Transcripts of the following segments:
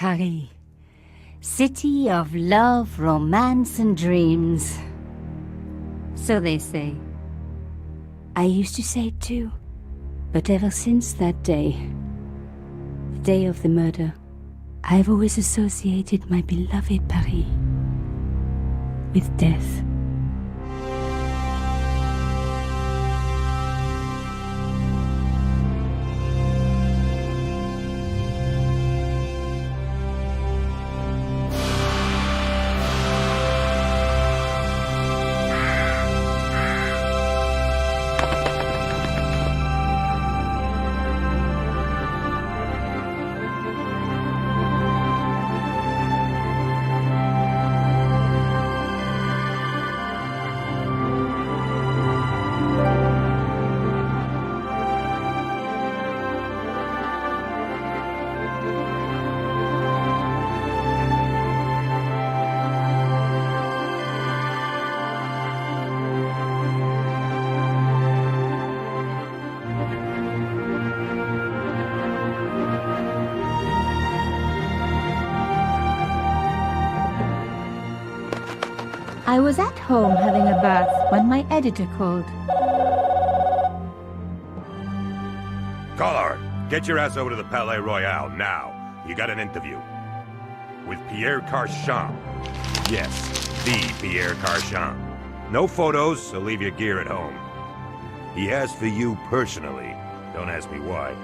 Paris. City of love, romance and dreams. So they say. I used to say it too. But ever since that day, the day of the murder, I've always associated my beloved Paris with death. I was at home having a bath when my editor called. Collard, get your ass over to the Palais Royal now. You got an interview. With Pierre Carchon. Yes, the Pierre Carchon. No photos, so leave your gear at home. He asked for you personally. Don't ask me why.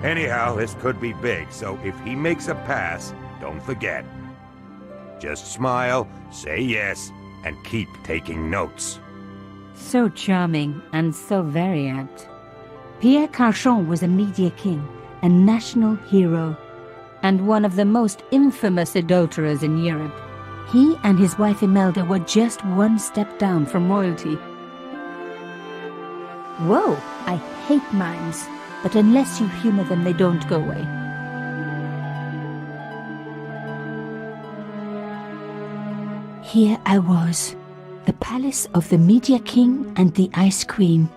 Anyhow, this could be big, so if he makes a pass, don't forget. Just smile, say yes, and keep taking notes. So charming and so very apt. Pierre Carchon was a media king, a national hero, and one of the most infamous adulterers in Europe. He and his wife Imelda were just one step down from royalty. Whoa, I hate mimes, but unless you humor them, they don't go away. Here I was, the palace of the Media King and the Ice Queen.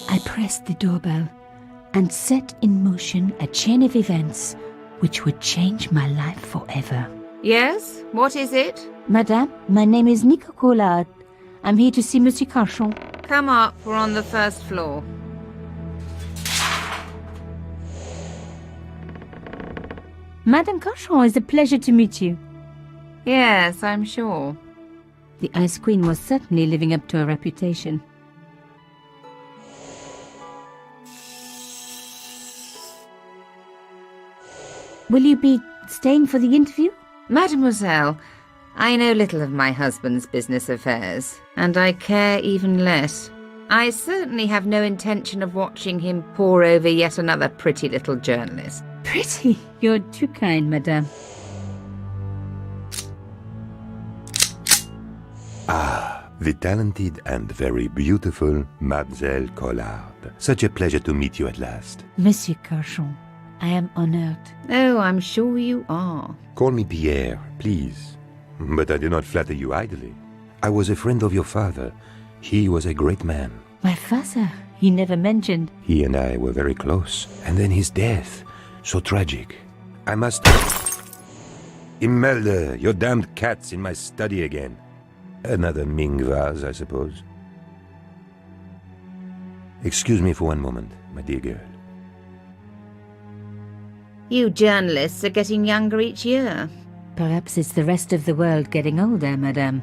I pressed the doorbell and set in motion a chain of events which would change my life forever. Yes? What is it? Madame, my name is Nico Collard. I'm here to see Monsieur Carchon. Come up, we're on the first floor. Madame Carchon, it's a pleasure to meet you. Yes, I'm sure. The Ice Queen was certainly living up to her reputation. Will you be staying for the interview? Mademoiselle, I know little of my husband's business affairs, and I care even less. I certainly have no intention of watching him pore over yet another pretty little journalist. Pretty? You're too kind, madame. Ah, the talented and very beautiful Mademoiselle Collard. Such a pleasure to meet you at last. Monsieur Carchon, I am honored. Oh, I'm sure you are. Call me Pierre, please. But I do not flatter you idly. I was a friend of your father. He was a great man. My father? He never mentioned. He and I were very close. And then his death. So tragic. I must... Imelda, your damned cat's in my study again. Another Ming vase, I suppose. Excuse me for one moment, my dear girl. You journalists are getting younger each year. Perhaps it's the rest of the world getting older, madame.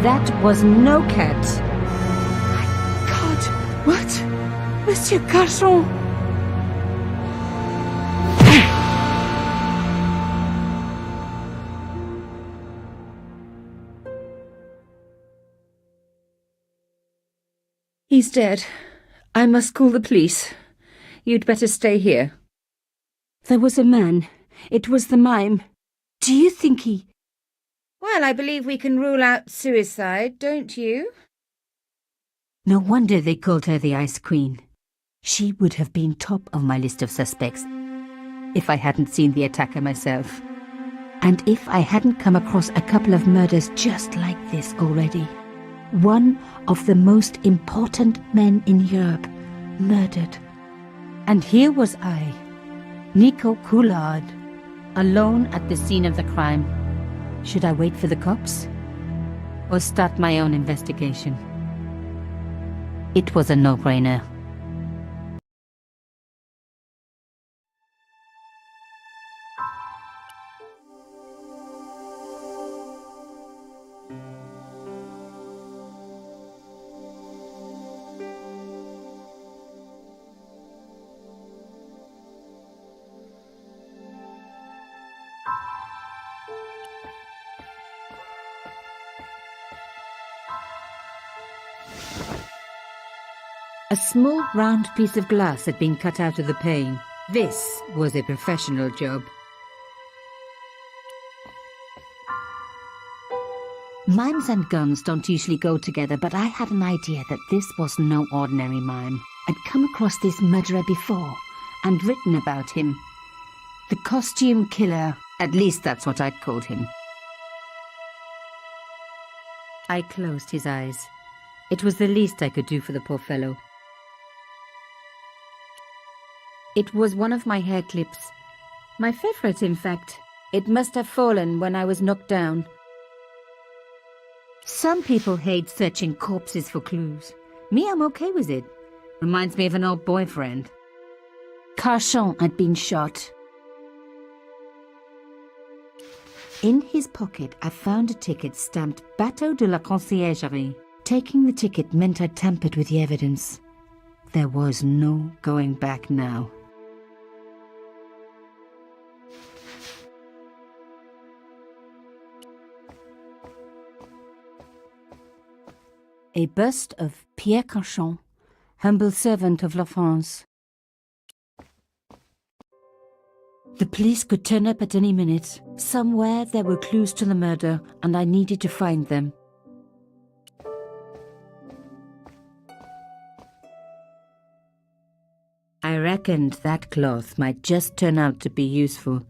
That was no cat. My God! What? Monsieur Carchon! He's dead. I must call the police. You'd better stay here. There was a man. It was the mime. Do you think he... Well, I believe we can rule out suicide, don't you? No wonder they called her the Ice Queen. She would have been top of my list of suspects if I hadn't seen the attacker myself. And if I hadn't come across a couple of murders just like this already. One of the most important men in Europe murdered And here was I, Nico Coulard, alone at the scene of the crime. Should I wait for the cops? Or start my own investigation? It was a no-brainer. A small round piece of glass had been cut out of the pane. This was a professional job. Mimes and guns don't usually go together, but I had an idea that this was no ordinary mime. I'd come across this murderer before and written about him. The costume killer, at least that's what I'd called him. I closed his eyes. It was the least I could do for the poor fellow. It was one of my hair clips. My favorite, in fact. It must have fallen when I was knocked down. Some people hate searching corpses for clues. Me, I'm okay with it. Reminds me of an old boyfriend. Carchon had been shot. In his pocket, I found a ticket stamped Bateau de la Conciergerie. Taking the ticket meant I tampered with the evidence. There was no going back now. A bust of Pierre Carchon, humble servant of La France. The police could turn up at any minute. Somewhere there were clues to the murder, and I needed to find them. I reckoned that cloth might just turn out to be useful.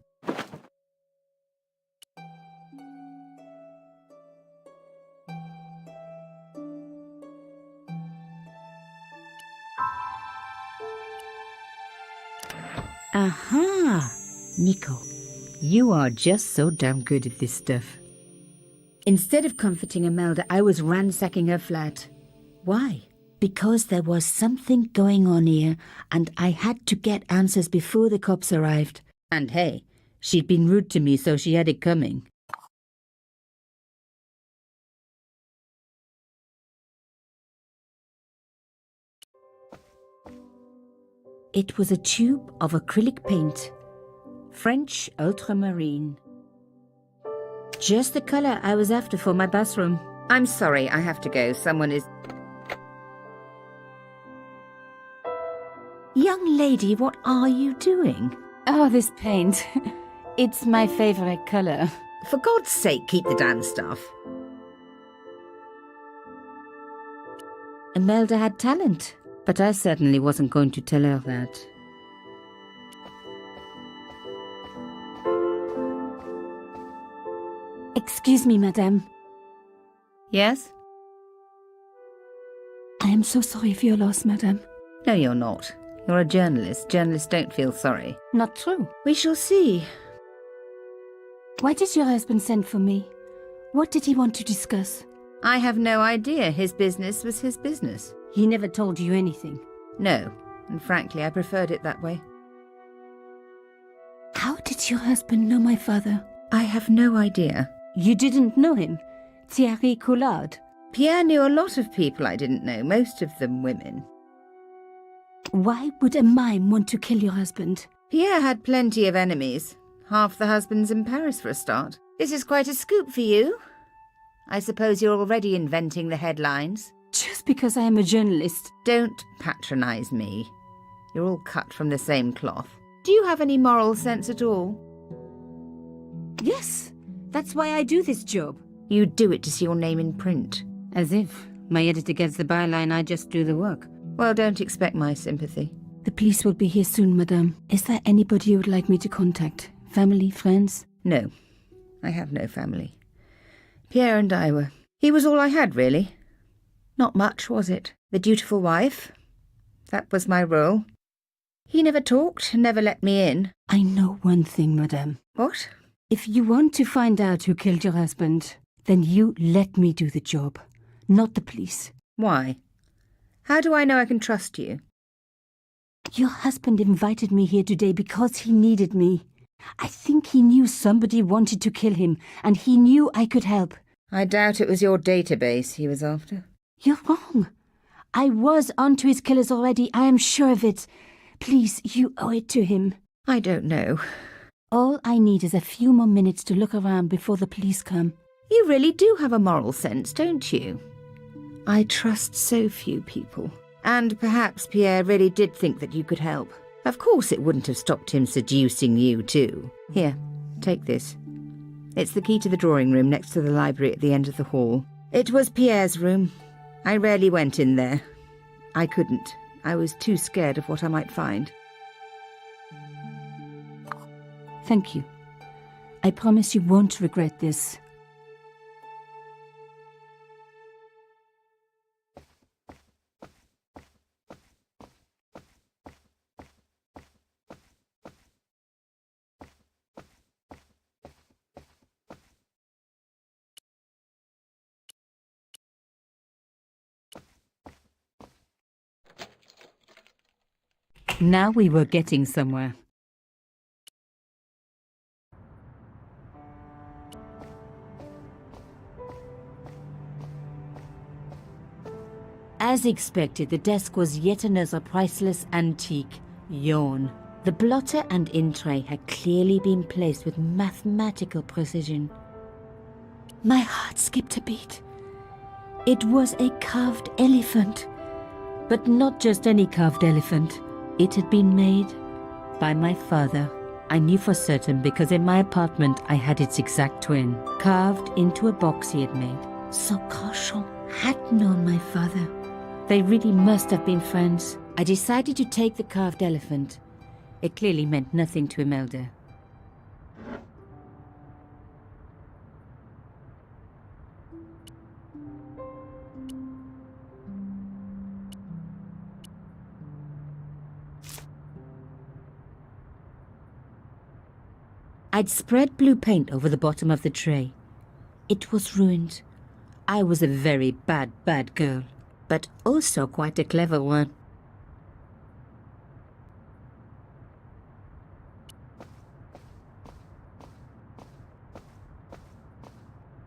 Aha! Nico, you are just so damn good at this stuff. Instead of comforting Imelda, I was ransacking her flat. Why? Because there was something going on here, and I had to get answers before the cops arrived. And hey, she'd been rude to me, so she had it coming. It was a tube of acrylic paint. French ultramarine. Just the color I was after for my bathroom. I'm sorry, I have to go. Someone is... Young lady, what are you doing? Oh, this paint. It's my favorite color. For God's sake, keep the damn stuff. Imelda had talent, but I certainly wasn't going to tell her that. Excuse me, madame. Yes? I am so sorry for your loss, madame. No, you're not. You're a journalist. Journalists don't feel sorry. Not true. We shall see. Why did your husband send for me? What did he want to discuss? I have no idea. His business was his business. He never told you anything? No, and frankly, I preferred it that way. How did your husband know my father? I have no idea. You didn't know him? Thierry Coulard? Pierre knew a lot of people I didn't know, most of them women. Why would a mime want to kill your husband? Pierre had plenty of enemies. Half the husbands in Paris for a start. This is quite a scoop for you. I suppose you're already inventing the headlines. Just because I am a journalist. Don't patronise me. You're all cut from the same cloth. Do you have any moral sense at all? Yes, that's why I do this job. You do it to see your name in print. As if my editor gets the byline, I just do the work. Well, don't expect my sympathy. The police will be here soon, madame. Is there anybody you would like me to contact? Family, friends? No, I have no family. Pierre and I were... He was all I had, really. Not much, was it? The dutiful wife. That was my role. He never talked, never let me in. I know one thing, madame. What? If you want to find out who killed your husband, then you let me do the job, not the police. Why? How do I know I can trust you? Your husband invited me here today because he needed me. I think he knew somebody wanted to kill him, and he knew I could help. I doubt it was your database he was after. You're wrong. I was onto his killers already, I am sure of it. Please, you owe it to him. I don't know. All I need is a few more minutes to look around before the police come. You really do have a moral sense, don't you? I trust so few people. And perhaps Pierre really did think that you could help. Of course it wouldn't have stopped him seducing you too. Here, take this. It's the key to the drawing room next to the library at the end of the hall. It was Pierre's room. I rarely went in there. I couldn't. I was too scared of what I might find. Thank you. I promise you won't regret this. Now we were getting somewhere. As expected, the desk was yet another priceless antique. Yawn. The blotter and in tray had clearly been placed with mathematical precision. My heart skipped a beat. It was a carved elephant. But not just any carved elephant. It had been made by my father. I knew for certain because in my apartment I had its exact twin, carved into a box he had made. So Carchon had known my father. They really must have been friends. I decided to take the carved elephant. It clearly meant nothing to Imelda. I'd spread blue paint over the bottom of the tray. It was ruined. I was a very bad girl, but also quite a clever one.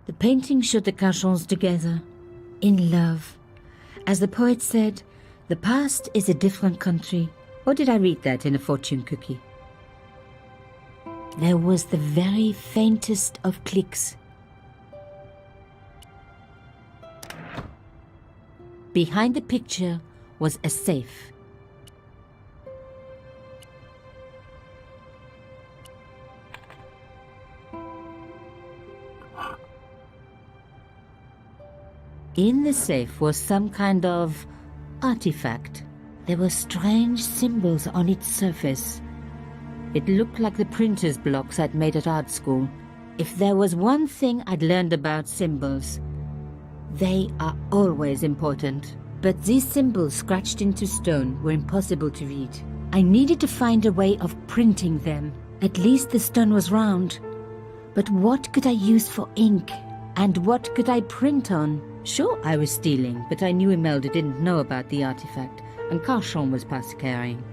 The painting showed the Carchons together, in love. As the poet said, the past is a different country. Or did I read that in a fortune cookie? There was the very faintest of clicks. Behind the picture was a safe. In the safe was some kind of artifact. There were strange symbols on its surface. It looked like the printer's blocks I'd made at art school. If there was one thing I'd learned about symbols, they are always important. But these symbols scratched into stone were impossible to read. I needed to find a way of printing them. At least the stone was round. But what could I use for ink? And what could I print on? Sure, I was stealing, but I knew Imelda didn't know about the artifact, and Carchon was past caring.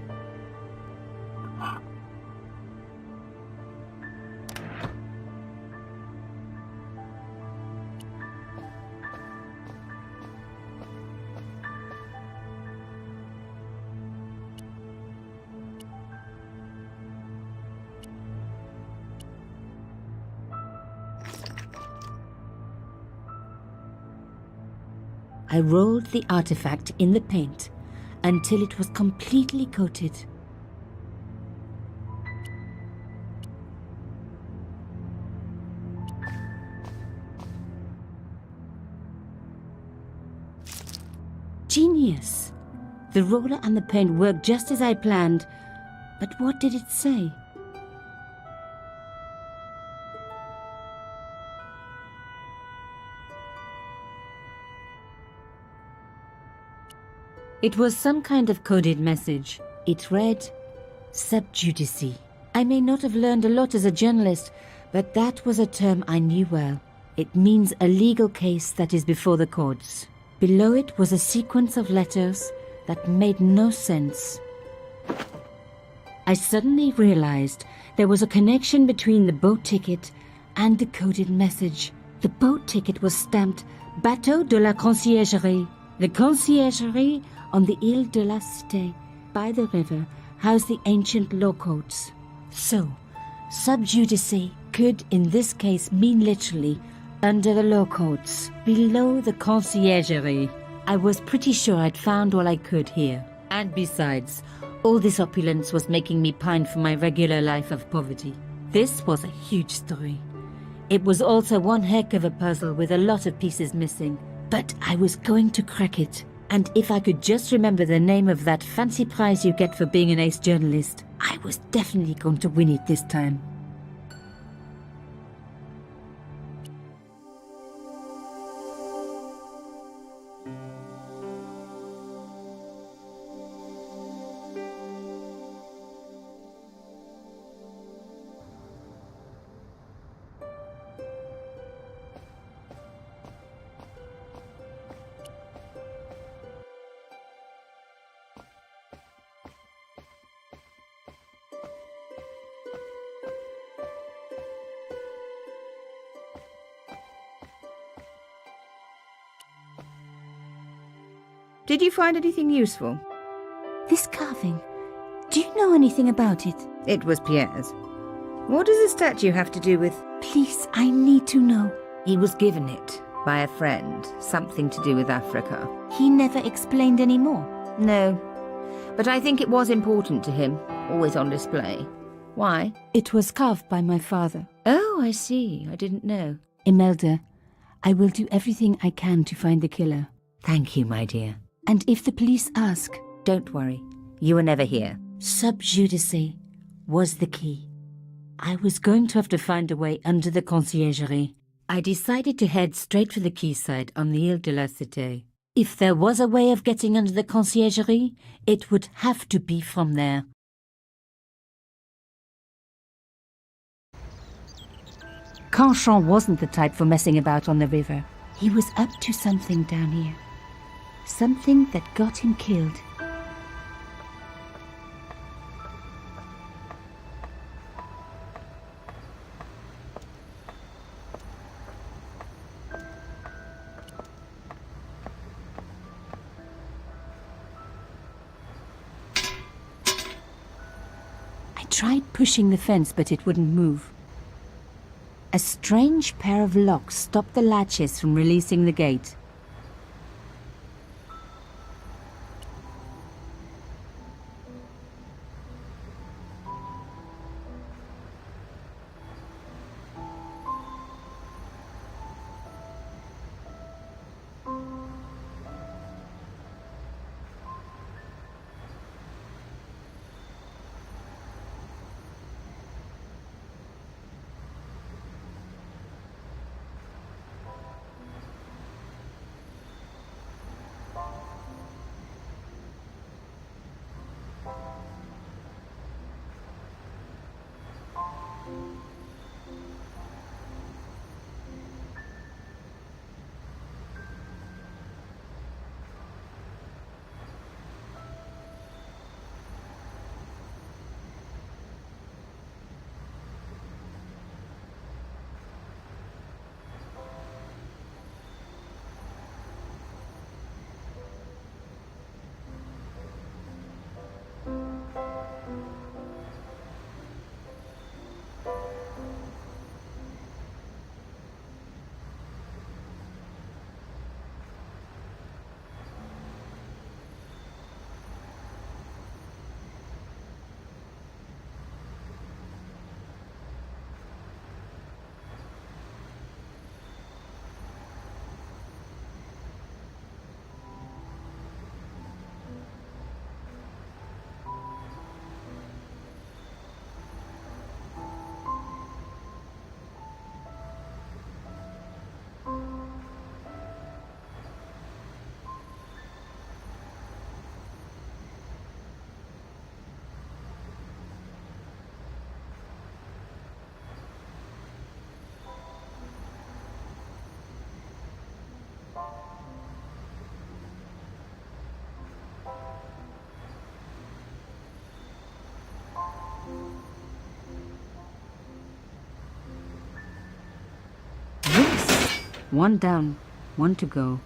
I rolled the artifact in the paint until it was completely coated. Genius! The roller and the paint worked just as I planned, but what did it say? It was some kind of coded message. It read, Subjudice. I may not have learned a lot as a journalist, but that was a term I knew well. It means a legal case that is before the courts. Below it was a sequence of letters that made no sense. I suddenly realized there was a connection between the boat ticket and the coded message. The boat ticket was stamped Bateau de la Conciergerie. The conciergerie on the Ile de la Cité, by the river, housed the ancient law courts. So, subjudice could in this case mean literally under the law courts, below the conciergerie. I was pretty sure I'd found all I could here. And besides, all this opulence was making me pine for my regular life of poverty. This was a huge story. It was also one heck of a puzzle with a lot of pieces missing. But I was going to crack it. And if I could just remember the name of that fancy prize you get for being an ace journalist, I was definitely going to win it this time. Did you find anything useful? This carving, do you know anything about it? It was Pierre's. What does the statue have to do with... Please, I need to know. He was given it by a friend, something to do with Africa. He never explained any more. No, but I think it was important to him, always on display. Why? It was carved by my father. Oh, I see. I didn't know. Imelda, I will do everything I can to find the killer. Thank you, my dear. And if the police ask... Don't worry. You were never here. Subjudice was the key. I was going to have to find a way under the conciergerie. I decided to head straight for the quayside on the Ile de la Cité. If there was a way of getting under the conciergerie, it would have to be from there. Canchon wasn't the type for messing about on the river. He was up to something down here. Something that got him killed. I tried pushing the fence, but it wouldn't move. A strange pair of locks stopped the latches from releasing the gate. Yes! One down, one to go.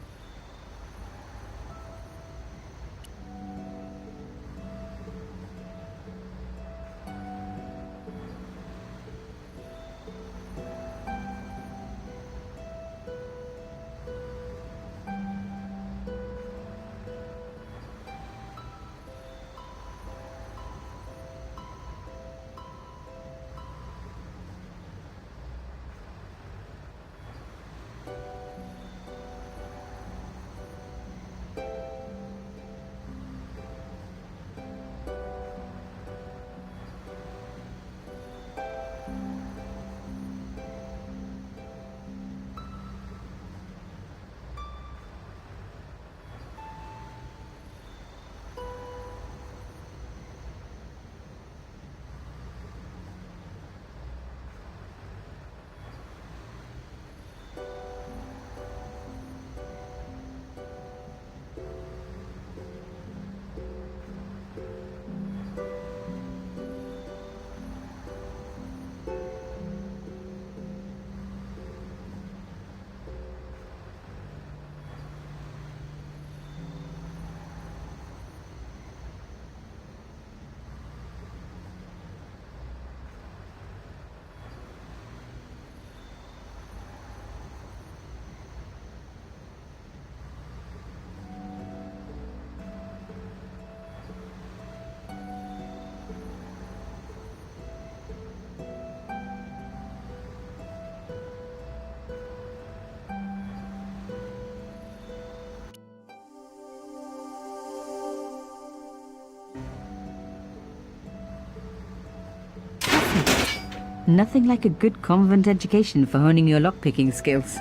Nothing like a good convent education for honing your lockpicking skills.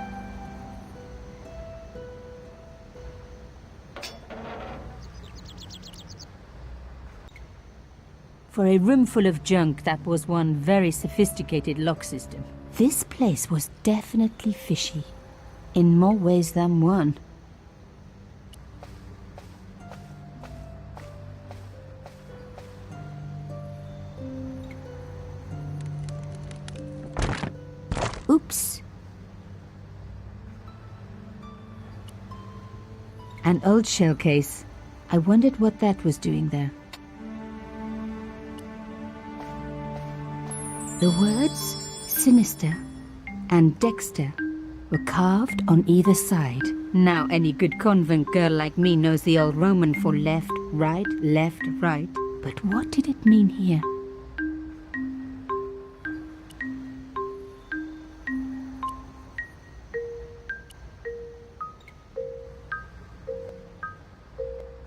For a room full of junk, that was one very sophisticated lock system. This place was definitely fishy, in more ways than one. Oops. An old shell case. I wondered what that was doing there. The words Sinister and Dexter were carved on either side. Now any good convent girl like me knows the old Roman for left, right, right. But what did it mean here?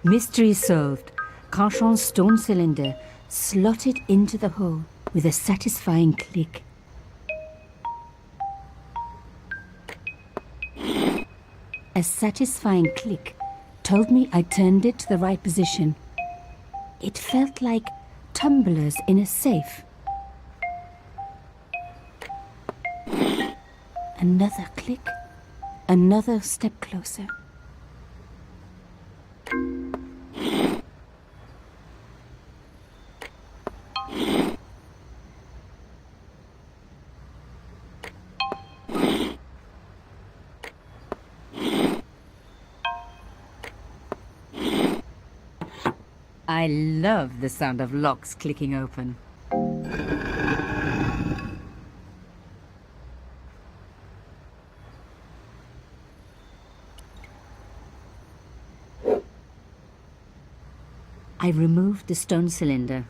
Mystery solved. Carchon's stone cylinder slotted into the hole with a satisfying click. A satisfying click told me I turned it to the right position. It felt like tumblers in a safe. Another click, another step closer. I love the sound of locks clicking open. I removed the stone cylinder.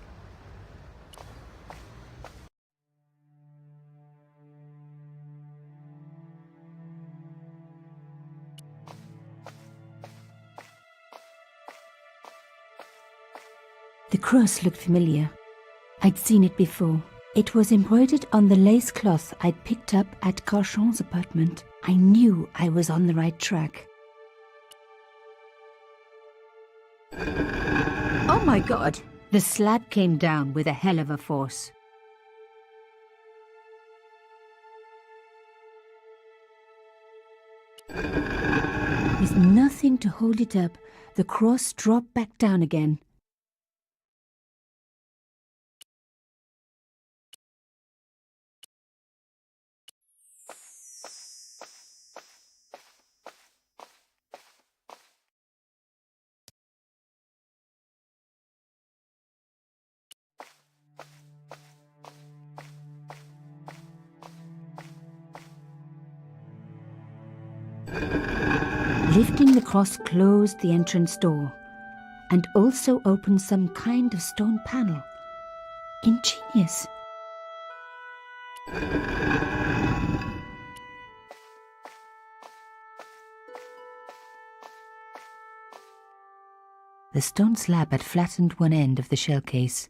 The cross looked familiar. I'd seen it before. It was embroidered on the lace cloth I'd picked up at Carchon's apartment. I knew I was on the right track. Oh my God! The slab came down with a hell of a force. With nothing to hold it up, the cross dropped back down again. Lifting the cross closed the entrance door and also opened some kind of stone panel. Ingenious. The stone slab had flattened one end of the shell case.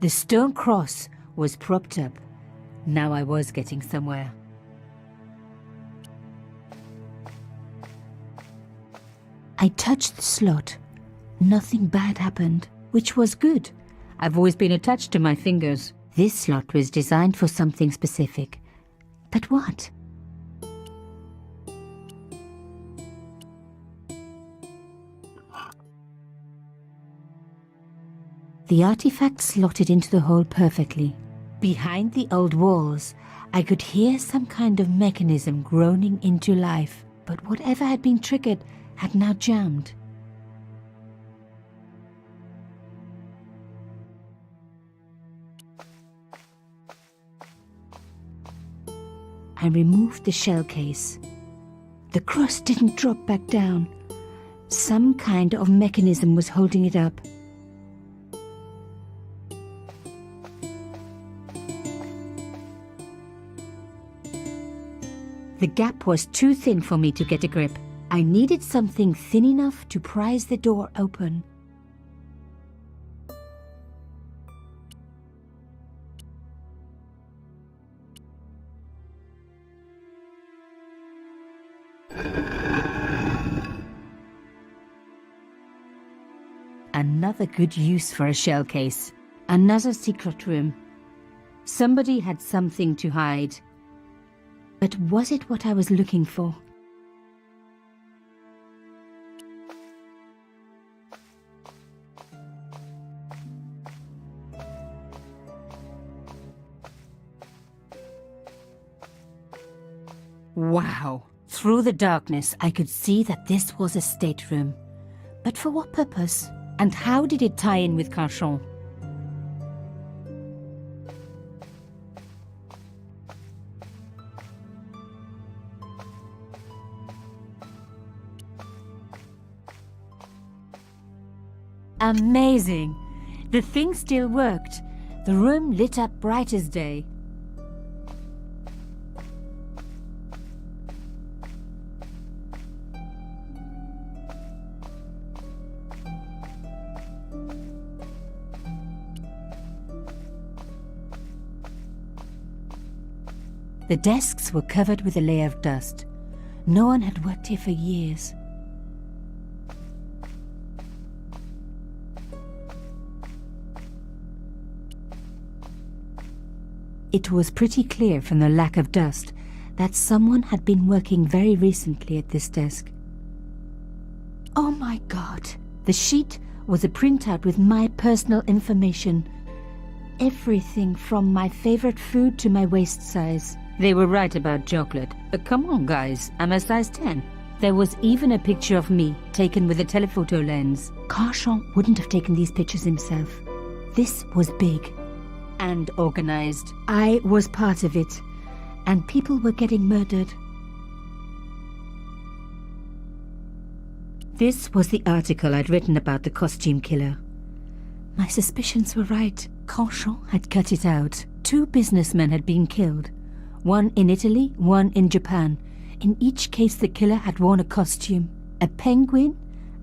The stone cross was propped up. Now I was getting somewhere. I touched the slot. Nothing bad happened, which was good. I've always been attached to my fingers. This slot was designed for something specific. But what? The artifact slotted into the hole perfectly. Behind the old walls, I could hear some kind of mechanism groaning into life, but whatever had been triggered had now jammed. I removed the shell case. The cross didn't drop back down. Some kind of mechanism was holding it up. The gap was too thin for me to get a grip. I needed something thin enough to prise the door open. Another good use for a shell case. Another secret room. Somebody had something to hide. But was it what I was looking for? Wow! Through the darkness, I could see that this was a stateroom. But for what purpose? And how did it tie in with Carchon? Amazing! The thing still worked. The room lit up bright as day. The desks were covered with a layer of dust. No one had worked here for years. It was pretty clear from the lack of dust that someone had been working very recently at this desk. Oh my God! The sheet was a printout with my personal information. Everything from my favorite food to my waist size. They were right about chocolate. But come on, guys, I'm a size 10. There was even a picture of me, taken with a telephoto lens. Carchon wouldn't have taken these pictures himself. This was big. And organized. I was part of it. And people were getting murdered. This was the article I'd written about the costume killer. My suspicions were right. Carchon had cut it out. 2 businessmen had been killed. One in Italy, one in Japan. In each case the killer had worn a costume. A penguin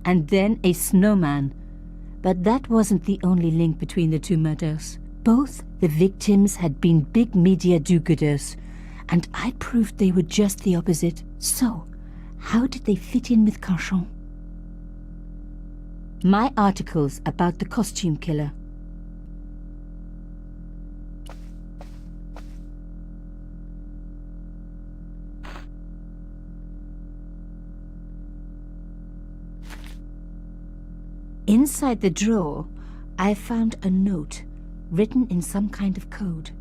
and then a snowman. But that wasn't the only link between the 2 murders. Both the victims had been big media do-gooders, and I proved they were just the opposite. So, how did they fit in with Carchon? My articles about the costume killer. Inside the drawer, I found a note written in some kind of code.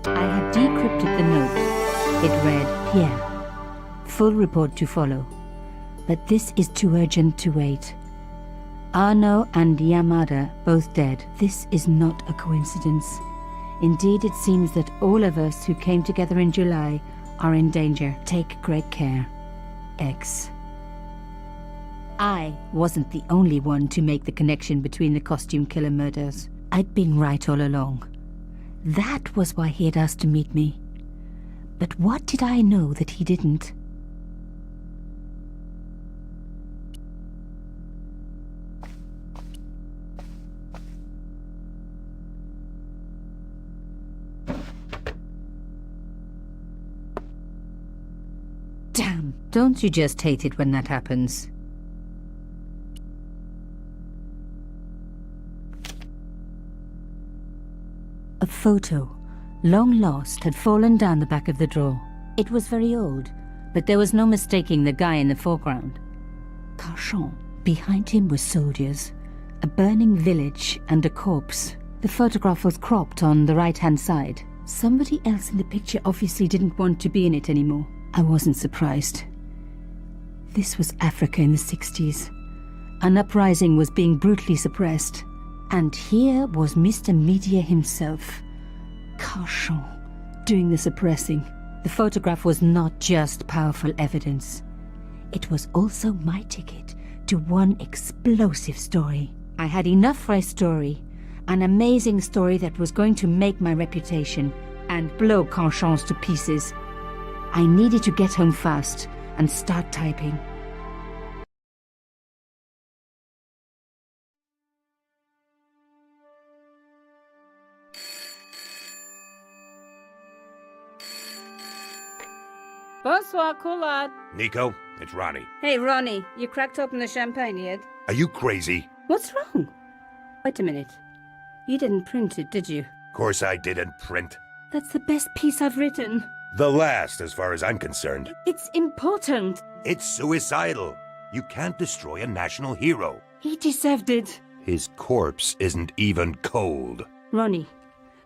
I had decrypted the note. It read, Pierre, full report to follow. But this is too urgent to wait. Arno and Yamada both dead. This is not a coincidence. Indeed, it seems that all of us who came together in July are in danger. Take great care. X. I wasn't the only one to make the connection between the costume killer murders. I'd been right all along. That was why he had asked to meet me. But what did I know that he didn't? Damn, don't you just hate it when that happens? A photo, long lost, had fallen down the back of the drawer. It was very old, but there was no mistaking the guy in the foreground. Carchon. Behind him were soldiers, a burning village and a corpse. The photograph was cropped on the right-hand side. Somebody else in the picture obviously didn't want to be in it anymore. I wasn't surprised. This was Africa in the 60s. An uprising was being brutally suppressed. And here was Mr. Media himself, Carchon, doing the suppressing. The photograph was not just powerful evidence. It was also my ticket to one explosive story. I had enough for a story, an amazing story that was going to make my reputation and blow Carchon's to pieces. I needed to get home fast and start typing. Bonsoir, Collard. Nico, it's Ronnie. Hey, Ronnie, you cracked open the champagne yet? Are you crazy? What's wrong? Wait a minute. You didn't print it, did you? Of course I didn't print. That's the best piece I've written. The last, as far as I'm concerned. It's important. It's suicidal. You can't destroy a national hero. He deserved it. His corpse isn't even cold. Ronnie,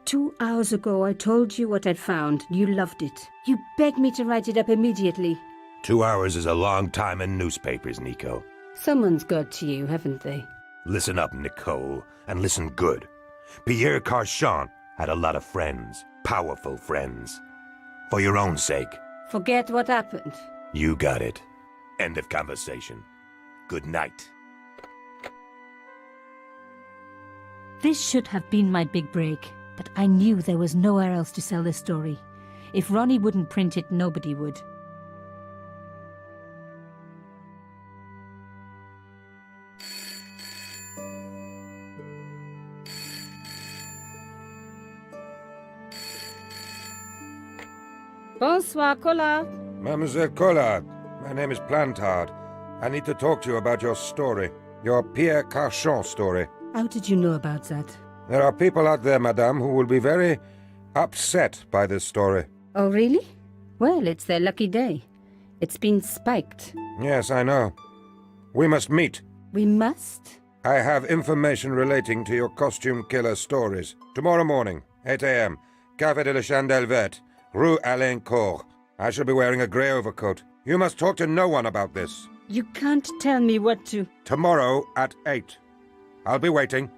2 hours ago I told you what I'd found. You loved it. You begged me to write it up immediately. 2 hours is a long time in newspapers, Nico. Someone's got to you, haven't they? Listen up, Nicole, and listen good. Pierre Carchon had a lot of friends, powerful friends. For your own sake. Forget what happened. You got it. End of conversation. Good night. This should have been my big break, but I knew there was nowhere else to sell this story. If Ronnie wouldn't print it, nobody would. Bonsoir, Collard. Mademoiselle Collard, my name is Plantard. I need to talk to you about your story. Your Pierre Carchon story. How did you know about that? There are people out there, madame, who will be very upset by this story. Oh, really? Well, it's their lucky day. It's been spiked. Yes, I know. We must meet. We must? I have information relating to your costume killer stories. Tomorrow morning, 8 a.m., Café de la Chandelle Verte, Rue Alain Court. I shall be wearing a grey overcoat. You must talk to no one about this. You can't tell me what to... Tomorrow at 8. I'll be waiting.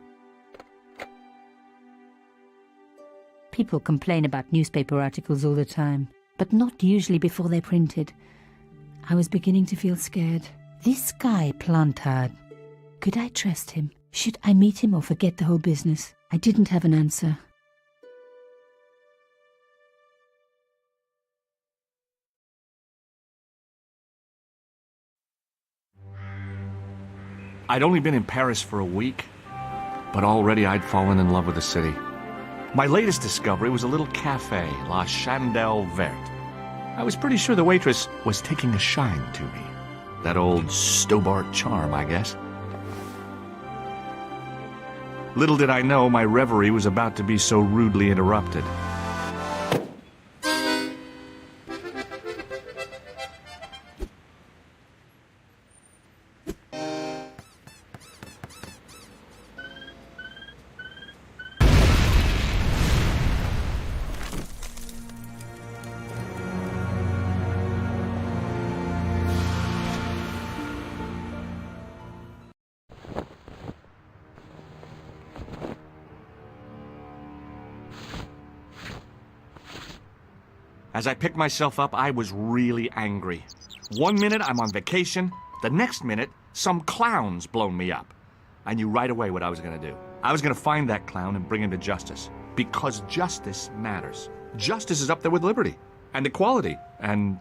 People complain about newspaper articles all the time, but not usually before they're printed. I was beginning to feel scared. This guy, Plantard, could I trust him? Should I meet him or forget the whole business? I didn't have an answer. I'd only been in Paris for a week, but already I'd fallen in love with the city. My latest discovery was a little cafe, La Chandelle Verte. I was pretty sure the waitress was taking a shine to me. That old Stobart charm, I guess. Little did I know my reverie was about to be so rudely interrupted. As I picked myself up, I was really angry. 1 minute I'm on vacation, the next minute some clown's blown me up. I knew right away what I was gonna do. I was gonna find that clown and bring him to justice. Because justice matters. Justice is up there with liberty, and equality, and,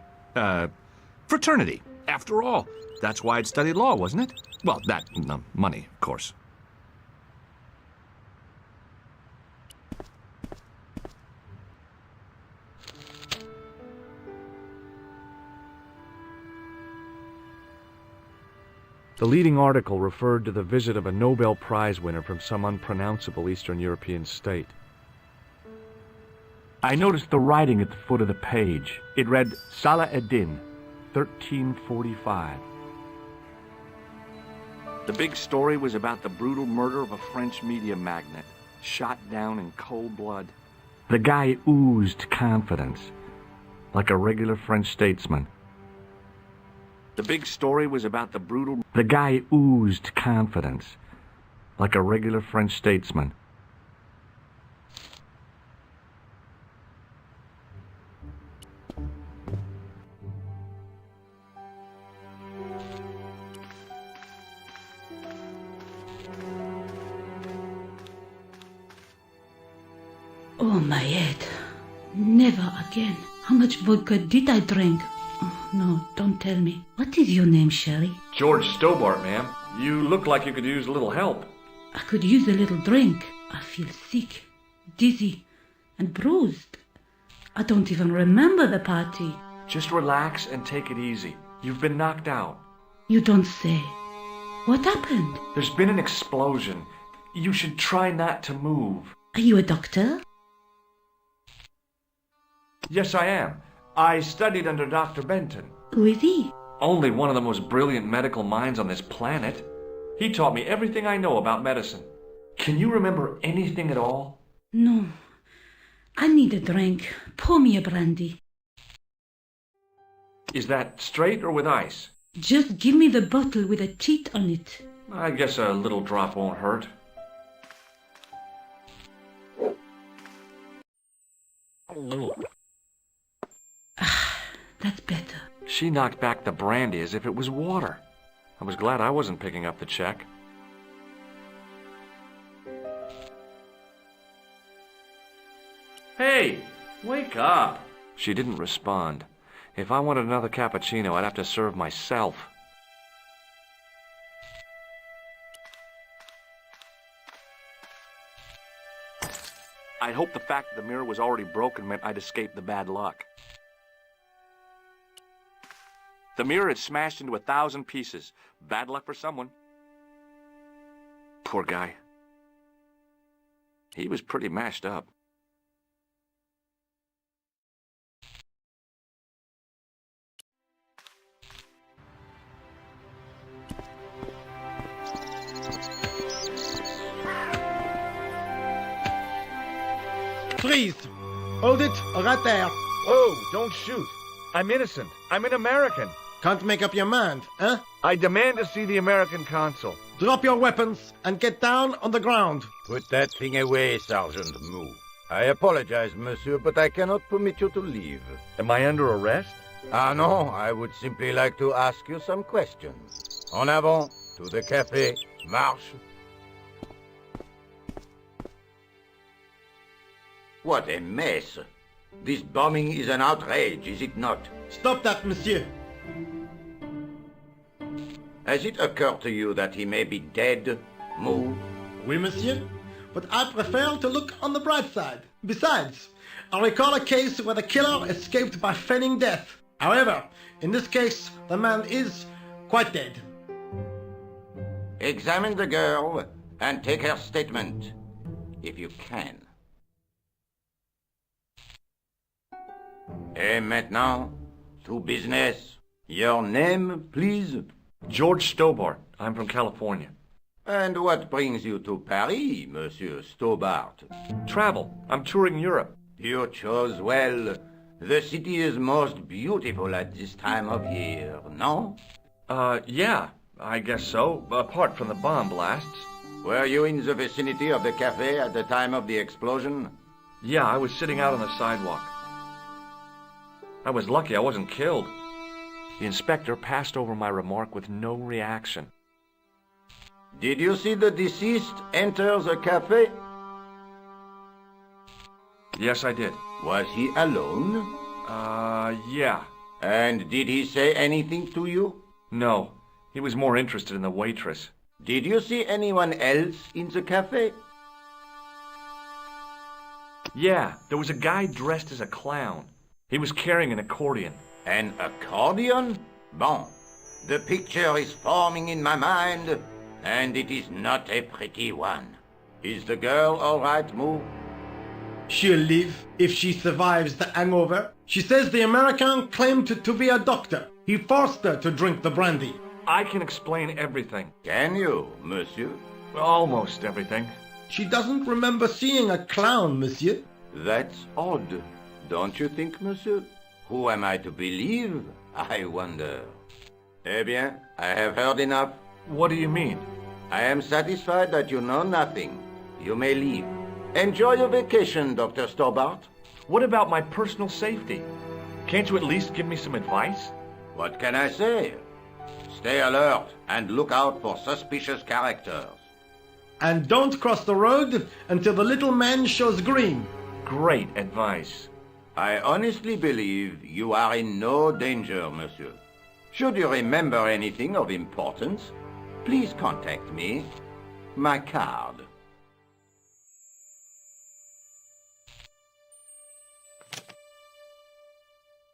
fraternity. After all, that's why I'd studied law, wasn't it? Well, that, and money, of course. The leading article referred to the visit of a Nobel Prize winner from some unpronounceable Eastern European state. I noticed the writing at the foot of the page. It read, Salah Eddin, 1345. The big story was about the brutal murder of a French media magnate. Shot down in cold blood. The guy oozed confidence, like a regular French statesman. The big story was about the brutal... The guy oozed confidence, like a regular French statesman. Oh, my head. Never again. How much vodka did I drink? Oh, no, don't tell me. What is your name, Sherry? George Stobart, ma'am. You look like you could use a little help. I could use a little drink. I feel sick, dizzy, and bruised. I don't even remember the party. Just relax and take it easy. You've been knocked out. You don't say. What happened? There's been an explosion. You should try not to move. Are you a doctor? Yes, I am. I studied under Dr. Benton. Who is he? Only one of the most brilliant medical minds on this planet. He taught me everything I know about medicine. Can you remember anything at all? No. I need a drink. Pour me a brandy. Is that straight or with ice? Just give me the bottle with a teat on it. I guess a little drop won't hurt. That's better. She knocked back the brandy as if it was water. I was glad I wasn't picking up the check. Hey, wake up! She didn't respond. If I wanted another cappuccino, I'd have to serve myself. I'd hoped the fact that the mirror was already broken meant I'd escaped the bad luck. The mirror had smashed into 1,000 pieces. Bad luck for someone. Poor guy. He was pretty mashed up. Freeze! Hold it, right there. Oh, don't shoot. I'm innocent. I'm an American. Can't make up your mind, huh? I demand to see the American consul. Drop your weapons and get down on the ground. Put that thing away, Sergeant Mou. I apologize, monsieur, but I cannot permit you to leave. Am I under arrest? Ah, no, I would simply like to ask you some questions. En avant, to the café, marche. What a mess. This bombing is an outrage, is it not? Stop that, monsieur. Has it occurred to you that he may be dead, Mou? Oui, monsieur. But I prefer to look on the bright side. Besides, I recall a case where the killer escaped by feigning death. However, in this case, the man is quite dead. Examine the girl and take her statement, if you can. Et maintenant, to business. Your name, please? George Stobart. I'm from California. And what brings you to Paris, Monsieur Stobart? Travel. I'm touring Europe. You chose well. The city is most beautiful at this time of year, no? Yeah, I guess so, apart from the bomb blasts. Were you in the vicinity of the cafe at the time of the explosion? Yeah, I was sitting out on the sidewalk. I was lucky I wasn't killed. The inspector passed over my remark with no reaction. Did you see the deceased enter the cafe? Yes, I did. Was he alone? Yeah. And did he say anything to you? No, he was more interested in the waitress. Did you see anyone else in the cafe? Yeah, there was a guy dressed as a clown. He was carrying an accordion. An accordion? Bon. The picture is forming in my mind, and it is not a pretty one. Is the girl all right, Mou? She'll live if she survives the hangover. She says the American claimed to be a doctor. He forced her to drink the brandy. I can explain everything. Can you, monsieur? Almost everything. She doesn't remember seeing a clown, monsieur. That's odd, don't you think, monsieur? Who am I to believe, I wonder? Eh bien, I have heard enough. What do you mean? I am satisfied that you know nothing. You may leave. Enjoy your vacation, Dr. Stobart. What about my personal safety? Can't you at least give me some advice? What can I say? Stay alert and look out for suspicious characters. And don't cross the road until the little man shows green. Great advice. I honestly believe you are in no danger, monsieur. Should you remember anything of importance, please contact me. My card.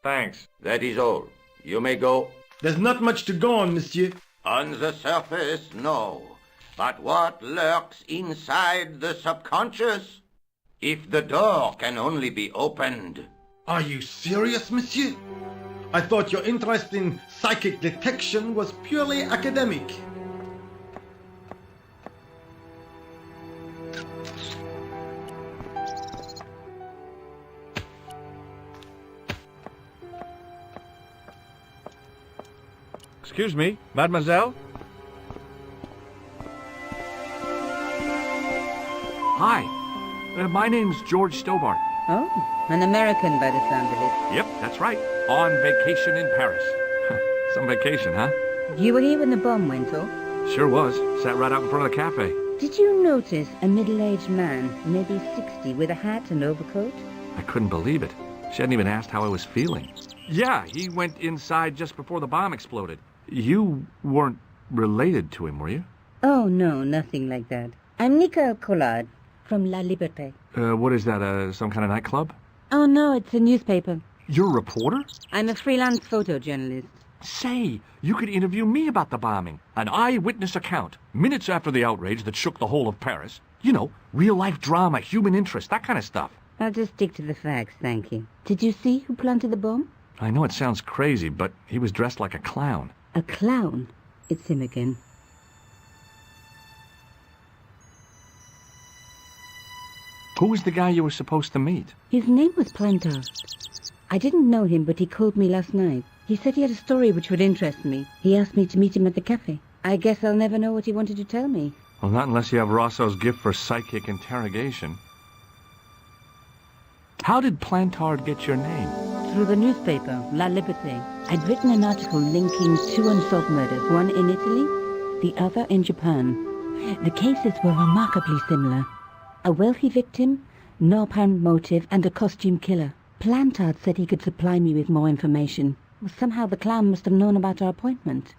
Thanks. That is all. You may go. There's not much to go on, monsieur. On the surface, no. But what lurks inside the subconscious? If the door can only be opened. Are you serious, monsieur? I thought your interest in psychic detection was purely academic. Excuse me, mademoiselle? Hi. My name's George Stobart. Oh, an American by the sound of it. Yep, that's right. On vacation in Paris. Some vacation, huh? You were here when the bomb went off? Sure was. Sat right out in front of the cafe. Did you notice a middle-aged man, maybe 60, with a hat and overcoat? I couldn't believe it. She hadn't even asked how I was feeling. Yeah, he went inside just before the bomb exploded. You weren't related to him, were you? Oh, no, nothing like that. I'm Nicole Collard from La Liberté. What is that, some kind of nightclub? Oh, no, it's a newspaper. You're a reporter? I'm a freelance photojournalist. Say, you could interview me about the bombing. An eyewitness account, minutes after the outrage that shook the whole of Paris. You know, real-life drama, human interest, that kind of stuff. I'll just stick to the facts, thank you. Did you see who planted the bomb? I know it sounds crazy, but he was dressed like a clown. A clown? It's him again. Who was the guy you were supposed to meet? His name was Plantard. I didn't know him, but he called me last night. He said he had a story which would interest me. He asked me to meet him at the cafe. I guess I'll never know what he wanted to tell me. Well, not unless you have Rosso's gift for psychic interrogation. How did Plantard get your name? Through the newspaper, La Liberté. I'd written an article linking two unsolved murders, one in Italy, the other in Japan. The cases were remarkably similar. A wealthy victim, no apparent motive, and a costume killer. Plantard said he could supply me with more information. Somehow the clown must have known about our appointment.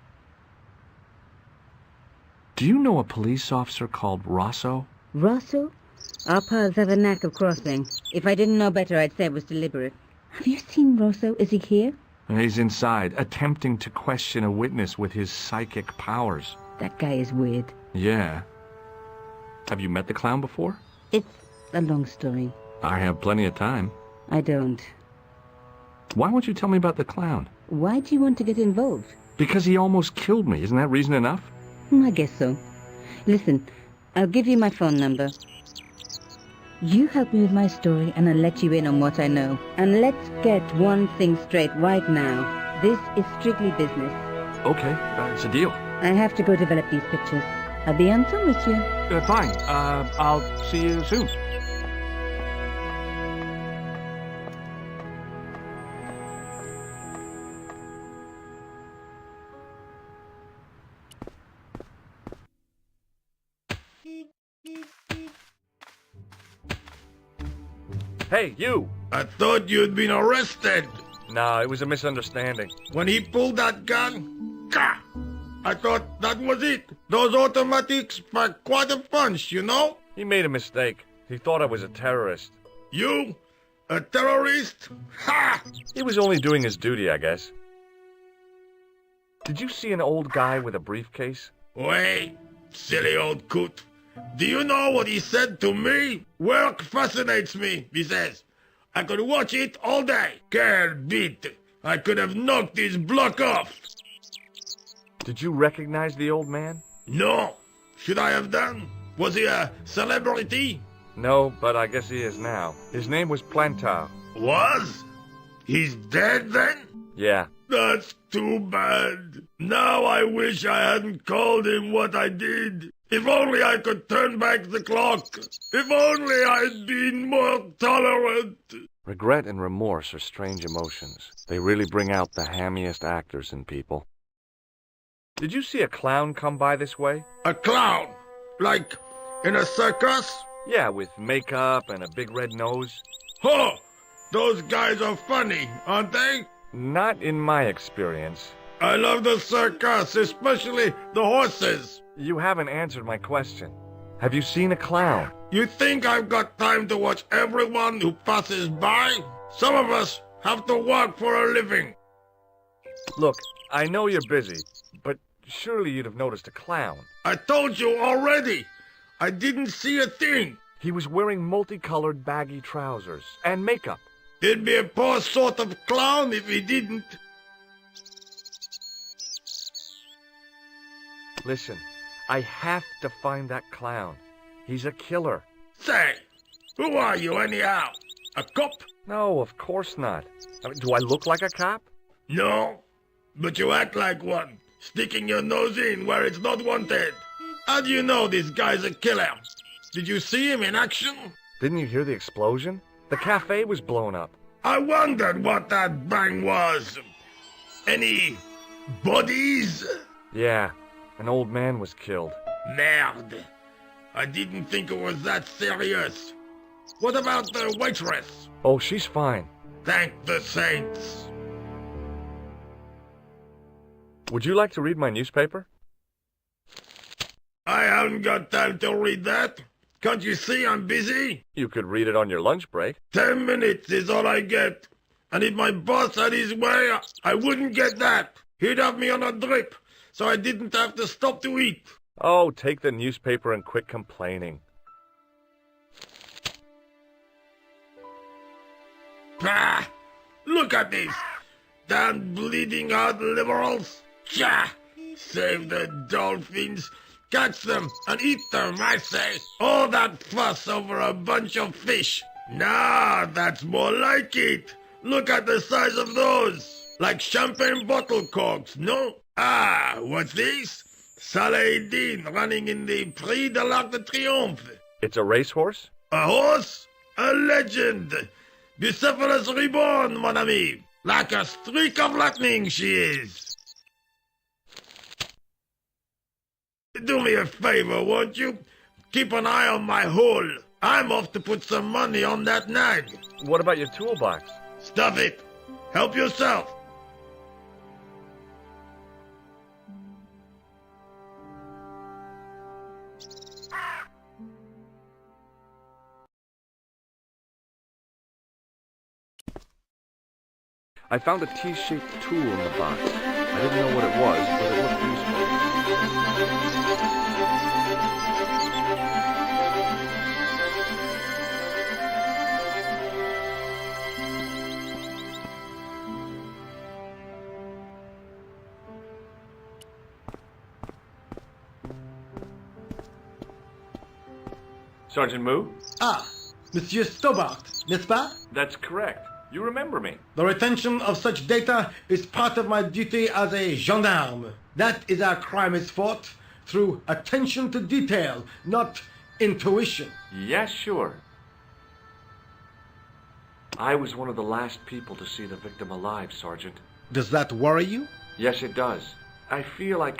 Do you know a police officer called Rosso? Rosso? Our paths have a knack of crossing. If I didn't know better, I'd say it was deliberate. Have you seen Rosso? Is he here? He's inside, attempting to question a witness with his psychic powers. That guy is weird. Yeah. Have you met the clown before? It's a long story. I have plenty of time. I don't. Why won't you tell me about the clown? Why do you want to get involved? Because he almost killed me. Isn't that reason enough? I guess so. Listen, I'll give you my phone number. You help me with my story and I'll let you in on what I know. And let's get one thing straight right now. This is strictly business. Okay, it's a deal. I have to go develop these pictures. À bientôt, monsieur. Fine. I'll see you soon. Hey, you! I thought you'd been arrested. No, it was a misunderstanding. When he pulled that gun, gah! I thought that was it. Those automatics pack quite a punch, you know? He made a mistake. He thought I was a terrorist. You? A terrorist? Ha! He was only doing his duty, I guess. Did you see an old guy with a briefcase? Wait, silly old coot. Do you know what he said to me? Work fascinates me, he says. I could watch it all day. Quel bit. I could have knocked his block off. Did you recognize the old man? No. Should I have done? Was he a celebrity? No, but I guess he is now. His name was Plantar. Was? He's dead then? Yeah. That's too bad. Now I wish I hadn't called him what I did. If only I could turn back the clock. If only I'd been more tolerant. Regret and remorse are strange emotions. They really bring out the hammiest actors in people. Did you see a clown come by this way? A clown? Like in a circus? Yeah, with makeup and a big red nose. Oh, those guys are funny, aren't they? Not in my experience. I love the circus, especially the horses. You haven't answered my question. Have you seen a clown? You think I've got time to watch everyone who passes by? Some of us have to work for a living. Look, I know you're busy, but surely you'd have noticed a clown. I told you already. I didn't see a thing. He was wearing multicolored baggy trousers and makeup. He'd be a poor sort of clown if he didn't. Listen, I have to find that clown. He's a killer. Say, who are you anyhow? A cop? No, of course not. I mean, do I look like a cop? No, but you act like one, sticking your nose in where it's not wanted. How do you know this guy's a killer? Did you see him in action? Didn't you hear the explosion? The cafe was blown up. I wondered what that bang was. Any bodies? Yeah, an old man was killed. Merde. I didn't think it was that serious. What about the waitress? Oh, she's fine. Thank the saints. Would you like to read my newspaper? I haven't got time to read that. Can't you see I'm busy? You could read it on your lunch break. 10 minutes is all I get. And if my boss had his way, I wouldn't get that. He'd have me on a drip, so I didn't have to stop to eat. Oh, take the newspaper and quit complaining. Bah! Look at this. Damn bleeding heart liberals. Tcha! Save the dolphins. Catch them and eat them, I say. All that fuss over a bunch of fish. Nah, that's more like it. Look at the size of those. Like champagne bottle corks, no? Ah, what's this? Saladin running in the Prix de l'Arc de Triomphe. It's a racehorse? A horse? A legend. Bucephalus reborn, mon ami. Like a streak of lightning she is. Do me a favor, won't you? Keep an eye on my hole. I'm off to put some money on that nag. What about your toolbox? Stuff it. Help yourself. I found a T-shaped tool in the box. I didn't know what it was, but it looked useful. Sergeant Moo? Ah, Monsieur Stobart, n'est-ce pas? That's correct. You remember me. The retention of such data is part of my duty as a gendarme. That is how crime is fought, through attention to detail, not intuition. Yes, sure. I was one of the last people to see the victim alive, Sergeant. Does that worry you? Yes, it does. I feel I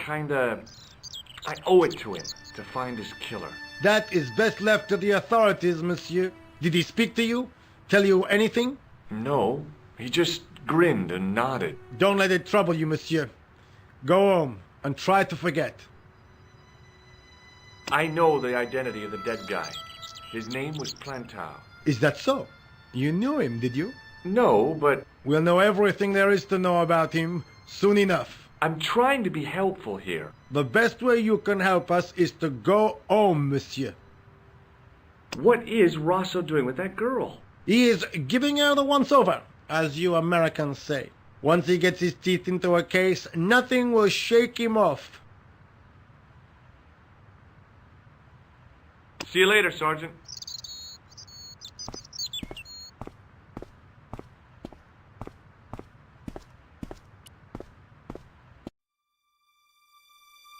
owe it to him to find his killer. That is best left to the authorities, monsieur. Did he speak to you? Tell you anything? No, he just grinned and nodded. Don't let it trouble you, monsieur. Go home and try to forget. I know the identity of the dead guy. His name was Plantar. Is that so? You knew him, did you? No, but... We'll know everything there is to know about him soon enough. I'm trying to be helpful here. The best way you can help us is to go home, monsieur. What is Rosso doing with that girl? He is giving her the once-over, as you Americans say. Once he gets his teeth into a case, nothing will shake him off. See you later, Sergeant.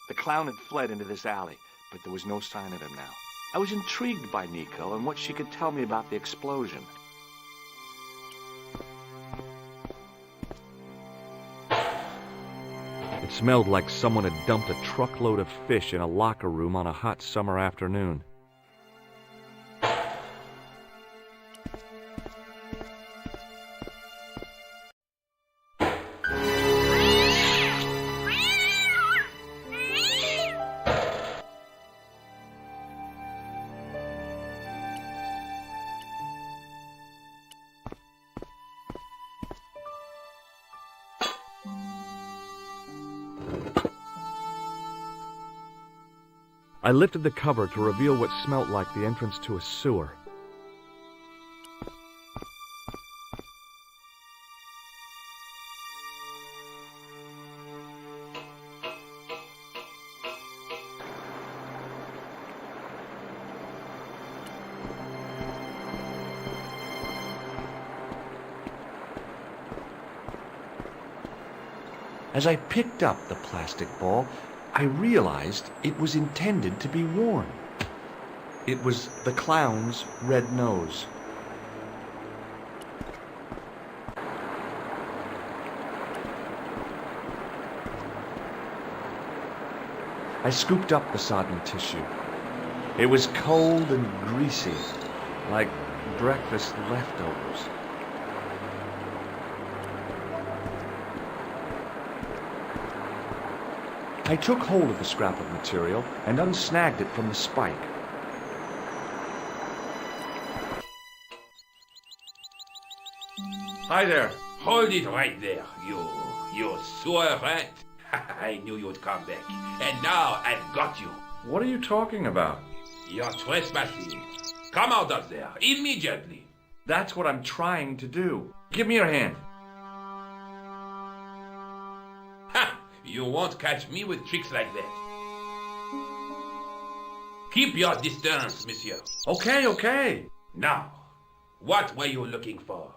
The clown had fled into this alley, but there was no sign of him now. I was intrigued by Nico and what she could tell me about the explosion. It smelled like someone had dumped a truckload of fish in a locker room on a hot summer afternoon. I lifted the cover to reveal what smelt like the entrance to a sewer. As I picked up the plastic ball, I realized it was intended to be worn. It was the clown's red nose. I scooped up the sodden tissue. It was cold and greasy, like breakfast leftovers. I took hold of the scrap of material and unsnagged it from the spike. Hi there. Hold it right there, you sewer rat. I knew you'd come back, and now I've got you. What are you talking about? You're trespassing. Come out of there, immediately. That's what I'm trying to do. Give me your hand. Ha! You won't catch me with tricks like that. Keep your distance, monsieur. Okay, okay. Now, what were you looking for?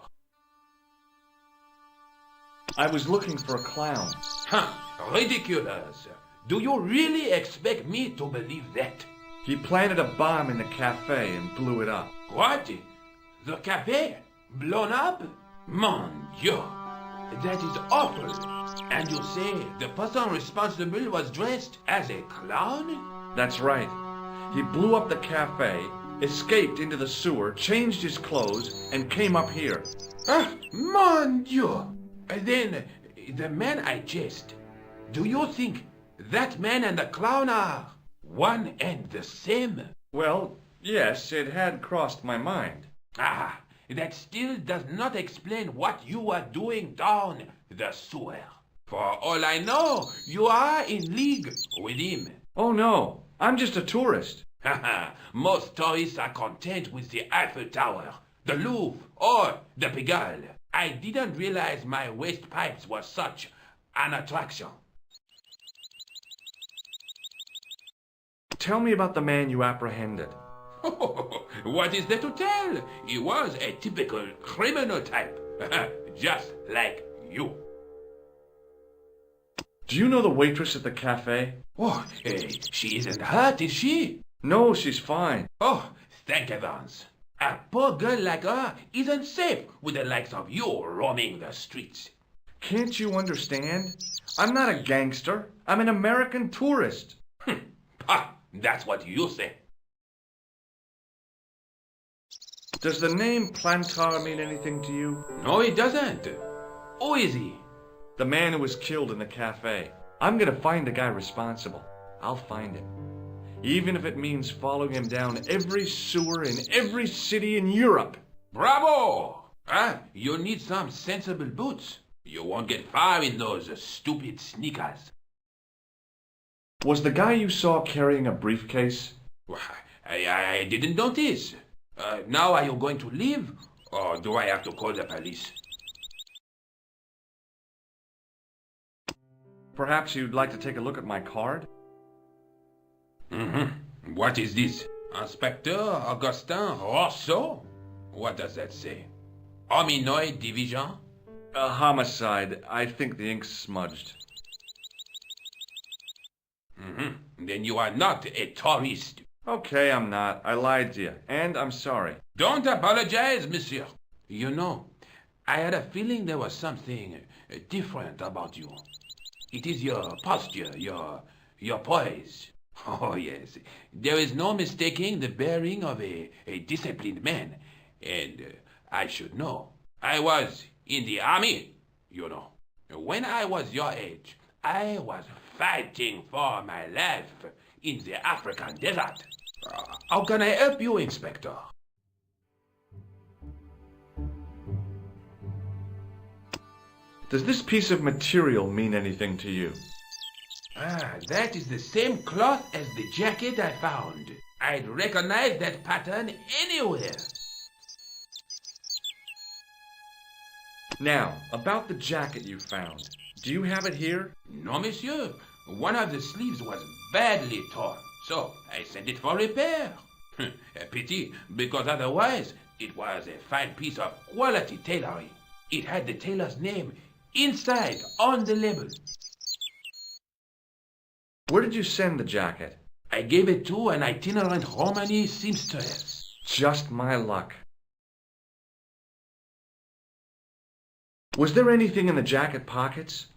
I was looking for a clown. Huh, ridiculous. Do you really expect me to believe that? He planted a bomb in the cafe and blew it up. What? The cafe? Blown up? Mon Dieu! That is awful. And you say the person responsible was dressed as a clown? That's right. He blew up the cafe, escaped into the sewer, changed his clothes, and came up here. Ah, mon Dieu! Then, the man I chased, do you think that man and the clown are one and the same? Well, yes, it had crossed my mind. Ah, that still does not explain what you are doing down the sewer. For all I know, you are in league with him. Oh no, I'm just a tourist. Haha, most tourists are content with the Eiffel Tower, the Louvre, or the Pigalle. I didn't realize my waste pipes were such an attraction. Tell me about the man you apprehended. What is there to tell? He was a typical criminal type, just like you. Do you know the waitress at the cafe? Oh, she isn't hurt, is she? No, she's fine. Oh, thank heavens. A poor girl like her isn't safe with the likes of you roaming the streets. Can't you understand? I'm not a gangster. I'm an American tourist. Ah, that's what you say. Does the name Plantar mean anything to you? No, it doesn't. Who is he? The man who was killed in the cafe. I'm gonna find the guy responsible. I'll find him. Even if it means following him down every sewer in every city in Europe. Bravo! Ah, you need some sensible boots. You won't get far in those stupid sneakers. Was the guy you saw carrying a briefcase? I didn't notice. Now are you going to leave? Or do I have to call the police? Perhaps you'd like to take a look at my card? Mm-hmm. What is this? Inspector Augustin Rousseau? What does that say? Hominoid Division? A homicide. I think the ink's smudged. Then you are not a tourist. Okay, I'm not. I lied to you, and I'm sorry. Don't apologize, monsieur. You know, I had a feeling there was something different about you. It is your posture, your poise. Oh, yes. There is no mistaking the bearing of a disciplined man. And I should know. I was in the army, you know. When I was your age, I was fighting for my life in the African desert. How can I help you, Inspector? Does this piece of material mean anything to you? That is the same cloth as the jacket I found. I'd recognize that pattern anywhere. Now, about the jacket you found. Do you have it here? No, monsieur. One of the sleeves was badly torn, so I sent it for repair. A pity, because otherwise it was a fine piece of quality tailoring. It had the tailor's name inside on the label. Where did you send the jacket? I gave it to an itinerant Romani seamstress. Just my luck. Was there anything in the jacket pockets?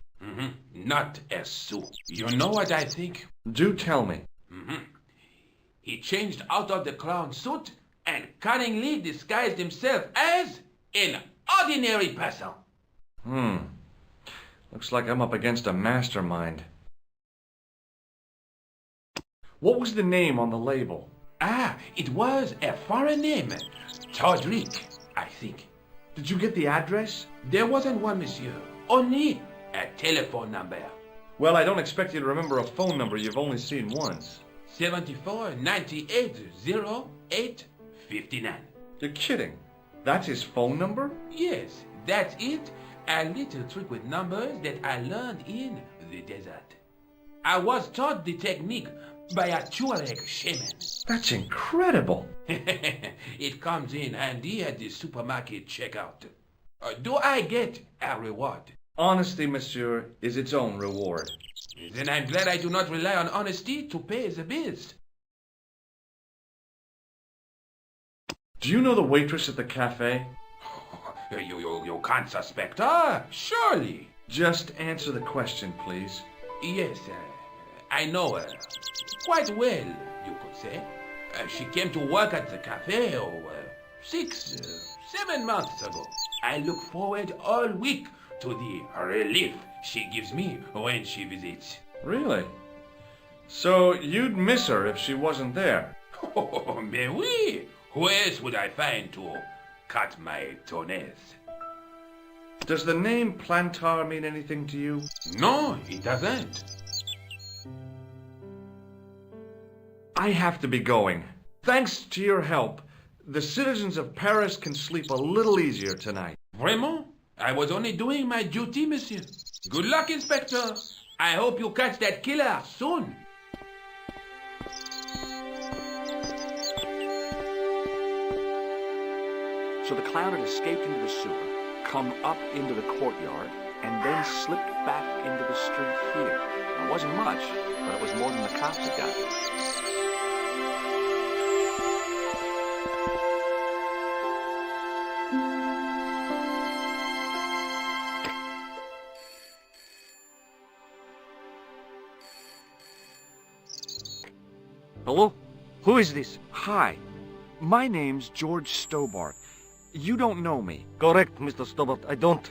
Not a sou. You know what I think? Do tell me. He changed out of the clown suit and cunningly disguised himself as an ordinary person. Looks like I'm up against a mastermind. What was the name on the label? It was a foreign name. Todrick, I think. Did you get the address? There wasn't one, monsieur. Only a telephone number. Well, I don't expect you to remember a phone number you've only seen once. 74 98 08 59. You're kidding. That's his phone number? Yes, that's it. A little trick with numbers that I learned in the desert. I was taught the technique by a Tuareg shaman. That's incredible. It comes in handy at the supermarket checkout. Do I get a reward? Honesty, monsieur, is its own reward. Then I'm glad I do not rely on honesty to pay the bills. Do you know the waitress at the cafe? You can't suspect her, surely. Just answer the question, please. Yes, I know her. Quite well, you could say. She came to work at the cafe 7 months ago. I look forward all week to the relief she gives me when she visits. Really? So you'd miss her if she wasn't there? Oh, mais oui. Who else would I find to cut my toenails? Does the name Plantar mean anything to you? No, it doesn't. I have to be going. Thanks to your help, the citizens of Paris can sleep a little easier tonight. Vraiment? I was only doing my duty, monsieur. Good luck, Inspector. I hope you catch that killer soon. So the clown had escaped into the sewer, come up into the courtyard, and then slipped back into the street here. It wasn't much, but it was more than the cops had got. Hello? Who is this? Hi, my name's George Stobart. You don't know me. Correct, Mr. Stobart. I don't.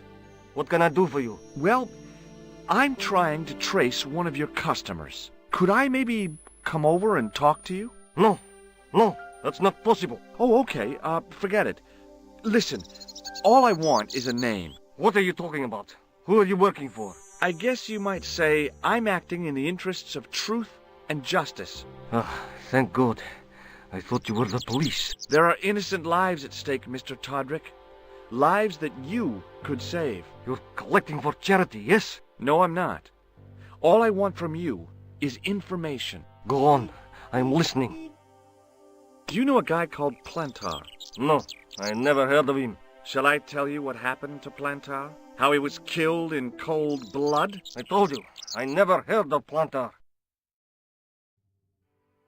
What can I do for you? Well, I'm trying to trace one of your customers. Could I maybe come over and talk to you? No, that's not possible. Oh, okay. Forget it. Listen, all I want is a name. What are you talking about? Who are you working for? I guess you might say I'm acting in the interests of truth and justice. Thank God. I thought you were the police. There are innocent lives at stake, Mr. Todrick. Lives that you could save. You're collecting for charity, yes? No, I'm not. All I want from you is information. Go on. I'm listening. Do you know a guy called Plantar? No, I never heard of him. Shall I tell you what happened to Plantar? How he was killed in cold blood? I told you, I never heard of Plantar.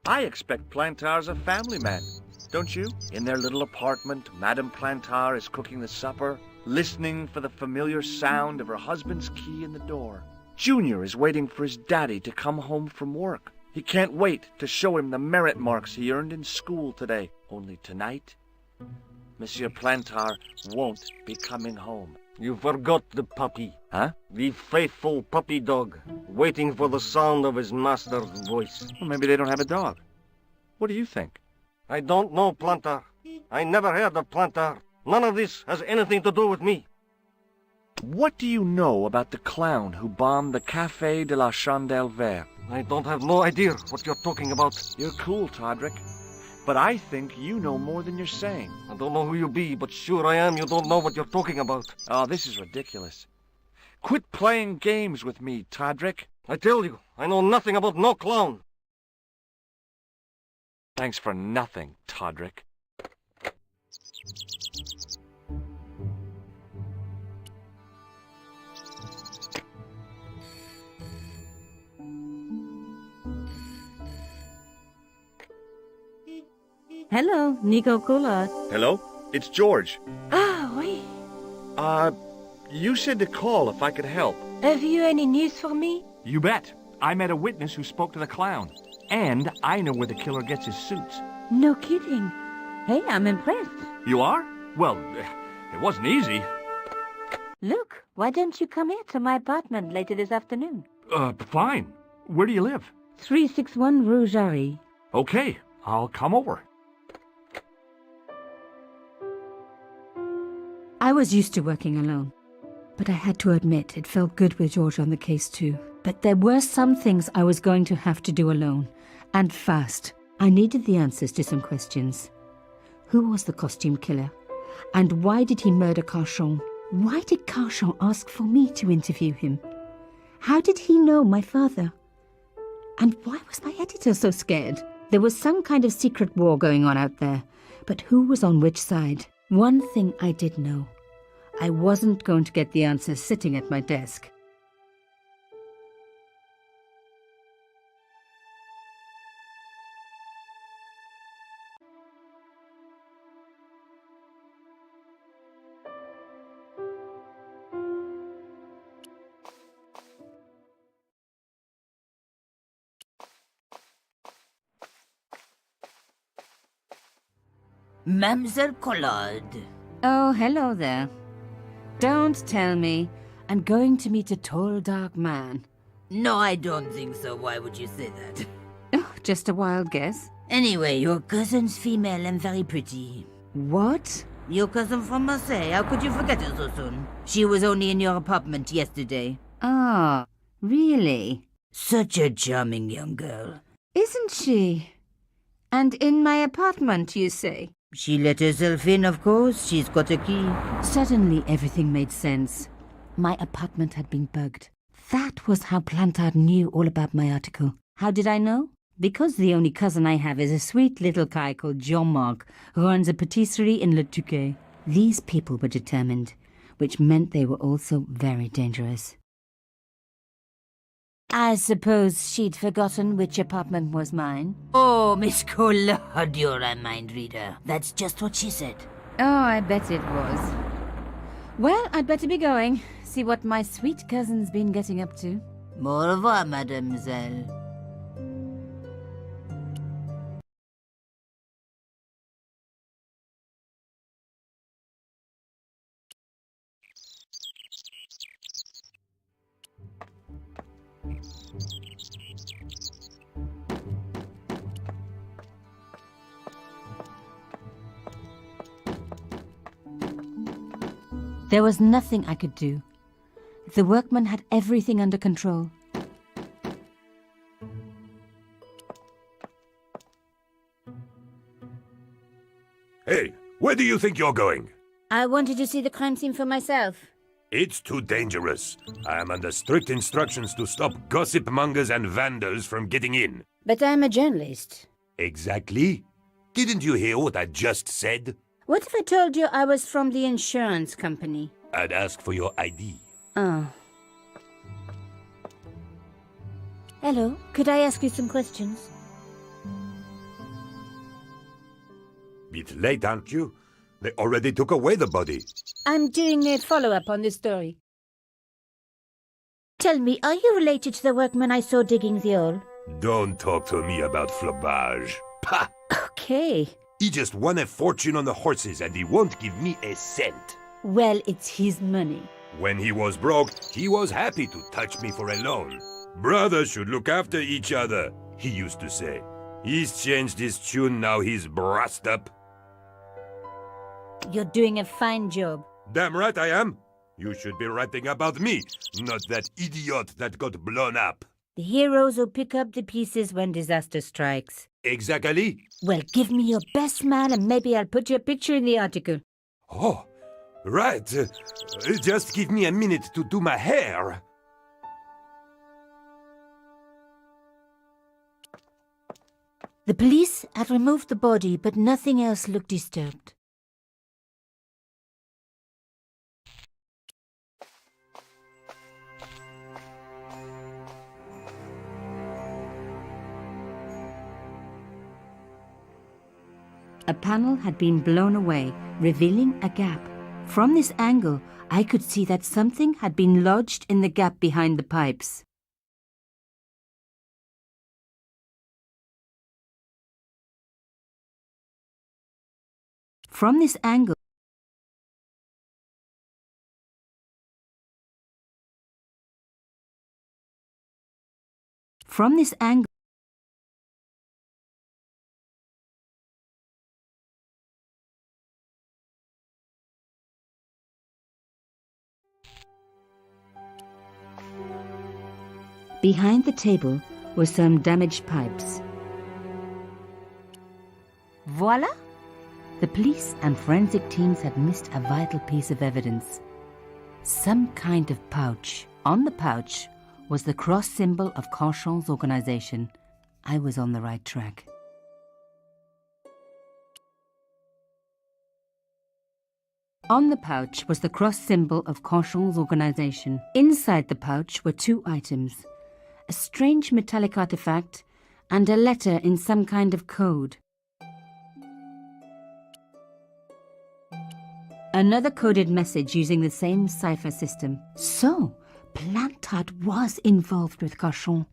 I expect Plantar's a family man, don't you? In their little apartment, Madame Plantar is cooking the supper, listening for the familiar sound of her husband's key in the door. Junior is waiting for his daddy to come home from work. He can't wait to show him the merit marks he earned in school today. Only tonight, Monsieur Plantar won't be coming home. You forgot the puppy. Huh? The faithful puppy dog, waiting for the sound of his master's voice. Well, maybe they don't have a dog. What do you think? I don't know, Plantar. I never heard of Plantar. None of this has anything to do with me. What do you know about the clown who bombed the Café de la Chandelle Verte? I don't have no idea what you're talking about. You're cool, Todrick. But I think you know more than you're saying. I don't know who you be, but sure I am you don't know what you're talking about. Oh, this is ridiculous. Quit playing games with me, Todrick. I tell you, I know nothing about no clown. Thanks for nothing, Todrick. Hello, Nico Collard. Hello? It's George. Ah, oui. You said to call if I could help. Have you any news for me? You bet. I met a witness who spoke to the clown. And I know where the killer gets his suits. No kidding. Hey, I'm impressed. You are? Well, it wasn't easy. Look, why don't you come here to my apartment later this afternoon? Fine. Where do you live? 361 Rue Jarry. Okay, I'll come over. I was used to working alone, but I had to admit it felt good with George on the case too. But there were some things I was going to have to do alone, and fast. I needed the answers to some questions. Who was the costume killer? And why did he murder Carchon? Why did Carchon ask for me to interview him? How did he know my father? And why was my editor so scared? There was some kind of secret war going on out there, but who was on which side? One thing I did know. I wasn't going to get the answers sitting at my desk. Mademoiselle Collard. Oh, hello there. Don't tell me I'm going to meet a tall, dark man. No, I don't think so. Why would you say that? Oh, just a wild guess. Anyway, your cousin's female and very pretty. What? Your cousin from Marseille. How could you forget her so soon? She was only in your apartment yesterday. Ah, really? Such a charming young girl. Isn't she? And in my apartment, you say? She let herself in, of course. She's got a key. Suddenly, everything made sense. My apartment had been bugged. That was how Plantard knew all about my article. How did I know? Because the only cousin I have is a sweet little guy called Jean-Marc, who runs a patisserie in Le Touquet. These people were determined, which meant they were also very dangerous. I suppose she'd forgotten which apartment was mine. Oh, Miss Collard, you're a mind reader. That's just what she said. Oh, I bet it was. Well, I'd better be going. See what my sweet cousin's been getting up to. Au revoir, mademoiselle. There was nothing I could do. The workman had everything under control. Hey, where do you think you're going? I wanted to see the crime scene for myself. It's too dangerous. I am under strict instructions to stop gossip mongers and vandals from getting in. But I'm a journalist. Exactly. Didn't you hear what I just said? What if I told you I was from the insurance company? I'd ask for your ID. Oh. Hello, could I ask you some questions? Bit late, aren't you? They already took away the body. I'm doing a follow-up on this story. Tell me, are you related to the workman I saw digging the hole? Don't talk to me about flobage. Pah! Okay. He just won a fortune on the horses and he won't give me a cent. Well, it's his money. When he was broke, he was happy to touch me for a loan. Brothers should look after each other, he used to say. He's changed his tune, now he's brassed up. You're doing a fine job. Damn right I am. You should be writing about me, not that idiot that got blown up. The heroes who pick up the pieces when disaster strikes. Exactly. Well, give me your best smile and maybe I'll put your picture in the article. Oh, right. Just give me a minute to do my hair. The police had removed the body, but nothing else looked disturbed. A panel had been blown away, revealing a gap. From this angle, I could see that something had been lodged in the gap behind the pipes. From this angle, behind the table were some damaged pipes. Voila! The police and forensic teams had missed a vital piece of evidence. Some kind of pouch. On the pouch was the cross symbol of Cochon's organization. I was on the right track. On the pouch was the cross symbol of Cochon's organization. Inside the pouch were two items: a strange metallic artifact and a letter in some kind of code. Another coded message using the same cipher system. So, Plantard was involved with Cochon.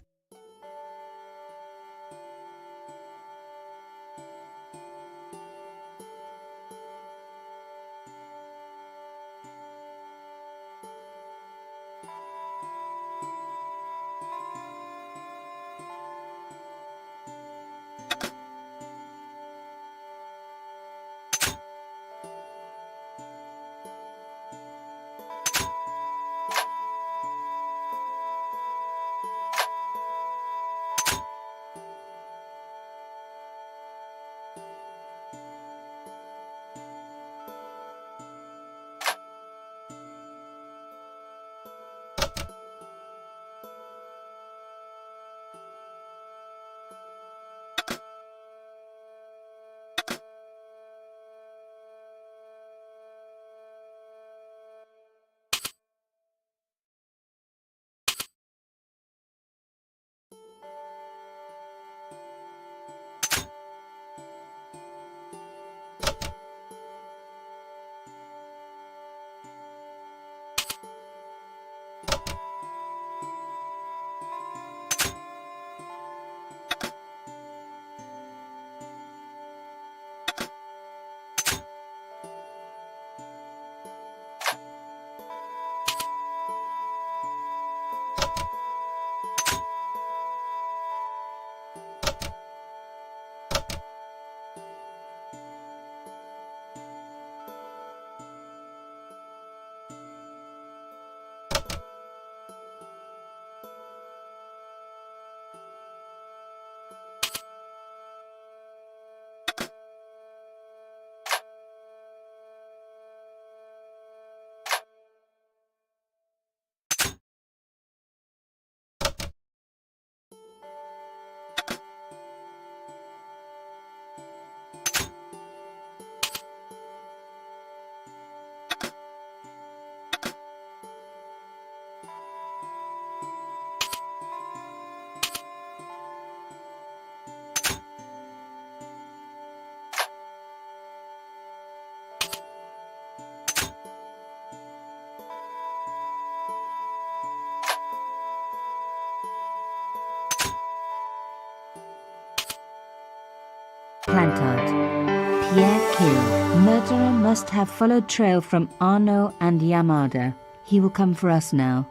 Plantard. Pierre killed. Murderer must have followed trail from Arnaud and Yamada. He will come for us now.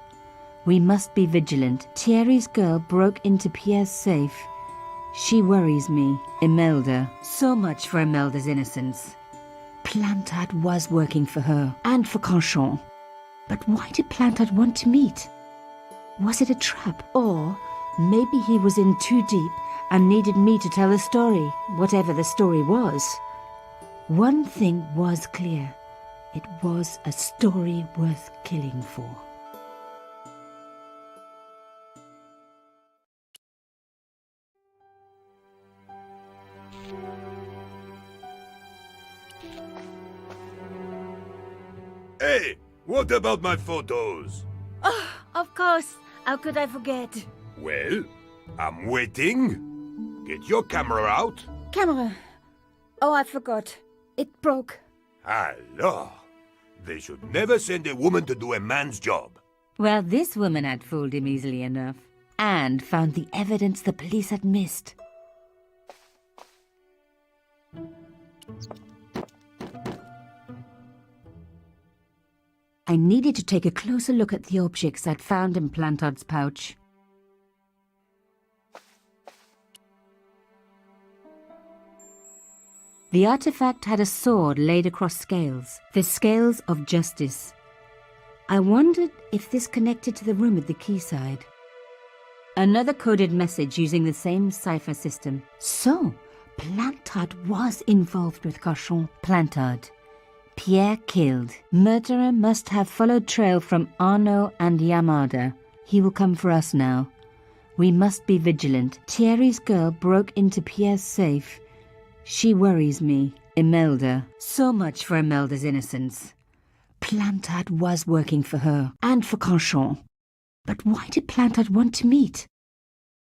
We must be vigilant. Thierry's girl broke into Pierre's safe. She worries me. Imelda. So much for Imelda's innocence. Plantard was working for her, and for Canchon. But why did Plantard want to meet? Was it a trap? Or maybe he was in too deep and needed me to tell a story, whatever the story was. One thing was clear. It was a story worth killing for. Hey, what about my photos? Oh, of course. How could I forget? Well, I'm waiting. Get your camera out. Camera. Oh, I forgot. It broke. Alors, they should never send a woman to do a man's job. Well, this woman had fooled him easily enough, and found the evidence the police had missed. I needed to take a closer look at the objects I'd found in Plantard's pouch. The artifact had a sword laid across scales, the scales of justice. I wondered if this connected to the room at the quayside. Another coded message using the same cipher system. So, Plantard was involved with Canchon. Plantard. Pierre killed. Murderer must have followed trail from Arnaud and Yamada. He will come for us now. We must be vigilant. Thierry's girl broke into Pierre's safe. She worries me. Imelda. So much for Imelda's innocence. Plantard was working for her, and for Canchon. But why did Plantard want to meet?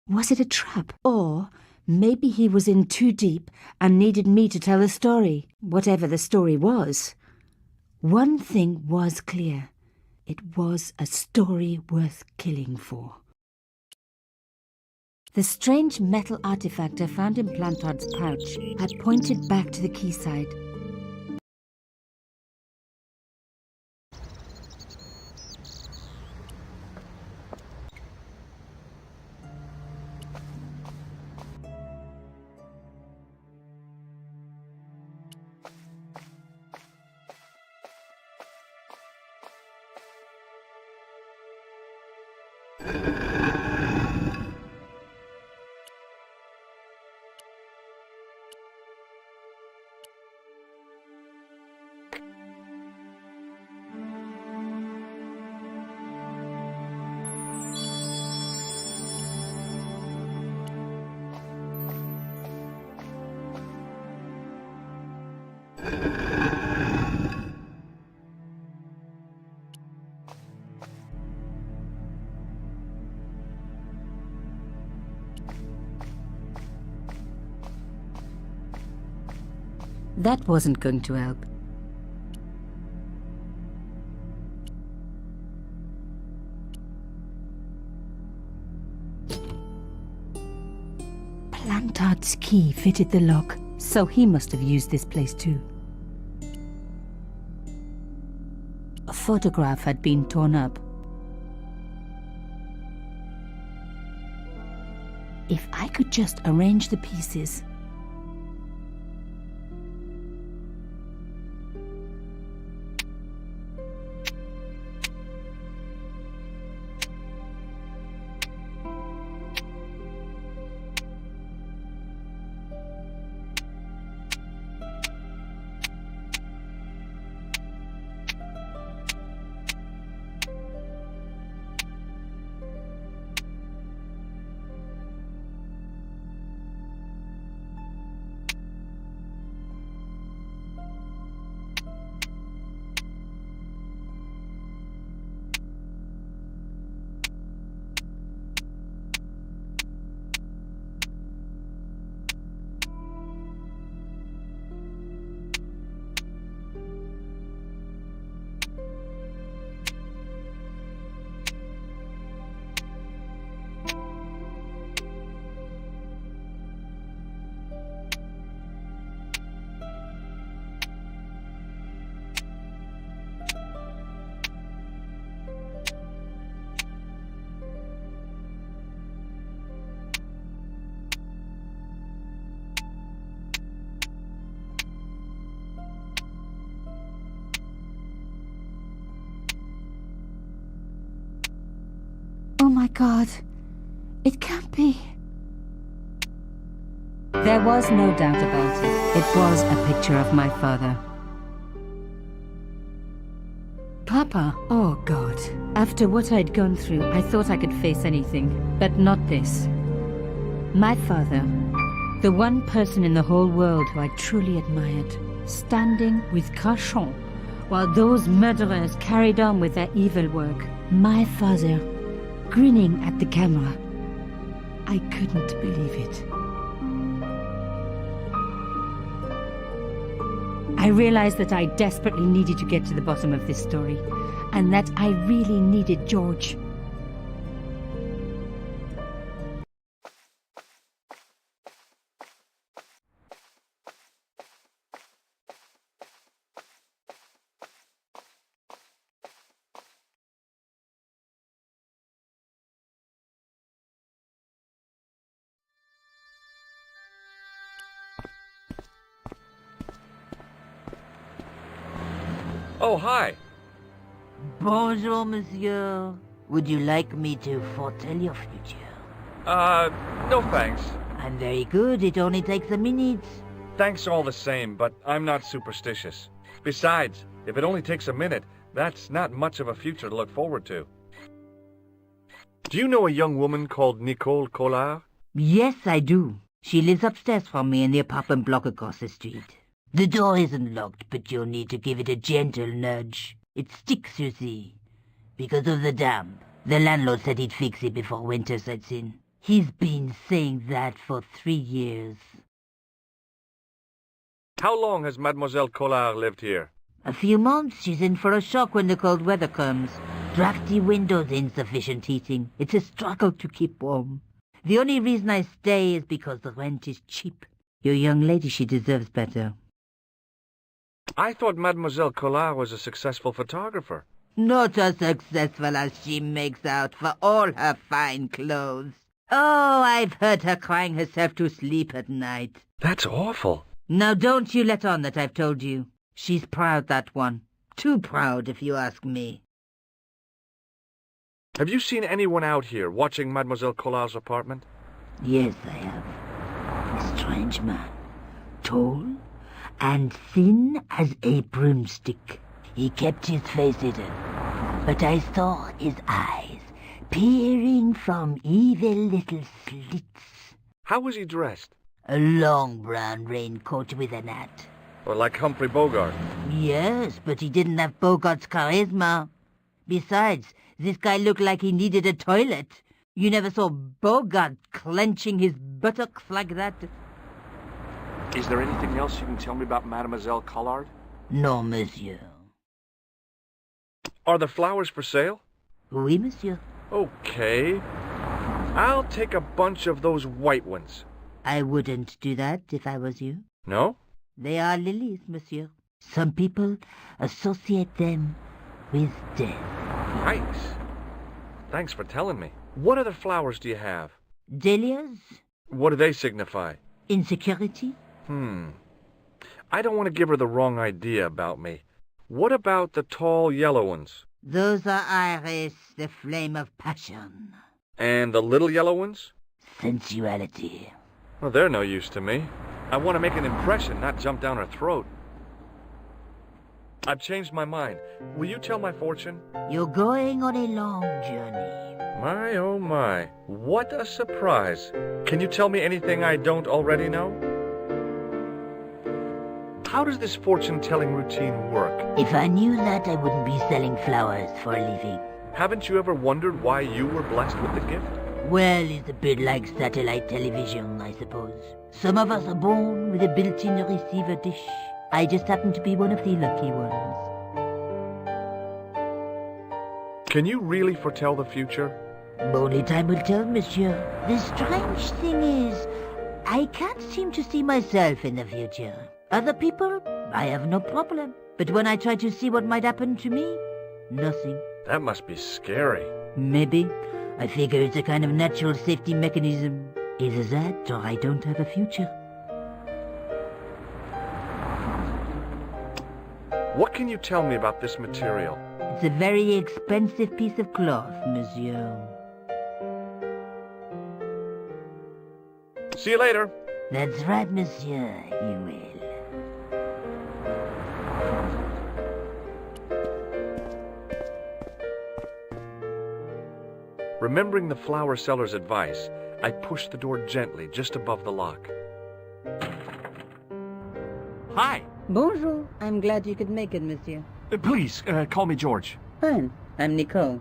Was it a trap? Or maybe he was in too deep and needed me to tell a story, whatever the story was. One thing was clear. It was a story worth killing for. The strange metal artifact I found in Plantard's pouch had pointed back to the quayside. That wasn't going to help. Plantard's key fitted the lock, so he must have used this place too. A photograph had been torn up. If I could just arrange the pieces. Oh my God. It can't be. There was no doubt about it. It was a picture of my father. Papa, oh God. After what I'd gone through, I thought I could face anything, but not this. My father, the one person in the whole world who I truly admired, standing with Crachon, while those murderers carried on with their evil work. My father, grinning at the camera. I couldn't believe it. I realized that I desperately needed to get to the bottom of this story, and that I really needed George. Oh, hi. Bonjour, monsieur. Would you like me to foretell your future? No thanks. I'm very good. It only takes a minute. Thanks all the same, but I'm not superstitious. Besides, if it only takes a minute, that's not much of a future to look forward to. Do you know a young woman called Nicole Collard? Yes, I do. She lives upstairs from me in the apartment block across the street. The door isn't locked, but you'll need to give it a gentle nudge. It sticks, you see, because of the damp. The landlord said he'd fix it before winter sets in. He's been saying that for 3 years. How long has Mademoiselle Collard lived here? A few months. She's in for a shock when the cold weather comes. Drafty windows, insufficient heating. It's a struggle to keep warm. The only reason I stay is because the rent is cheap. Your young lady, she deserves better. I thought Mademoiselle Collard was a successful photographer. Not as successful as she makes out for all her fine clothes. Oh, I've heard her crying herself to sleep at night. That's awful. Now don't you let on that I've told you. She's proud, that one. Too proud, if you ask me. Have you seen anyone out here watching Mademoiselle Collard's apartment? Yes, I have. A strange man. Tall and thin as a broomstick. He kept his face hidden, but I saw his eyes peering from evil little slits. How was he dressed? A long brown raincoat with an hat. Or like Humphrey Bogart? Yes, but he didn't have Bogart's charisma. Besides, this guy looked like he needed a toilet. You never saw Bogart clenching his buttocks like that. Is there anything else you can tell me about Mademoiselle Collard? No, monsieur. Are the flowers for sale? Oui, monsieur. Okay. I'll take a bunch of those white ones. I wouldn't do that if I was you. No? They are lilies, monsieur. Some people associate them with death. Nice. Thanks for telling me. What other flowers do you have? Dahlias? What do they signify? Insecurity? I don't want to give her the wrong idea about me. What about the tall yellow ones? Those are iris, the flame of passion. And the little yellow ones? Sensuality. Well, they're no use to me. I want to make an impression, not jump down her throat. I've changed my mind. Will you tell my fortune? You're going on a long journey. My, oh my. What a surprise. Can you tell me anything I don't already know? How does this fortune-telling routine work? If I knew that, I wouldn't be selling flowers for a living. Haven't you ever wondered why you were blessed with the gift? Well, it's a bit like satellite television, I suppose. Some of us are born with a built-in receiver dish. I just happen to be one of the lucky ones. Can you really foretell the future? Only time will tell, monsieur. The strange thing is, I can't seem to see myself in the future. Other people, I have no problem. But when I try to see what might happen to me, nothing. That must be scary. Maybe. I figure it's a kind of natural safety mechanism. Either that, or I don't have a future. What can you tell me about this material? It's a very expensive piece of cloth, monsieur. See you later. That's right, monsieur, you will. Remembering the flower seller's advice, I pushed the door gently just above the lock. Hi. Bonjour. I'm glad you could make it, monsieur. Please, call me George. Fine. I'm Nicole.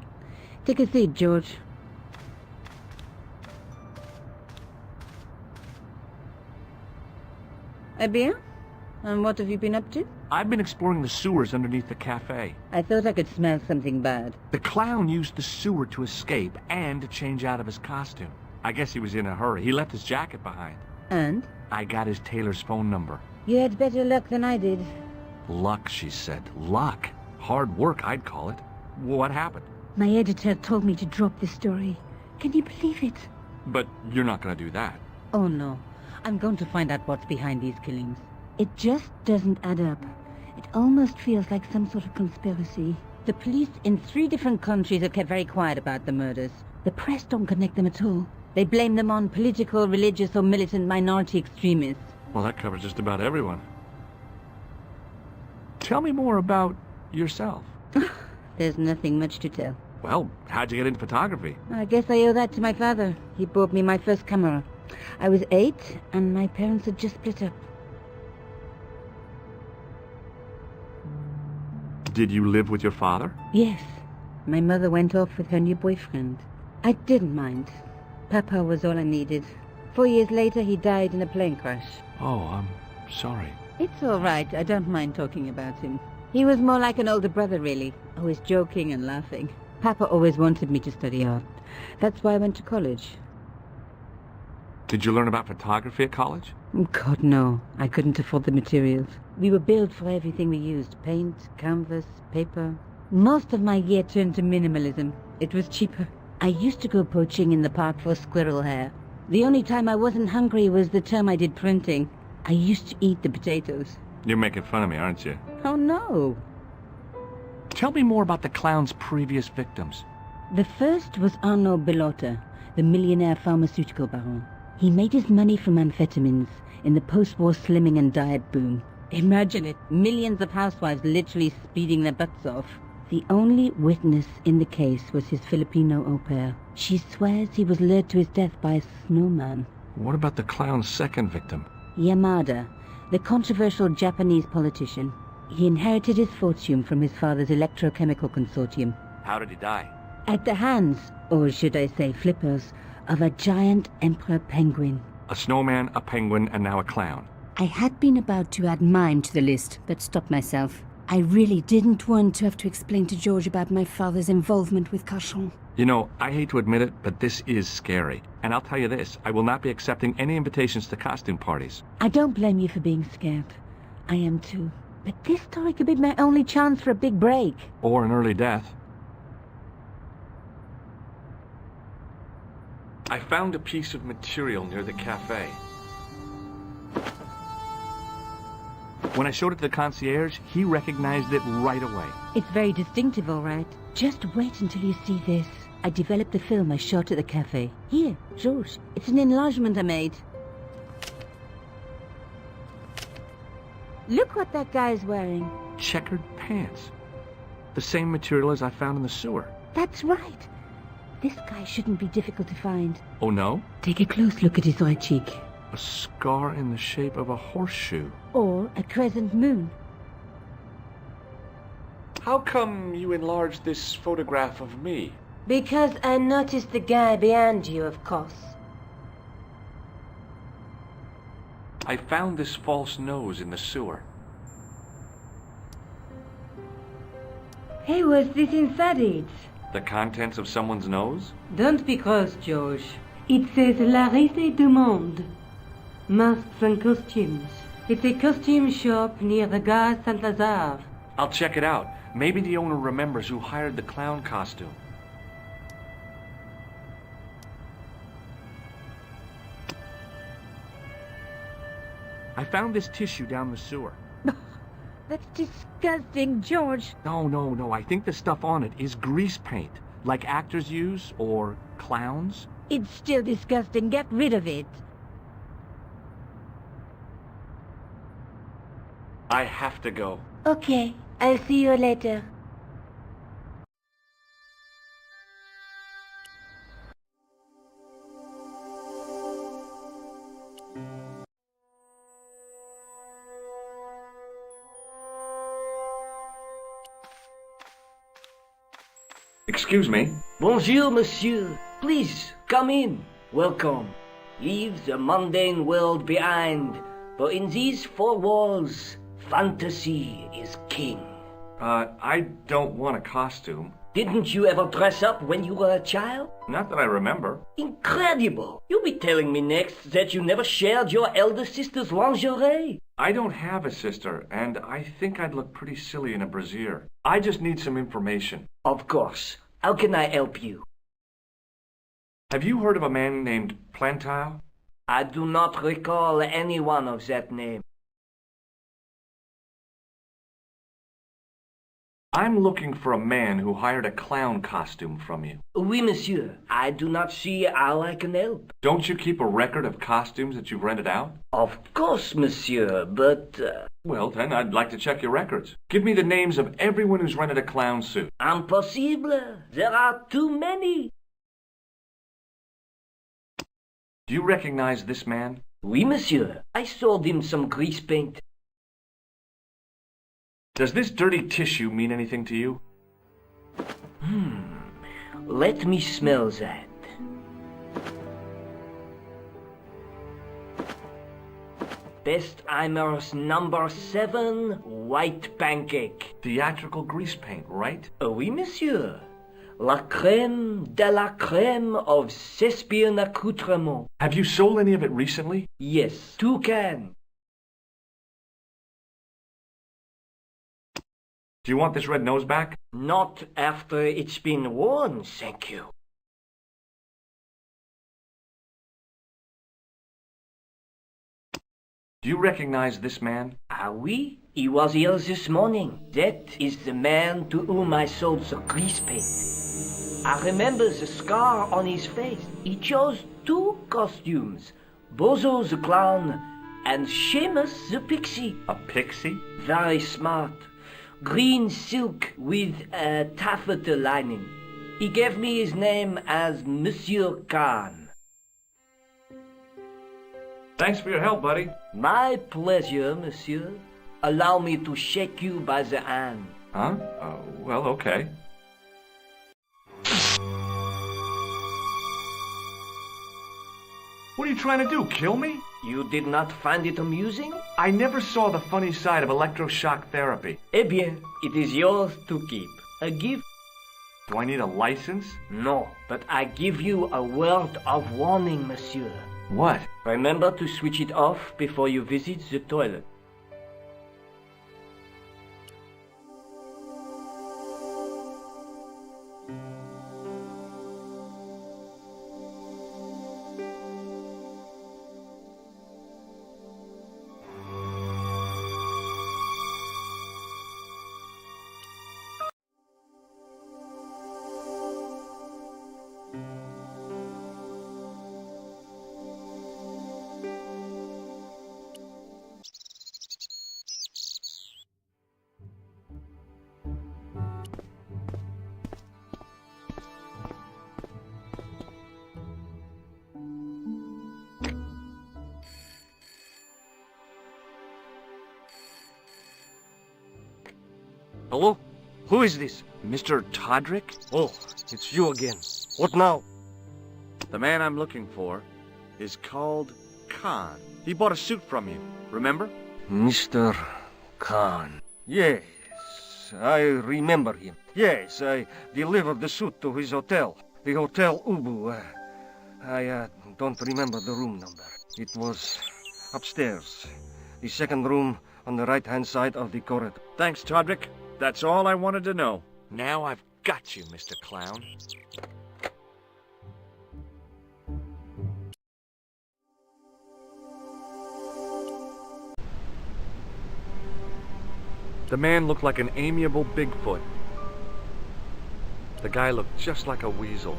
Take a seat, George. Eh bien? And what have you been up to? I've been exploring the sewers underneath the cafe. I thought I could smell something bad. The clown used the sewer to escape and to change out of his costume. I guess he was in a hurry. He left his jacket behind. And? I got his tailor's phone number. You had better luck than I did. Luck, she said. Luck. Hard work, I'd call it. What happened? My editor told me to drop this story. Can you believe it? But you're not going to do that. Oh, no. I'm going to find out what's behind these killings. It just doesn't add up. It almost feels like some sort of conspiracy. The police in 3 different countries have kept very quiet about the murders. The press don't connect them at all. They blame them on political, religious, or militant minority extremists. Well, that covers just about everyone. Tell me more about yourself. There's nothing much to tell. Well, how'd you get into photography? I guess I owe that to my father. He bought me my first camera. I was 8, and my parents had just split up. Did you live with your father? Yes. My mother went off with her new boyfriend. I didn't mind. Papa was all I needed. 4 years later, he died in a plane crash. Oh, I'm sorry. It's all right. I don't mind talking about him. He was more like an older brother, really. Always joking and laughing. Papa always wanted me to study art. That's why I went to college. Did you learn about photography at college? God, no. I couldn't afford the materials. We were billed for everything we used. Paint, canvas, paper. Most of my year turned to minimalism. It was cheaper. I used to go poaching in the park for squirrel hair. The only time I wasn't hungry was the term I did printing. I used to eat the potatoes. You're making fun of me, aren't you? Oh, no. Tell me more about the clown's previous victims. The first was Arnaud Bellotta, the millionaire pharmaceutical baron. He made his money from amphetamines in the post-war slimming and diet boom. Imagine it, millions of housewives literally speeding their butts off. The only witness in the case was his Filipino au pair. She swears he was lured to his death by a snowman. What about the clown's second victim? Yamada, the controversial Japanese politician. He inherited his fortune from his father's electrochemical consortium. How did he die? At the hands, or should I say flippers, of a giant emperor penguin. A snowman, a penguin, and now a clown. I had been about to add mime to the list, but stopped myself. I really didn't want to have to explain to George about my father's involvement with Cachon. You know, I hate to admit it, but this is scary. And I'll tell you this, I will not be accepting any invitations to costume parties. I don't blame you for being scared. I am too. But this story could be my only chance for a big break. Or an early death. I found a piece of material near the cafe. When I showed it to the concierge, he recognized it right away. It's very distinctive, all right. Just wait until you see this. I developed the film I shot at the cafe. Here, George. It's an enlargement I made. Look what that guy's wearing. Checkered pants. The same material as I found in the sewer. That's right. This guy shouldn't be difficult to find. Oh, no? Take a close look at his right cheek. A scar in the shape of a horseshoe. Or a crescent moon. How come you enlarged this photograph of me? Because I noticed the guy behind you, of course. I found this false nose in the sewer. Hey, what's this inside it? The contents of someone's nose? Don't be cross, George. It says La Risée du Monde. Masks and costumes. It's a costume shop near the Gare Saint-Lazare. I'll check it out. Maybe the owner remembers who hired the clown costume. I found this tissue down the sewer. That's disgusting, George. No. I think the stuff on it is grease paint, like actors use, or clowns. It's still disgusting. Get rid of it. I have to go. Okay, I'll see you later. Excuse me. Bonjour, monsieur. Please, come in. Welcome. Leave the mundane world behind, for in these four walls, fantasy is king. I don't want a costume. Didn't you ever dress up when you were a child? Not that I remember. Incredible! You'll be telling me next that you never shared your elder sister's lingerie. I don't have a sister, and I think I'd look pretty silly in a brassiere. I just need some information. Of course. How can I help you? Have you heard of a man named Plantile? I do not recall anyone of that name. I'm looking for a man who hired a clown costume from you. Oui, monsieur. I do not see how I can help. Don't you keep a record of costumes that you've rented out? Of course, monsieur, but... Well, then, I'd like to check your records. Give me the names of everyone who's rented a clown suit. Impossible. There are too many. Do you recognize this man? Oui, monsieur. I sold him some grease paint. Does this dirty tissue mean anything to you? Let me smell that. Bestheimer's number 7 white pancake. Theatrical grease paint, right? Oui, monsieur. La crème de la crème of Thespian accoutrement. Have you sold any of it recently? Yes, 2 cans. Do you want this red nose back? Not after it's been worn, thank you. Do you recognize this man? Ah oui, he was here this morning. That is the man to whom I sold the grease paint. I remember the scar on his face. He chose 2 costumes. Bozo the clown and Seamus the pixie. A pixie? Very smart. Green silk with a taffeta lining. He gave me his name as Monsieur Khan. Thanks for your help, buddy. My pleasure, monsieur. Allow me to shake you by the hand. Huh? Well, okay. What are you trying to do, kill me? You did not find it amusing? I never saw the funny side of electroshock therapy. Eh bien, it is yours to keep. A gift? Do I need a license? No, but I give you a word of warning, monsieur. What? Remember to switch it off before you visit the toilet. Hello? Who is this? Mr. Todrick? Oh, it's you again. What now? The man I'm looking for is called Khan. He bought a suit from you, remember? Mr. Khan. Yes, I remember him. Yes, I delivered the suit to his hotel. The Hotel Ubu. I don't remember the room number. It was upstairs. The second room on the right-hand side of the corridor. Thanks, Todrick. That's all I wanted to know. Now I've got you, Mr. Clown. The man looked like an amiable Bigfoot. The guy looked just like a weasel.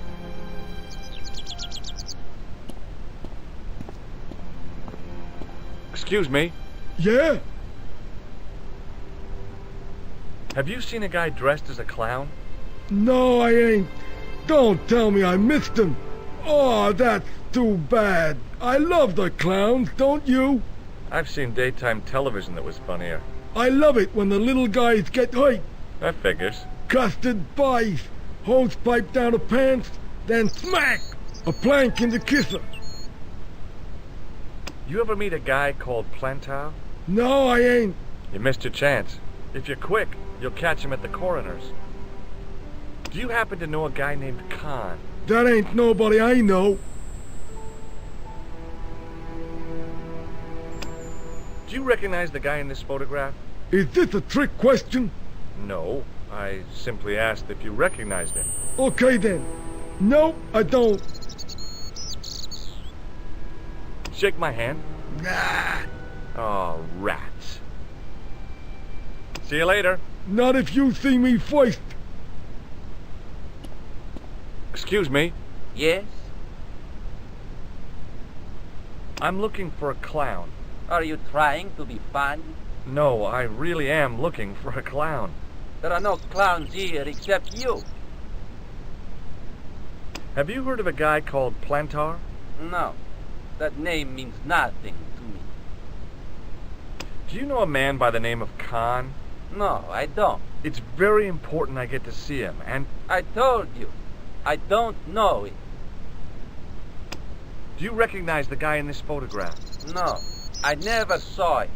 Excuse me. Yeah? Have you seen a guy dressed as a clown? No, I ain't. Don't tell me I missed him. Oh, that's too bad. I love the clowns, don't you? I've seen daytime television that was funnier. I love it when the little guys get hurt. That figures. Custard pies, hose pipe down the pants, then smack! A plank in the kisser. You ever meet a guy called Plantar? No, I ain't. You missed your chance. If you're quick, you'll catch him at the coroner's. Do you happen to know a guy named Khan? That ain't nobody I know. Do you recognize the guy in this photograph? Is this a trick question? No, I simply asked if you recognized him. Okay then. No, I don't. Shake my hand. Nah. Oh, rats. See you later. Not if you see me first. Excuse me. Yes? I'm looking for a clown. Are you trying to be fun? No, I really am looking for a clown. There are no clowns here except you. Have you heard of a guy called Plantar? No. That name means nothing to me. Do you know a man by the name of Khan? No, I don't. It's very important I get to see him, and... I told you. I don't know it. Do you recognize the guy in this photograph? No, I never saw it.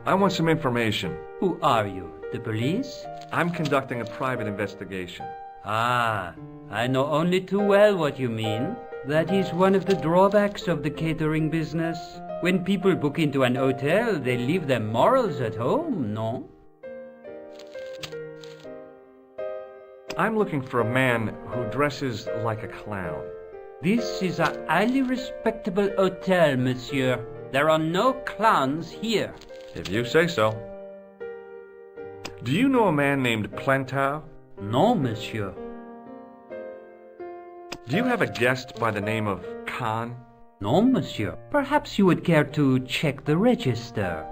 I want some information. Who are you? The police? I'm conducting a private investigation. Ah, I know only too well what you mean. That is one of the drawbacks of the catering business. When people book into an hotel, they leave their morals at home, no? I'm looking for a man who dresses like a clown. This is a highly respectable hotel, monsieur. There are no clowns here. If you say so. Do you know a man named Plantar? No, monsieur. Do you have a guest by the name of Khan? No, monsieur. Perhaps you would care to check the register.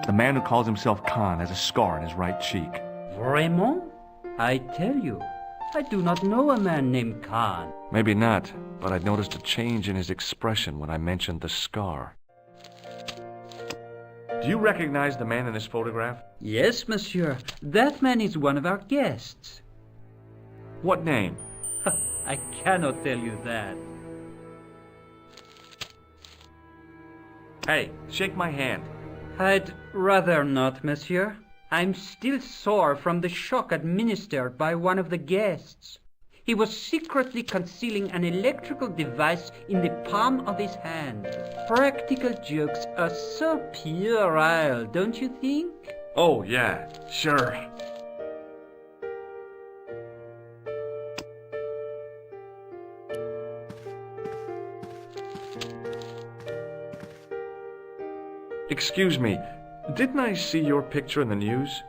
The man who calls himself Khan has a scar on his right cheek. Vraiment? I tell you, I do not know a man named Khan. Maybe not, but I noticed a change in his expression when I mentioned the scar. Do you recognize the man in this photograph? Yes, monsieur. That man is one of our guests. What name? I cannot tell you that. Hey, shake my hand. I'd rather not, monsieur. I'm still sore from the shock administered by one of the guests. He was secretly concealing an electrical device in the palm of his hand. Practical jokes are so puerile, don't you think? Oh, yeah, sure. Excuse me, didn't I see your picture in the news?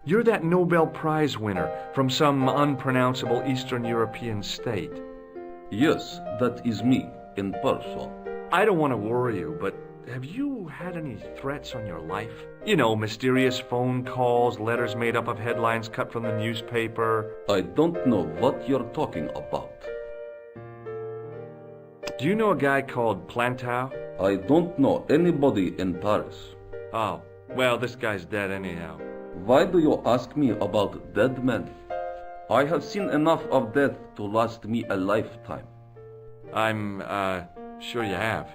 You're that Nobel Prize winner from some unpronounceable Eastern European state. Yes, that is me, in person. I don't want to worry you, but have you had any threats on your life? You know, mysterious phone calls, letters made up of headlines cut from the newspaper. I don't know what you're talking about. Do you know a guy called Plantar? I don't know anybody in Paris. Oh, well, this guy's dead anyhow. Why do you ask me about dead men? I have seen enough of death to last me a lifetime. I'm, sure you have.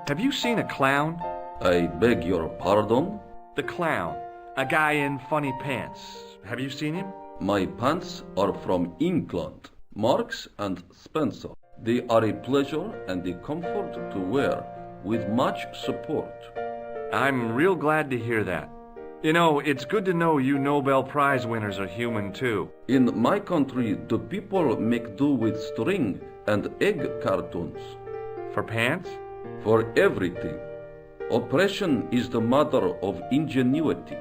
Have you seen a clown? I beg your pardon? The clown. A guy in funny pants. Have you seen him? My pants are from England, Marks and Spencer. They are a pleasure and a comfort to wear, with much support. I'm real glad to hear that. You know, it's good to know you Nobel Prize winners are human too. In my country, the people make do with string and egg cartoons. For pants? For everything. Oppression is the mother of ingenuity.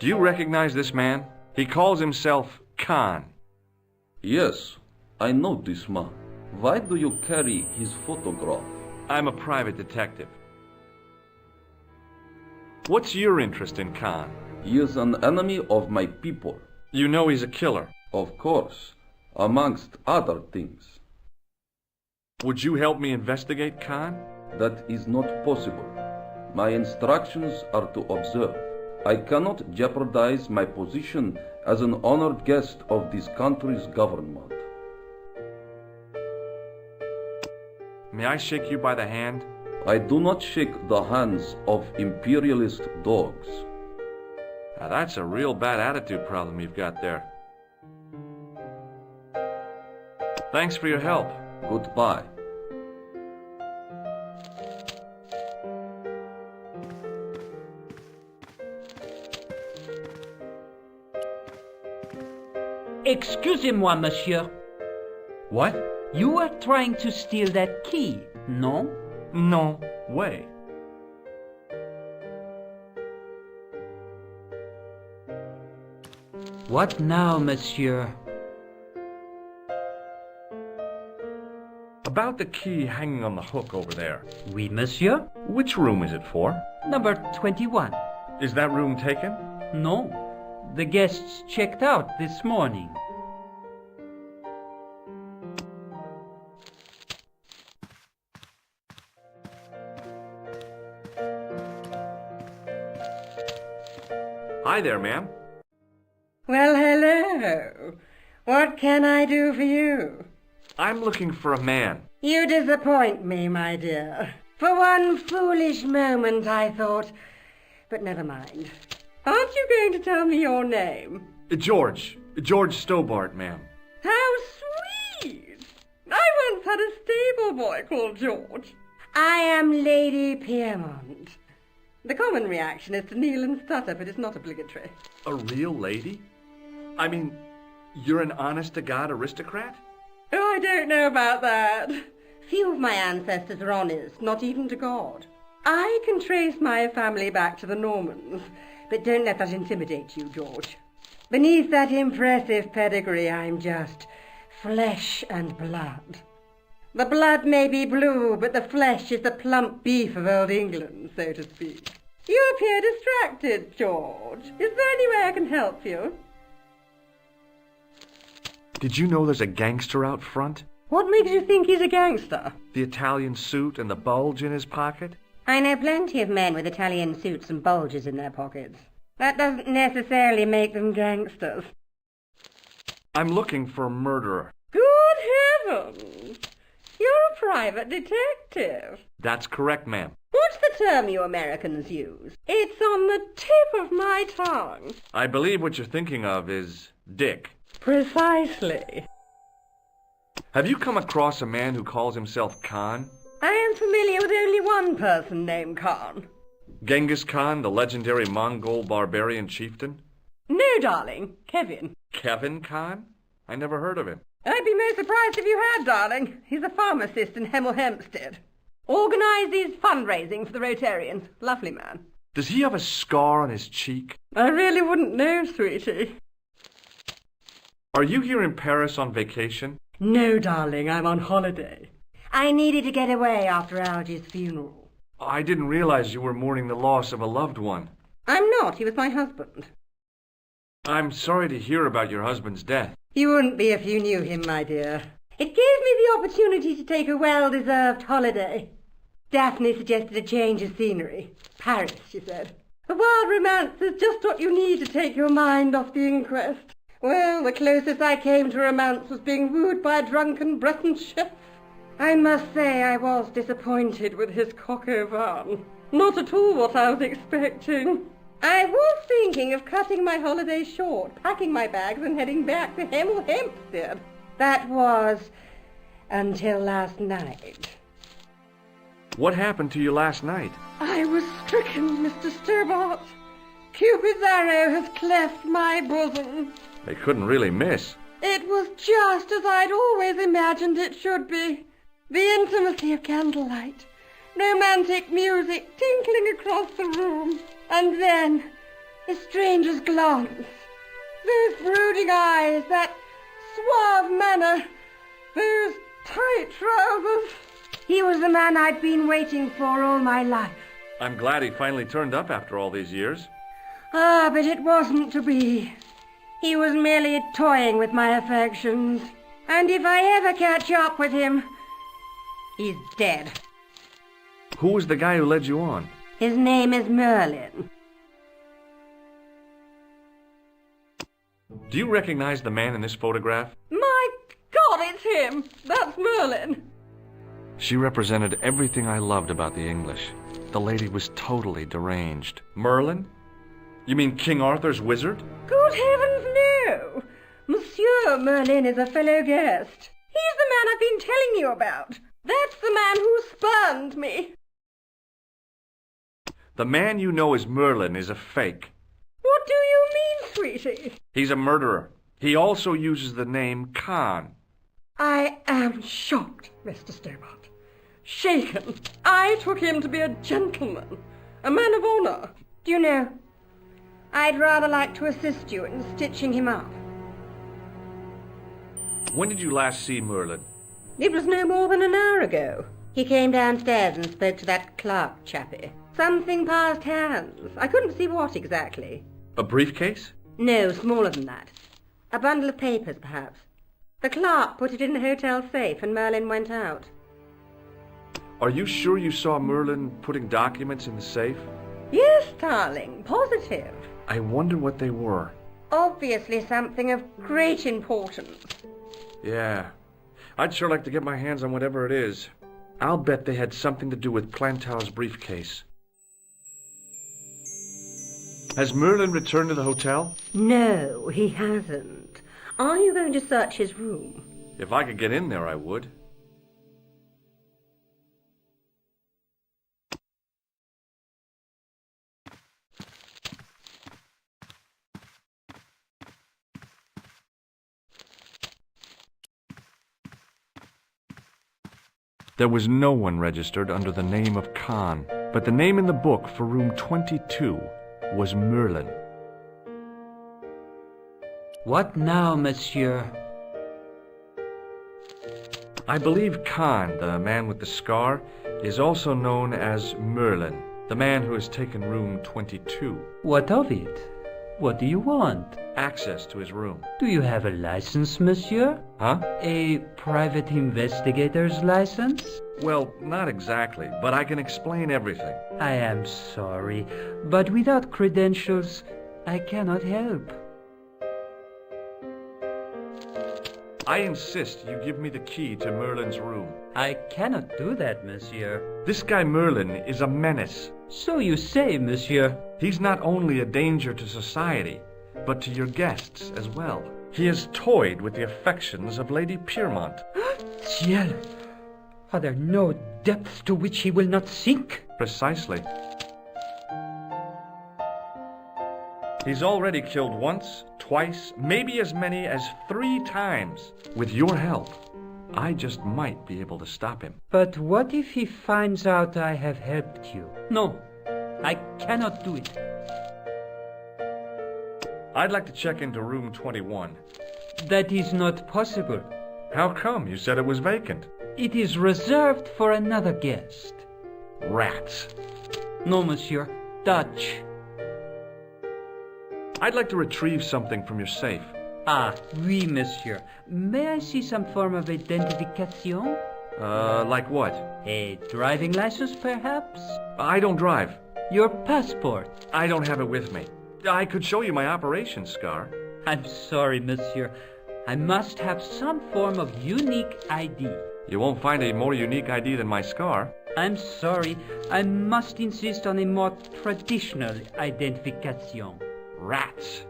Do you recognize this man? He calls himself Khan. Yes, I know this man. Why do you carry his photograph? I'm a private detective. What's your interest in Khan? He is an enemy of my people. You know he's a killer? Of course, amongst other things. Would you help me investigate Khan? That is not possible. My instructions are to observe. I cannot jeopardize my position as an honored guest of this country's government. May I shake you by the hand? I do not shake the hands of imperialist dogs. Now that's a real bad attitude problem you've got there. Thanks for your help. Goodbye. Excusez-moi, monsieur. What? You were trying to steal that key, no? No way. What now, monsieur? About the key hanging on the hook over there. Oui, monsieur. Which room is it for? Number 21. Is that room taken? No. The guests checked out this morning. Hi there, ma'am. Well, hello. What can I do for you? I'm looking for a man. You disappoint me, my dear. For one foolish moment I thought... But never mind. Aren't you going to tell me your name? George Stobart, ma'am. How sweet! I once had a stable boy called George. I am Lady Piermont. The common reaction is to kneel and stutter, but it's not obligatory. A real lady? I mean, you're an honest-to-God aristocrat? Oh, I don't know about that. Few of my ancestors are honest, not even to God. I can trace my family back to the Normans, but don't let that intimidate you, George. Beneath that impressive pedigree, I'm just flesh and blood. The blood may be blue, but the flesh is the plump beef of old England, so to speak. You appear distracted, George. Is there any way I can help you? Did you know there's a gangster out front? What makes you think he's a gangster? The Italian suit and the bulge in his pocket? I know plenty of men with Italian suits and bulges in their pockets. That doesn't necessarily make them gangsters. I'm looking for a murderer. Good heavens! You're a private detective. That's correct, ma'am. What's the term you Americans use? It's on the tip of my tongue. I believe what you're thinking of is Dick. Precisely. Have you come across a man who calls himself Khan? I am familiar with only one person named Khan. Genghis Khan, the legendary Mongol barbarian chieftain? No, darling. Kevin. Kevin Khan? I never heard of him. I'd be most surprised if you had, darling. He's a pharmacist in Hemel Hempstead. Organises fundraising for the Rotarians. Lovely man. Does he have a scar on his cheek? I really wouldn't know, sweetie. Are you here in Paris on vacation? No, darling, I'm on holiday. I needed to get away after Algy's funeral. I didn't realize you were mourning the loss of a loved one. I'm not. He was my husband. I'm sorry to hear about your husband's death. You wouldn't be if you knew him, my dear. It gave me the opportunity to take a well-deserved holiday. Daphne suggested a change of scenery. Paris, she said. A wild romance is just what you need to take your mind off the inquest. Well, the closest I came to romance was being wooed by a drunken Breton chef. I must say I was disappointed with his coq au vin. Not at all what I was expecting. I was thinking of cutting my holiday short, packing my bags and heading back to Hemel Hempstead. That was until last night. What happened to you last night? I was stricken, Mr. Stobart. Cupid's arrow has cleft my bosom. They couldn't really miss. It was just as I'd always imagined it should be. The intimacy of candlelight, romantic music tinkling across the room, and then a stranger's glance. Those brooding eyes, that suave manner, those tight trousers. He was the man I'd been waiting for all my life. I'm glad he finally turned up after all these years. Ah, but it wasn't to be. He was merely toying with my affections. And if I ever catch up with him, he's dead. Who was the guy who led you on? His name is Merlin. Do you recognize the man in this photograph? My God, it's him! That's Merlin! She represented everything I loved about the English. The lady was totally deranged. Merlin? You mean King Arthur's wizard? Good heavens, no! Monsieur Merlin is a fellow guest. He's the man I've been telling you about. That's the man who spurned me. The man you know as Merlin is a fake. What do you mean, sweetie? He's a murderer. He also uses the name Khan. I am shocked, Mr. Stobart. Shaken. I took him to be a gentleman, a man of honor. Do you know, I'd rather like to assist you in stitching him up. When did you last see Merlin? It was no more than an hour ago. He came downstairs and spoke to that clerk chappie. Something passed hands. I couldn't see what exactly. A briefcase? No, smaller than that. A bundle of papers, perhaps. The clerk put it in the hotel safe and Merlin went out. Are you sure you saw Merlin putting documents in the safe? Yes, darling, positive. I wonder what they were. Obviously something of great importance. Yeah. I'd sure like to get my hands on whatever it is. I'll bet they had something to do with Plantar's briefcase. Has Merlin returned to the hotel? No, he hasn't. Are you going to search his room? If I could get in there, I would. There was no one registered under the name of Khan, but the name in the book for room 22 was Merlin. What now, monsieur? I believe Khan, the man with the scar, is also known as Merlin, the man who has taken room 22. What of it? What do you want? Access to his room. Do you have a license, monsieur? Huh? A private investigator's license? Well, not exactly, but I can explain everything. I am sorry, but without credentials, I cannot help. I insist you give me the key to Merlin's room. I cannot do that, monsieur. This guy Merlin is a menace. So you say, monsieur. He's not only a danger to society, but to your guests as well. He has toyed with the affections of Lady Piermont. Ciel! Are there no depths to which he will not sink? Precisely. He's already killed once, twice, maybe as many as 3 times. With your help, I just might be able to stop him. But what if he finds out I have helped you? No, I cannot do it. I'd like to check into room 21. That is not possible. How come? You said it was vacant. It is reserved for another guest. Rats. No, monsieur. Dutch. I'd like to retrieve something from your safe. Ah, oui, monsieur. May I see some form of identification? Like what? A driving license, perhaps? I don't drive. Your passport? I don't have it with me. I could show you my operation scar. I'm sorry, monsieur. I must have some form of unique ID. You won't find a more unique ID than my scar. I'm sorry. I must insist on a more traditional identification. Rats.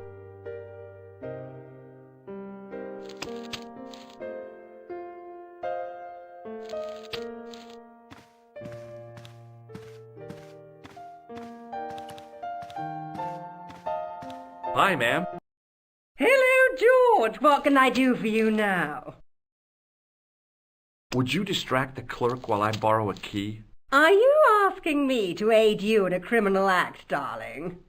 Hi, ma'am. Hello, George. What can I do for you now? Would you distract the clerk while I borrow a key? Are you asking me to aid you in a criminal act, darling?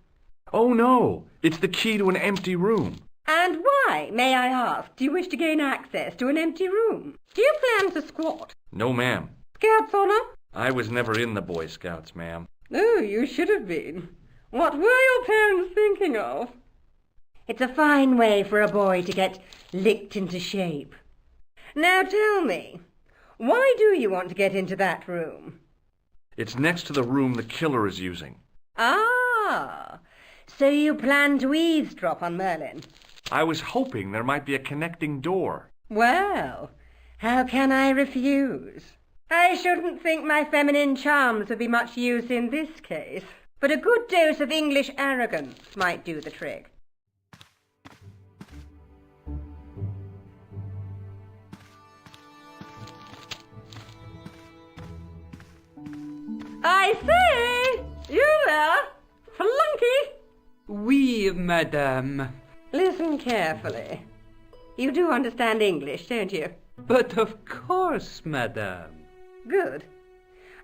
Oh, no. It's the key to an empty room. And why, may I ask, do you wish to gain access to an empty room? Do you plan to squat? No, ma'am. Scouts honor? I was never in the Boy Scouts, ma'am. Oh, you should have been. What were your parents thinking of? It's a fine way for a boy to get licked into shape. Now tell me, why do you want to get into that room? It's next to the room the killer is using. Ah, so you plan to eavesdrop on Merlin? I was hoping there might be a connecting door. Well, how can I refuse? I shouldn't think my feminine charms would be much use in this case, but a good dose of English arrogance might do the trick. I say! You there? Flunky! Oui, madame. Listen carefully. You do understand English, don't you? But of course, madame. Good.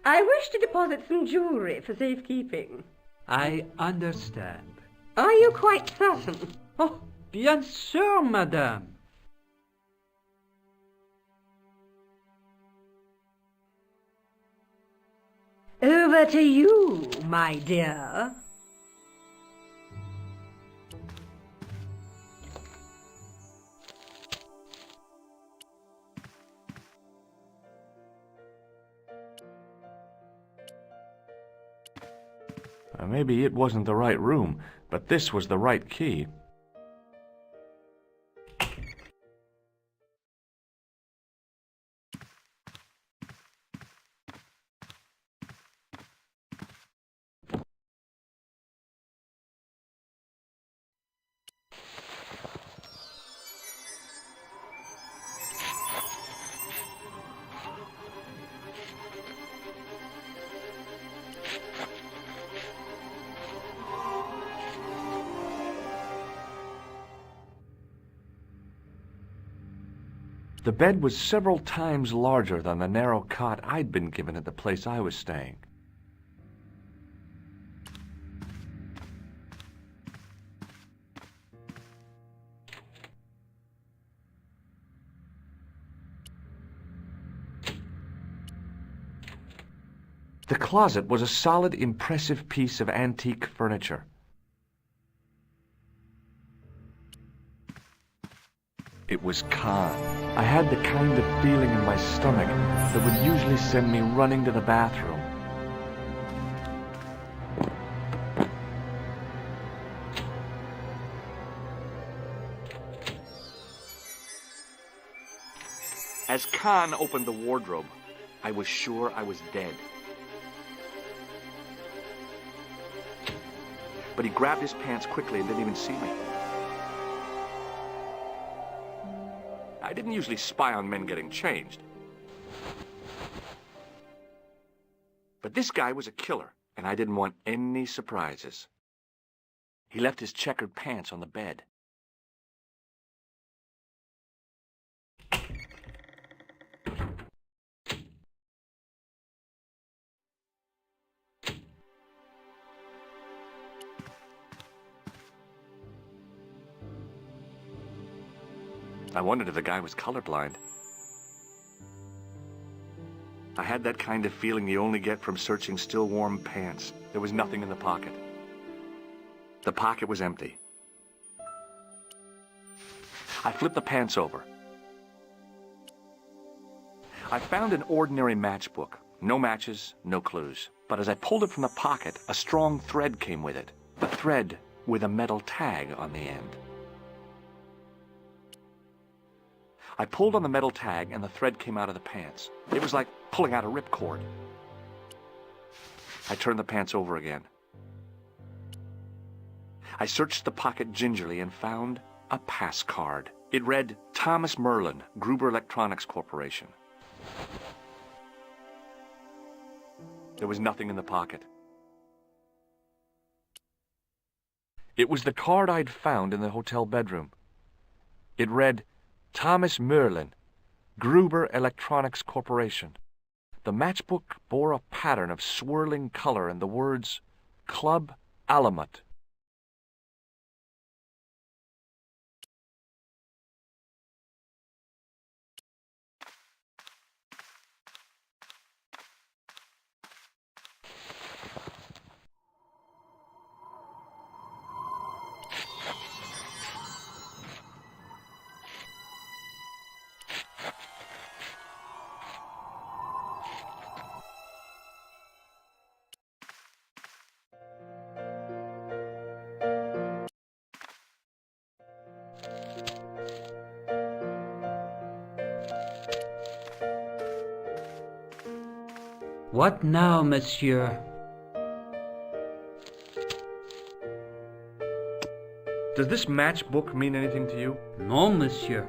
I wish to deposit some jewellery for safekeeping. I understand. Are you quite certain? Oh, bien sûr, madame. Over to you, my dear. Maybe it wasn't the right room, but this was the right key. The bed was several times larger than the narrow cot I'd been given at the place I was staying. The closet was a solid, impressive piece of antique furniture. It was Khan. I had the kind of feeling in my stomach that would usually send me running to the bathroom. As Khan opened the wardrobe, I was sure I was dead. But he grabbed his pants quickly and didn't even see me. I didn't usually spy on men getting changed. But this guy was a killer, and I didn't want any surprises. He left his checkered pants on the bed. I wondered if the guy was colorblind. I had that kind of feeling you only get from searching still warm pants. There was nothing in the pocket. The pocket was empty. I flipped the pants over. I found an ordinary matchbook. No matches, no clues. But as I pulled it from the pocket, a strong thread came with it. A thread with a metal tag on the end. I pulled on the metal tag and the thread came out of the pants. It was like pulling out a ripcord. I turned the pants over again. I searched the pocket gingerly and found a pass card. It read, Thomas Merlin, Gruber Electronics Corporation. There was nothing in the pocket. It was the card I'd found in the hotel bedroom. It read, Thomas Merlin, Gruber Electronics Corporation. The matchbook bore a pattern of swirling color and the words, Club Alamut. What now, monsieur? Does this matchbook mean anything to you? No, monsieur.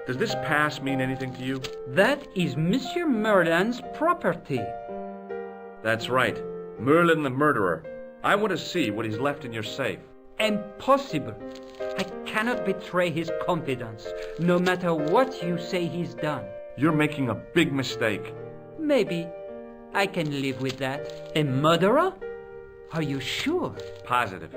Does this pass mean anything to you? That is Monsieur Merlin's property. That's right. Merlin the murderer. I want to see what he's left in your safe. Impossible. I cannot betray his confidence, no matter what you say he's done. You're making a big mistake. Maybe. I can live with that. A murderer? Are you sure? Positive.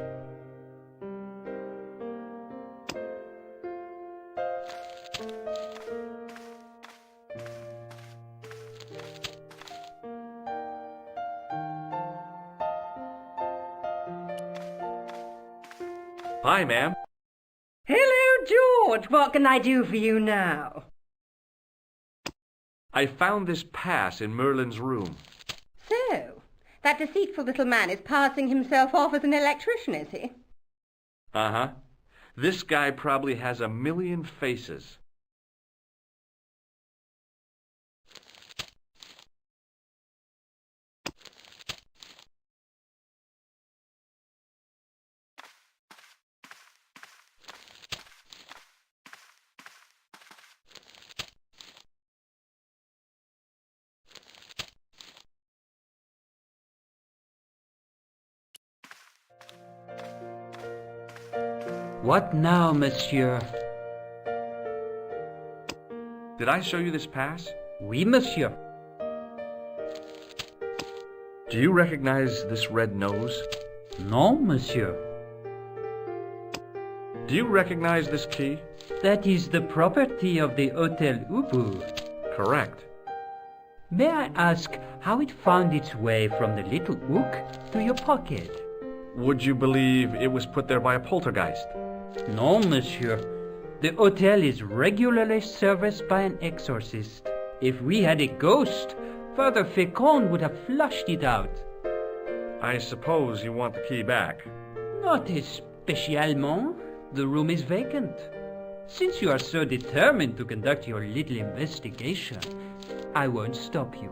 Hi, ma'am. Hello, George. What can I do for you now? I found this pass in Merlin's room. So, that deceitful little man is passing himself off as an electrician, is he? Uh-huh. This guy probably has 1,000,000 faces. What now, monsieur? Did I show you this pass? Oui, monsieur. Do you recognize this red nose? No, monsieur. Do you recognize this key? That is the property of the Hotel Ubu. Correct. May I ask how it found its way from the little hook to your pocket? Would you believe it was put there by a poltergeist? No, monsieur. The hotel is regularly serviced by an exorcist. If we had a ghost, Father Fécond would have flushed it out. I suppose you want the key back. Not especiellement. The room is vacant. Since you are so determined to conduct your little investigation, I won't stop you.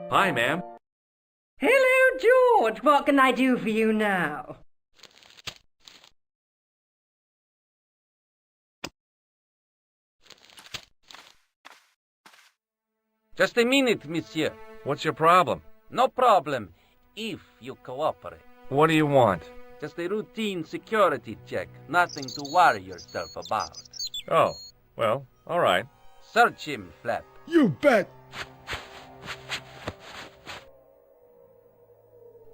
Hi, ma'am. Hello, George. What can I do for you now? Just a minute, monsieur. What's your problem? No problem, if you cooperate. What do you want? Just a routine security check. Nothing to worry yourself about. Oh, well, all right. Search him, Flap. You bet.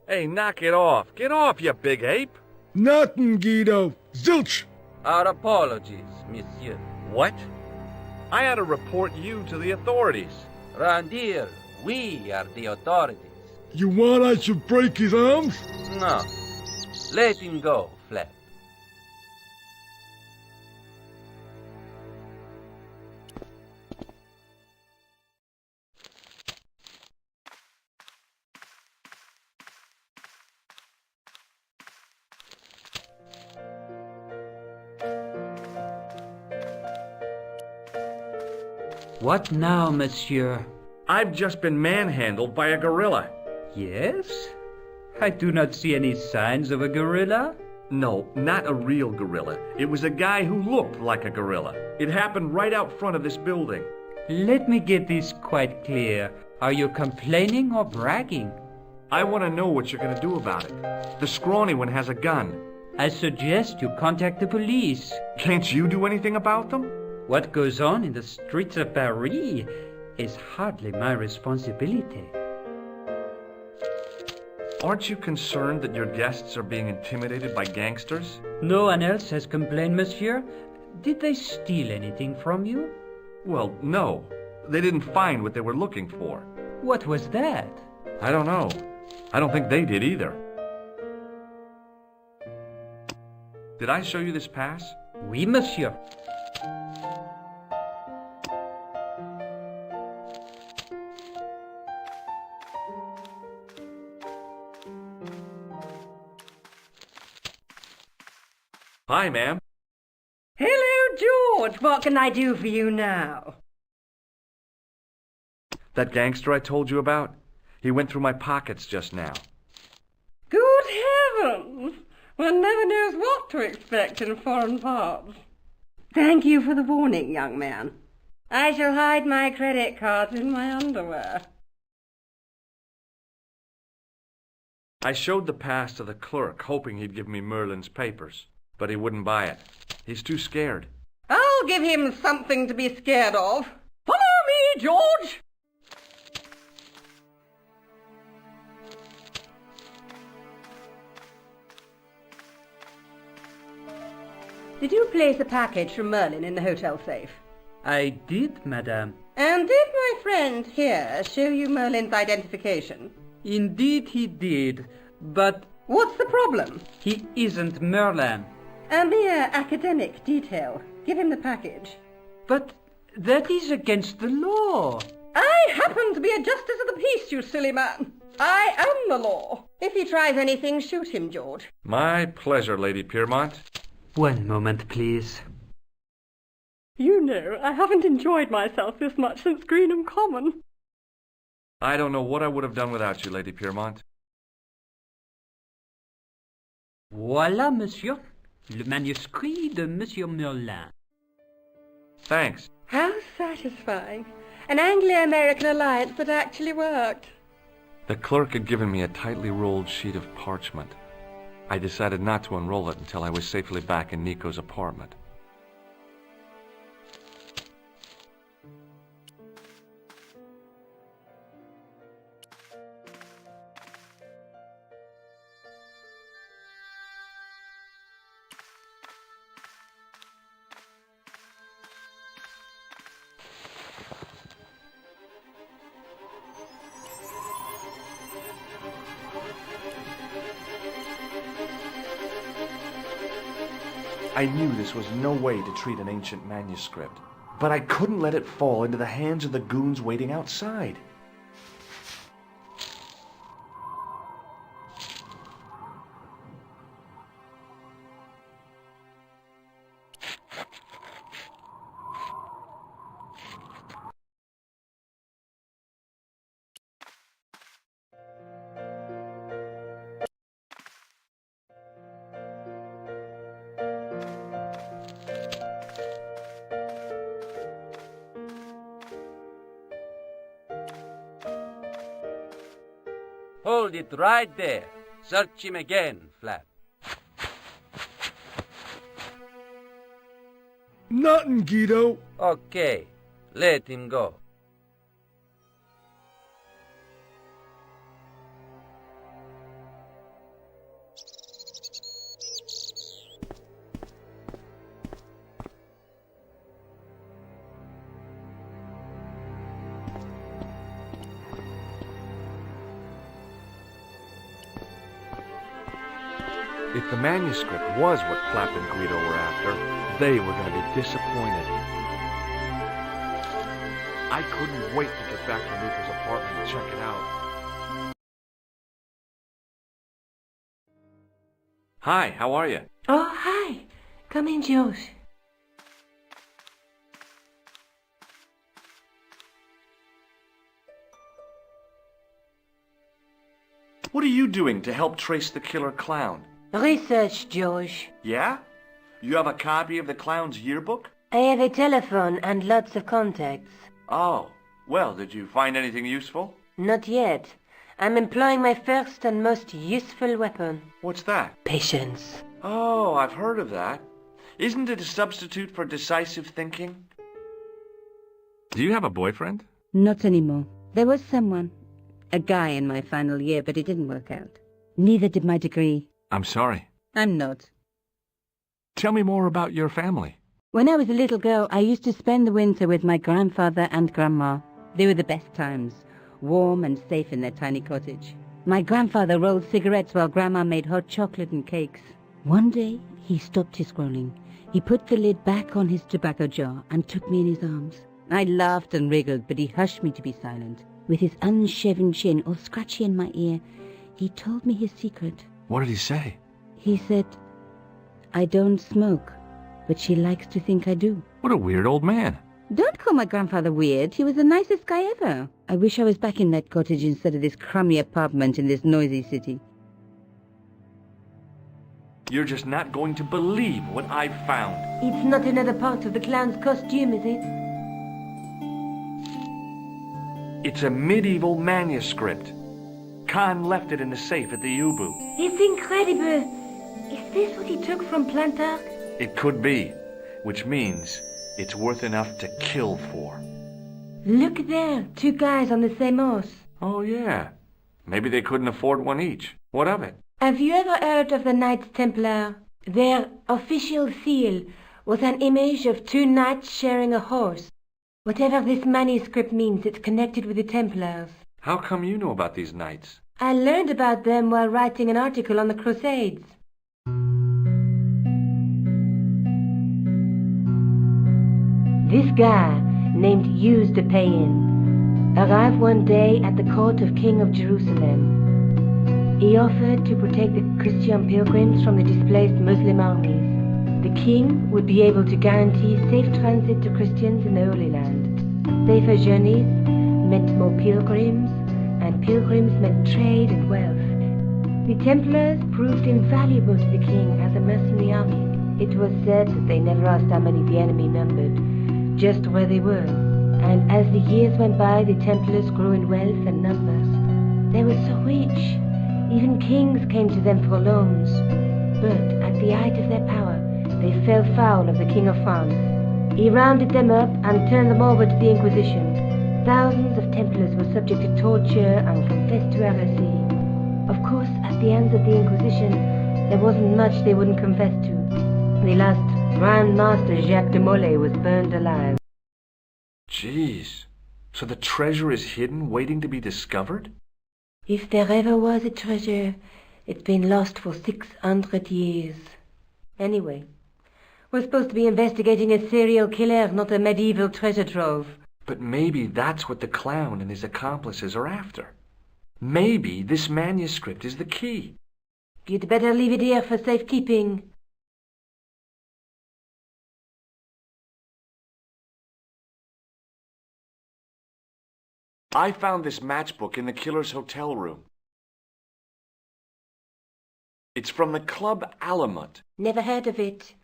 Hey, knock it off. Get off, you big ape. Nothing, Guido. Zilch. Our apologies, monsieur. What? I had to report you to the authorities. Round here, we are the authorities. You want I should break his arms? No. Let him go, Flap. What now, monsieur? I've just been manhandled by a gorilla. Yes? I do not see any signs of a gorilla. No, not a real gorilla. It was a guy who looked like a gorilla. It happened right out front of this building. Let me get this quite clear. Are you complaining or bragging? I want to know what you're going to do about it. The scrawny one has a gun. I suggest you contact the police. Can't you do anything about them? What goes on in the streets of Paris is hardly my responsibility. Aren't you concerned that your guests are being intimidated by gangsters? No one else has complained, monsieur. Did they steal anything from you? Well, no. They didn't find what they were looking for. What was that? I don't know. I don't think they did either. Did I show you this pass? Oui, monsieur. Hi, ma'am. Hello, George. What can I do for you now? That gangster I told you about? He went through my pockets just now. Good heavens! One never knows what to expect in foreign parts. Thank you for the warning, young man. I shall hide my credit cards in my underwear. I showed the pass to the clerk, hoping he'd give me Merlin's papers, but he wouldn't buy it. He's too scared. I'll give him something to be scared of. Follow me, George! Did you place a package from Merlin in the hotel safe? I did, madame. And did my friend here show you Merlin's identification? Indeed he did, but... What's the problem? He isn't Merlin. A mere academic detail. Give him the package. But that is against the law. I happen to be a justice of the peace, you silly man. I am the law. If he tries anything, shoot him, George. My pleasure, Lady Piermont. One moment, please. You know, I haven't enjoyed myself this much since Greenham Common. I don't know what I would have done without you, Lady Piermont. Voilà, monsieur. Le manuscrit de Monsieur Merlin. Thanks. How satisfying. An Anglo-American alliance that actually worked. The clerk had given me a tightly rolled sheet of parchment. I decided not to unroll it until I was safely back in Nico's apartment. I knew this was no way to treat an ancient manuscript, but I couldn't let it fall into the hands of the goons waiting outside. Hold it right there. Search him again, Flap. Nothing, Guido. Okay, let him go. If the manuscript was what Flap and Guido were after, they were going to be disappointed. I couldn't wait to get back to Nico's apartment and check it out. Hi, how are you? Oh, hi. Come in, George. What are you doing to help trace the killer clown? Research, George. Yeah? You have a copy of the clown's yearbook? I have a telephone and lots of contacts. Oh, well, did you find anything useful? Not yet. I'm employing my first and most useful weapon. What's that? Patience. Oh, I've heard of that. Isn't it a substitute for decisive thinking? Do you have a boyfriend? Not anymore. There was someone. A guy in my final year, but it didn't work out. Neither did my degree. I'm sorry. I'm not. Tell me more about your family. When I was a little girl, I used to spend the winter with my grandfather and grandma. They were the best times, warm and safe in their tiny cottage. My grandfather rolled cigarettes while grandma made hot chocolate and cakes. One day, he stopped his scrolling. He put the lid back on his tobacco jar and took me in his arms. I laughed and wriggled, but he hushed me to be silent. With his unshaven chin all scratchy in my ear, he told me his secret. What did he say? He said, I don't smoke, but she likes to think I do. What a weird old man. Don't call my grandfather weird. He was the nicest guy ever. I wish I was back in that cottage instead of this crummy apartment in this noisy city. You're just not going to believe what I've found. It's not another part of the clown's costume, is it? It's a medieval manuscript. Khan left it in the safe at the Ubu. It's incredible. Is this what he took from Plantar? It could be, which means it's worth enough to kill for. Look there, two guys on the same horse. Oh, yeah. Maybe they couldn't afford one each. What of it? Have you ever heard of the Knights Templar? Their official seal was an image of two knights sharing a horse. Whatever this manuscript means, it's connected with the Templars. How come you know about these knights? I learned about them while writing an article on the Crusades. This guy, named Hughes de Payen, arrived one day at the court of King of Jerusalem. He offered to protect the Christian pilgrims from the displaced Muslim armies. The king would be able to guarantee safe transit to Christians in the Holy Land. Safer journeys meant more pilgrims, and pilgrims meant trade and wealth. The Templars proved invaluable to the king as a mercenary army. It was said that they never asked how many the enemy numbered, just where they were. And as the years went by, the Templars grew in wealth and numbers. They were so rich, even kings came to them for loans. But at the height of their power, they fell foul of the King of France. He rounded them up and turned them over to the Inquisition. Thousands of Templars were subject to torture and confessed to heresy. Of course, at the hands of the Inquisition, there wasn't much they wouldn't confess to. The last Grand Master Jacques de Molay was burned alive. Jeez. So the treasure is hidden, waiting to be discovered? If there ever was a treasure, it's been lost for 600 years. Anyway, we're supposed to be investigating a serial killer, not a medieval treasure trove. But maybe that's what the clown and his accomplices are after. Maybe this manuscript is the key. You'd better leave it here for safekeeping. I found this matchbook in the killer's hotel room. It's from the Club Alamut. Never heard of it.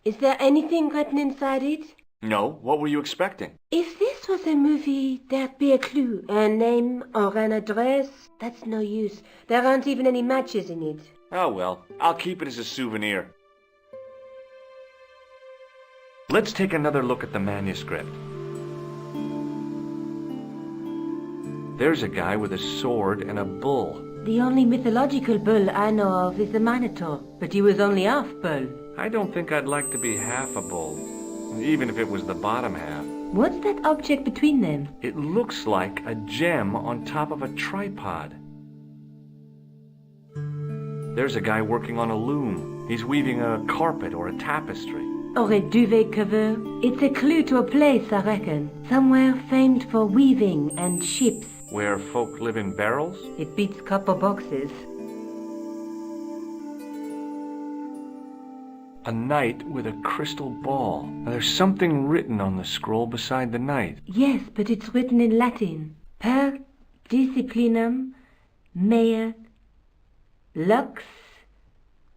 Is there anything written inside it? No, what were you expecting? If this was a movie, there'd be a clue. A name or an address? That's no use. There aren't even any matches in it. Oh well, I'll keep it as a souvenir. Let's take another look at the manuscript. There's a guy with a sword and a bull. The only mythological bull I know of is the Minotaur, but he was only half bull. I don't think I'd like to be half a bull, even if it was the bottom half. What's that object between them? It looks like a gem on top of a tripod. There's a guy working on a loom. He's weaving a carpet or a tapestry. Or a duvet cover. It's a clue to a place, I reckon. Somewhere famed for weaving and ships. Where folk live in barrels? It beats copper boxes. A knight with a crystal ball. Now, there's something written on the scroll beside the knight. Yes, but it's written in Latin. Per disciplinam mea Lux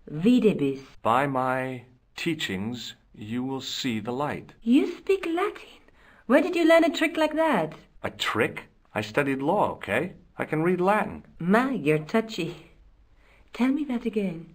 videbis. By my teachings, you will see the light. You speak Latin. Where did you learn a trick like that? A trick? I studied law, okay? I can read Latin. My, you're touchy. Tell me that again.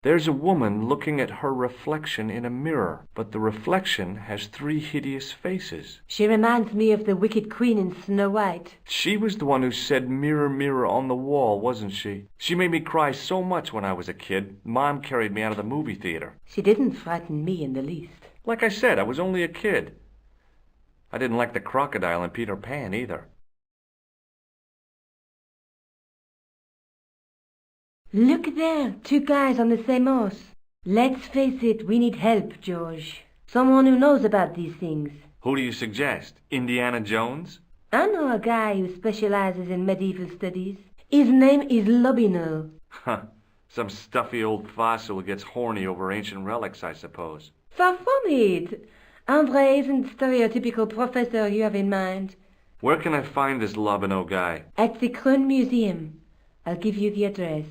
There's a woman looking at her reflection in a mirror, but the reflection has 3 hideous faces. She reminds me of the wicked queen in Snow White. She was the one who said, "Mirror, mirror on the wall," wasn't she? She made me cry so much when I was a kid. Mom carried me out of the movie theater. She didn't frighten me in the least. Like I said, I was only a kid. I didn't like the crocodile in Peter Pan either. Look there, 2 guys on the same horse. Let's face it, we need help, George. Someone who knows about these things. Who do you suggest? Indiana Jones? I know a guy who specializes in medieval studies. His name is Lobineau. Huh. Some stuffy old fossil who gets horny over ancient relics, I suppose. Far from it. André isn't the stereotypical professor you have in mind. Where can I find this Lobineau guy? At the Kroon Museum. I'll give you the address.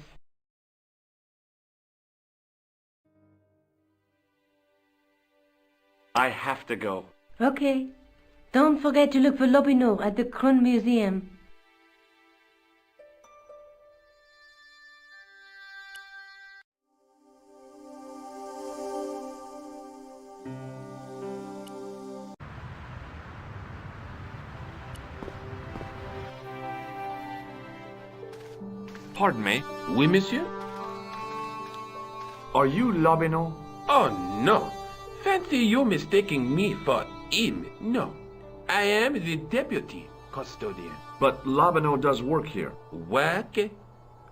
I have to go. Okay. Don't forget to look for Lobineau at the Kroon Museum. Pardon me. Oui, monsieur? Are you Lobineau? Oh, no. Fancy you mistaking me for him. No. I am the deputy custodian. But Lobineau does work here. Work?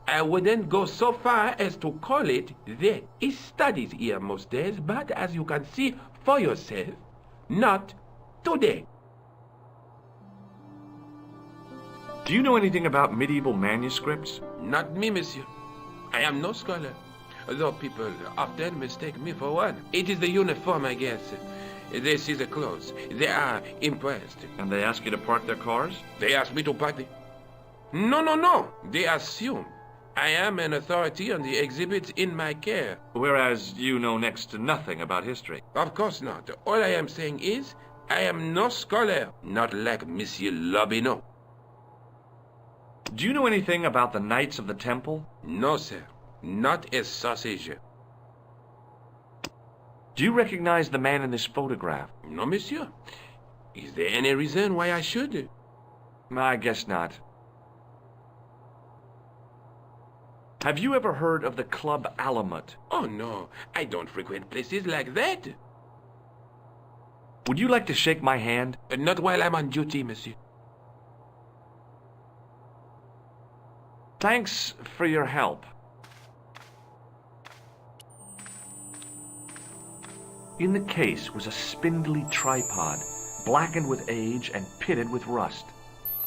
I wouldn't go so far as to call it that. He studies here most days, but as you can see for yourself, not today. Do you know anything about medieval manuscripts? Not me, monsieur. I am no scholar. Though people often mistake me for one. It is the uniform, I guess. They see the clothes. They are impressed. And they ask you to park their cars? They ask me to park the... No. They assume I am an authority on the exhibits in my care. Whereas you know next to nothing about history. Of course not. All I am saying is, I am no scholar. Not like Monsieur Lobineau. Do you know anything about the Knights of the Temple? No, sir. Not a sausage. Do you recognize the man in this photograph? No, monsieur. Is there any reason why I should? I guess not. Have you ever heard of the Club Alamut? Oh, no. I don't frequent places like that. Would you like to shake my hand? Not while I'm on duty, monsieur. Thanks for your help. In the case was a spindly tripod, blackened with age and pitted with rust.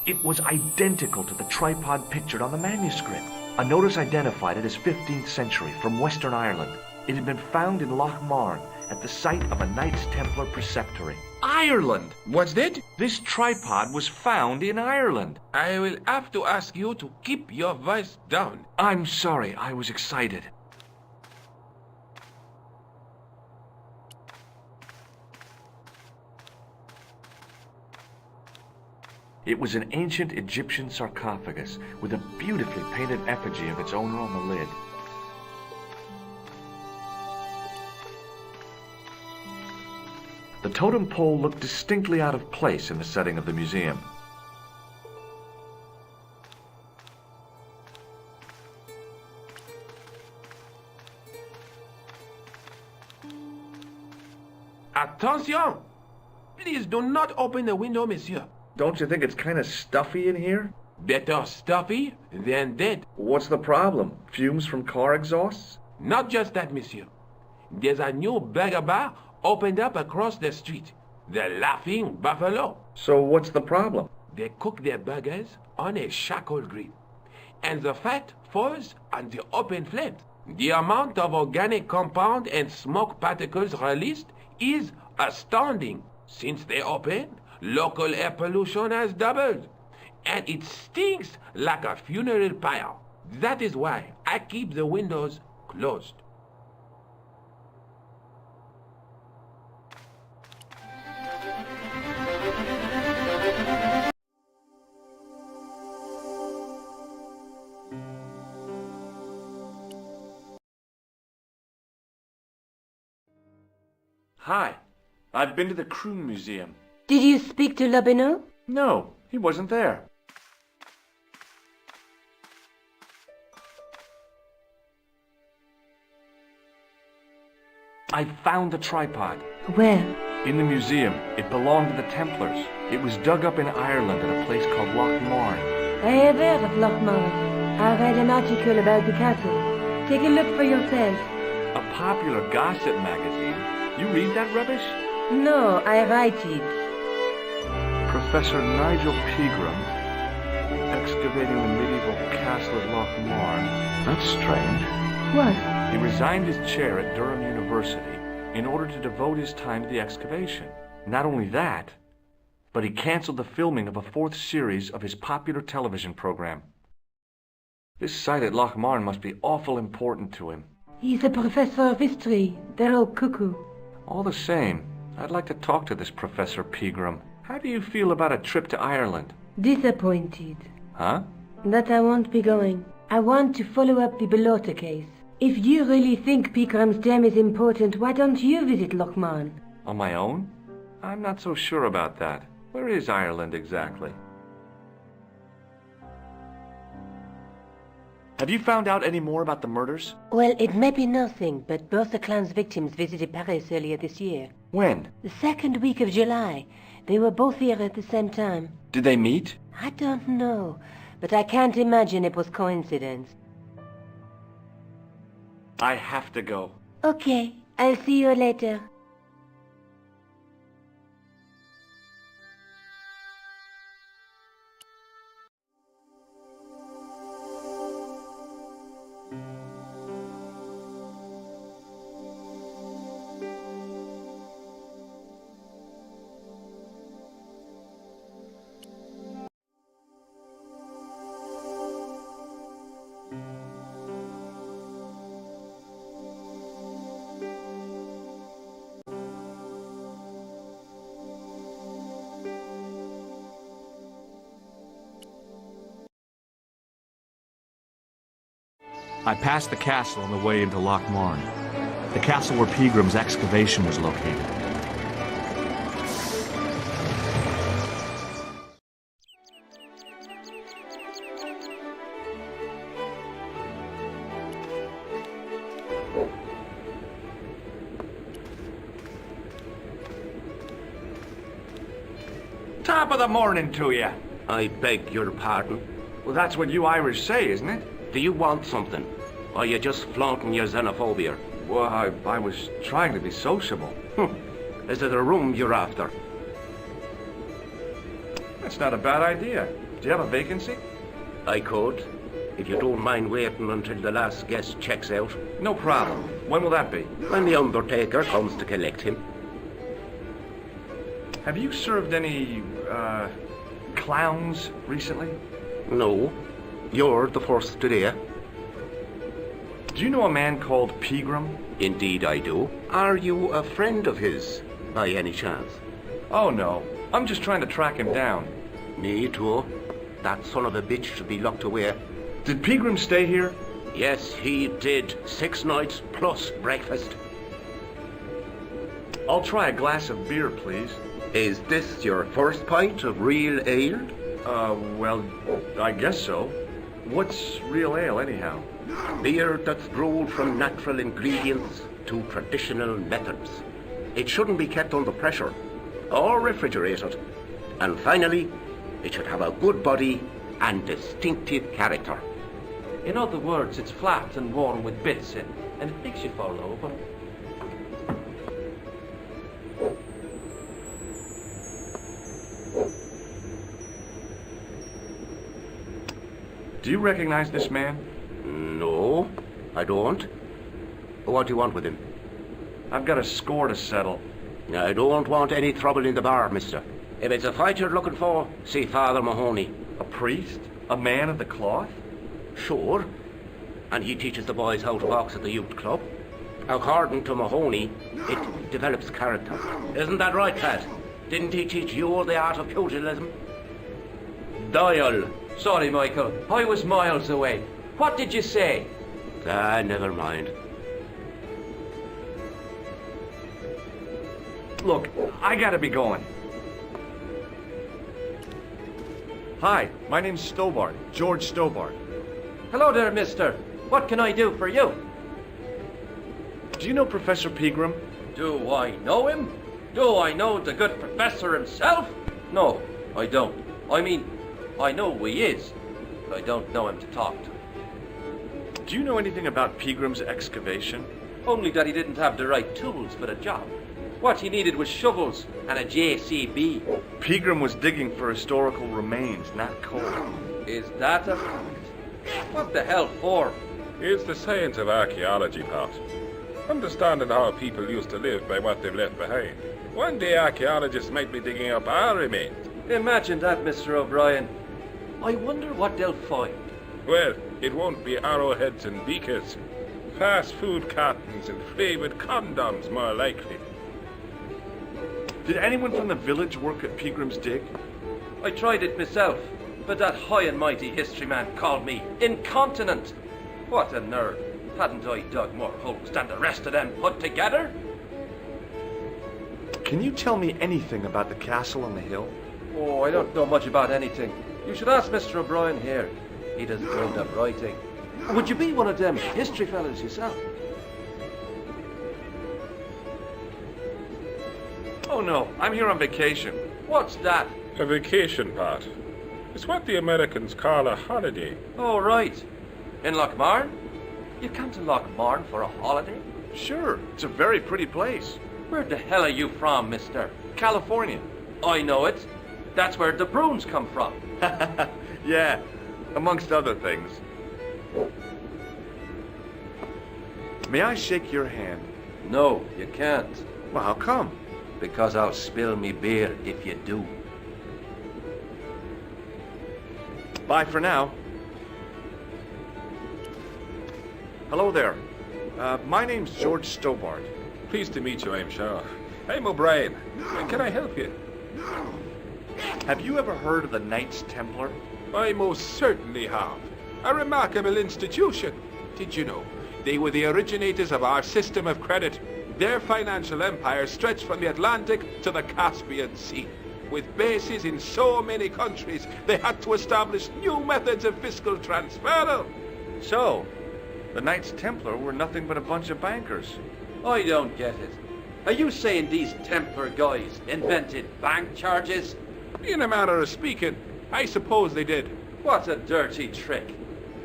It was identical to the tripod pictured on the manuscript. A notice identified it as 15th century from Western Ireland. It had been found in Loch Marne at the site of a Knights Templar preceptory. Ireland! What's that? This tripod was found in Ireland. I will have to ask you to keep your voice down. I'm sorry, I was excited. It was an ancient Egyptian sarcophagus with a beautifully painted effigy of its owner on the lid. The totem pole looked distinctly out of place in the setting of the museum. Attention! Please do not open the window, monsieur. Don't you think it's kind of stuffy in here? Better stuffy than dead. What's the problem? Fumes from car exhausts? Not just that, monsieur. There's a new burger bar opened up across the street. The Laughing Buffalo. So what's the problem? They cook their burgers on a charcoal grill, and the fat falls on the open flames. The amount of organic compound and smoke particles released is astounding. Since they opened, local air pollution has doubled, and it stinks like a funeral pyre. That is why I keep the windows closed. Hi. I've been to the Crew Museum. Did you speak to Lobineau? No, he wasn't there. I found the tripod. Where? In the museum. It belonged to the Templars. It was dug up in Ireland at a place called Loch Marne. I have heard of Loch Marne. I read an article about the castle. Take a look for yourself. A popular gossip magazine. You read that rubbish? No, I write it. Professor Nigel Pegram, excavating the medieval castle at Loch Marne. That's strange. What? He resigned his chair at Durham University in order to devote his time to the excavation. Not only that, but he canceled the filming of a 4th series of his popular television program. This site at Loch Marne must be awful important to him. He's a professor of history. They're all cuckoo. All the same, I'd like to talk to this Professor Pegram. How do you feel about a trip to Ireland? Disappointed. Huh? That I won't be going. I want to follow up the Bellotta case. If you really think Pegram's gem is important, why don't you visit Loch Marne? On my own? I'm not so sure about that. Where is Ireland exactly? Have you found out any more about the murders? Well, it may be nothing, but both the clown's victims visited Paris earlier this year. When? The 2nd week of July. They were both here at the same time. Did they meet? I don't know, but I can't imagine it was coincidence. I have to go. Okay, I'll see you later. I passed the castle on the way into Loch Marne. The castle where Pegram's excavation was located. Top of the morning to you. I beg your pardon. Well, that's what you Irish say, isn't it? Do you want something? Or are you just flaunting your xenophobia? Well, I was trying to be sociable. Is it a room you're after? That's not a bad idea. Do you have a vacancy? I could, if you don't mind waiting until the last guest checks out. No problem. When will that be? When the undertaker comes to collect him. Have you served any, clowns recently? No. You're the first today. Do you know a man called Pegram? Indeed I do. Are you a friend of his, by any chance? Oh, no. I'm just trying to track him down. Me too. That son of a bitch should be locked away. Did Pegram stay here? Yes, he did. 6 nights plus breakfast. I'll try a glass of beer, please. Is this your first pint of real ale? Well, I guess so. What's real ale, anyhow? Beer that's brewed from natural ingredients to traditional methods. It shouldn't be kept under pressure or refrigerated. And finally, it should have a good body and distinctive character. In other words, it's flat and warm with bits in, and it makes you fall over. Do you recognize this man? No, I don't. What do you want with him? I've got a score to settle. I don't want any trouble in the bar, mister. If it's a fight you're looking for, see Father Mahoney. A priest? A man of the cloth? Sure. And he teaches the boys how to box at the youth club. According to Mahoney, it develops character. Isn't that right, Pat? Didn't he teach you the art of pugilism? Doyle. Sorry, Michael. I was miles away. What did you say? Never mind. Look, I gotta be going. Hi, my name's Stobart, George Stobart. Hello there, mister. What can I do for you? Do you know Professor Pegram? Do I know him? Do I know the good professor himself? No, I don't. I mean, I know who he is, but I don't know him to talk to. Do you know anything about Pegram's excavation? Only that he didn't have the right tools for the job. What he needed was shovels and a JCB. Pegram was digging for historical remains, not coal. Is that a fact? What the hell for? It's the science of archaeology, Pat. Understanding how people used to live by what they've left behind. One day archaeologists might be digging up our remains. Imagine that, Mr. O'Brien. I wonder what they'll find. Well, it won't be arrowheads and beakers. Fast food cartons and flavoured condoms, more likely. Did anyone from the village work at Pegram's dig? I tried it myself, but that high and mighty history man called me incontinent. What a nerd. Hadn't I dug more holes than the rest of them put together? Can you tell me anything about the castle on the hill? Oh, I don't know much about anything. You should ask Mr. O'Brien here. He does grown-up writing. Would you be one of them history fellas yourself? Oh no, I'm here on vacation. What's that? A vacation, Pat. It's what the Americans call a holiday. Oh, right. In Lochmarn? You come to Lochmarn for a holiday? Sure, it's a very pretty place. Where the hell are you from, mister? California. I know it. That's where the prunes come from. Yeah, amongst other things. May I shake your hand? No, you can't. Well, how come? Because I'll spill me beer if you do. Bye for now. Hello there. My name's George Stobart. Pleased to meet you, I'm sure. I'm O'Brien. Can I help you? Have you ever heard of the Knights Templar? I most certainly have. A remarkable institution. Did you know? They were the originators of our system of credit. Their financial empire stretched from the Atlantic to the Caspian Sea. With bases in so many countries, they had to establish new methods of fiscal transfer. So, the Knights Templar were nothing but a bunch of bankers. I don't get it. Are you saying these Templar guys invented bank charges? In a manner of speaking, I suppose they did. What a dirty trick.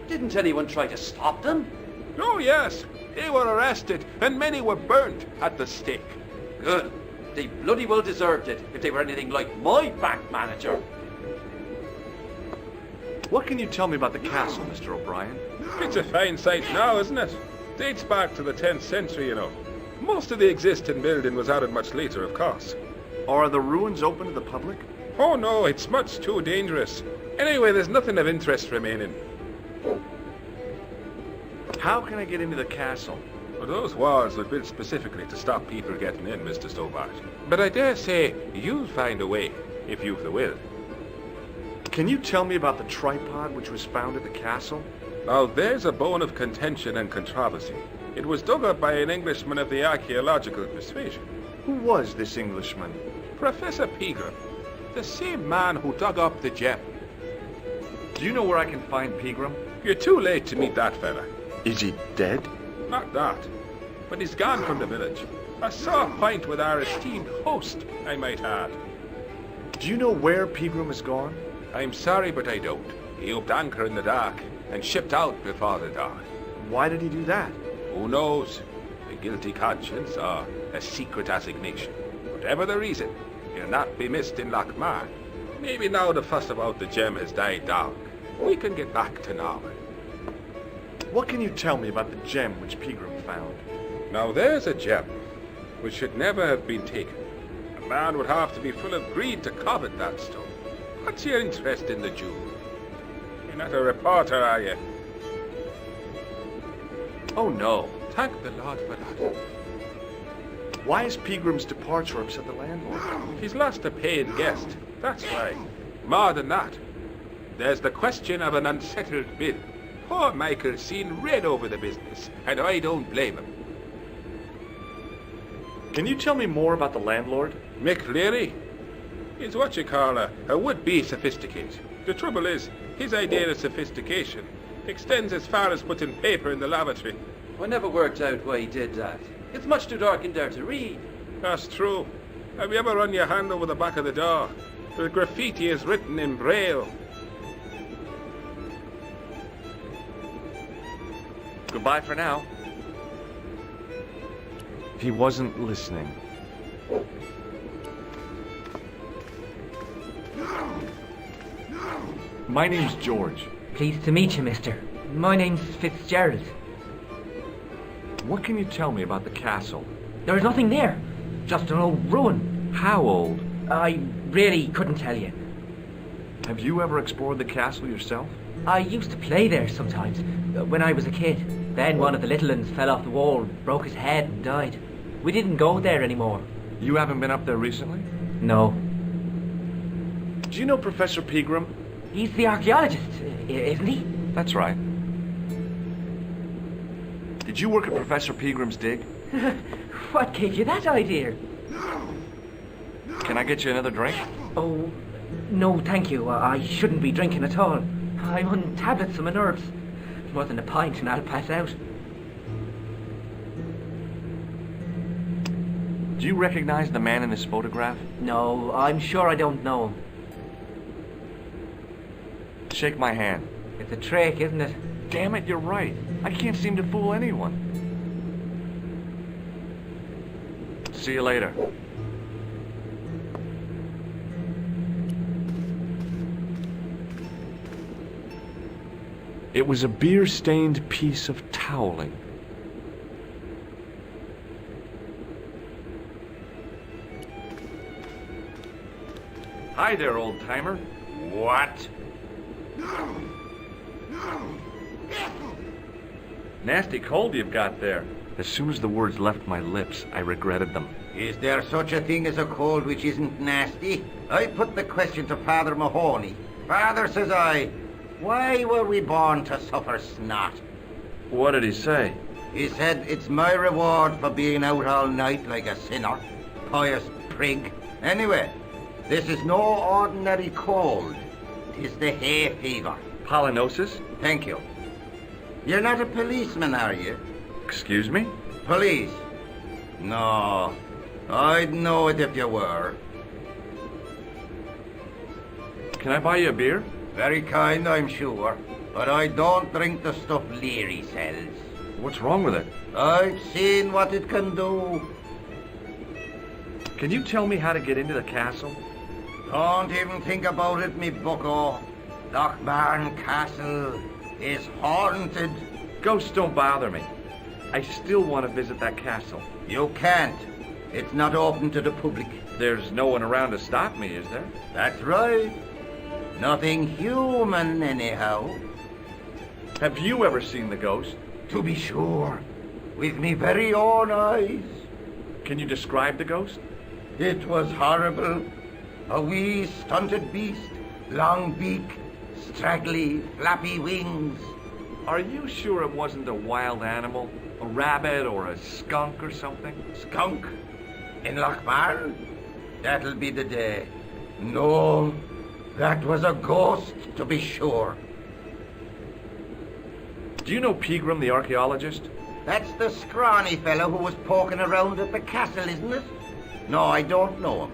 Didn't anyone try to stop them? Oh, yes. They were arrested, and many were burnt at the stake. Good. They bloody well deserved it if they were anything like my bank manager. What can you tell me about the castle, Mr. O'Brien? It's a fine site now, isn't it? Dates back to the 10th century, you know. Most of the existing building was added much later, of course. Are the ruins open to the public? Oh, no, it's much too dangerous. Anyway, there's nothing of interest remaining. How can I get into the castle? Well, those walls were built specifically to stop people getting in, Mr. Stobart. But I dare say you'll find a way, if you've the will. Can you tell me about the tripod which was found at the castle? Now, there's a bone of contention and controversy. It was dug up by an Englishman of the archaeological persuasion. Who was this Englishman? Professor Pegram, the same man who dug up the gem. Do you know where I can find Pegram? You're too late to meet that fella. Is he dead? Not that, but he's gone from the village. A sore point with our esteemed host, I might add. Do you know where Pegram is gone? I'm sorry, but I don't. He upped anchor in the dark and shipped out before the dawn. Why did he do that? Who knows? A guilty conscience or a secret assignation. Whatever the reason, he'll not be missed in Lochmarn. Maybe now the fuss about the gem has died down, we can get back to normal. What can you tell me about the gem which Pegram found? Now there's a gem which should never have been taken. A man would have to be full of greed to covet that stone. What's your interest in the jewel? You're not a reporter, are you? Oh, no. Thank the Lord for that. Why has Pegram's departure upset the landlord? He's lost a paid guest. That's why. More than that. There's the question of an unsettled bill. Poor Michael's seen red over the business, and I don't blame him. Can you tell me more about the landlord? Mick Leary? He's what you call a would-be sophisticate. The trouble is, his idea of sophistication extends as far as putting paper in the lavatory. I never worked out why he did that. It's much too dark in there to read. That's true. Have you ever run your hand over the back of the door? The graffiti is written in Braille. Goodbye for now. He wasn't listening. My name's George. Pleased to meet you, mister. My name's Fitzgerald. What can you tell me about the castle? There's nothing there. Just an old ruin. How old? I really couldn't tell you. Have you ever explored the castle yourself? I used to play there sometimes, when I was a kid. Then one of the little ones fell off the wall, broke his head and died. We didn't go there anymore. You haven't been up there recently? No. Do you know Professor Pegram? He's the archaeologist, isn't he? That's right. Did you work at Professor Pegram's dig? What gave you that idea? Can I get you another drink? Oh, no thank you. I shouldn't be drinking at all. I'm on tablets for my nerves. More than a pint and I'll pass out. Do you recognize the man in this photograph? No, I'm sure I don't know him. Shake my hand. It's a trick, isn't it? Damn it, you're right. I can't seem to fool anyone. See you later. It was a beer-stained piece of toweling. Hi there, old-timer. What? Nasty cold you've got there. As soon as the words left my lips, I regretted them. Is there such a thing as a cold which isn't nasty? I put the question to Father Mahoney. Father, says I, why were we born to suffer snot? What did he say? He said, it's my reward for being out all night like a sinner. Pious prig. Anyway, this is no ordinary cold. 'Tis the hay fever. Pollinosis? Thank you. You're not a policeman, are you? Excuse me? Police? No. I'd know it if you were. Can I buy you a beer? Very kind, I'm sure. But I don't drink the stuff Leary sells. What's wrong with it? I've seen what it can do. Can you tell me how to get into the castle? Don't even think about it, me bucko. Lochbarn Castle is haunted. Ghosts don't bother me. I still want to visit that castle. You can't. It's not open to the public. There's no one around to stop me, is there? That's right. Nothing human, anyhow. Have you ever seen the ghost? To be sure. With me very own eyes. Can you describe the ghost? It was horrible. A wee stunted beast, long beak, straggly, flappy wings. Are you sure it wasn't a wild animal? A rabbit or a skunk or something? Skunk? In Lochbarn? That'll be the day. No, that was a ghost, to be sure. Do you know Pegram, the archaeologist? That's the scrawny fellow who was poking around at the castle, isn't it? No, I don't know him.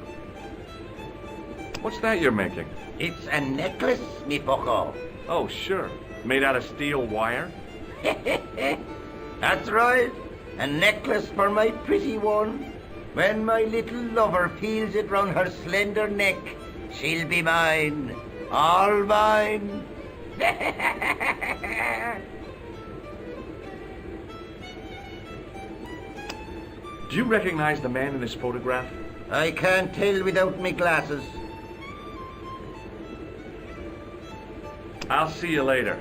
What's that you're making? It's a necklace, me bucko. Oh, sure. Made out of steel wire? That's right. A necklace for my pretty one. When my little lover feels it round her slender neck, she'll be mine. All mine. Do you recognize the man in this photograph? I can't tell without me glasses. I'll see you later.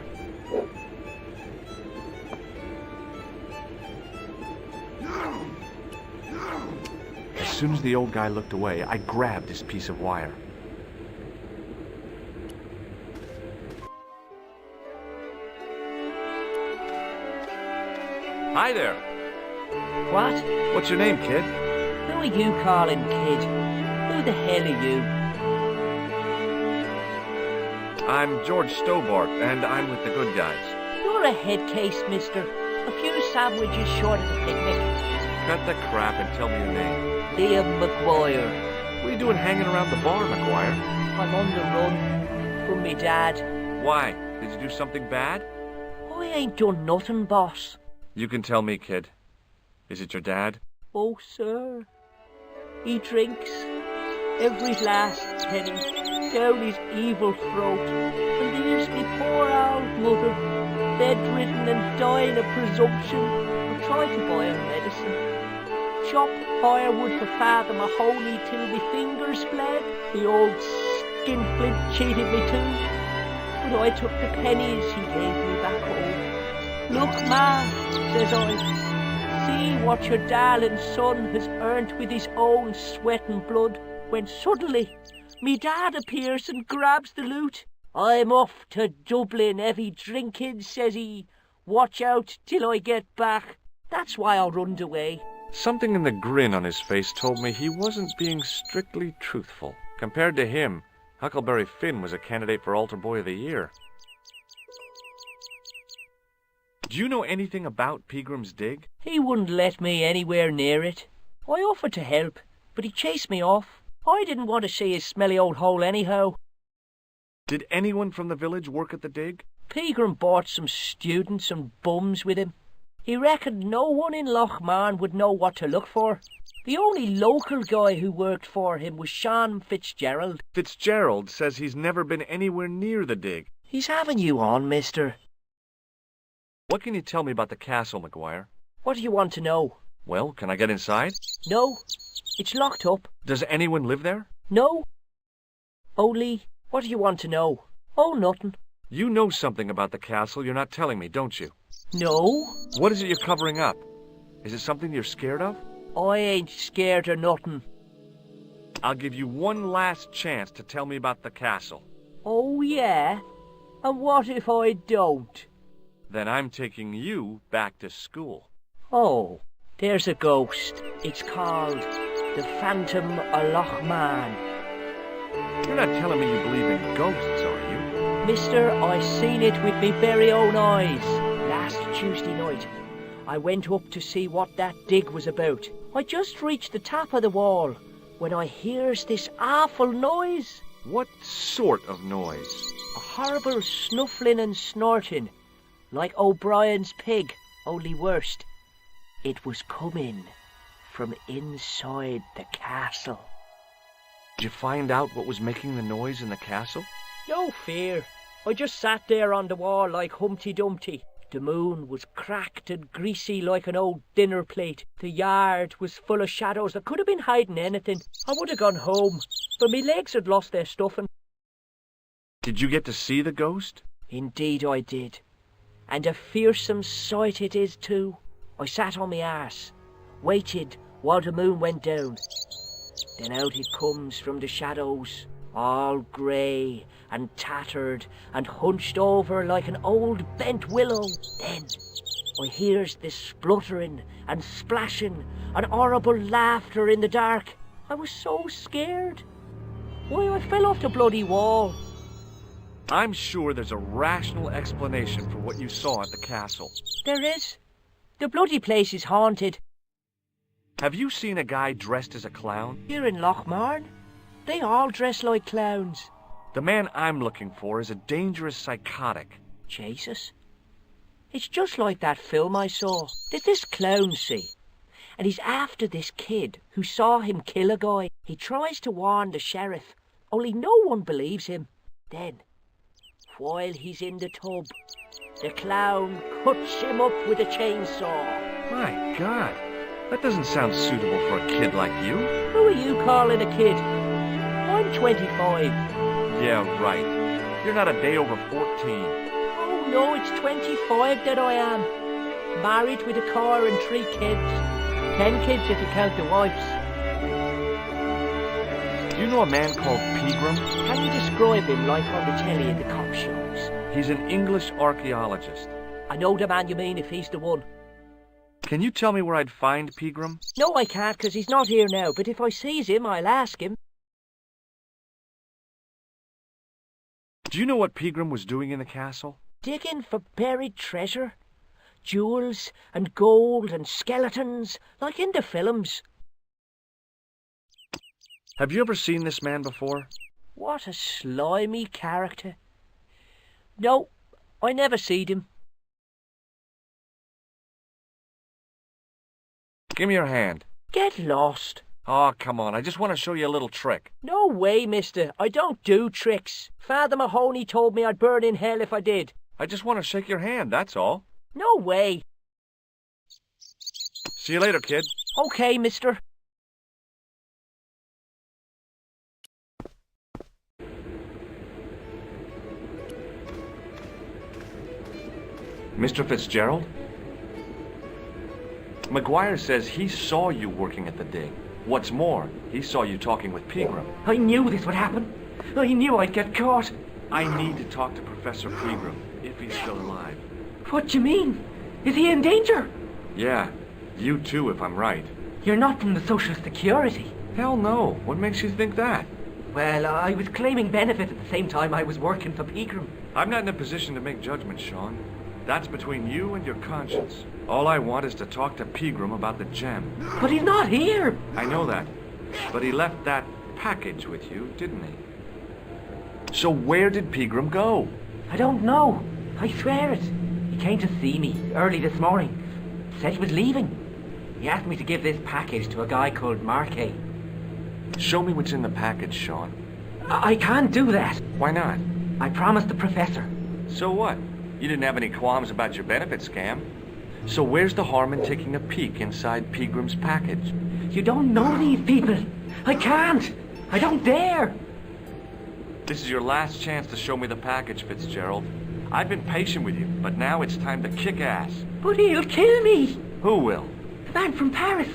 As soon as the old guy looked away, I grabbed this piece of wire. Hi there. What? What's your name, kid? Who are you calling kid? Who the hell are you? I'm George Stobart, and I'm with the good guys. You're a head case, mister. A few sandwiches short of a picnic. Cut the crap and tell me your name. Liam McGuire. What are you doing hanging around the bar, McGuire? I'm on the run from me dad. Why? Did you do something bad? I ain't done nothing, boss. You can tell me, kid. Is it your dad? Oh, sir. He drinks every last penny down his evil throat. And there's me poor old mother, bedridden and dying of presumption. I tried to buy her medicine. Chop firewood for Father Mahoney till me fingers bled. The old skinflint cheated me too. But I took the pennies he gave me back home. Look, man, says I, see what your darling son has earned with his own sweat and blood, when suddenly me dad appears and grabs the loot. I'm off to Dublin, heavy drinking, says he. Watch out till I get back. That's why I runned away. Something in the grin on his face told me he wasn't being strictly truthful. Compared to him, Huckleberry Finn was a candidate for Altar Boy of the Year. Do you know anything about Peagram's Dig? He wouldn't let me anywhere near it. I offered to help, but he chased me off. I didn't want to see his smelly old hole anyhow. Did anyone from the village work at the dig? Peagram brought some students and bums with him. He reckoned no one in Lochmarn would know what to look for. The only local guy who worked for him was Sean Fitzgerald. Fitzgerald says he's never been anywhere near the dig. He's having you on, mister. What can you tell me about the castle, McGuire? What do you want to know? Well, can I get inside? No, it's locked up. Does anyone live there? No. Only, what do you want to know? Oh, nothing. You know something about the castle you're not telling me, don't you? No. What is it you're covering up? Is it something you're scared of? I ain't scared of nothing. I'll give you one last chance to tell me about the castle. Oh, yeah? And what if I don't? Then I'm taking you back to school. Oh, there's a ghost. It's called the Phantom of Lochmarn. You're not telling me you believe in ghosts, are you? Mister, I seen it with me very own eyes. Last Tuesday night, I went up to see what that dig was about. I just reached the top of the wall when I hears this awful noise. What sort of noise? A horrible snuffling and snorting, like O'Brien's pig, only worst. It was coming from inside the castle. Did you find out what was making the noise in the castle? No fear. I just sat there on the wall like Humpty Dumpty. The moon was cracked and greasy like an old dinner plate. The yard was full of shadows that could have been hiding anything. I would have gone home, but me legs had lost their stuffing. Did you get to see the ghost? Indeed I did. And a fearsome sight it is too. I sat on my arse, waited while the moon went down. Then out it comes from the shadows, all grey and tattered and hunched over like an old bent willow. Then I hears this spluttering and splashing and horrible laughter in the dark. I was so scared. Why, I fell off the bloody wall. I'm sure there's a rational explanation for what you saw at the castle. There is. The bloody place is haunted. Have you seen a guy dressed as a clown? Here in Lochmarn, they all dress like clowns. The man I'm looking for is a dangerous psychotic. Jesus. It's just like that film I saw. There's this clown, see? And he's after this kid who saw him kill a guy. He tries to warn the sheriff, only no one believes him. Then, while he's in the tub, the clown cuts him up with a chainsaw. My God, that doesn't sound suitable for a kid like you. Who are you calling a kid? I'm 25. Yeah, right. You're not a day over 14. Oh no, it's 25 that I am. Married with a car and 3 kids. 10 kids if you count the wives. Do you know a man called Pegram? Can you describe him like on the telly in the cop shows? He's an English archaeologist. I know the man you mean if he's the one. Can you tell me where I'd find Pegram? No, I can't, 'cause he's not here now, but if I sees him, I'll ask him. Do you know what Pegram was doing in the castle? Digging for buried treasure. Jewels and gold and skeletons, like in the films. Have you ever seen this man before? What a slimy character. No, I never seed him. Give me your hand. Get lost. Oh, come on. I just want to show you a little trick. No way, mister. I don't do tricks. Father Mahoney told me I'd burn in hell if I did. I just want to shake your hand, that's all. No way. See you later, kid. Okay, mister. Mr. Fitzgerald? McGuire says he saw you working at the dig. What's more, he saw you talking with Pegram. I knew this would happen. I knew I'd get caught. I need to talk to Professor Pegram, if he's still alive. What do you mean? Is he in danger? Yeah, you too, if I'm right. You're not from the Social Security. Hell no. What makes you think that? Well, I was claiming benefit at the same time I was working for Pegram. I'm not in a position to make judgments, Sean. That's between you and your conscience. All I want is to talk to Pegram about the gem. But he's not here! I know that. But he left that package with you, didn't he? So where did Pegram go? I don't know. I swear it. He came to see me early this morning. Said he was leaving. He asked me to give this package to a guy called Marquet. Show me what's in the package, Sean. I can't do that. Why not? I promised the professor. So what? You didn't have any qualms about your benefit scam. So where's the harm in taking a peek inside Pegram's package? You don't know these people. I can't. I don't dare. This is your last chance to show me the package, Fitzgerald. I've been patient with you, but now it's time to kick ass. But he'll kill me. Who will? The man from Paris.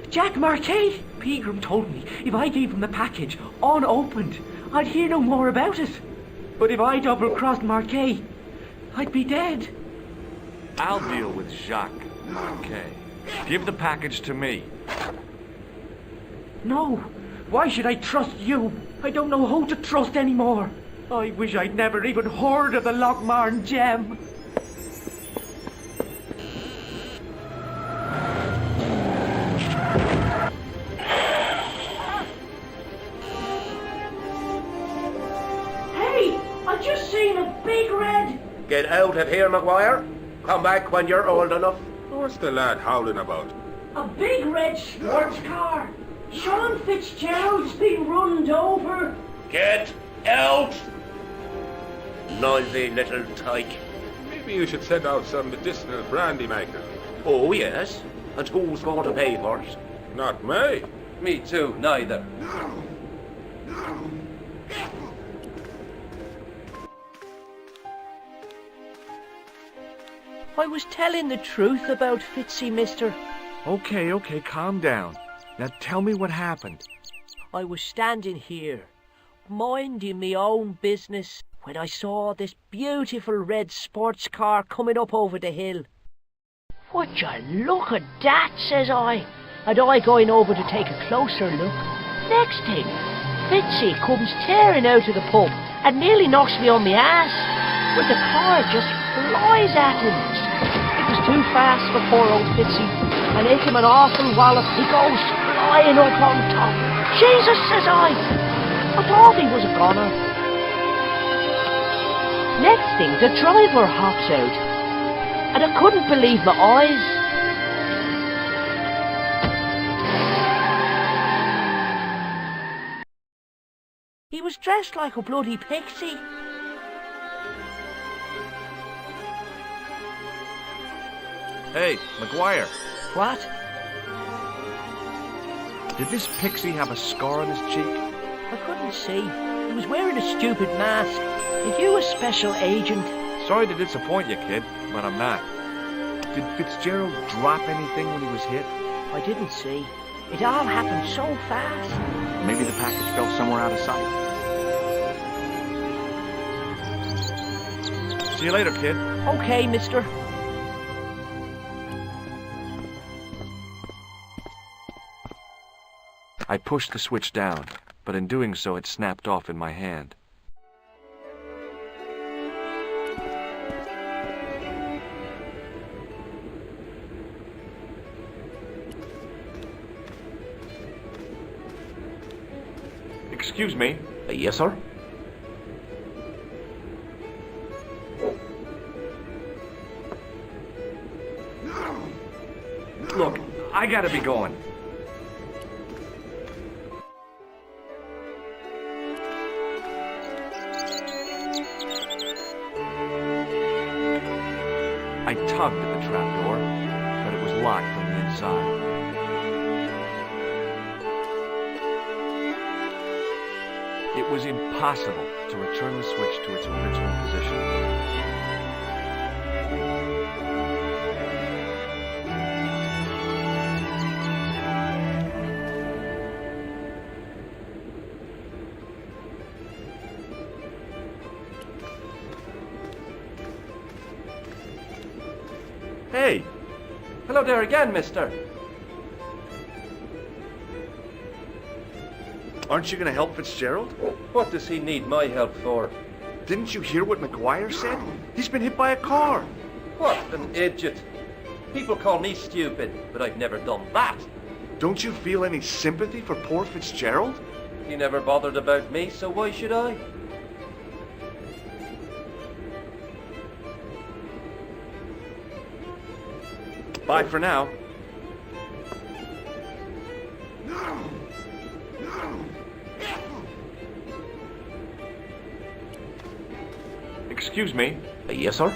Jack Marquet. Pegram told me if I gave him the package unopened, I'd hear no more about it. But if I double-crossed Marquet, I'd be dead. I'll deal with Jacques Marquet. Give the package to me. No. Why should I trust you? I don't know who to trust anymore. I wish I'd never even heard of the Lochmarn gem. Hey! I just seen a big red... Get out of here, McGuire. Come back when you're old enough. What's the lad howling about? A big red sports car. Sean Fitzgerald's been runned over. Get out! Noisy little tyke. Maybe you should send out some medicinal brandy maker. Oh, yes. And who's going to pay for it? Not me. Me too, neither. I was telling the truth about Fitzy, mister. Okay, calm down. Now tell me what happened. I was standing here, minding me own business, when I saw this beautiful red sports car coming up over the hill. Would you look at that, says I, and I going over to take a closer look. Next thing, Fitzy comes tearing out of the pub and nearly knocks me on my ass, but the car just flies at him. It was too fast for poor old Fitzy, and hit him an awful wallop. He goes flying up on top. Jesus, says I thought he was a goner. Next thing, the driver hops out, and I couldn't believe my eyes. He was dressed like a bloody pixie. Hey, McGuire. What? Did this pixie have a scar on his cheek? I couldn't see. He was wearing a stupid mask. Are you a special agent? Sorry to disappoint you, kid, but I'm not. Did Fitzgerald drop anything when he was hit? I didn't see. It all happened so fast. Maybe the package fell somewhere out of sight. See you later, kid. Okay, mister. I pushed the switch down, but in doing so it snapped off in my hand. Excuse me. Yes, sir? Look, I gotta be going. I tugged at the trapdoor, but it was locked from the inside. It was impossible to return the switch to its original position. Hey! Hello there again, mister. Aren't you gonna help Fitzgerald? What does he need my help for? Didn't you hear what McGuire said? He's been hit by a car. What an idiot. People call me stupid, but I've never done that. Don't you feel any sympathy for poor Fitzgerald? He never bothered about me, so why should I? Bye for now. Excuse me. Yes, sir?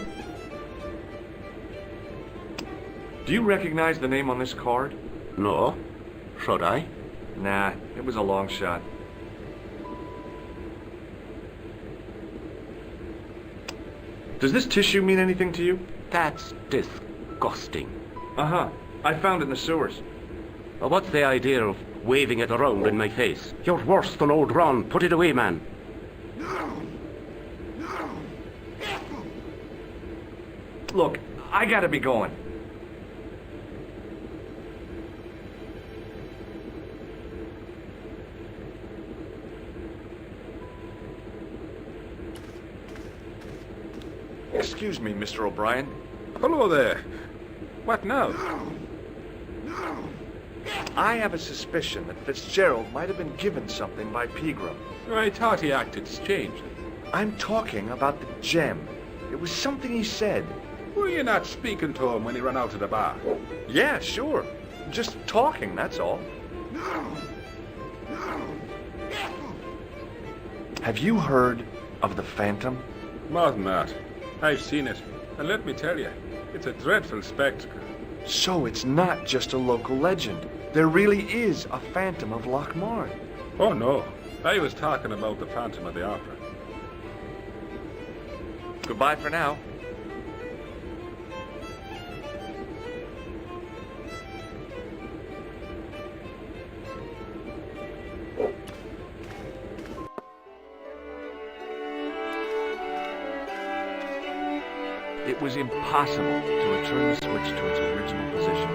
Do you recognize the name on this card? No. Should I? Nah, it was a long shot. Does this tissue mean anything to you? That's disgusting. Uh-huh. I found it in the sewers. Well, what's the idea of waving it around in my face? You're worse than old Ron. Put it away, man. Look, I gotta be going. Excuse me, Mr. O'Brien. Hello there. What now? I have a suspicion that Fitzgerald might have been given something by Pegram. I thought he acted strangely. I'm talking about the gem. It was something he said. Were you not speaking to him when he ran out of the bar? Yeah, sure. Just talking, that's all. Have you heard of the Phantom? More than that. I've seen it. And let me tell you, it's a dreadful spectacle. So it's not just a local legend. There really is a Phantom of Lochmarn. Oh no, I was talking about the Phantom of the Opera. Goodbye for now. It was impossible to return the switch to its original position.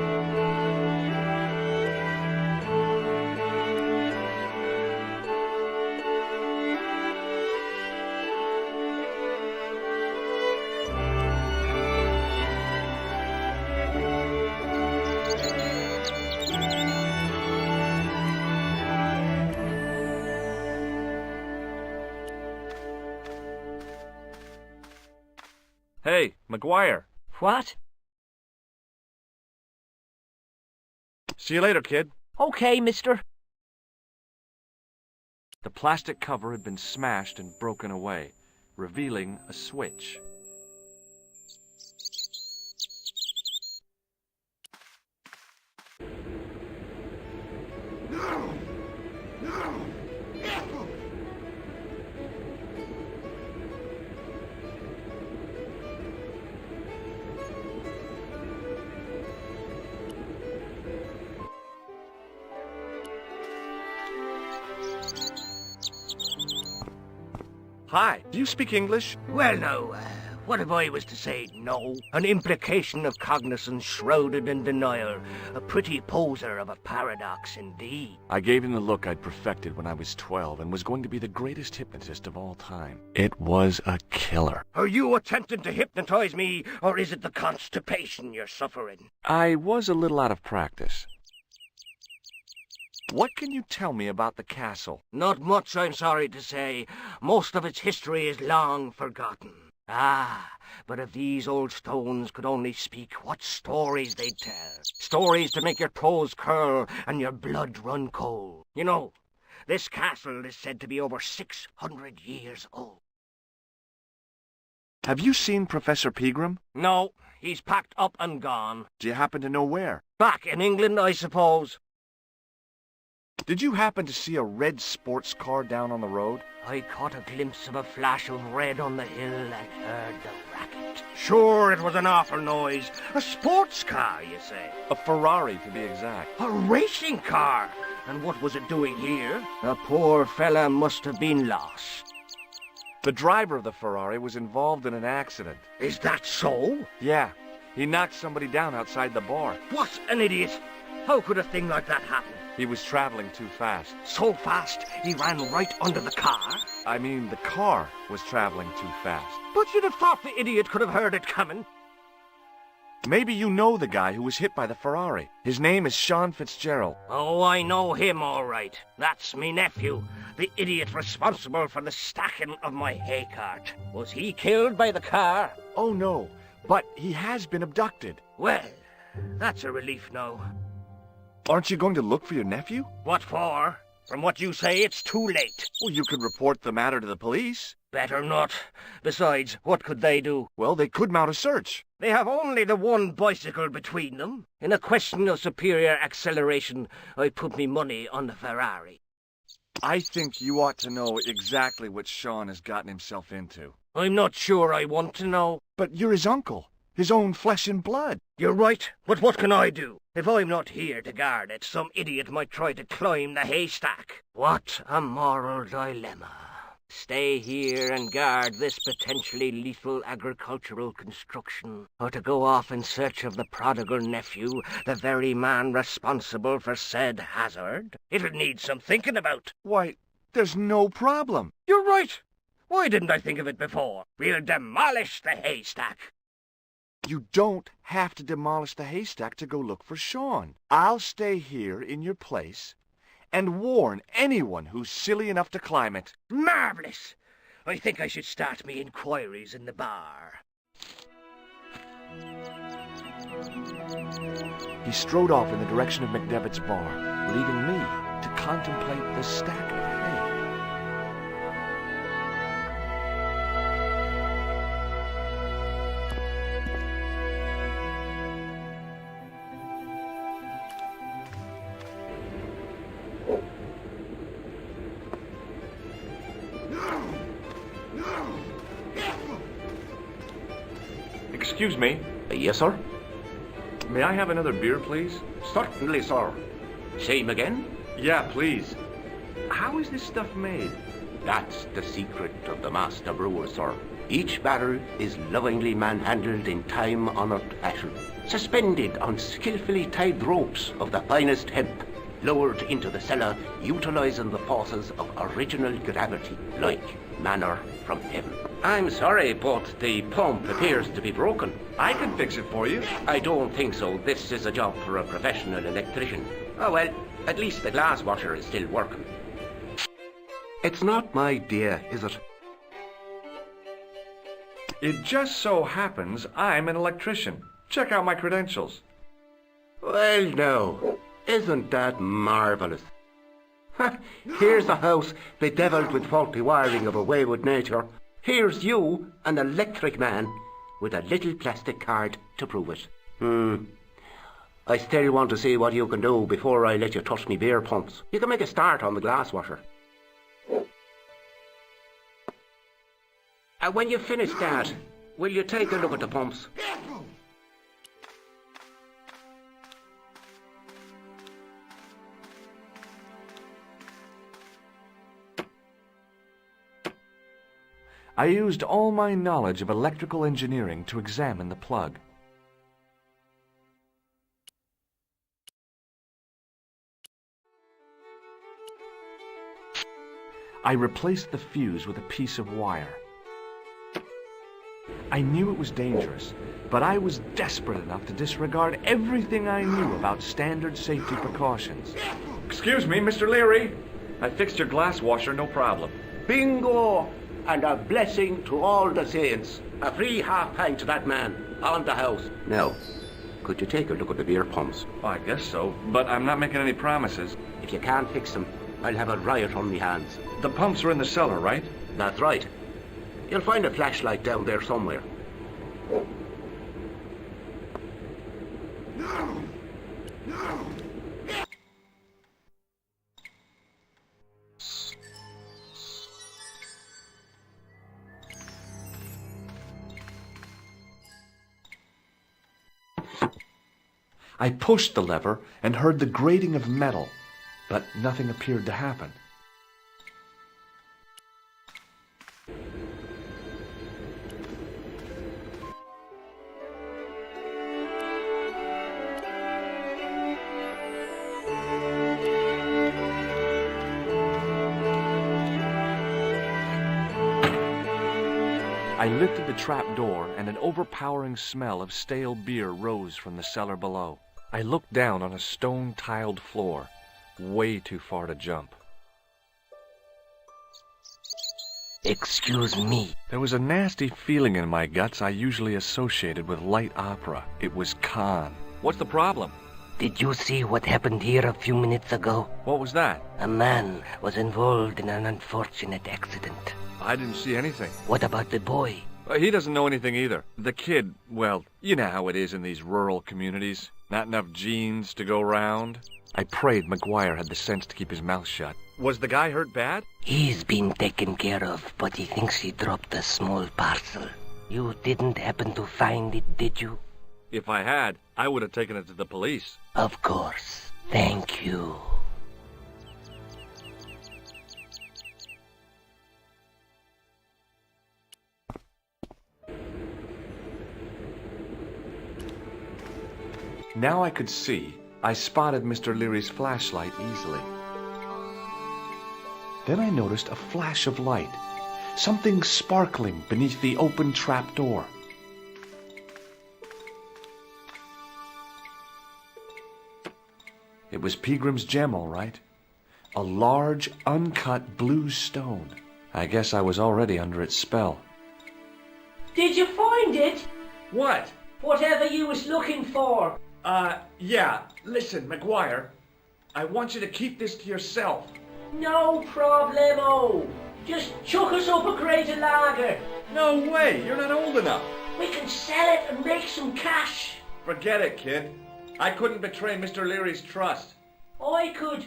Hey, McGuire. What? See you later, kid. Okay, mister. The plastic cover had been smashed and broken away, revealing a switch. Hi, do you speak English? Well, now, what if I was to say no? An implication of cognizance shrouded in denial. A pretty poser of a paradox indeed. I gave him the look I'd perfected when I was 12 and was going to be the greatest hypnotist of all time. It was a killer. Are you attempting to hypnotize me, or is it the constipation you're suffering? I was a little out of practice. What can you tell me about the castle? Not much, I'm sorry to say. Most of its history is long forgotten. Ah, but if these old stones could only speak, what stories they'd tell. Stories to make your toes curl and your blood run cold. You know, this castle is said to be over 600 years old. Have you seen Professor Pegram? No, he's packed up and gone. Do you happen to know where? Back in England, I suppose. Did you happen to see a red sports car down on the road? I caught a glimpse of a flash of red on the hill and heard the racket. Sure, it was an awful noise. A sports car, you say? A Ferrari, to be exact. A racing car? And what was it doing here? The poor fella must have been lost. The driver of the Ferrari was involved in an accident. Is that so? Yeah. He knocked somebody down outside the bar. What an idiot! How could a thing like that happen? He was traveling too fast. So fast, he ran right under the car? I mean, the car was traveling too fast. But you'd have thought the idiot could have heard it coming. Maybe you know the guy who was hit by the Ferrari. His name is Sean Fitzgerald. Oh, I know him all right. That's me nephew, the idiot responsible for the stacking of my hay cart. Was he killed by the car? Oh, no, but he has been abducted. Well, that's a relief now. Aren't you going to look for your nephew? What for? From what you say, it's too late. Well, you could report the matter to the police. Better not. Besides, what could they do? Well, they could mount a search. They have only the one bicycle between them. In a question of superior acceleration, I'd put me money on the Ferrari. I think you ought to know exactly what Sean has gotten himself into. I'm not sure I want to know. But you're his uncle. His own flesh and blood. You're right, but what can I do? If I'm not here to guard it, some idiot might try to climb the haystack. What a moral dilemma. Stay here and guard this potentially lethal agricultural construction, or to go off in search of the prodigal nephew, the very man responsible for said hazard? It'll need some thinking about. Why, there's no problem. You're right. Why didn't I think of it before? We'll demolish the haystack. You don't have to demolish the haystack to go look for Sean. I'll stay here in your place and warn anyone who's silly enough to climb it. Marvellous! I think I should start me inquiries in the bar. He strode off in the direction of McDevitt's bar, leaving me to contemplate the stack of hay. Excuse me. Yes, sir? May I have another beer, please? Certainly, sir. Same again? Yeah, please. How is this stuff made? That's the secret of the master brewer, sir. Each barrel is lovingly manhandled in time-honored fashion, suspended on skillfully tied ropes of the finest hemp, lowered into the cellar, utilizing the forces of original gravity, like manna from heaven. I'm sorry, but the pump appears to be broken. I can fix it for you. I don't think so. This is a job for a professional electrician. Oh, well, at least the glass washer is still working. It's not my idea, is it? It just so happens I'm an electrician. Check out my credentials. Well, now, isn't that marvellous? Here's a house bedeviled with faulty wiring of a wayward nature. Here's you, an electric man, with a little plastic card to prove it. I still want to see what you can do before I let you touch me beer pumps. You can make a start on the glass washer. When you finish that, will you take a look at the pumps? I used all my knowledge of electrical engineering to examine the plug. I replaced the fuse with a piece of wire. I knew it was dangerous, but I was desperate enough to disregard everything I knew about standard safety precautions. Excuse me, Mr. Leary. I fixed your glass washer, no problem. Bingo! And a blessing to all the saints. A free half-pint to that man, on the house. Now, could you take a look at the beer pumps? Well, I guess so, but I'm not making any promises. If you can't fix them, I'll have a riot on me hands. The pumps are in the cellar, right? That's right. You'll find a flashlight down there somewhere. No! No! I pushed the lever and heard the grating of metal, but nothing appeared to happen. I lifted the trap door, and an overpowering smell of stale beer rose from the cellar below. I looked down on a stone-tiled floor, way too far to jump. Excuse me. There was a nasty feeling in my guts I usually associated with light opera. It was Khan. What's the problem? Did you see what happened here a few minutes ago? What was that? A man was involved in an unfortunate accident. I didn't see anything. What about the boy? He doesn't know anything either. The kid, well, you know how it is in these rural communities. Not enough genes to go round. I prayed McGuire had the sense to keep his mouth shut. Was the guy hurt bad? He's been taken care of, but he thinks he dropped a small parcel. You didn't happen to find it, did you? If I had, I would have taken it to the police. Of course. Thank you. Now I could see. I spotted Mr. Leary's flashlight easily. Then I noticed a flash of light, something sparkling beneath the open trap door. It was Peagram's gem, all right. A large, uncut blue stone. I guess I was already under its spell. Did you find it? What? Whatever you was looking for. Yeah. Listen, McGuire, I want you to keep this to yourself. No problemo. Just chuck us up a crate of lager. No way, you're not old enough. We can sell it and make some cash. Forget it, kid. I couldn't betray Mr. Leary's trust. I could,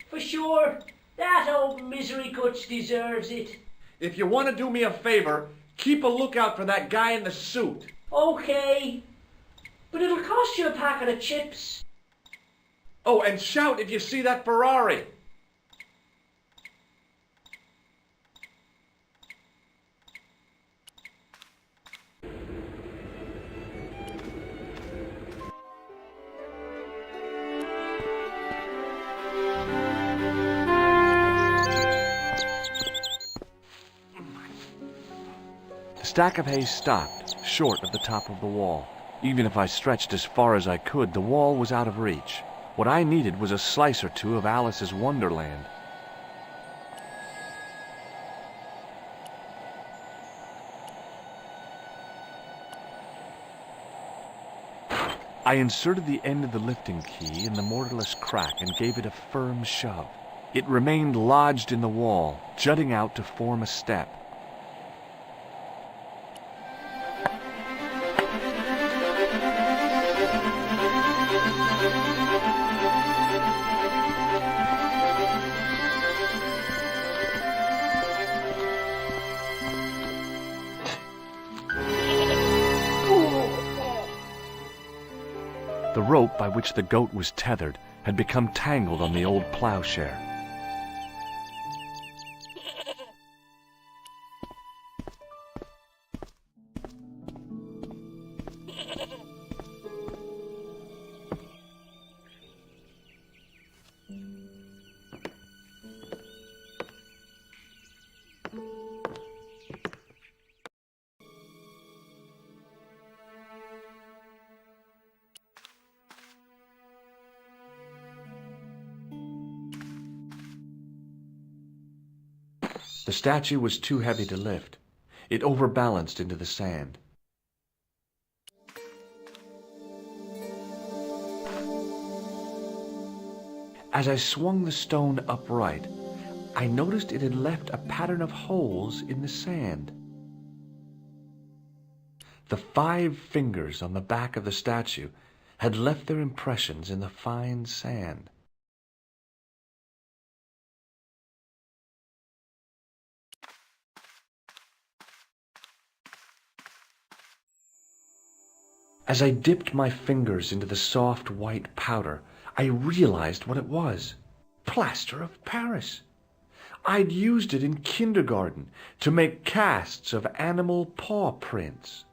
for sure. That old misery guts deserves it. If you want to do me a favor, keep a lookout for that guy in the suit. Okay. But it'll cost you a packet of chips. Oh, and shout if you see that Ferrari. The stack of hay stopped, short of the top of the wall. Even if I stretched as far as I could, the wall was out of reach. What I needed was a slice or two of Alice's Wonderland. I inserted the end of the lifting key in the mortarless crack and gave it a firm shove. It remained lodged in the wall, jutting out to form a step. The rope by which the goat was tethered had become tangled on the old plowshare. The statue was too heavy to lift. It overbalanced into the sand. As I swung the stone upright, I noticed it had left a pattern of holes in the sand. The 5 fingers on the back of the statue had left their impressions in the fine sand. As I dipped my fingers into the soft white powder, I realized what it was. Plaster of Paris. I'd used it in kindergarten to make casts of animal paw prints.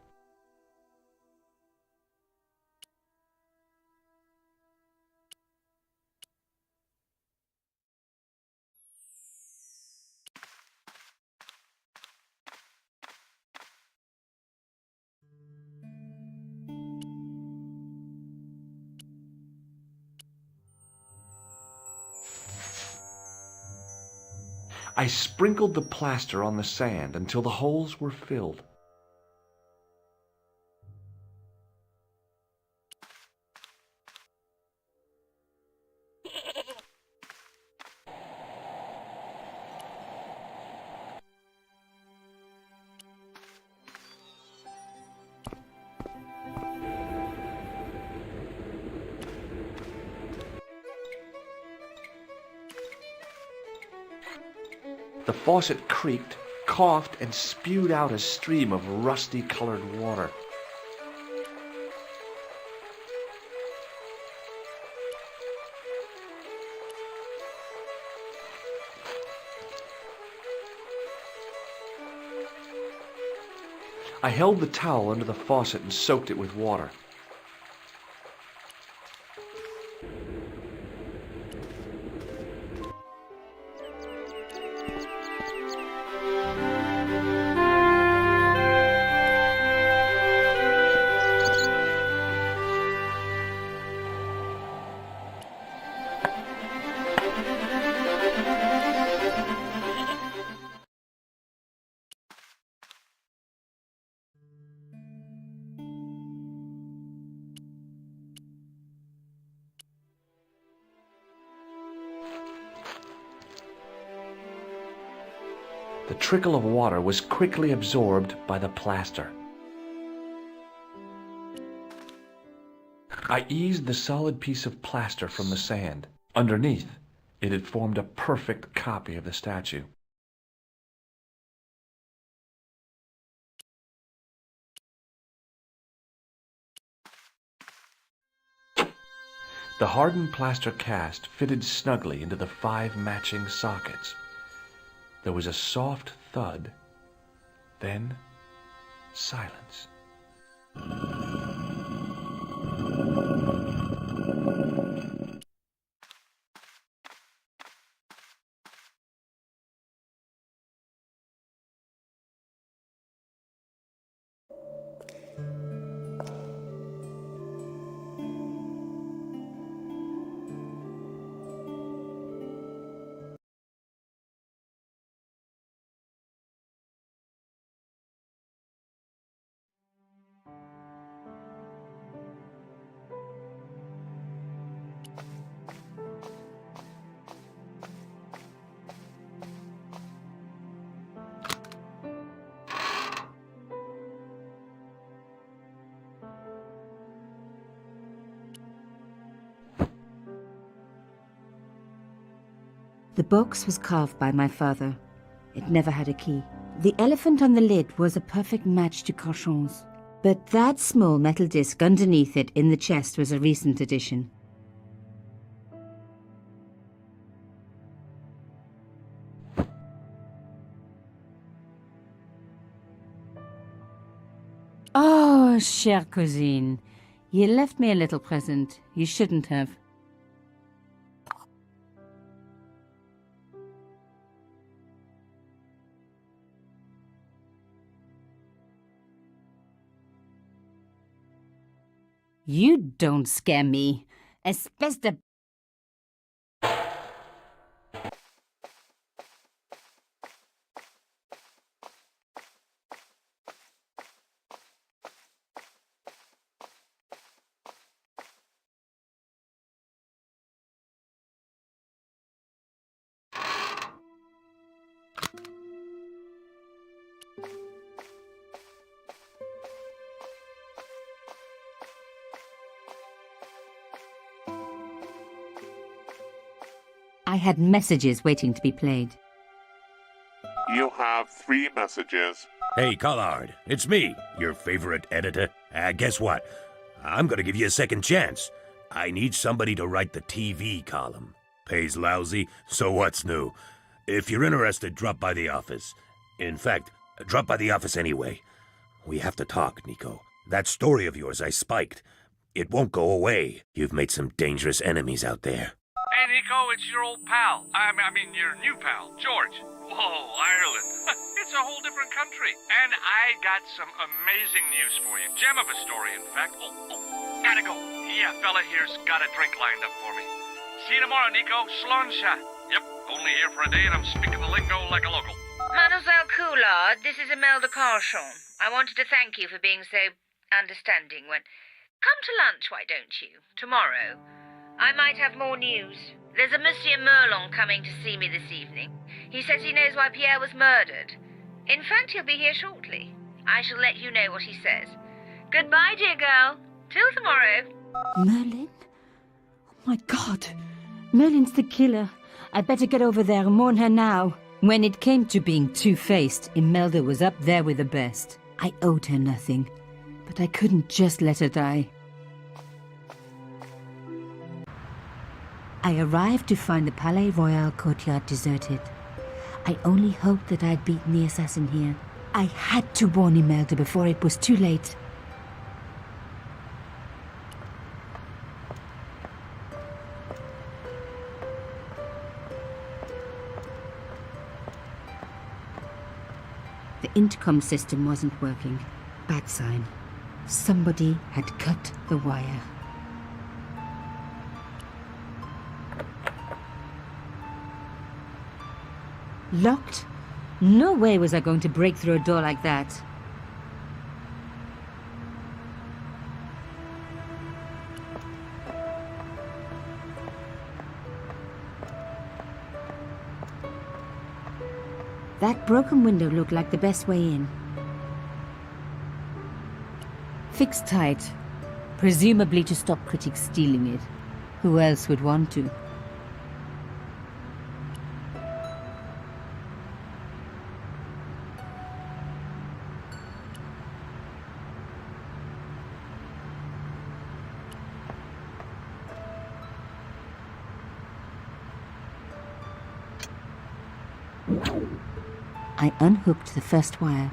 I sprinkled the plaster on the sand until the holes were filled. The faucet creaked, coughed, and spewed out a stream of rusty-colored water. I held the towel under the faucet and soaked it with water. The trickle of water was quickly absorbed by the plaster. I eased the solid piece of plaster from the sand. Underneath, it had formed a perfect copy of the statue. The hardened plaster cast fitted snugly into the 5 matching sockets. There was a soft thud, then silence. The box was carved by my father. It never had a key. The elephant on the lid was a perfect match to Cochon's. But that small metal disc underneath it in the chest was a recent addition. Oh, chère cousine, you left me a little present. You shouldn't have. You don't scare me. Espèce de... I had messages waiting to be played. You have 3 messages. Hey, Collard, it's me, your favorite editor. Guess what? I'm gonna give you a second chance. I need somebody to write the TV column. Pays lousy, so what's new? If you're interested, drop by the office. In fact, drop by the office anyway. We have to talk, Nico. That story of yours I spiked. It won't go away. You've made some dangerous enemies out there. Hey, Nico, it's your old pal. I mean, your new pal, George. Whoa, Ireland. It's a whole different country. And I got some amazing news for you. Gem of a story, in fact. Oh, gotta go. Yeah, fella here's got a drink lined up for me. See you tomorrow, Nico. Slonsha. Yep, only here for a day and I'm speaking the lingo like a local. Mademoiselle Coulard, this is Imelda Carchon. I wanted to thank you for being so understanding when... Come to lunch, why don't you? Tomorrow. I might have more news. There's a Monsieur Merlon coming to see me this evening. He says he knows why Pierre was murdered. In fact, he'll be here shortly. I shall let you know what he says. Goodbye, dear girl. Till tomorrow. Merlin? Oh my God. Merlin's the killer. I better get over there and warn her now. When it came to being two-faced, Imelda was up there with the best. I owed her nothing, but I couldn't just let her die. I arrived to find the Palais Royal courtyard deserted. I only hoped that I'd beaten the assassin here. I had to warn Imelda before it was too late. The intercom system wasn't working. Bad sign. Somebody had cut the wire. Locked? No way was I going to break through a door like that. That broken window looked like the best way in. Fixed tight, presumably to stop critics stealing it. Who else would want to? I unhooked the first wire.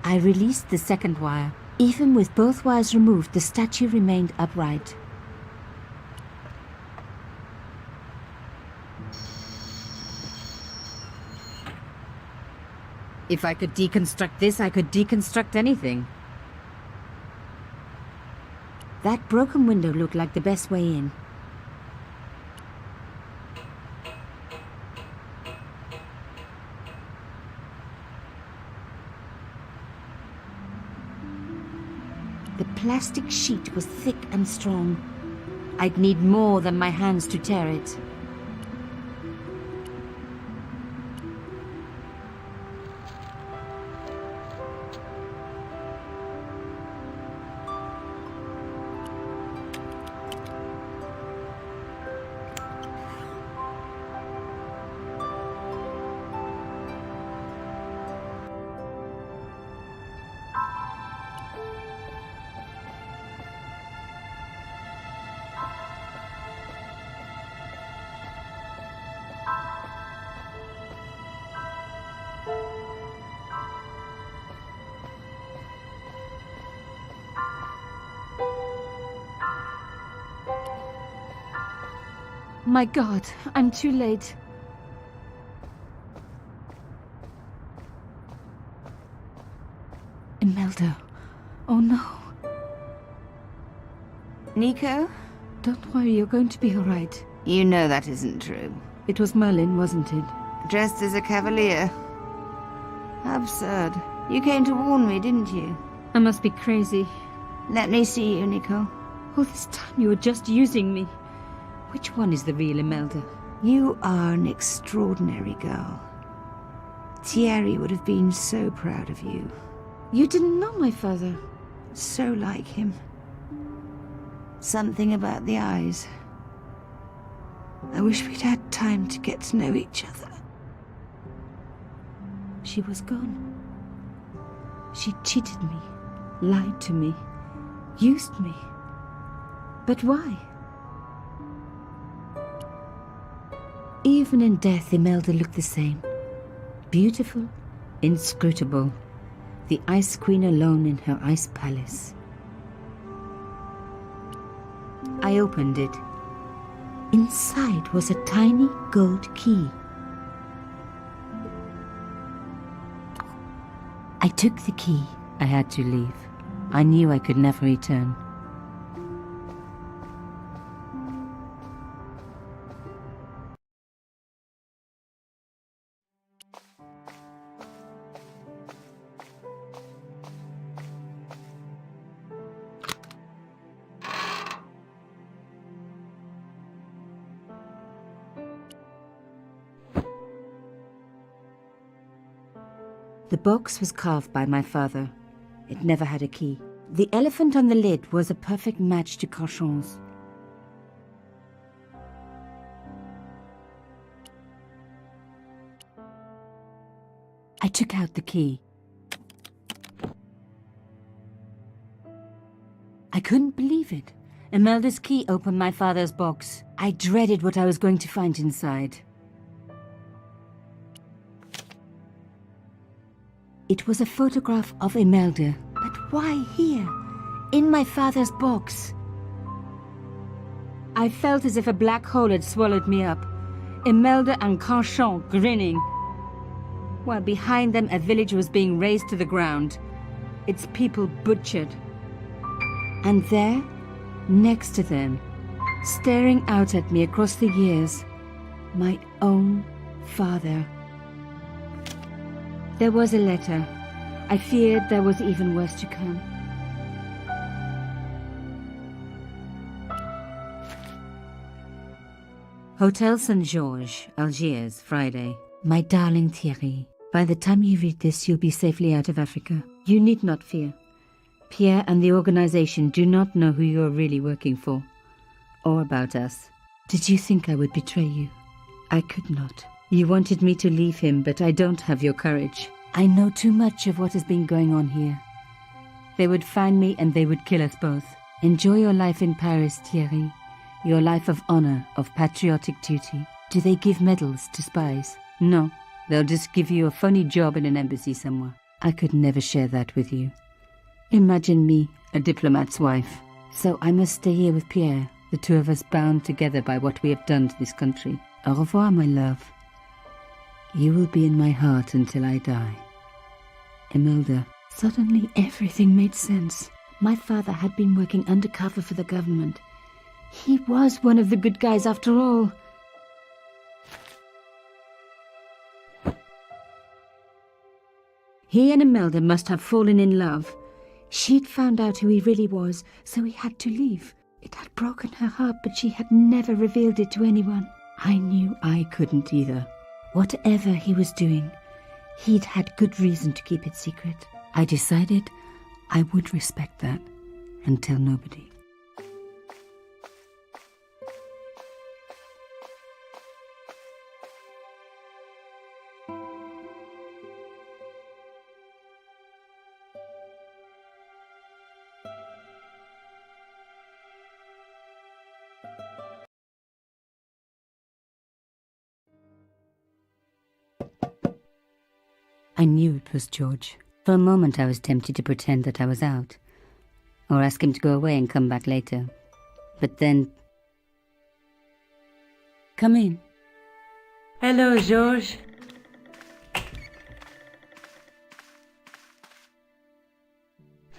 I released the second wire. Even with both wires removed, the statue remained upright. If I could deconstruct this, I could deconstruct anything. That broken window looked like the best way in. The plastic sheet was thick and strong. I'd need more than my hands to tear it. My God, I'm too late. Imelda. Oh no. Nico? Don't worry, you're going to be all right. You know that isn't true. It was Merlin, wasn't it? Dressed as a cavalier. How absurd. You came to warn me, didn't you? I must be crazy. Let me see you, Nico. All this time you were just using me. Which one is the real Imelda? You are an extraordinary girl. Thierry would have been so proud of you. You didn't know my father? So like him. Something about the eyes. I wish we'd had time to get to know each other. She was gone. She cheated me, lied to me, used me. But why? Even in death, Imelda looked the same. Beautiful, inscrutable. The Ice Queen alone in her ice palace. I opened it. Inside was a tiny gold key. I took the key. I had to leave. I knew I could never return. The box was carved by my father. It never had a key. The elephant on the lid was a perfect match to Carchon's. I took out the key. I couldn't believe it. Imelda's key opened my father's box. I dreaded what I was going to find inside. It was a photograph of Imelda. But why here? In my father's box? I felt as if a black hole had swallowed me up. Imelda and Carchon grinning. While behind them a village was being razed to the ground. Its people butchered. And there, next to them, staring out at me across the years, my own father. There was a letter. I feared there was even worse to come. Hotel St. Georges, Algiers, Friday. My darling Thierry, by the time you read this, you'll be safely out of Africa. You need not fear. Pierre and the organization do not know who you're really working for, or about us. Did you think I would betray you? I could not. You wanted me to leave him, but I don't have your courage. I know too much of what has been going on here. They would find me and they would kill us both. Enjoy your life in Paris, Thierry. Your life of honor, of patriotic duty. Do they give medals to spies? No, they'll just give you a funny job in an embassy somewhere. I could never share that with you. Imagine me, a diplomat's wife. So I must stay here with Pierre, the two of us bound together by what we have done to this country. Au revoir, my love. You will be in my heart until I die. Imelda. Suddenly everything made sense. My father had been working undercover for the government. He was one of the good guys after all. He and Imelda must have fallen in love. She'd found out who he really was, so he had to leave. It had broken her heart, but she had never revealed it to anyone. I knew I couldn't either. Whatever he was doing, he'd had good reason to keep it secret. I decided I would respect that and tell nobody. I knew it was George. For a moment I was tempted to pretend that I was out, or ask him to go away and come back later. But then... Come in. Hello, George.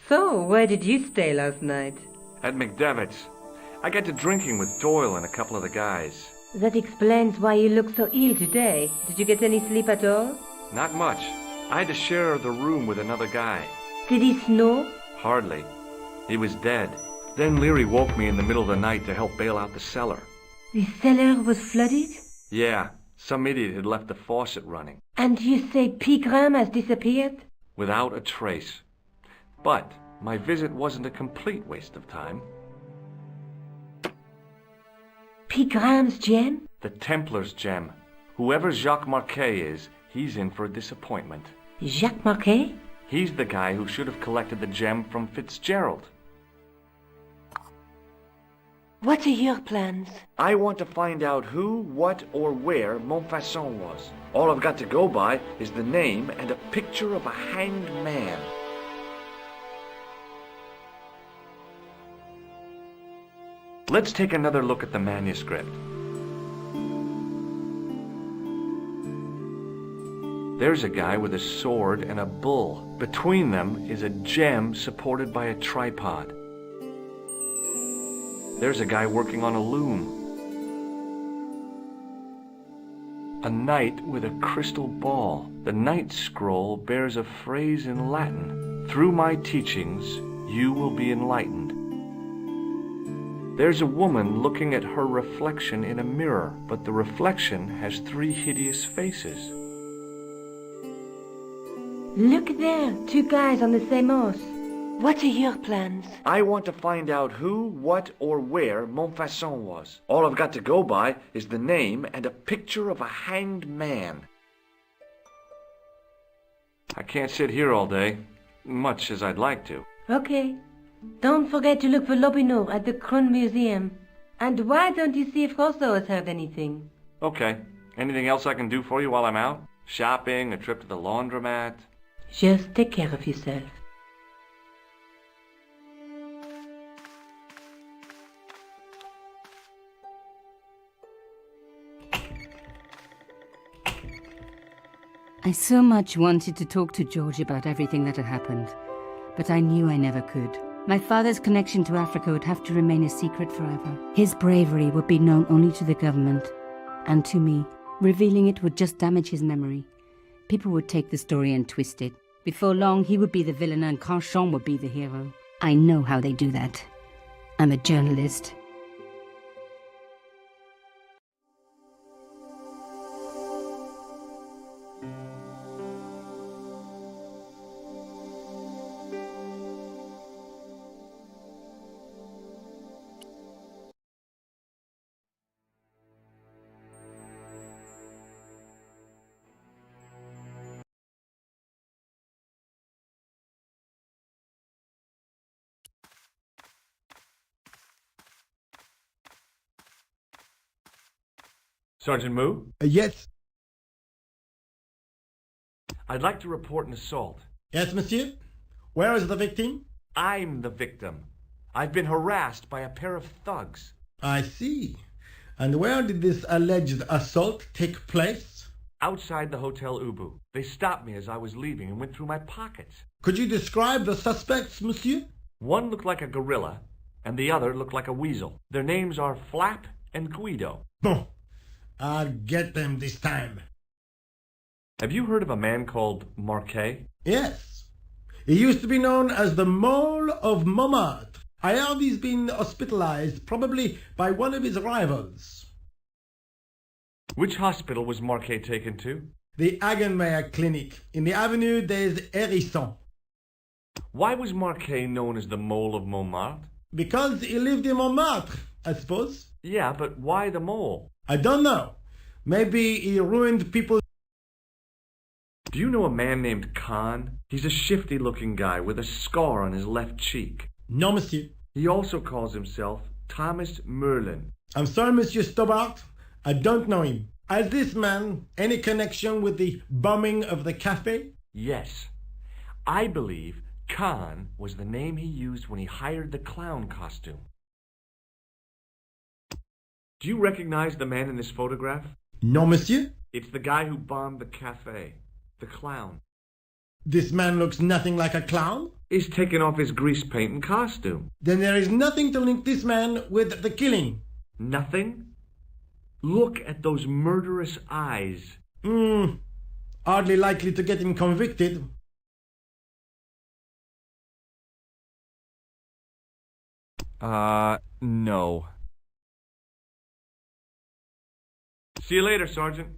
So, where did you stay last night? At McDevitt's. I got to drinking with Doyle and a couple of the guys. That explains why you look so ill today. Did you get any sleep at all? Not much. I had to share the room with another guy. Did it snow? Hardly. He was dead. Then Leary woke me in the middle of the night to help bail out the cellar. The cellar was flooded? Yeah, some idiot had left the faucet running. And you say Pigram has disappeared? Without a trace. But my visit wasn't a complete waste of time. Pigram's gem? The Templars gem. Whoever Jacques Marquet is, he's in for a disappointment. Jacques Marquet? He's the guy who should have collected the gem from Fitzgerald. What are your plans? I want to find out who, what, or where Montfaucon was. All I've got to go by is the name and a picture of a hanged man. Let's take another look at the manuscript. There's a guy with a sword and a bull. Between them is a gem supported by a tripod. There's a guy working on a loom. A knight with a crystal ball. The knight scroll bears a phrase in Latin. Through my teachings, you will be enlightened. There's a woman looking at her reflection in a mirror, but the reflection has 3 hideous faces. Look there, 2 guys on the same horse. What are your plans? I want to find out who, what, or where Montfaucon was. All I've got to go by is the name and a picture of a hanged man. I can't sit here all day, much as I'd like to. Okay. Don't forget to look for Lopinot at the Kron Museum. And why don't you see if Rousseau has heard anything? Okay. Anything else I can do for you while I'm out? Shopping, a trip to the laundromat? Just take care of yourself. I so much wanted to talk to George about everything that had happened, but I knew I never could. My father's connection to Africa would have to remain a secret forever. His bravery would be known only to the government and to me. Revealing it would just damage his memory. People would take the story and twist it. Before long, he would be the villain and Carchon would be the hero. I know how they do that. I'm a journalist. Sergeant Moo? Yes. I'd like to report an assault. Yes, monsieur. Where is the victim? I'm the victim. I've been harassed by a pair of thugs. I see. And where did this alleged assault take place? Outside the Hotel Ubu. They stopped me as I was leaving and went through my pockets. Could you describe the suspects, monsieur? One looked like a gorilla, and the other looked like a weasel. Their names are Flap and Guido. Bon. I'll get them this time. Have you heard of a man called Marquet? Yes. He used to be known as the Mole of Montmartre. I heard he's been hospitalized, probably by one of his rivals. Which hospital was Marquet taken to? The Hagenmeyer Clinic, in the Avenue des Hérissons. Why was Marquet known as the Mole of Montmartre? Because he lived in Montmartre, I suppose. Yeah, but why the mole? I don't know. Maybe he ruined people. Do you know a man named Khan? He's a shifty-looking guy with a scar on his left cheek. No, monsieur. He also calls himself Thomas Merlin. I'm sorry, Monsieur Stobart. I don't know him. Has this man any connection with the bombing of the cafe? Yes. I believe Khan was the name he used when he hired the clown costume. Do you recognize the man in this photograph? No, monsieur. It's the guy who bombed the cafe. The clown. This man looks nothing like a clown. He's taken off his grease paint and costume. Then there is nothing to link this man with the killing. Nothing? Look at those murderous eyes. Hardly likely to get him convicted. No. See you later, Sergeant.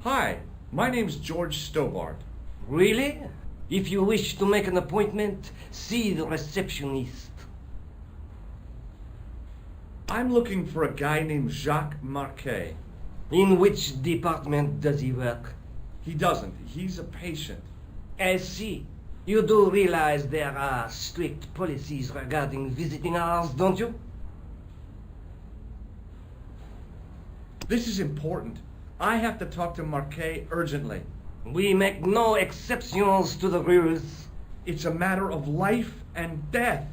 Hi, my name's George Stobart. Really? If you wish to make an appointment, see the receptionist. I'm looking for a guy named Jacques Marquet. In which department does he work? He doesn't. He's a patient. I see. You do realize there are strict policies regarding visiting hours, don't you? This is important. I have to talk to Marquet urgently. We make no exceptions to the rules. It's a matter of life and death.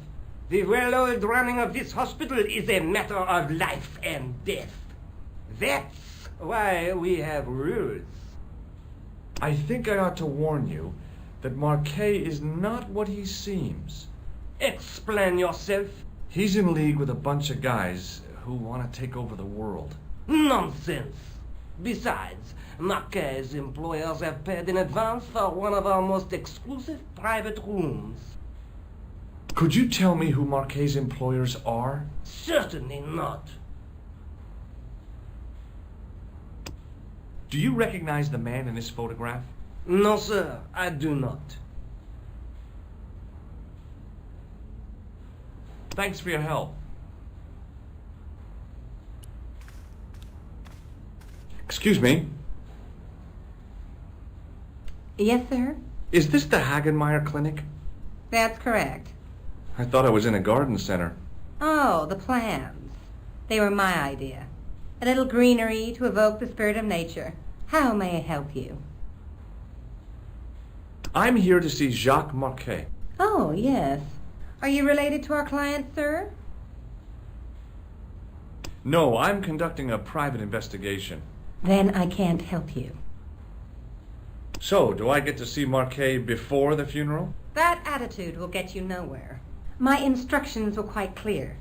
The well-oiled running of this hospital is a matter of life and death. That's why we have rules. I think I ought to warn you that Marquet is not what he seems. Explain yourself. He's in league with a bunch of guys who want to take over the world. Nonsense. Besides, Marquet's employers have paid in advance for one of our most exclusive private rooms. Could you tell me who Marquet's employers are? Certainly not. Do you recognize the man in this photograph? No, sir, I do not. Thanks for your help. Excuse me. Yes, sir? Is this the Hagenmeyer Clinic? That's correct. I thought I was in a garden center. Oh, the plans. They were my idea. A little greenery to evoke the spirit of nature. How may I help you? I'm here to see Jacques Marquet. Oh, yes. Are you related to our client, sir? No, I'm conducting a private investigation. Then I can't help you. So, do I get to see Marquet before the funeral? That attitude will get you nowhere. My instructions were quite clear.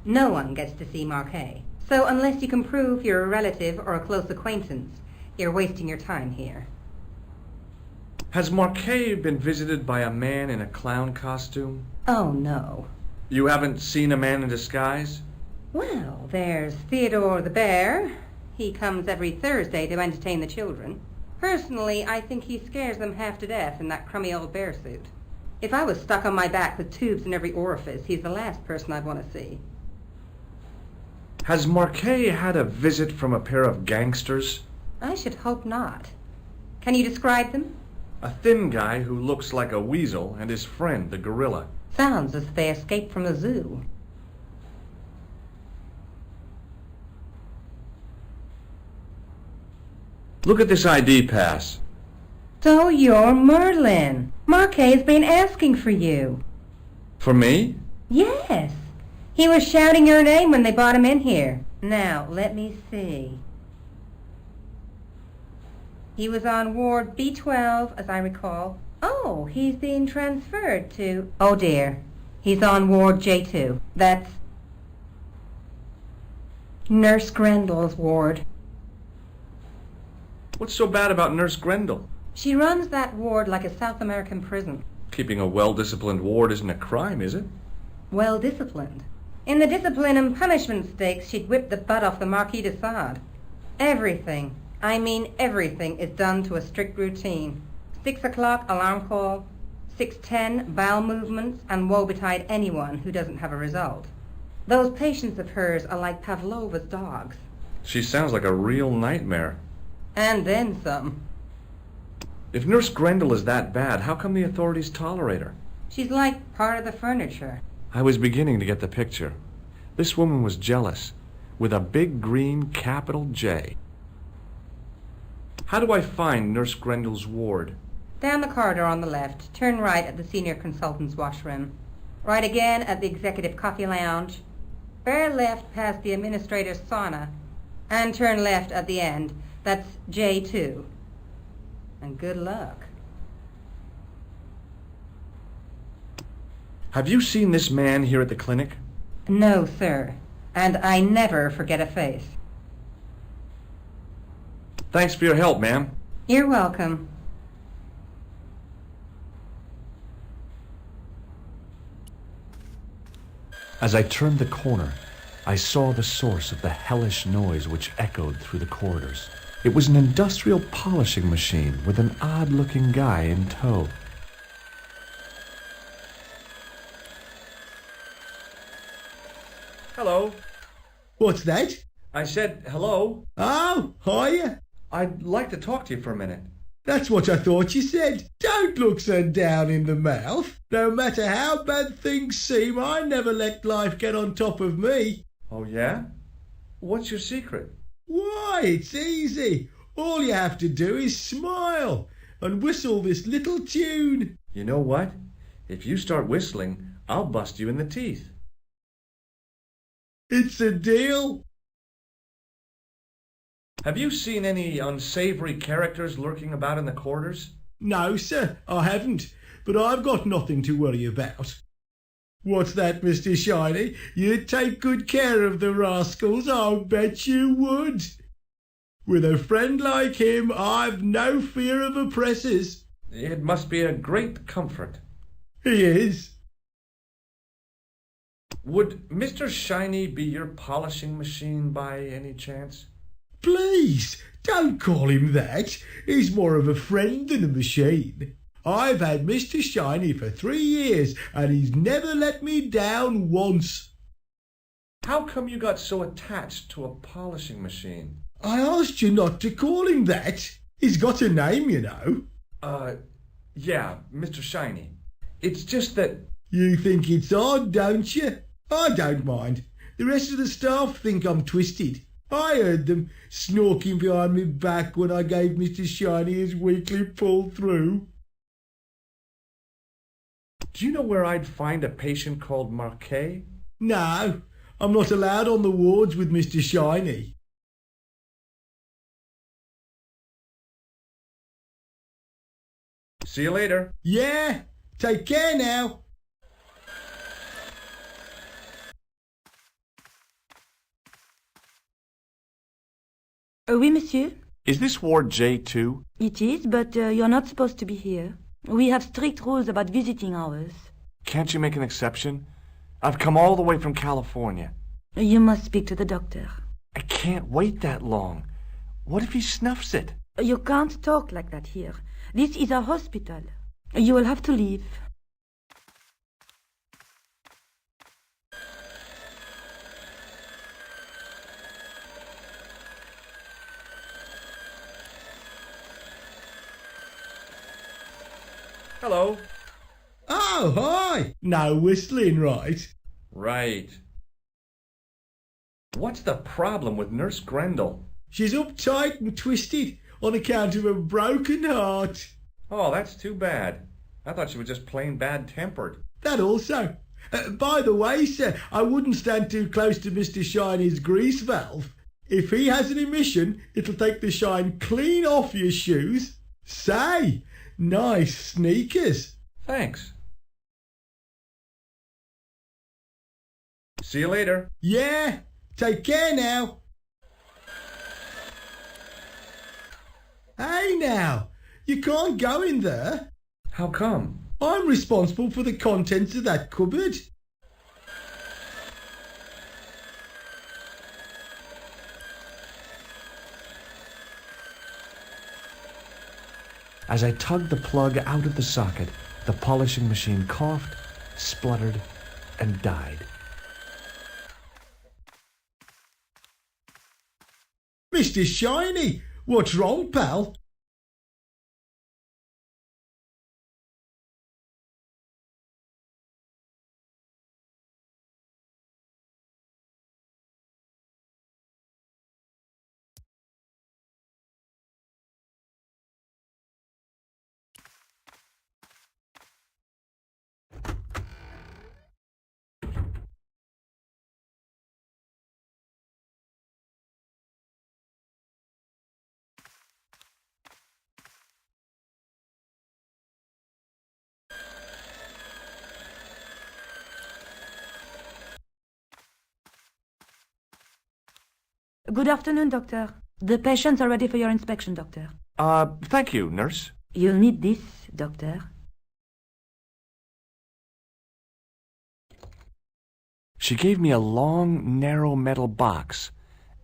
No one gets to see Marquet. So unless you can prove you're a relative or a close acquaintance, you're wasting your time here. Has Marquet been visited by a man in a clown costume? Oh, no. You haven't seen a man in disguise? Well, there's Theodore the Bear. He comes every Thursday to entertain the children. Personally, I think he scares them half to death in that crummy old bear suit. If I was stuck on my back with tubes in every orifice, he's the last person I'd want to see. Has Marquet had a visit from a pair of gangsters? I should hope not. Can you describe them? A thin guy who looks like a weasel and his friend, the gorilla. Sounds as if they escaped from the zoo. Look at this ID pass. So you're Merlin. Marquet's been asking for you. For me? Yes. He was shouting your name when they brought him in here. Now, let me see. He was on Ward B12, as I recall. Oh, he's being transferred to... Oh, dear. He's on Ward J2. That's Nurse Grendel's ward. What's so bad about Nurse Grendel? She runs that ward like a South American prison. Keeping a well-disciplined ward isn't a crime, is it? Well-disciplined. In the discipline and punishment stakes, she'd whip the butt off the Marquis de Sade. Everything, I mean everything, is done to a strict routine. 6 o'clock alarm call, 6:10 bowel movements, and woe betide anyone who doesn't have a result. Those patients of hers are like Pavlova's dogs. She sounds like a real nightmare. And then some. If Nurse Grendel is that bad, how come the authorities tolerate her? She's like part of the furniture. I was beginning to get the picture. This woman was jealous, with a big green capital J. How do I find Nurse Grendel's ward? Down the corridor on the left, turn right at the senior consultant's washroom. Right again at the executive coffee lounge. Bear left past the administrator's sauna. And turn left at the end. That's J2. And good luck. Have you seen this man here at the clinic? No, sir. And I never forget a face. Thanks for your help, ma'am. You're welcome. As I turned the corner, I saw the source of the hellish noise which echoed through the corridors. It was an industrial polishing machine with an odd-looking guy in tow. Hello. What's that? I said hello. Oh, hiya. I'd like to talk to you for a minute. That's what I thought you said. Don't look so down in the mouth. No matter how bad things seem, I never let life get on top of me. Oh, yeah? What's your secret? Why, it's easy. All you have to do is smile and whistle this little tune. You know what? If you start whistling, I'll bust you in the teeth. It's a deal. Have you seen any unsavory characters lurking about in the quarters? No, sir, I haven't. But I've got nothing to worry about. What's that, Mr. Shiny? You'd take good care of the rascals, I'll bet you would. With a friend like him, I've no fear of oppressors. It must be a great comfort. He is. Would Mr. Shiny be your polishing machine by any chance? Please, don't call him that. He's more of a friend than a machine. I've had Mr. Shiny for 3 years, and he's never let me down once. How come you got so attached to a polishing machine? I asked you not to call him that. He's got a name, you know. Yeah, Mr. Shiny. It's just that... You think it's odd, don't you? I don't mind. The rest of the staff think I'm twisted. I heard them snorking behind me back when I gave Mr. Shiny his weekly pull-through. Do you know where I'd find a patient called Marquet? No, I'm not allowed on the wards with Mr. Shiny. See you later. Yeah, take care now. Oui, monsieur. Is this Ward J2? It is, but you're not supposed to be here. We have strict rules about visiting hours. Can't you make an exception? I've come all the way from California. You must speak to the doctor. I can't wait that long. What if he snuffs it? You can't talk like that here. This is a hospital. You will have to leave. Hello. Oh, hi. No whistling, right? Right. What's the problem with Nurse Grendel? She's uptight and twisted on account of a broken heart. Oh, that's too bad. I thought she was just plain bad-tempered. That also. By the way, sir, I wouldn't stand too close to Mr. Shiny's grease valve. If he has an emission, it'll take the shine clean off your shoes. Say, nice sneakers. Thanks. See you later. Yeah, take care now. Hey now, you can't go in there. How come? I'm responsible for the contents of that cupboard. As I tugged the plug out of the socket, the polishing machine coughed, spluttered, and died. Mr. Shiny, what's wrong, pal? Good afternoon, doctor. The patients are ready for your inspection, doctor. Thank you, nurse. You'll need this, doctor. She gave me a long, narrow metal box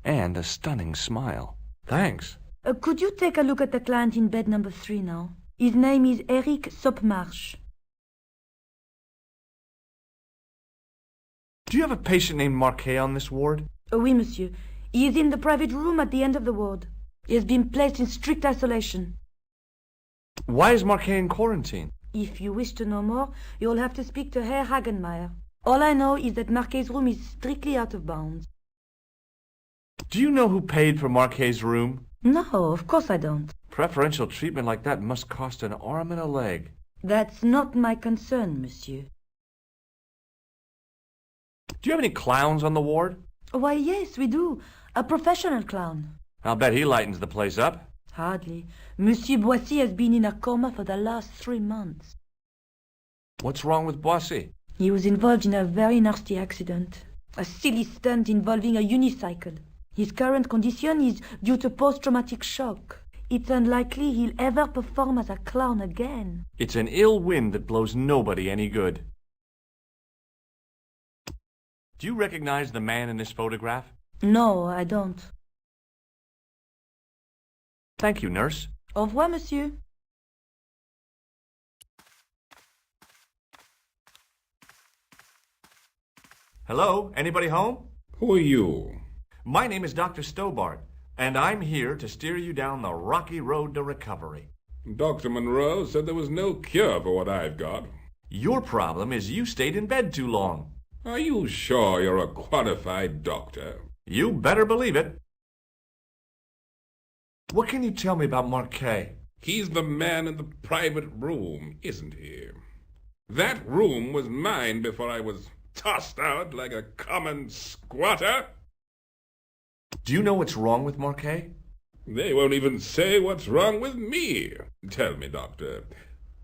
and a stunning smile. Thanks. Could you take a look at the client in bed number 3 now? His name is Eric Sopmarsh. Do you have a patient named Marquet on this ward? Oui, monsieur. He is in the private room at the end of the ward. He has been placed in strict isolation. Why is Marquet in quarantine? If you wish to know more, you'll have to speak to Herr Hagenmeier. All I know is that Marquet's room is strictly out of bounds. Do you know who paid for Marquet's room? No, of course I don't. Preferential treatment like that must cost an arm and a leg. That's not my concern, monsieur. Do you have any clowns on the ward? Why, yes, we do. A professional clown. I'll bet he lightens the place up. Hardly. Monsieur Boissy has been in a coma for the last 3 months. What's wrong with Boissy? He was involved in a very nasty accident. A silly stunt involving a unicycle. His current condition is due to post-traumatic shock. It's unlikely he'll ever perform as a clown again. It's an ill wind that blows nobody any good. Do you recognize the man in this photograph? No, I don't. Thank you, nurse. Au revoir, monsieur. Hello? Anybody home? Who are you? My name is Dr. Stobart, and I'm here to steer you down the rocky road to recovery. Dr. Monroe said there was no cure for what I've got. Your problem is you stayed in bed too long. Are you sure you're a qualified doctor? You better believe it. What can you tell me about Marquet? He's the man in the private room, isn't he? That room was mine before I was tossed out like a common squatter. Do you know what's wrong with Marquet? They won't even say what's wrong with me. Tell me, Doctor,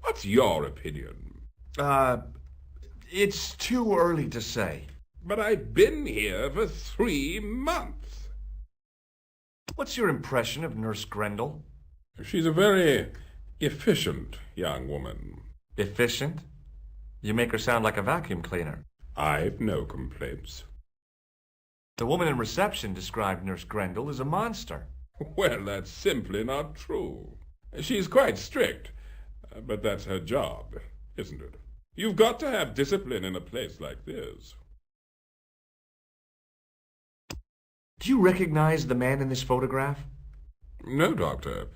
what's your opinion? It's too early to say. But I've been here for 3 months. What's your impression of Nurse Grendel? She's a very efficient young woman. Efficient? You make her sound like a vacuum cleaner. I've no complaints. The woman in reception described Nurse Grendel as a monster. Well, that's simply not true. She's quite strict, but that's her job, isn't it? You've got to have discipline in a place like this. Do you recognize the man in this photograph? No, Doctor.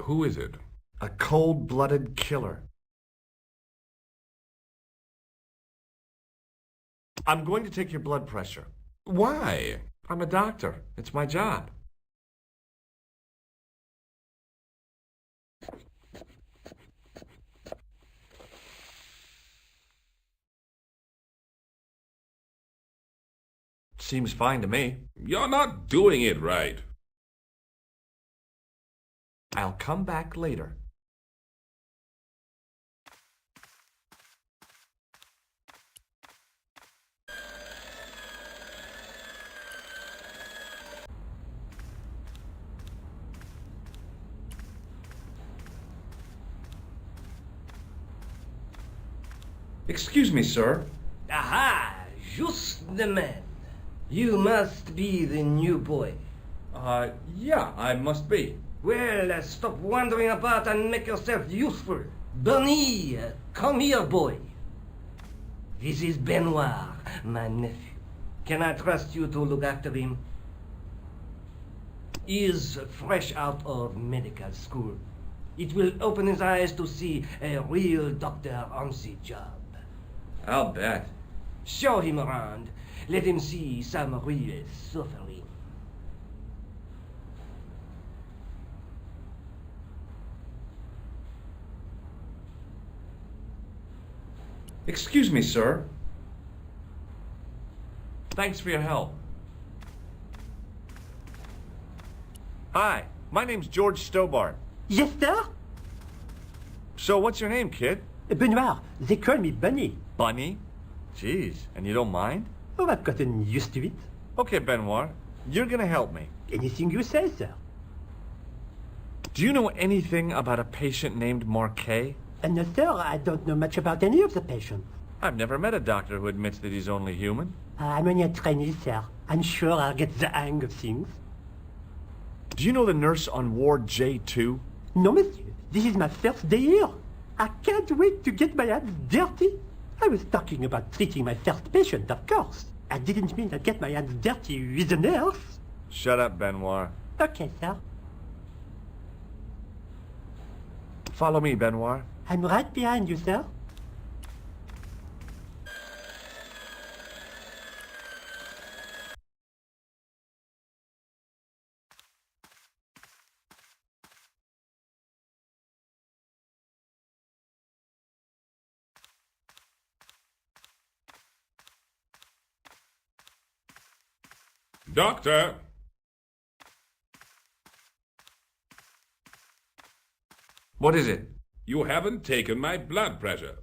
Who is it? A cold-blooded killer. I'm going to take your blood pressure. Why? I'm a doctor. It's my job. Seems fine to me. You're not doing it right. I'll come back later. Excuse me, sir. Aha! Just the man. You must be the new boy. Yeah, I must be. Well, stop wandering about and make yourself useful. Bunny, come here, boy. This is Benoit, my nephew. Can I trust you to look after him? He is fresh out of medical school. It will open his eyes to see a real doctor on the job. I'll bet. Show him around. Let him see some real suffering. Excuse me, sir. Thanks for your help. Hi, my name's George Stobart. Yes, sir? So what's your name, kid? Benoit. They call me Bunny. Bunny? Jeez, and you don't mind? Oh, I've gotten used to it. Okay, Benoit, you're gonna help me. Anything you say, sir. Do you know anything about a patient named Marquet? No, sir, I don't know much about any of the patients. I've never met a doctor who admits that he's only human. I'm only a trainee, sir. I'm sure I'll get the hang of things. Do you know the nurse on Ward J2? No, monsieur. This is my first day here. I can't wait to get my hands dirty. I was talking about treating my first patient, of course. I didn't mean I'd get my hands dirty with a nurse. Shut up, Benoit. Okay, sir. Follow me, Benoit. I'm right behind you, sir. Doctor! What is it? You haven't taken my blood pressure.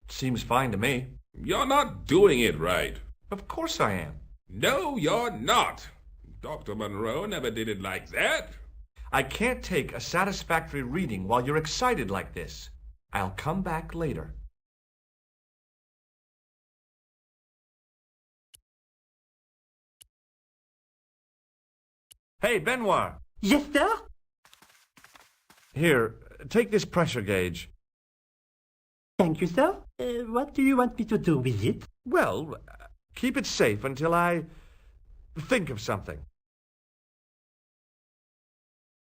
Seems fine to me. You're not doing it right. Of course I am. No, you're not. Dr. Monroe never did it like that. I can't take a satisfactory reading while you're excited like this. I'll come back later. Hey, Benoit! Yes, sir? Here, take this pressure gauge. Thank you, sir. What do you want me to do with it? Well, keep it safe until I think of something.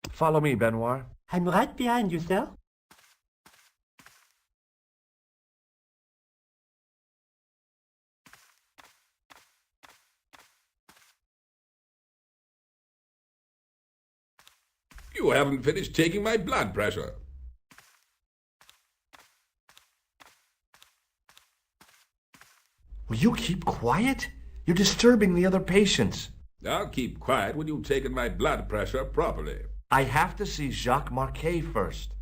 Follow me, Benoit. I'm right behind you, sir. You haven't finished taking my blood pressure. Will you keep quiet? You're disturbing the other patients. I'll keep quiet when you've taken my blood pressure properly. I have to see Jacques Marquet first.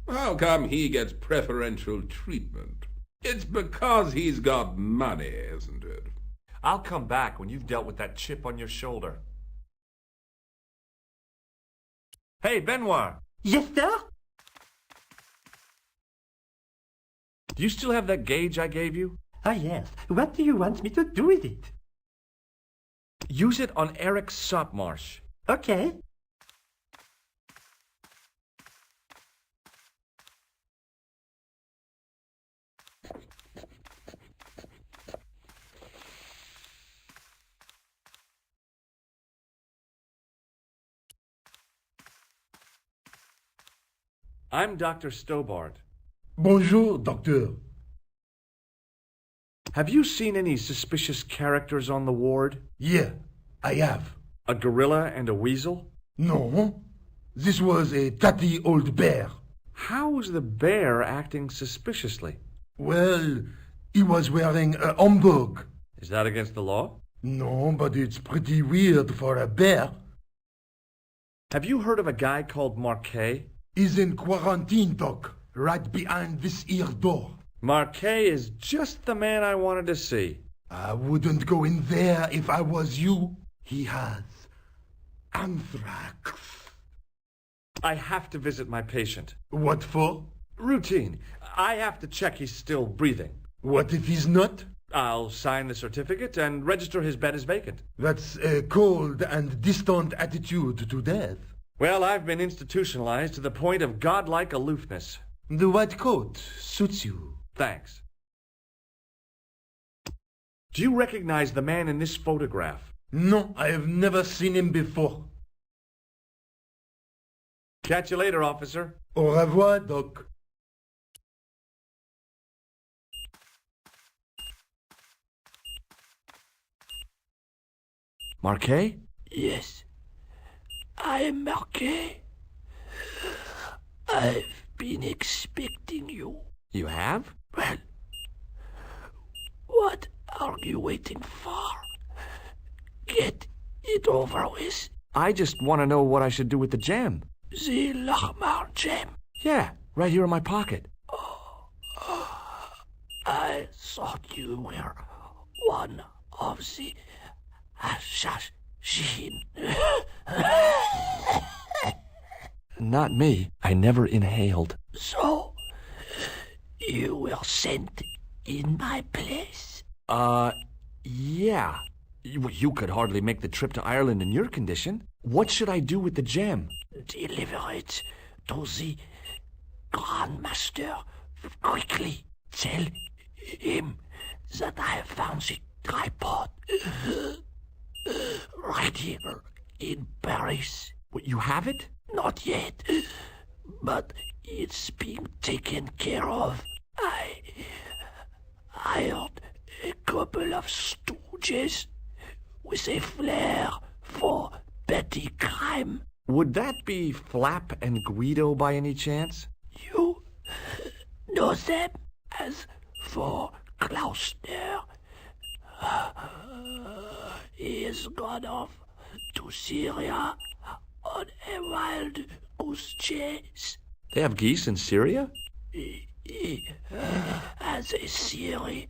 How come he gets preferential treatment? It's because he's got money, isn't it? I'll come back when you've dealt with that chip on your shoulder. Hey, Benoit! Yes, sir? Do you still have that gauge I gave you? Oh, yes. What do you want me to do with it? Use it on Eric Sopmarsh. Okay. I'm Dr. Stobart. Bonjour, docteur. Have you seen any suspicious characters on the ward? Yeah, I have. A gorilla and a weasel? No, this was a tatty old bear. How was the bear acting suspiciously? Well, he was wearing a homburg. Is that against the law? No, but it's pretty weird for a bear. Have you heard of a guy called Marquet? He's in quarantine, doc, right behind this here door. Marquet is just the man I wanted to see. I wouldn't go in there if I was you. He has anthrax. I have to visit my patient. What for? Routine. I have to check he's still breathing. What if he's not? I'll sign the certificate and register his bed as vacant. That's a cold and distant attitude to death. Well, I've been institutionalized to the point of godlike aloofness. The white coat suits you. Thanks. Do you recognize the man in this photograph? No, I have never seen him before. Catch you later, officer. Au revoir, doc. Marquet? Yes, I am Marquet. I've been expecting you. You have? Well, what are you waiting for? Get it over with. I just want to know what I should do with the gem. The Lahmar gem. Yeah, right here in my pocket. I thought you were one of the assassin. Not me. I never inhaled. So, you were sent in my place? Yeah. You could hardly make the trip to Ireland in your condition. What should I do with the gem? Deliver it to the Grandmaster quickly. Tell him that I have found the tripod right here in Paris. What, you have it? Not yet, but it's being taken care of. I hired a couple of stooges with a flair for petty crime. Would that be Flap and Guido by any chance? You know them. As for Klausner, he has gone off to Syria on a wild goose chase. They have geese in Syria? He has a theory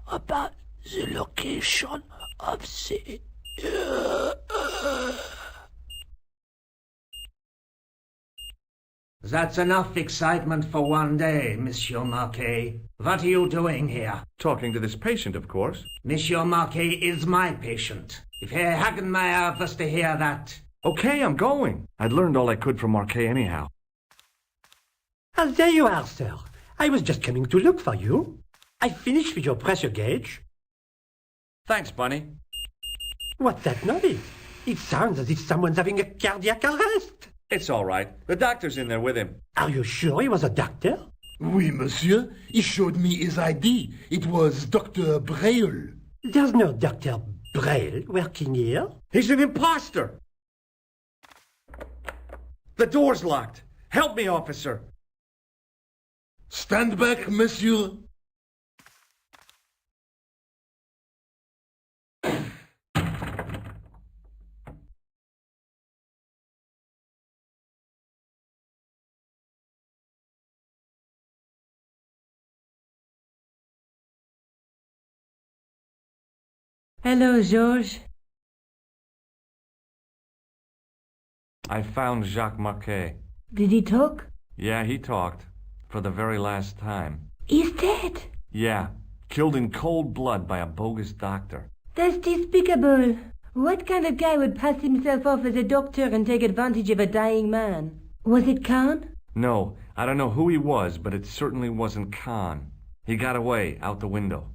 about the location of the... That's enough excitement for one day, Monsieur Marquet. What are you doing here? Talking to this patient, of course. Monsieur Marquet is my patient. If Herr Hagenmeyer was to hear that... Okay, I'm going. I'd learned all I could from Marquet anyhow. Ah, there you are, sir. I was just coming to look for you. I finished with your pressure gauge. Thanks, Bunny. What's that noise? It sounds as if someone's having a cardiac arrest. It's all right. The doctor's in there with him. Are you sure he was a doctor? Oui, monsieur. He showed me his ID. It was Dr. Braille. There's no Dr. Braille working here. He's an imposter! The door's locked. Help me, officer. Stand back, monsieur. Hello, Georges. I found Jacques Marquet. Did he talk? Yeah, he talked. For the very last time. He's dead. Yeah. Killed in cold blood by a bogus doctor. That's despicable. What kind of guy would pass himself off as a doctor and take advantage of a dying man? Was it Khan? No, I don't know who he was, but it certainly wasn't Khan. He got away, out the window.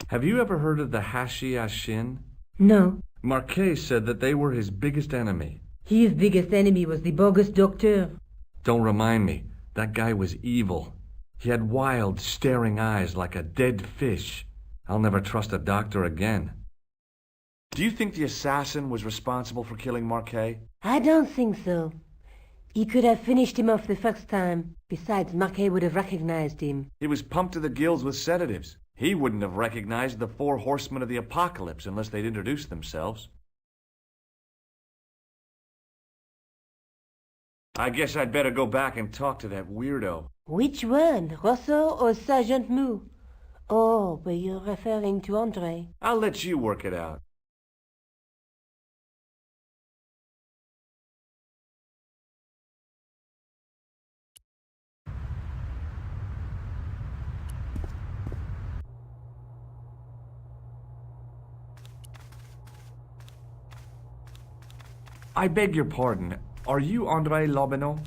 Have you ever heard of the Hashi Ashin? No. Marquet said that they were his biggest enemy. His biggest enemy was the bogus doctor. Don't remind me. That guy was evil. He had wild, staring eyes like a dead fish. I'll never trust a doctor again. Do you think the assassin was responsible for killing Marquet? I don't think so. He could have finished him off the first time. Besides, Marquet would have recognized him. He was pumped to the gills with sedatives. He wouldn't have recognized the 4 horsemen of the apocalypse unless they'd introduced themselves. I guess I'd better go back and talk to that weirdo. Which one, Rousseau or Sergeant Mou? Oh, but you're referring to Andre. I'll let you work it out. I beg your pardon. Are you Andre Lobineau?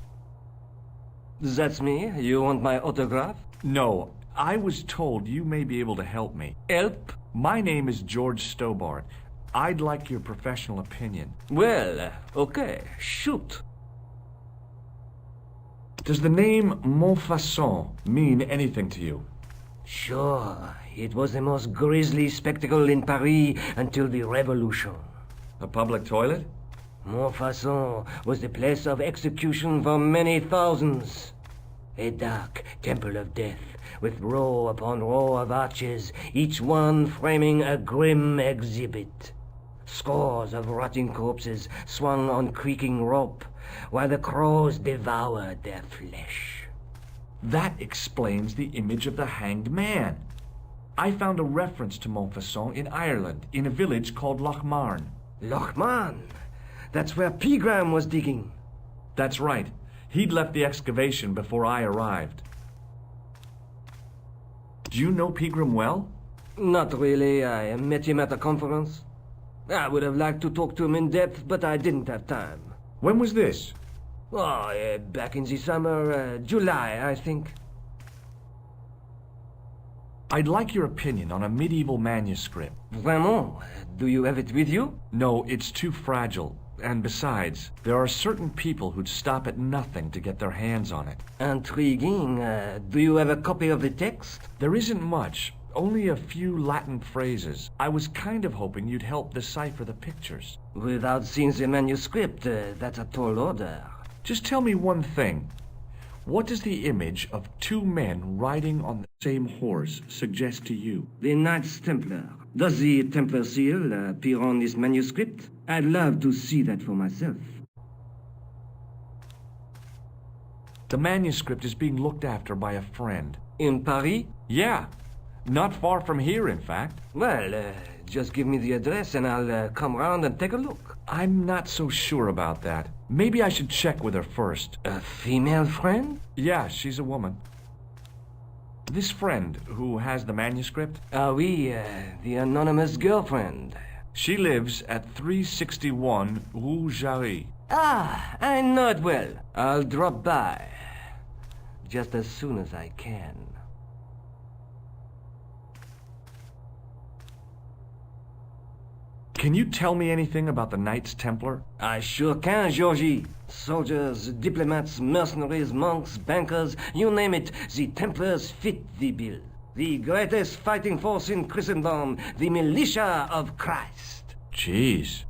That's me. You want my autograph? No. I was told you may be able to help me. Help? My name is George Stobart. I'd like your professional opinion. Well, okay. Shoot. Does the name Montfaucon mean anything to you? Sure. It was the most grisly spectacle in Paris until the Revolution. A public toilet? Montfaucon was the place of execution for many thousands. A dark temple of death, with row upon row of arches, each one framing a grim exhibit. Scores of rotting corpses swung on creaking rope, while the crows devoured their flesh. That explains the image of the hanged man. I found a reference to Montfaucon in Ireland, in a village called Lochmarn. Lochmarn? That's where Pegram was digging. That's right. He'd left the excavation before I arrived. Do you know Pegram well? Not really. I met him at a conference. I would have liked to talk to him in depth, but I didn't have time. When was this? Oh, back in the summer, July, I think. I'd like your opinion on a medieval manuscript. Vraiment? Do you have it with you? No, it's too fragile. And besides, there are certain people who'd stop at nothing to get their hands on it. Intriguing. Do you have a copy of the text? There isn't much. Only a few Latin phrases. I was kind of hoping you'd help decipher the pictures. Without seeing the manuscript, that's a tall order. Just tell me one thing. What does the image of two men riding on the same horse suggest to you? The Knights Templar. Does the Templar seal appear on this manuscript? I'd love to see that for myself. The manuscript is being looked after by a friend. In Paris? Yeah. Not far from here, in fact. Well, just give me the address and I'll come round and take a look. I'm not so sure about that. Maybe I should check with her first. A female friend? Yeah, she's a woman. This friend who has the manuscript? Oui, the anonymous girlfriend. She lives at 361 Rue Jarry. Ah, I know it well. I'll drop by. Just as soon as I can. Can you tell me anything about the Knights Templar? I sure can, Georgie. Soldiers, diplomats, mercenaries, monks, bankers, you name it, the Templars fit the bill. The greatest fighting force in Christendom, the militia of Christ. Jeez.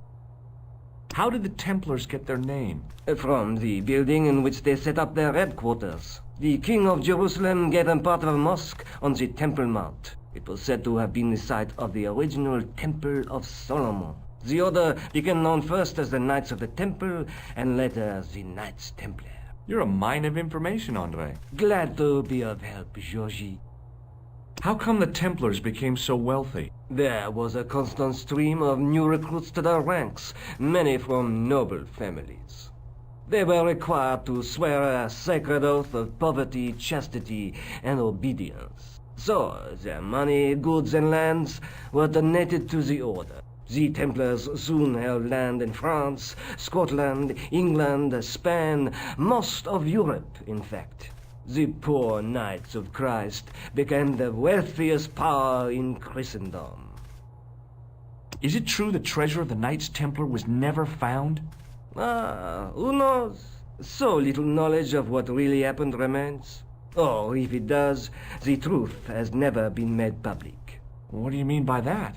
How did the Templars get their name? From the building in which they set up their headquarters. The King of Jerusalem gave them part of a mosque on the Temple Mount. It was said to have been the site of the original Temple of Solomon. The order became known first as the Knights of the Temple, and later as the Knights Templar. You're a mine of information, Andre. Glad to be of help, Georgie. How come the Templars became so wealthy? There was a constant stream of new recruits to their ranks, many from noble families. They were required to swear a sacred oath of poverty, chastity, and obedience. So, their money, goods, and lands were donated to the order. The Templars soon held land in France, Scotland, England, Spain, most of Europe, in fact. The poor Knights of Christ became the wealthiest power in Christendom. Is it true the treasure of the Knights Templar was never found? Who knows? So little knowledge of what really happened remains. Or, if it does, the truth has never been made public. What do you mean by that?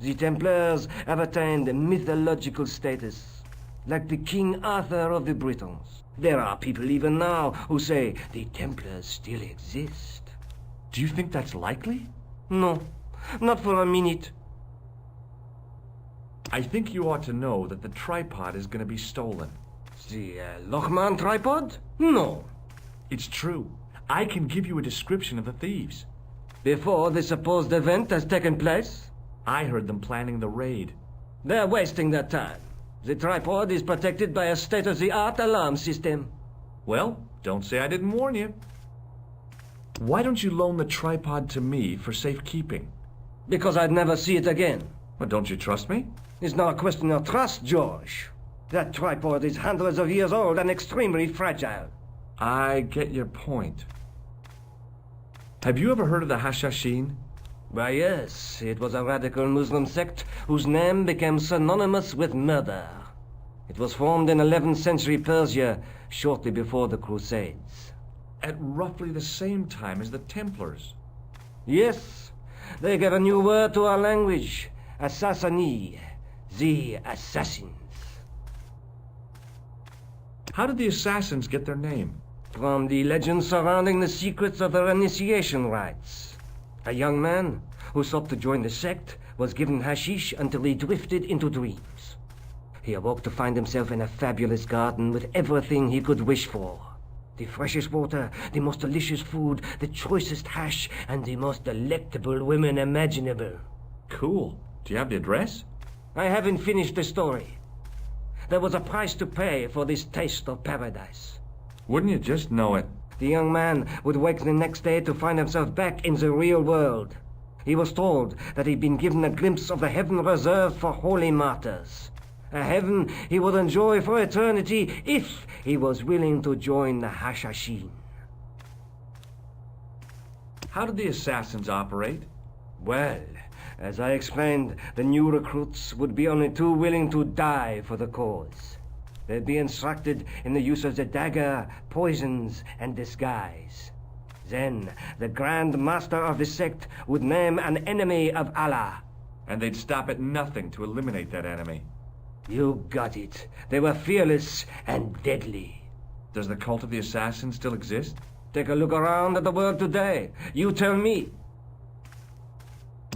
The Templars have attained mythological status, like the King Arthur of the Britons. There are people even now who say the Templars still exist. Do you think that's likely? No, not for a minute. I think you ought to know that the tripod is going to be stolen. The Lochman tripod? No. It's true. I can give you a description of the thieves. Before the supposed event has taken place? I heard them planning the raid. They're wasting their time. The tripod is protected by a state-of-the-art alarm system. Well, don't say I didn't warn you. Why don't you loan the tripod to me for safekeeping? Because I'd never see it again. Well, don't you trust me? It's not a question of trust, George. That tripod is hundreds of years old and extremely fragile. I get your point. Have you ever heard of the Hashashin? Why, yes. It was a radical Muslim sect whose name became synonymous with murder. It was formed in 11th century Persia, shortly before the Crusades. At roughly the same time as the Templars. Yes. They gave a new word to our language. Assassini. The assassins. How did the assassins get their name? From the legends surrounding the secrets of their initiation rites. A young man who sought to join the sect was given hashish until he drifted into dreams. He awoke to find himself in a fabulous garden with everything he could wish for. The freshest water, the most delicious food, the choicest hash, and the most delectable women imaginable. Cool. Do you have the address? I haven't finished the story. There was a price to pay for this taste of paradise. Wouldn't you just know it? The young man would wake the next day to find himself back in the real world. He was told that he'd been given a glimpse of the heaven reserved for holy martyrs. A heaven he would enjoy for eternity if he was willing to join the Hashashin. How did the assassins operate? Well, as I explained, the new recruits would be only too willing to die for the cause. They'd be instructed in the use of the dagger, poisons, and disguise. Then, the Grand Master of the sect would name an enemy of Allah. And they'd stop at nothing to eliminate that enemy. You got it. They were fearless and deadly. Does the cult of the assassins still exist? Take a look around at the world today. You tell me.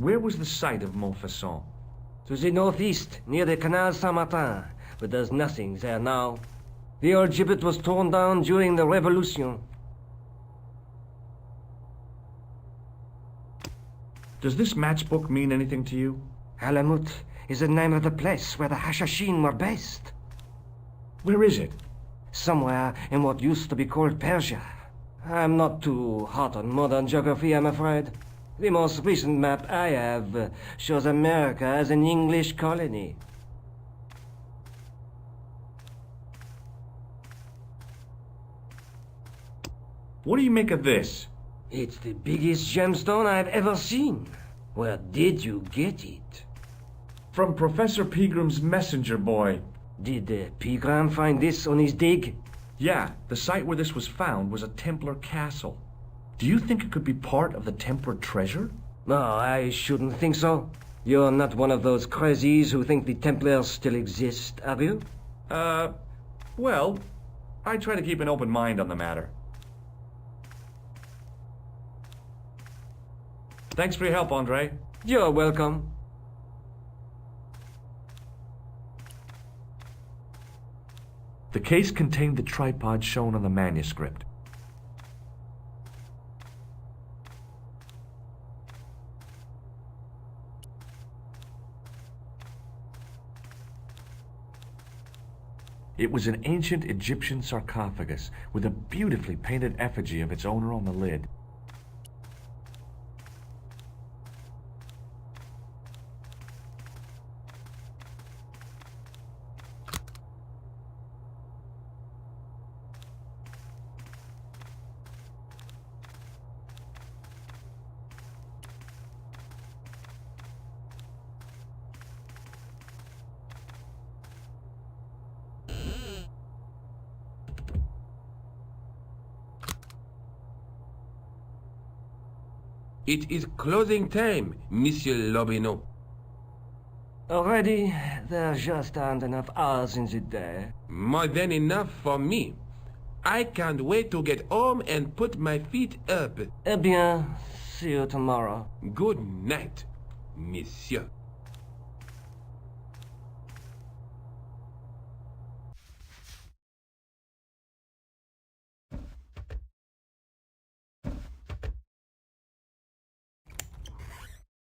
Where was the site of Montfaucon? To the northeast, near the Canal Saint-Martin. But there's nothing there now. The old gibbet was torn down during the Revolution. Does this matchbook mean anything to you? Alamut is the name of the place where the Hashashin were based. Where is it? Somewhere in what used to be called Persia. I'm not too hot on modern geography, I'm afraid. The most recent map I have shows America as an English colony. What do you make of this? It's the biggest gemstone I've ever seen. Where did you get it? From Professor Pegram's messenger boy. Did Pegram find this on his dig? Yeah, the site where this was found was a Templar castle. Do you think it could be part of the Templar treasure? No, I shouldn't think so. You're not one of those crazies who think the Templars still exist, are you? Well, I try to keep an open mind on the matter. Thanks for your help, Andre. You're welcome. The case contained the tripod shown on the manuscript. It was an ancient Egyptian sarcophagus with a beautifully painted effigy of its owner on the lid. It is closing time, Monsieur Lobineau. Already, there just aren't enough hours in the day. More than enough for me. I can't wait to get home and put my feet up. Eh bien, see you tomorrow. Good night, Monsieur.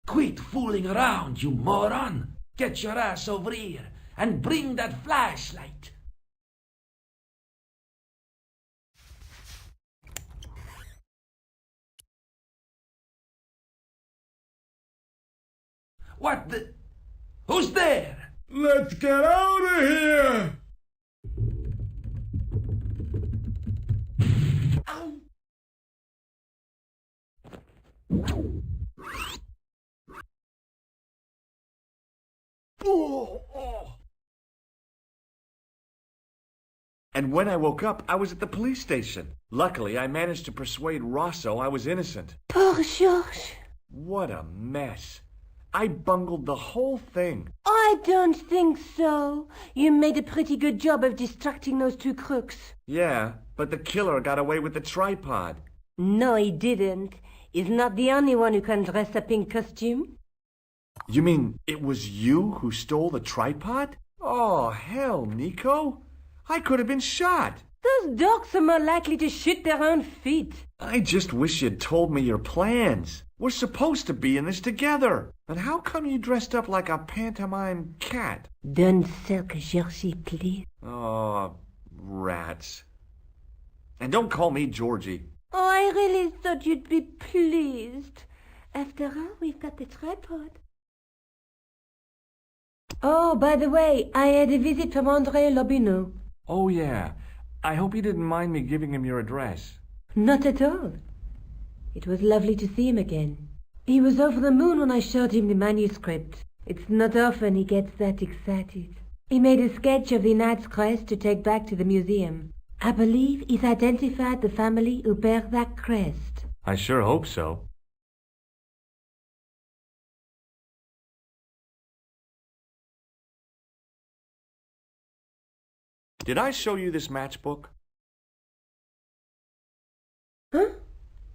Quit fooling around, you moron! Get your ass over here and bring that flashlight! What the... Who's there? Let's get out of here! And when I woke up, I was at the police station. Luckily, I managed to persuade Rosso I was innocent. Poor Georges. What a mess. I bungled the whole thing. I don't think so. You made a pretty good job of distracting those two crooks. Yeah, but the killer got away with the tripod. No, he didn't. He's not the only one who can dress up in costume. You mean it was you who stole the tripod? Oh, hell, Nico. I could have been shot. Those dogs are more likely to shoot their own feet. I just wish you'd told me your plans. We're supposed to be in this together. But how come you dressed up like a pantomime cat? Don't sulk, Georgie, please. Oh, rats. And don't call me Georgie. Oh, I really thought you'd be pleased. After all, we've got the tripod. Oh, by the way, I had a visit from André Lobineau. Oh, yeah. I hope you didn't mind me giving him your address. Not at all. It was lovely to see him again. He was over the moon when I showed him the manuscript. It's not often he gets that excited. He made a sketch of the knight's crest to take back to the museum. I believe he's identified the family who bear that crest. I sure hope so. Did I show you this matchbook? Huh?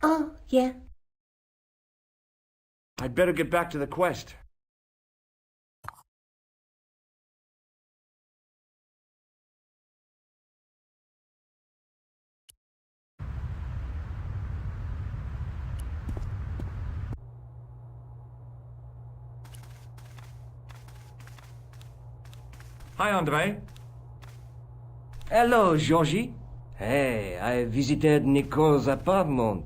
Oh, yeah. I'd better get back to the quest. Hi, André. Hello, Georgie. Hey, I visited Nicole's apartment.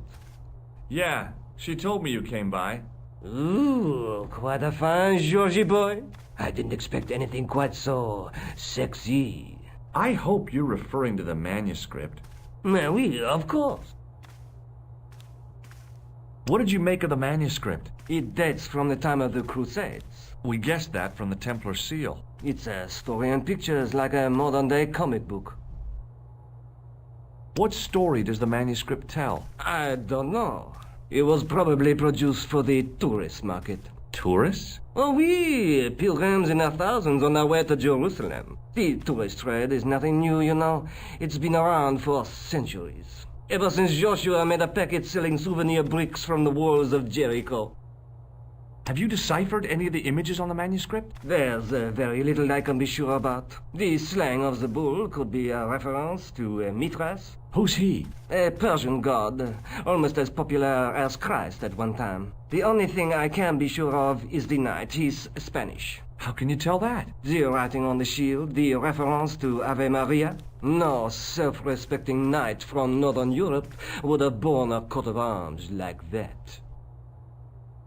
Yeah, she told me you came by. Ooh, quite a fine Georgie boy. I didn't expect anything quite so sexy. I hope you're referring to the manuscript. Oui, of course. What did you make of the manuscript? It dates from the time of the Crusades. We guessed that from the Templar seal. It's a story and pictures like a modern-day comic book. What story does the manuscript tell? I don't know. It was probably produced for the tourist market. Tourists? Oh, oui, pilgrims in their thousands on their way to Jerusalem. The tourist trade is nothing new, you know. It's been around for centuries. Ever since Joshua made a packet selling souvenir bricks from the walls of Jericho. Have you deciphered any of the images on the manuscript? There's very little I can be sure about. The slang of the bull could be a reference to Mithras. Who's he? A Persian god, almost as popular as Christ at one time. The only thing I can be sure of is the knight. He's Spanish. How can you tell that? The writing on the shield, the reference to Ave Maria. No self-respecting knight from Northern Europe would have borne a coat of arms like that.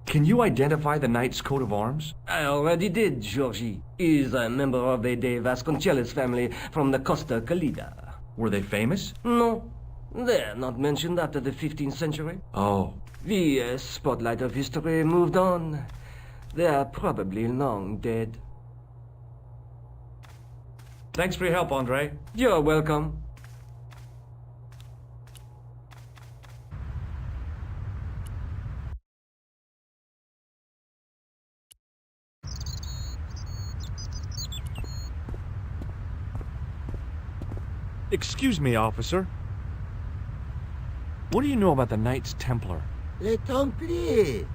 Can you identify the knight's coat of arms? I already did, Georgie. He's a member of the De Vasconcelos family from the Costa Calida. Were they famous? No. They're not mentioned after the 15th century. Oh. The spotlight of history moved on. They're probably long dead. Thanks for your help, André. You're welcome. Excuse me, officer. What do you know about the Knights Templar? Les Templiers.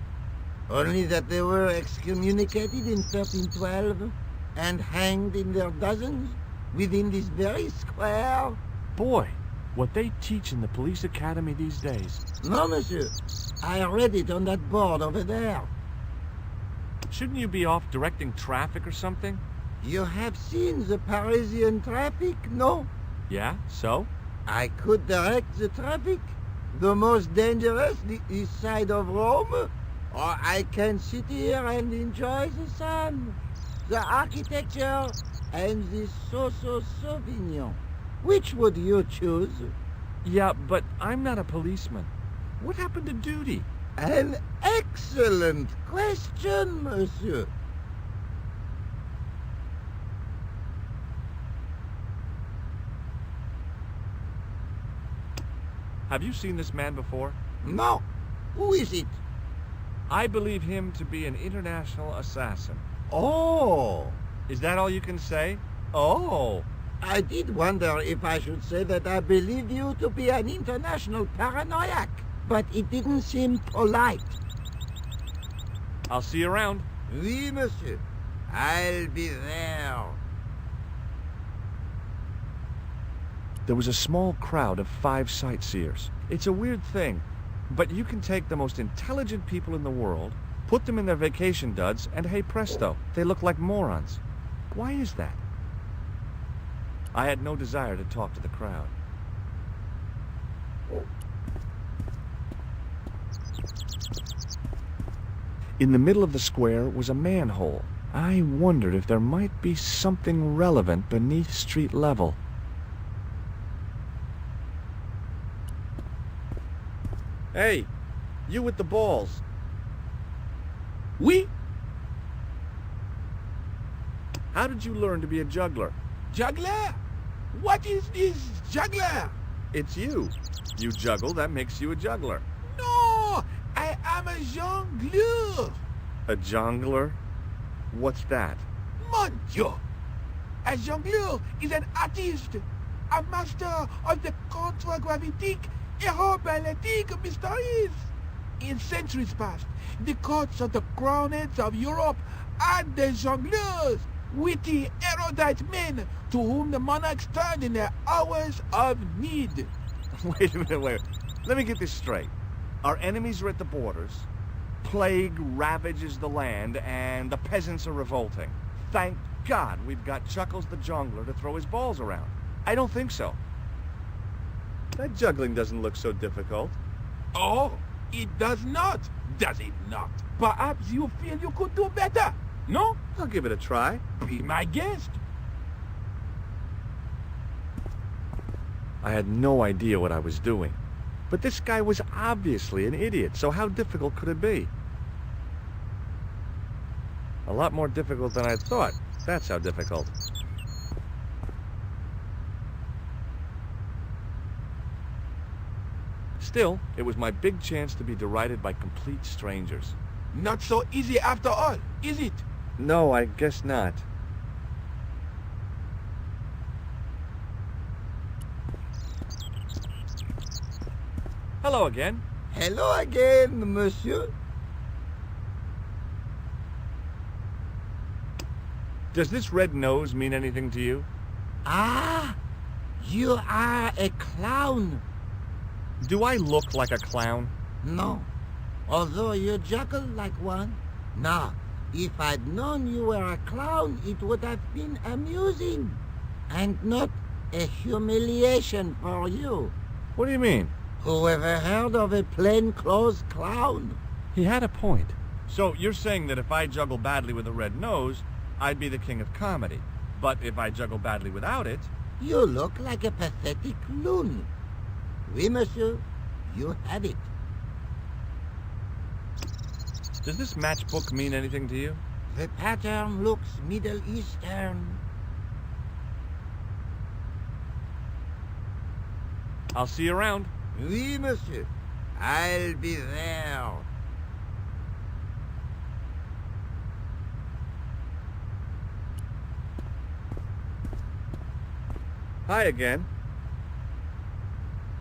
Only that they were excommunicated in 1312 and hanged in their dozens within this very square. Boy, what they teach in the police academy these days. No, monsieur. I read it on that board over there. Shouldn't you be off directing traffic or something? You have seen the Parisian traffic, no? Yeah, so? I could direct the traffic. The most dangerous, the east side of Rome. Or I can sit here and enjoy the sun, the architecture, and the Sauvignon. Which would you choose? Yeah, but I'm not a policeman. What happened to duty? An excellent question, monsieur. Have you seen this man before? No. Who is it? I believe him to be an international assassin. Oh. Is that all you can say? Oh. I did wonder if I should say that I believe you to be an international paranoiac, but it didn't seem polite. I'll see you around. Oui, monsieur. I'll be there. There was a small crowd of 5 sightseers. It's a weird thing, but you can take the most intelligent people in the world, Put them in their vacation duds, and hey presto, they look like morons. Why is that? I had no desire to talk to the crowd. In the middle of the square was a manhole. I wondered if there might be something relevant beneath street level. Hey, you with the balls. Oui? How did you learn to be a juggler? Juggler? What is this juggler? It's you. You juggle, that makes you a juggler. No! I am a jongleur! A jongler? What's that? Mon Dieu! A jongleur is an artist, a master of the contragravitic aeroballetic mysteries. In centuries past, the courts of the crownheads of Europe had the jongleurs, witty, erudite men to whom the monarchs turned in their hours of need. Wait a minute, wait. Let me get this straight. Our enemies are at the borders, plague ravages the land, and the peasants are revolting. Thank God we've got Chuckles the Jongler to throw his balls around. I don't think so. That juggling doesn't look so difficult. Oh, it does not, does it not? Perhaps you feel you could do better, no? I'll give it a try. Be my guest. I had no idea what I was doing. But this guy was obviously an idiot, so how difficult could it be? A lot more difficult than I thought. That's how difficult. Still, it was my big chance to be derided by complete strangers. Not so easy after all, is it? No, I guess not. Hello again. Hello again, monsieur. Does this red nose mean anything to you? Ah, you are a clown. Do I look like a clown? No, although you juggle like one. Now, if I'd known you were a clown, it would have been amusing, and not a humiliation for you. What do you mean? Who ever heard of a plainclothes clown? He had a point. So you're saying that if I juggle badly with a red nose, I'd be the king of comedy. But if I juggle badly without it... You look like a pathetic loon. Oui, monsieur, you have it. Does this matchbook mean anything to you? The pattern looks Middle Eastern. I'll see you around. Oui, monsieur. I'll be there. Hi again.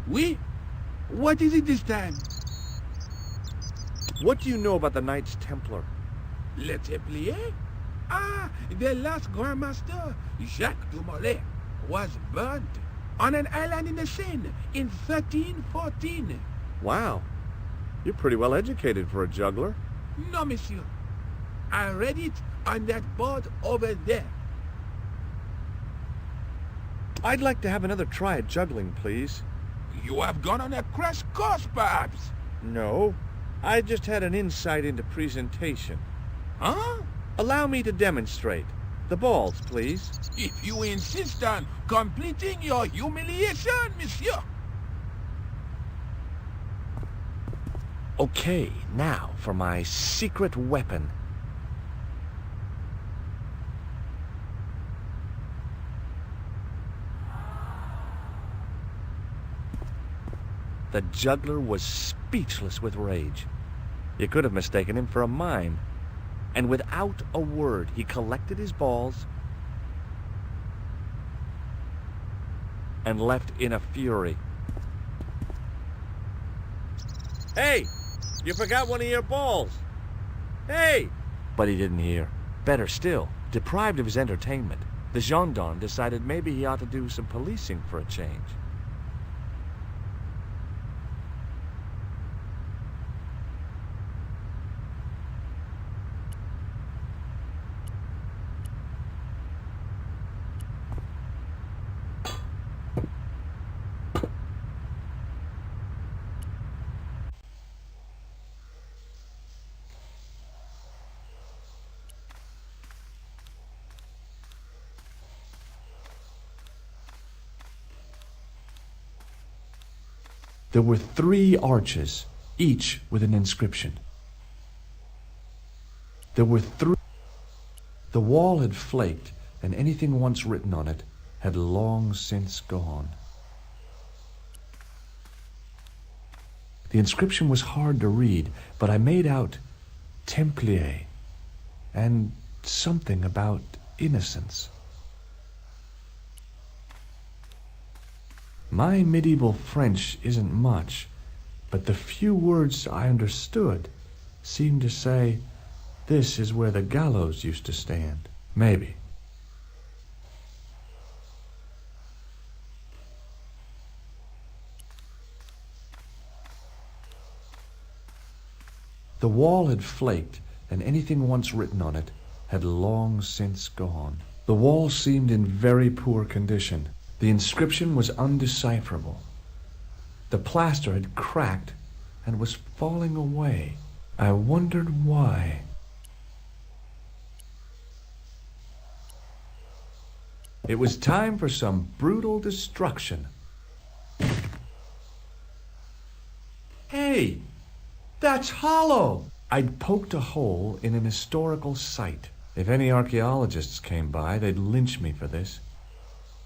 Oui? What is it this time? What do you know about the Knights Templar? Le Templier? Ah, the last Grand Master, Jacques du Molay, was burnt on an island in the Seine in 1314. Wow. You're pretty well educated for a juggler. No, monsieur. I read it on that board over there. I'd like to have another try at juggling, please. You have gone on a crash course, perhaps? No. I just had an insight into presentation. Huh? Allow me to demonstrate. The balls, please. If you insist on completing your humiliation, monsieur. Okay, now for my secret weapon. The juggler was speechless with rage. You could have mistaken him for a mime. And without a word, he collected his balls and left in a fury. Hey! You forgot one of your balls! Hey! But he didn't hear. Better still, deprived of his entertainment, the gendarme decided maybe he ought to do some policing for a change. There were 3 arches, each with an inscription. There were 3. The wall had flaked, and anything once written on it had long since gone. The inscription was hard to read, but I made out Templier and something about innocence. My medieval French isn't much, but the few words I understood seemed to say, "This is where the gallows used to stand." Maybe. The wall had flaked, and anything once written on it had long since gone. The wall seemed in very poor condition. The inscription was undecipherable. The plaster had cracked and was falling away. I wondered why. It was time for some brutal destruction. Hey! That's hollow! I'd poked a hole in an historical site. If any archaeologists came by, they'd lynch me for this.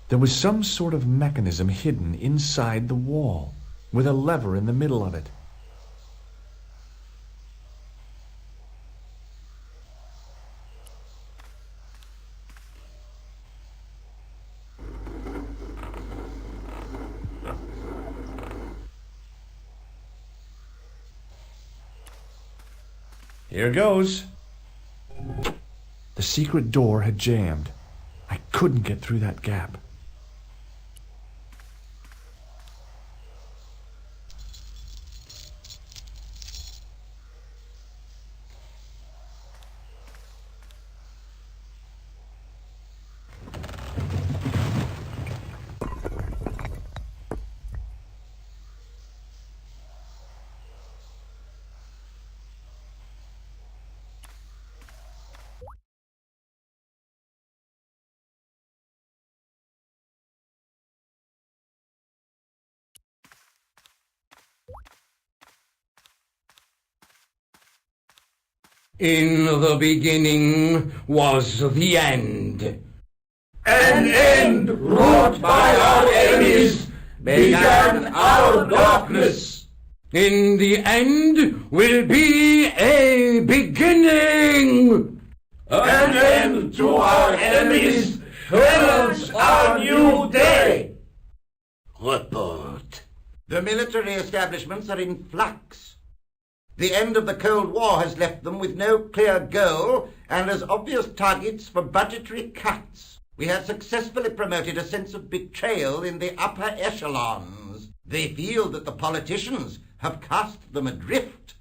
There was some sort of mechanism hidden inside the wall, with a lever in the middle of it. Here goes. The secret door had jammed. I couldn't get through that gap. In the beginning was the end. An end wrought by our enemies began our darkness. In the end will be a beginning. An end to our enemies heralds our new day. Report. The military establishments are in flux. The end of the Cold War has left them with no clear goal and as obvious targets for budgetary cuts. We have successfully promoted a sense of betrayal in the upper echelons. They feel that the politicians have cast them adrift.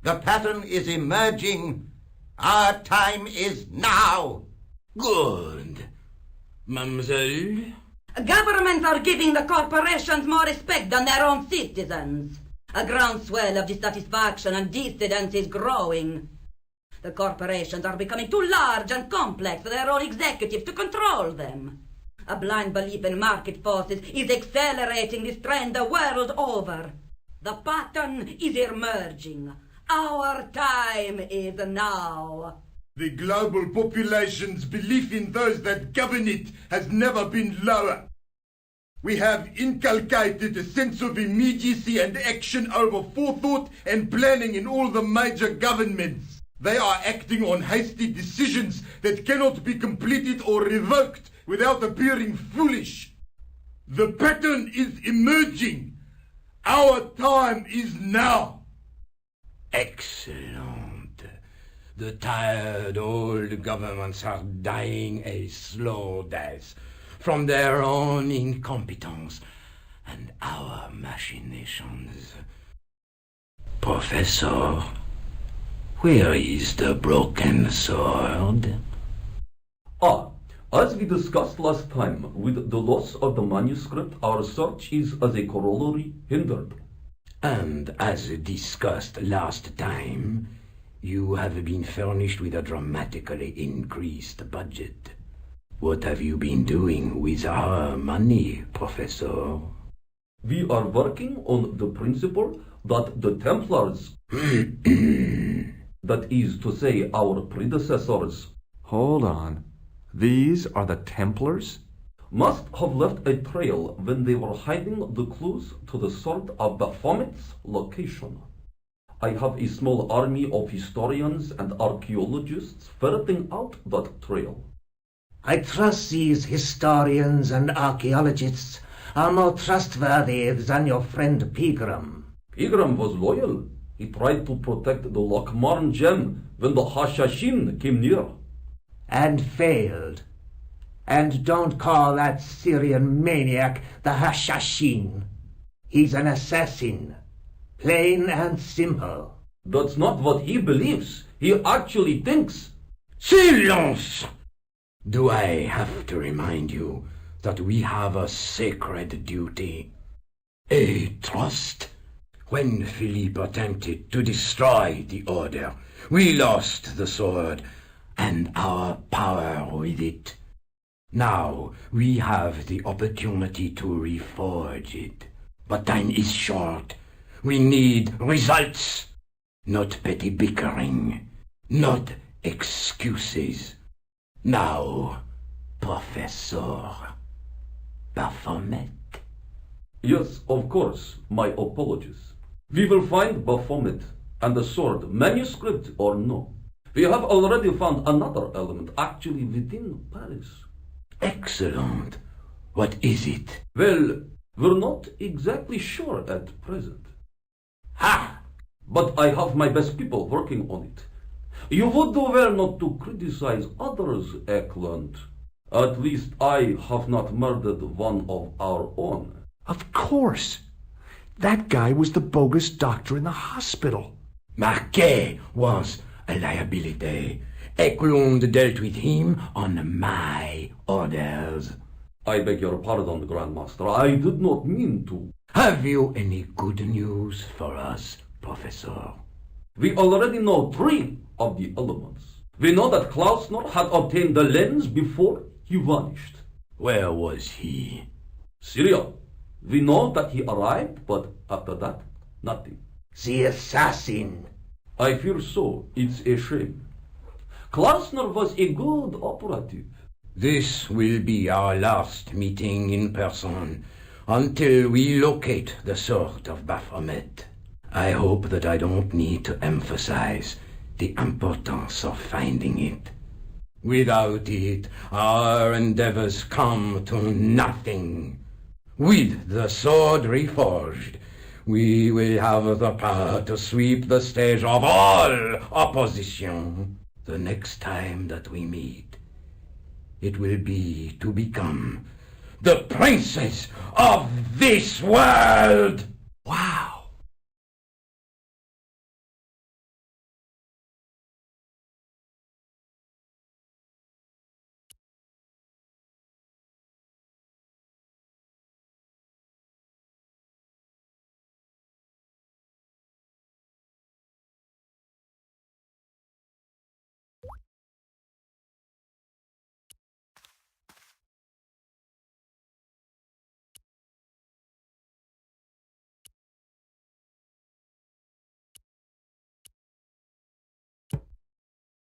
The pattern is emerging. Our time is now. Good. Mademoiselle? Governments are giving the corporations more respect than their own citizens. A groundswell of dissatisfaction and dissidence is growing. The corporations are becoming too large and complex for their own executives to control them. A blind belief in market forces is accelerating this trend the world over. The pattern is emerging. Our time is now. The global population's belief in those that govern it has never been lower. We have inculcated a sense of immediacy and action over forethought and planning in all the major governments. They are acting on hasty decisions that cannot be completed or revoked without appearing foolish. The pattern is emerging. Our time is now. Excellent. The tired old governments are dying a slow death from their own incompetence and our machinations. Professor, where is the broken sword? As we discussed last time, with the loss of the manuscript, our search is as a corollary hindered. And as discussed last time, you have been furnished with a dramatically increased budget. What have you been doing with our money, Professor? We are working on the principle that the Templars, that is to say our predecessors, Hold on. These are the Templars? must have left a trail when they were hiding the clues to the sword of Baphomet's location. I have a small army of historians and archaeologists ferreting out that trail. I trust these historians and archaeologists are more trustworthy than your friend Pegram. Pegram was loyal. He tried to protect the Lochmarn gem when the Hashashin came near. And failed. And don't call that Syrian maniac the Hashashin. He's an assassin. Plain and simple. That's not what he believes. He actually thinks. Silence! Do I have to remind you that we have a sacred duty? A trust? When Philippe attempted to destroy the Order, we lost the sword and our power with it. Now we have the opportunity to reforge it. But time is short. We need results, not petty bickering, not excuses. Now, Professor Baphomet. Yes, of course, my apologies. We will find Baphomet and the sword, manuscript or no. We have already found another element actually within Paris. Excellent. What is it? Well, we're not exactly sure at present. Ha! But I have my best people working on it. You would do well not to criticize others, Eklund. At least I have not murdered one of our own. Of course. That guy was the bogus doctor in the hospital. Marquet was a liability. Eklund dealt with him on my orders. I beg your pardon, Grandmaster. I did not mean to. Have you any good news for us, Professor? We already know 3 of the elements. We know that Klausner had obtained the lens before he vanished. Where was he? Syria. We know that he arrived, but after that, nothing. The assassin. I fear so. It's a shame. Klausner was a good operative. This will be our last meeting in person until we locate the sword of Baphomet. I hope that I don't need to emphasize the importance of finding it. Without it, our endeavors come to nothing. With the sword reforged, we will have the power to sweep the stage of all opposition. The next time that we meet, it will be to become the princess of this world! Wow.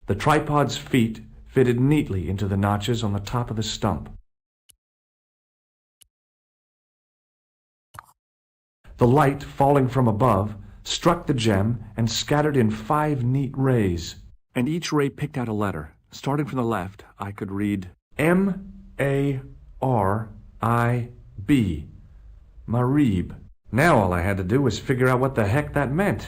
The tripod's feet fitted neatly into the notches on the top of the stump. The light, falling from above, struck the gem and scattered in 5 neat rays. And each ray picked out a letter. Starting from the left, I could read M-A-R-I-B. Marib. Now all I had to do was figure out what the heck that meant.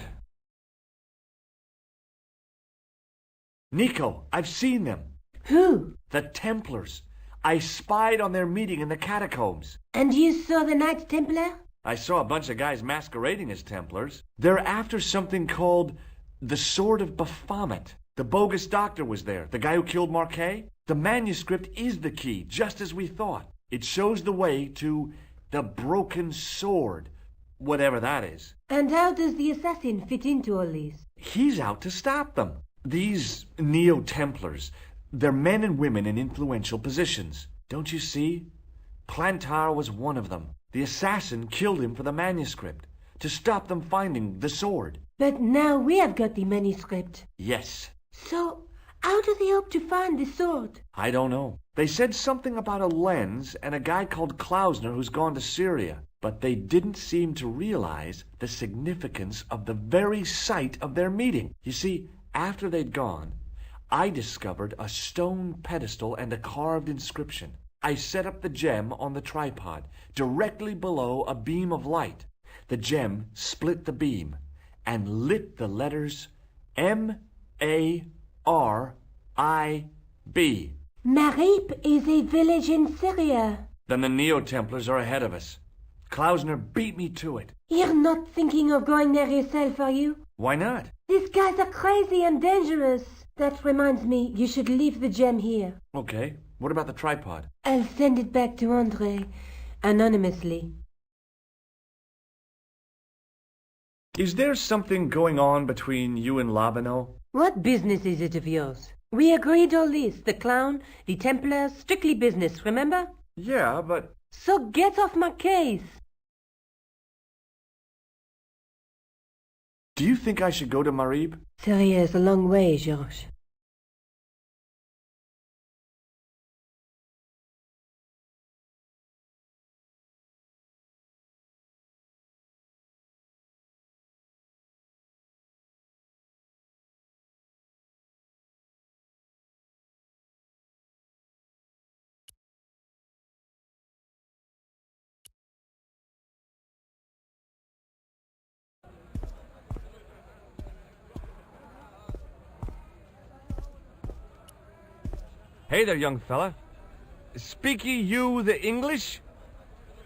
Nico, I've seen them. Who? The Templars. I spied on their meeting in the catacombs. And you saw the Knights Templar? I saw a bunch of guys masquerading as Templars. They're after something called the Sword of Baphomet. The bogus doctor was there, the guy who killed Marquet. The manuscript is the key, just as we thought. It shows the way to the broken sword, whatever that is. And how does the assassin fit into all this? He's out to stop them. These Neo-Templars, they're men and women in influential positions. Don't you see? Plantar was one of them. The assassin killed him for the manuscript, to stop them finding the sword. But now we have got the manuscript. Yes. So, how do they hope to find the sword? I don't know. They said something about a lens and a guy called Klausner who's gone to Syria, but they didn't seem to realize the significance of the very site of their meeting. You see, after they'd gone, I discovered a stone pedestal and a carved inscription. I set up the gem on the tripod, directly below a beam of light. The gem split the beam and lit the letters M-A-R-I-B. Marib is a village in Syria. Then the Neo-Templars are ahead of us. Klausner beat me to it. You're not thinking of going there yourself, are you? Why not? These guys are crazy and dangerous. That reminds me, you should leave the gem here. Okay, what about the tripod? I'll send it back to Andre, anonymously. Is there something going on between you and Labano? What business is it of yours? We agreed all this, the clown, the Templars, strictly business, remember? Yeah, but... So get off my case. Do you think I should go to Marib? Syria is a long way, Georges. Hey there, young fella. Speaky you the English?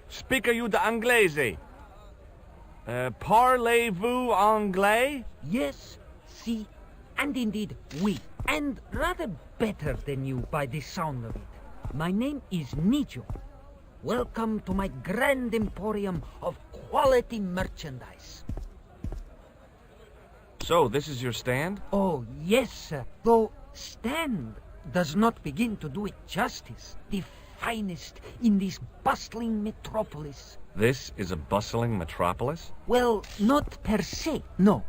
Speaker you the Anglais? Parlez-vous anglais? Yes, si, and indeed oui, and rather better than you by the sound of it. My name is Nijo. Welcome to my grand emporium of quality merchandise. So, this is your stand? Oh, yes, sir. Though stand does not begin to do it justice. The finest in this bustling metropolis. This is a bustling metropolis? Well, not per se, no.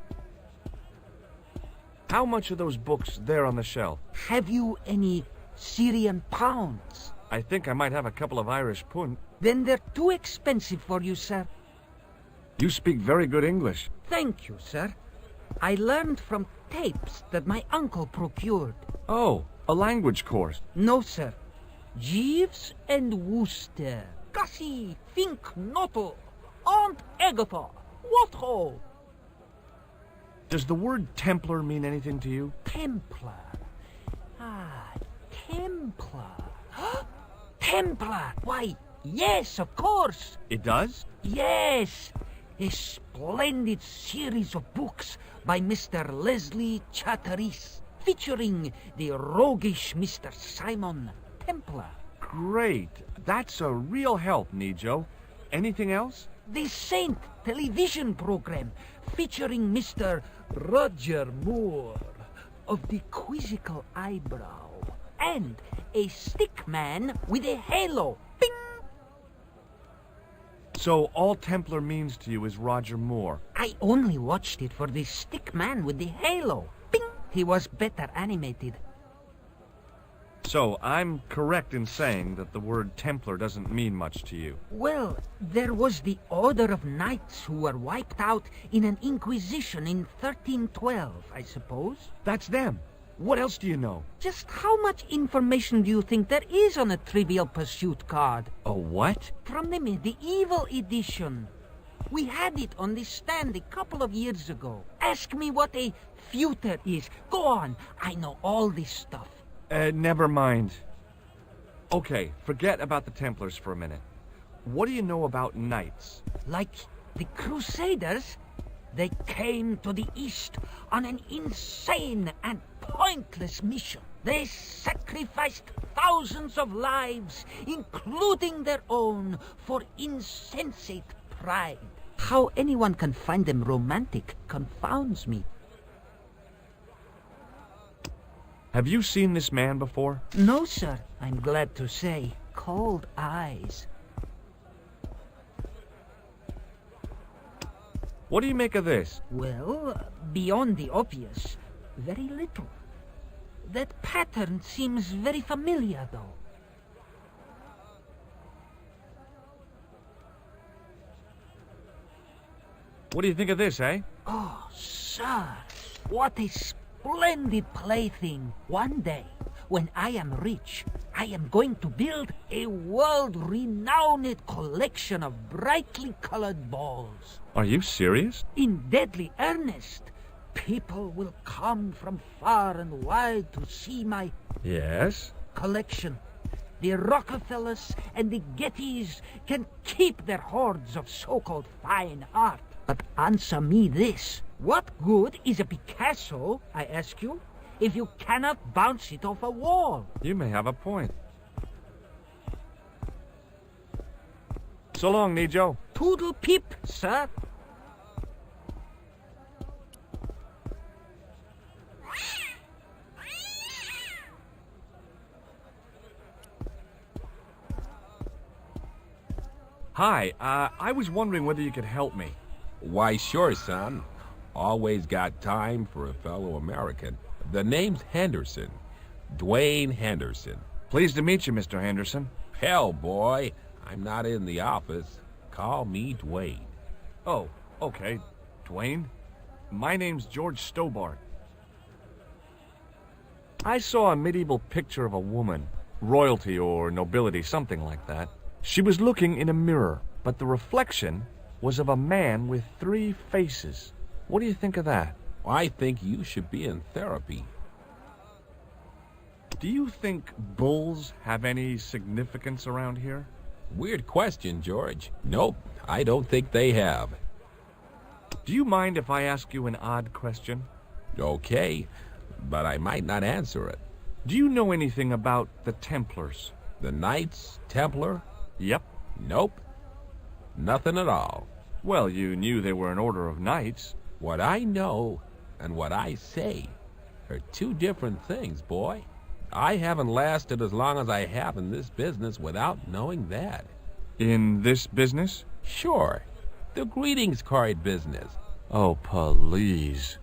How much are those books there on the shelf? Have you any Syrian pounds? I think I might have a couple of Irish pund. Then they're too expensive for you, sir. You speak very good English. Thank you, sir. I learned from tapes that my uncle procured. Oh, a language course. No, sir. Jeeves and Wooster. Gussie, Fink, Noto, Aunt Agatha. What ho? Does the word Templar mean anything to you? Templar. Ah, Templar. Templar! Why, yes, of course. It does? Yes. A splendid series of books by Mr. Leslie Chatteris, featuring the roguish Mr. Simon Templar. Great. That's a real help, Nijo. Anything else? The Saint television program, featuring Mr. Roger Moore of the quizzical eyebrow, and a stick man with a halo. Bing! So all Templar means to you is Roger Moore? I only watched it for the stick man with the halo. Bing! He was better animated. So I'm correct in saying that the word Templar doesn't mean much to you? Well, there was the Order of Knights who were wiped out in an Inquisition in 1312, I suppose. That's them. What else do you know? Just how much information do you think there is on a Trivial Pursuit card? A what? From the medieval edition. We had it on the stand a couple of years ago. Ask me what a feuter is. Go on, I know all this stuff. Never mind. Okay, forget about the Templars for a minute. What do you know about knights? Like the Crusaders? They came to the East on an insane and pointless mission. They sacrificed thousands of lives, including their own, for insensate pride. How anyone can find them romantic confounds me. Have you seen this man before? No, sir. I'm glad to say. Cold eyes. What do you make of this? Well, beyond the obvious, very little. That pattern seems very familiar, though. What do you think of this, eh? Oh, sir, what a splendid plaything. One day, when I am rich, I am going to build a world-renowned collection of brightly colored balls. Are you serious? In deadly earnest. People will come from far and wide to see my Yes? collection. The Rockefellers and the Gettys can keep their hoards of so-called fine art. But answer me this. What good is a Picasso, I ask you, if you cannot bounce it off a wall? You may have a point. So long, Nijo. Toodle peep, sir. Hi, I was wondering whether you could help me. Why, sure, son. Always got time for a fellow American. The name's Henderson. Dwayne Henderson. Pleased to meet you, Mr. Henderson. Hell, boy, I'm not in the office. Call me Dwayne. Oh, okay. Dwayne? My name's George Stobart. I saw a medieval picture of a woman. Royalty or nobility, something like that. She was looking in a mirror, but the reflection was of a man with 3 faces. What do you think of that? I think you should be in therapy. Do you think bulls have any significance around here? Weird question, George. Nope, I don't think they have. Do you mind if I ask you an odd question? Okay, but I might not answer it. Do you know anything about the Templars? The Knights Templar? Yep. Nope. Nothing at all. Well, you knew they were an order of knights. What I know and what I say are 2 different things, boy. I haven't lasted as long as I have in this business without knowing that. In this business? Sure. The greetings card business. Oh, please.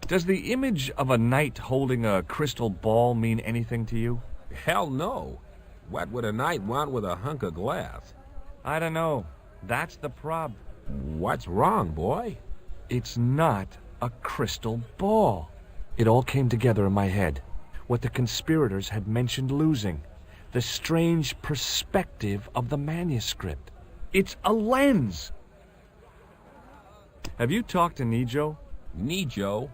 Does the image of a knight holding a crystal ball mean anything to you? Hell no. What would a knight want with a hunk of glass? I don't know. That's the prob. What's wrong, boy? It's not a crystal ball. It all came together in my head. What the conspirators had mentioned losing. The strange perspective of the manuscript. It's a lens. Have you talked to Nijo? Nijo?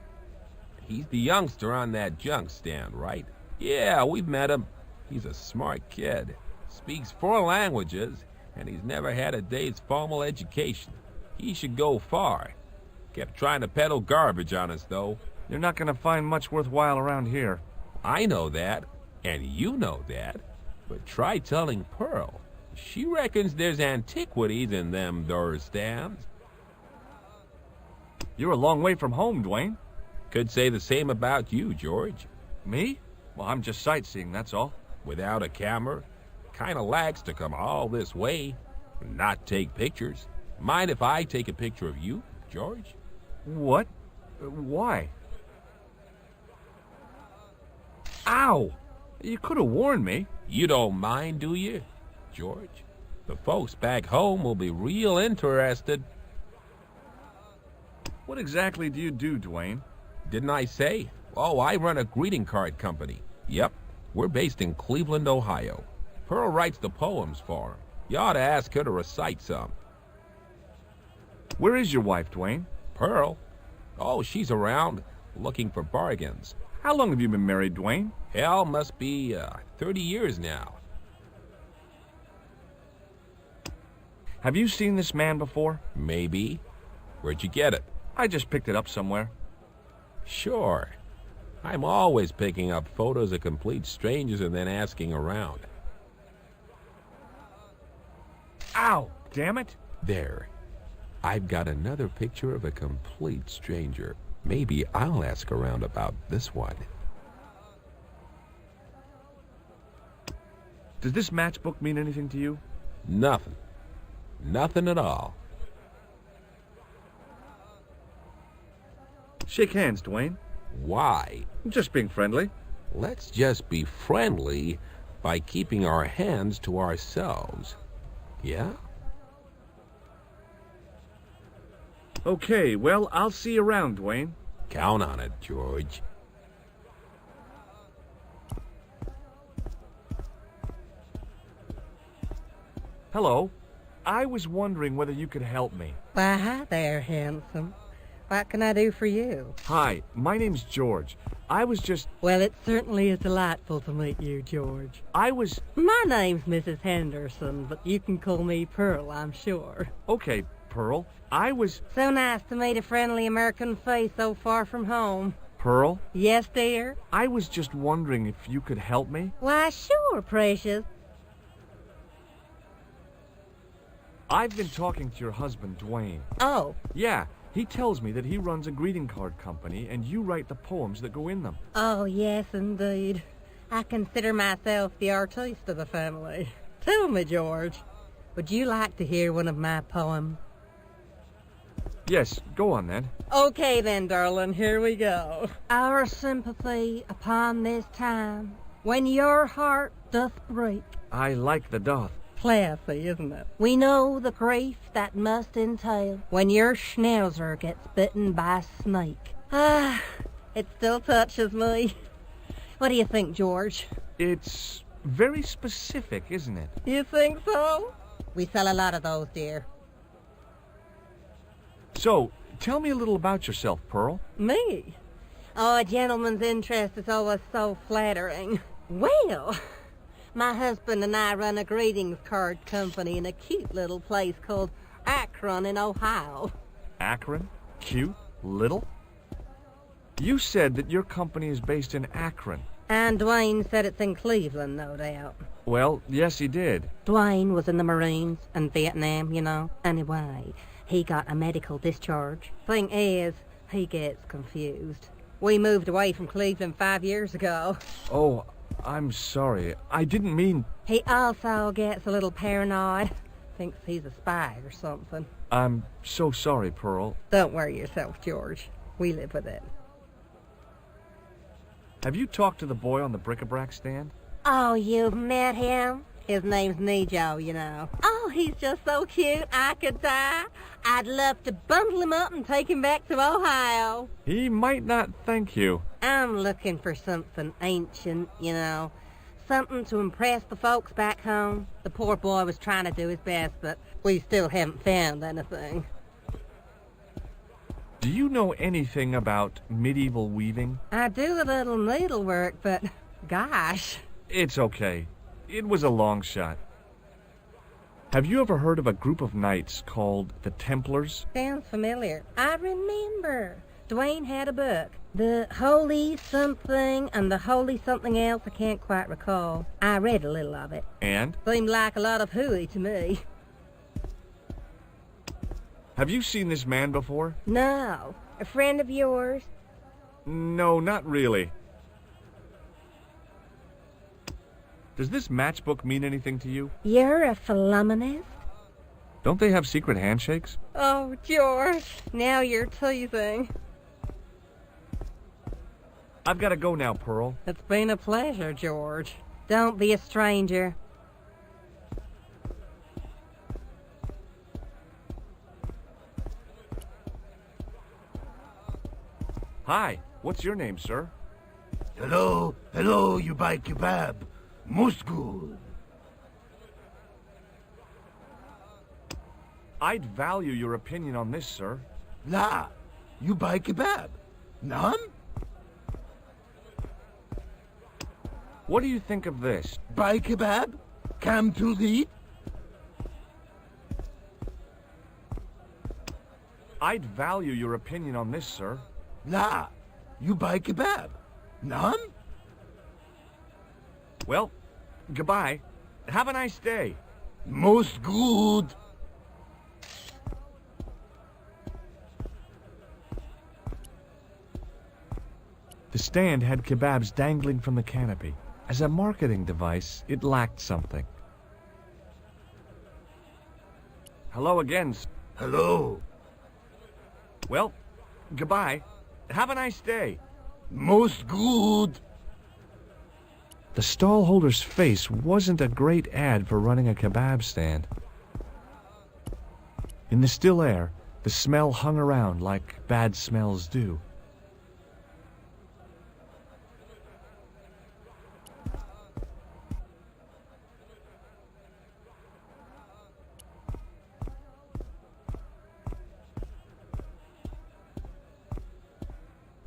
He's the youngster on that junk stand, right? Yeah, we've met him. He's a smart kid. Speaks 4 languages, and he's never had a day's formal education. He should go far. Kept trying to peddle garbage on us, though. You're not going to find much worthwhile around here. I know that, and you know that. But try telling Pearl. She reckons there's antiquities in them there stands. You're a long way from home, Dwayne. Could say the same about you, George. Me? Well, I'm just sightseeing, that's all. Without a camera? Kinda lags to come all this way and not take pictures. Mind if I take a picture of you, George? What? Why? Ow! You could have warned me. You don't mind, do you, George? The folks back home will be real interested. What exactly do you do, Dwayne? Didn't I say? Oh, I run a greeting card company. Yep, we're based in Cleveland, Ohio. Pearl writes the poems for him. You ought to ask her to recite some. Where is your wife, Dwayne? Pearl? Oh, she's around, looking for bargains. How long have you been married, Dwayne? Hell, must be 30 years now. Have you seen this man before? Maybe. Where'd you get it? I just picked it up somewhere. Sure. I'm always picking up photos of complete strangers and then asking around. Ow! Damn it! There. I've got another picture of a complete stranger. Maybe I'll ask around about this one. Does this matchbook mean anything to you? Nothing. Nothing at all. Shake hands, Dwayne. Why? Just being friendly. Let's just be friendly by keeping our hands to ourselves. Yeah? Okay, well, I'll see you around, Dwayne. Count on it, George. Hello. I was wondering whether you could help me. Why, hi there, handsome. What can I do for you? Hi, my name's George. I was just... Well, it certainly is delightful to meet you, George. I was... My name's Mrs. Henderson, but you can call me Pearl, I'm sure. Okay, Pearl. I was... So nice to meet a friendly American face so far from home. Pearl? Yes, dear? I was just wondering if you could help me. Why, sure, precious. I've been talking to your husband, Dwayne. Oh. Yeah, he tells me that he runs a greeting card company and you write the poems that go in them. Oh, yes, indeed. I consider myself the artiste of the family. Tell me, George, would you like to hear one of my poems? Yes, go on then. Okay then, darling, here we go. Our sympathy upon this time, when your heart doth break. I like the doth. Classy, isn't it? We know the grief that must entail when your schnauzer gets bitten by a snake. Ah, it still touches me. What do you think, George? It's very specific, isn't it? You think so? We sell a lot of those, dear. So, tell me a little about yourself, Pearl. Me? Oh, a gentleman's interest is always so flattering. Well, my husband and I run a greetings card company in a cute little place called Akron in Ohio. Akron? Cute? Little? You said that your company is based in Akron. And Dwayne said it's in Cleveland, no doubt. Well, yes, he did. Dwayne was in the Marines and Vietnam, you know. Anyway, he got a medical discharge. Thing is, he gets confused. We moved away from Cleveland 5 years ago. Oh, I'm sorry. I didn't mean... He also gets a little paranoid. Thinks he's a spy or something. I'm so sorry, Pearl. Don't worry yourself, George. We live with it. Have you talked to the boy on the bric-a-brac stand? Oh, you've met him? His name's Nejo, you know. Oh, he's just so cute, I could die. I'd love to bundle him up and take him back to Ohio. He might not thank you. I'm looking for something ancient, you know. Something to impress the folks back home. The poor boy was trying to do his best, but we still haven't found anything. Do you know anything about medieval weaving? I do a little needlework, but gosh. It's okay. It was a long shot. Have you ever heard of a group of knights called the Templars? Sounds familiar. I remember. Dwayne had a book. The Holy Something and the Holy Something Else, I can't quite recall. I read a little of it. And? Seemed like a lot of hooey to me. Have you seen this man before? No. A friend of yours? No, not really. Does this matchbook mean anything to you? You're a philomonist? Don't they have secret handshakes? Oh, George, now you're teasing. I've got to go now, Pearl. It's been a pleasure, George. Don't be a stranger. Hi, what's your name, sir? Hello, you buy kebab. Most good. I'd value your opinion on this, sir. La, you buy kebab. None? What do you think of this? Buy kebab? Come to eat? I'd value your opinion on this, sir. La, you buy kebab. None? Well, goodbye. Have a nice day. Most good. The stand had kebabs dangling from the canopy. As a marketing device, it lacked something. Hello again. Hello. Well, goodbye. Have a nice day. Most good. The stallholder's face wasn't a great ad for running a kebab stand. In the still air, the smell hung around like bad smells do.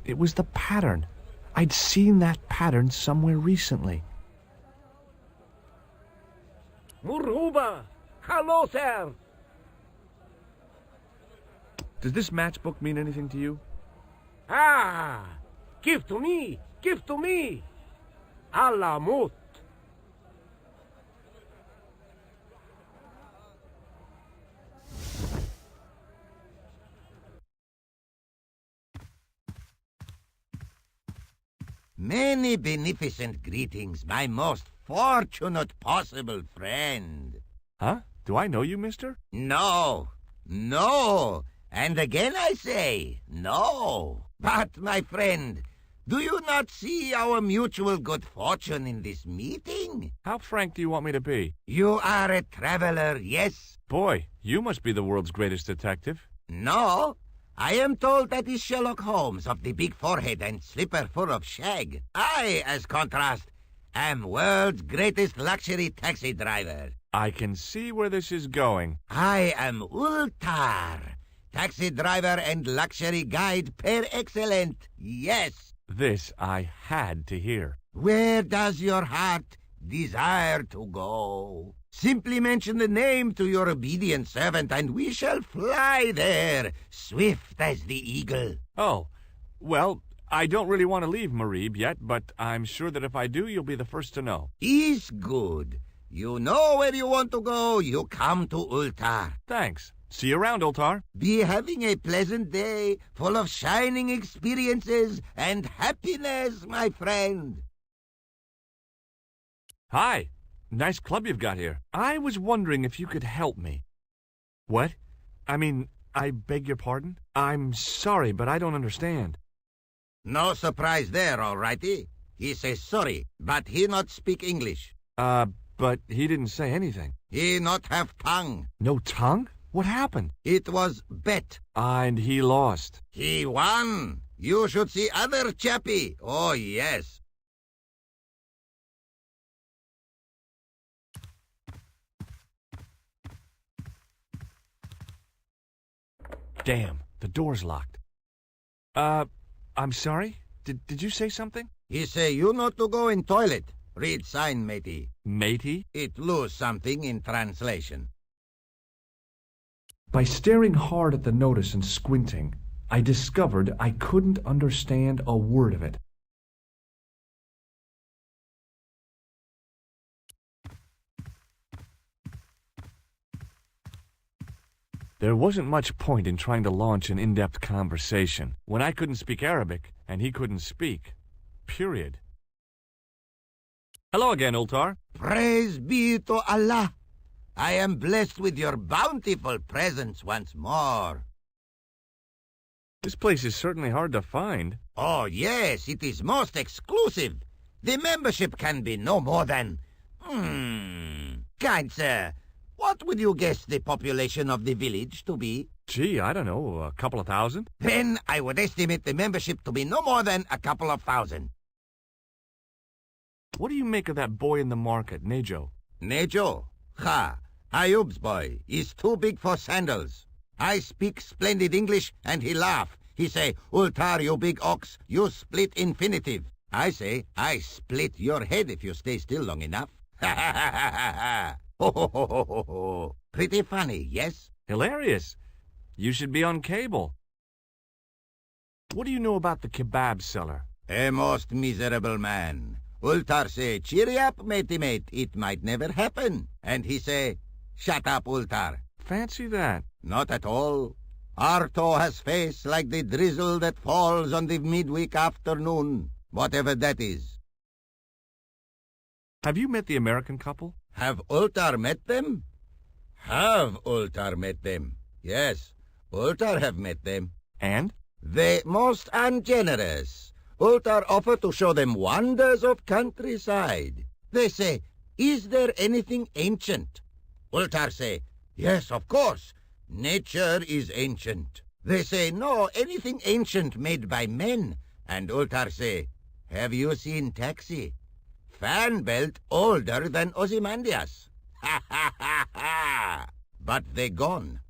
It was the pattern. I'd seen that pattern somewhere recently. Muruba! Hello, sir! Does this matchbook mean anything to you? Ah! Give to me! Give to me! Alamut! Many beneficent greetings, my most fortunate possible friend. Huh? Do I know you, mister? No, no, and again I say, no. But, my friend, do you not see our mutual good fortune in this meeting? How frank do you want me to be? You are a traveler, yes? Boy, you must be the world's greatest detective. No, I am told that is Sherlock Holmes of the big forehead and slipper full of shag. I, as contrast, am world's greatest luxury taxi driver. I can see where this is going. I am Ultar, taxi driver and luxury guide per excellent. Yes. This I had to hear. Where does your heart desire to go? Simply mention the name to your obedient servant, and we shall fly there, swift as the eagle. Oh, well, I don't really want to leave Marib yet, but I'm sure that if I do, you'll be the first to know. Is good. You know where you want to go, you come to Ultar. Thanks. See you around, Ultar. Be having a pleasant day, full of shining experiences and happiness, my friend. Hi. Nice club you've got here. I was wondering if you could help me. What? I mean, I beg your pardon? I'm sorry, but I don't understand. No surprise there, all righty. He says sorry, but he not speak English. But he didn't say anything. He not have tongue. No tongue? What happened? It was bet. And he lost. He won. You should see other chappie. Oh, yes. Damn, the door's locked. I'm sorry? Did you say something? He say you not to go in toilet. Read sign, matey. Matey? It lose something in translation. By staring hard at the notice and squinting, I discovered I couldn't understand a word of it. There wasn't much point in trying to launch an in-depth conversation when I couldn't speak Arabic and he couldn't speak. Period. Hello again, Ultar. Praise be to Allah. I am blessed with your bountiful presence once more. This place is certainly hard to find. Oh, yes, it is most exclusive. The membership can be no more than... Kind sir, what would you guess the population of the village to be? Gee, I don't know, a couple of thousand? Then I would estimate the membership to be no more than a couple of thousand. What do you make of that boy in the market, Nejo? Nejo? Ha! Ayub's boy is too big for sandals. I speak splendid English, and he laugh. He say, Ultar, you big ox, you split infinitive. I say, I split your head if you stay still long enough. Ha ha ha ha ha ha! Ho ho ho ho ho ho! Pretty funny, yes? Hilarious. You should be on cable. What do you know about the kebab seller? A most miserable man. Ultar say, cheery up, matey mate, it might never happen. And he say, shut up, Ultar. Fancy that. Not at all. Arto has face like the drizzle that falls on the midweek afternoon, whatever that is. Have you met the American couple? Have Ultar met them? Have Ultar met them? Yes, Ultar have met them. And? The most ungenerous. Ultar offer to show them wonders of countryside. They say, is there anything ancient? Ultar say, yes, of course. Nature is ancient. They say, no, anything ancient made by men. And Ultar say, have you seen Taxi? Fan belt older than Ozymandias. Ha ha ha ha! But they gone.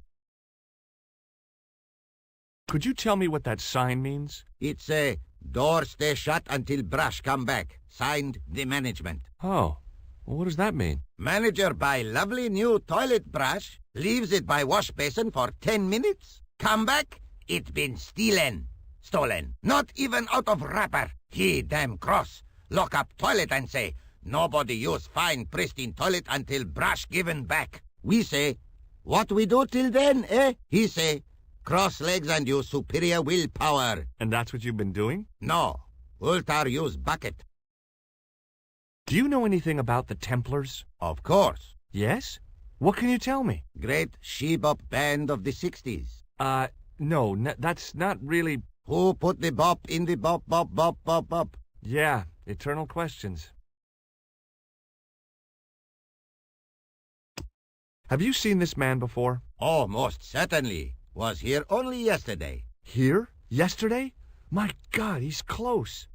Could you tell me what that sign means? It's a door stay shut until brush come back. Signed, the management. Oh, well, what does that mean? Manager buy lovely new toilet brush, leaves it by wash basin for 10 minutes. Come back, it been stolen. Not even out of wrapper. He damn cross. Lock up toilet and say, nobody use fine pristine toilet until brush given back. We say, what we do till then, eh? He say, cross legs and use superior willpower. And that's what you've been doing? No. Ultar use bucket. Do you know anything about the Templars? Of course. Yes? What can you tell me? Great she-bop band of the 60s. No, that's not really... Who put the bop in the bop, bop, bop, bop, bop? Yeah, eternal questions. Have you seen this man before? Oh, most certainly. Was here only yesterday. Here? Yesterday? My God, he's close.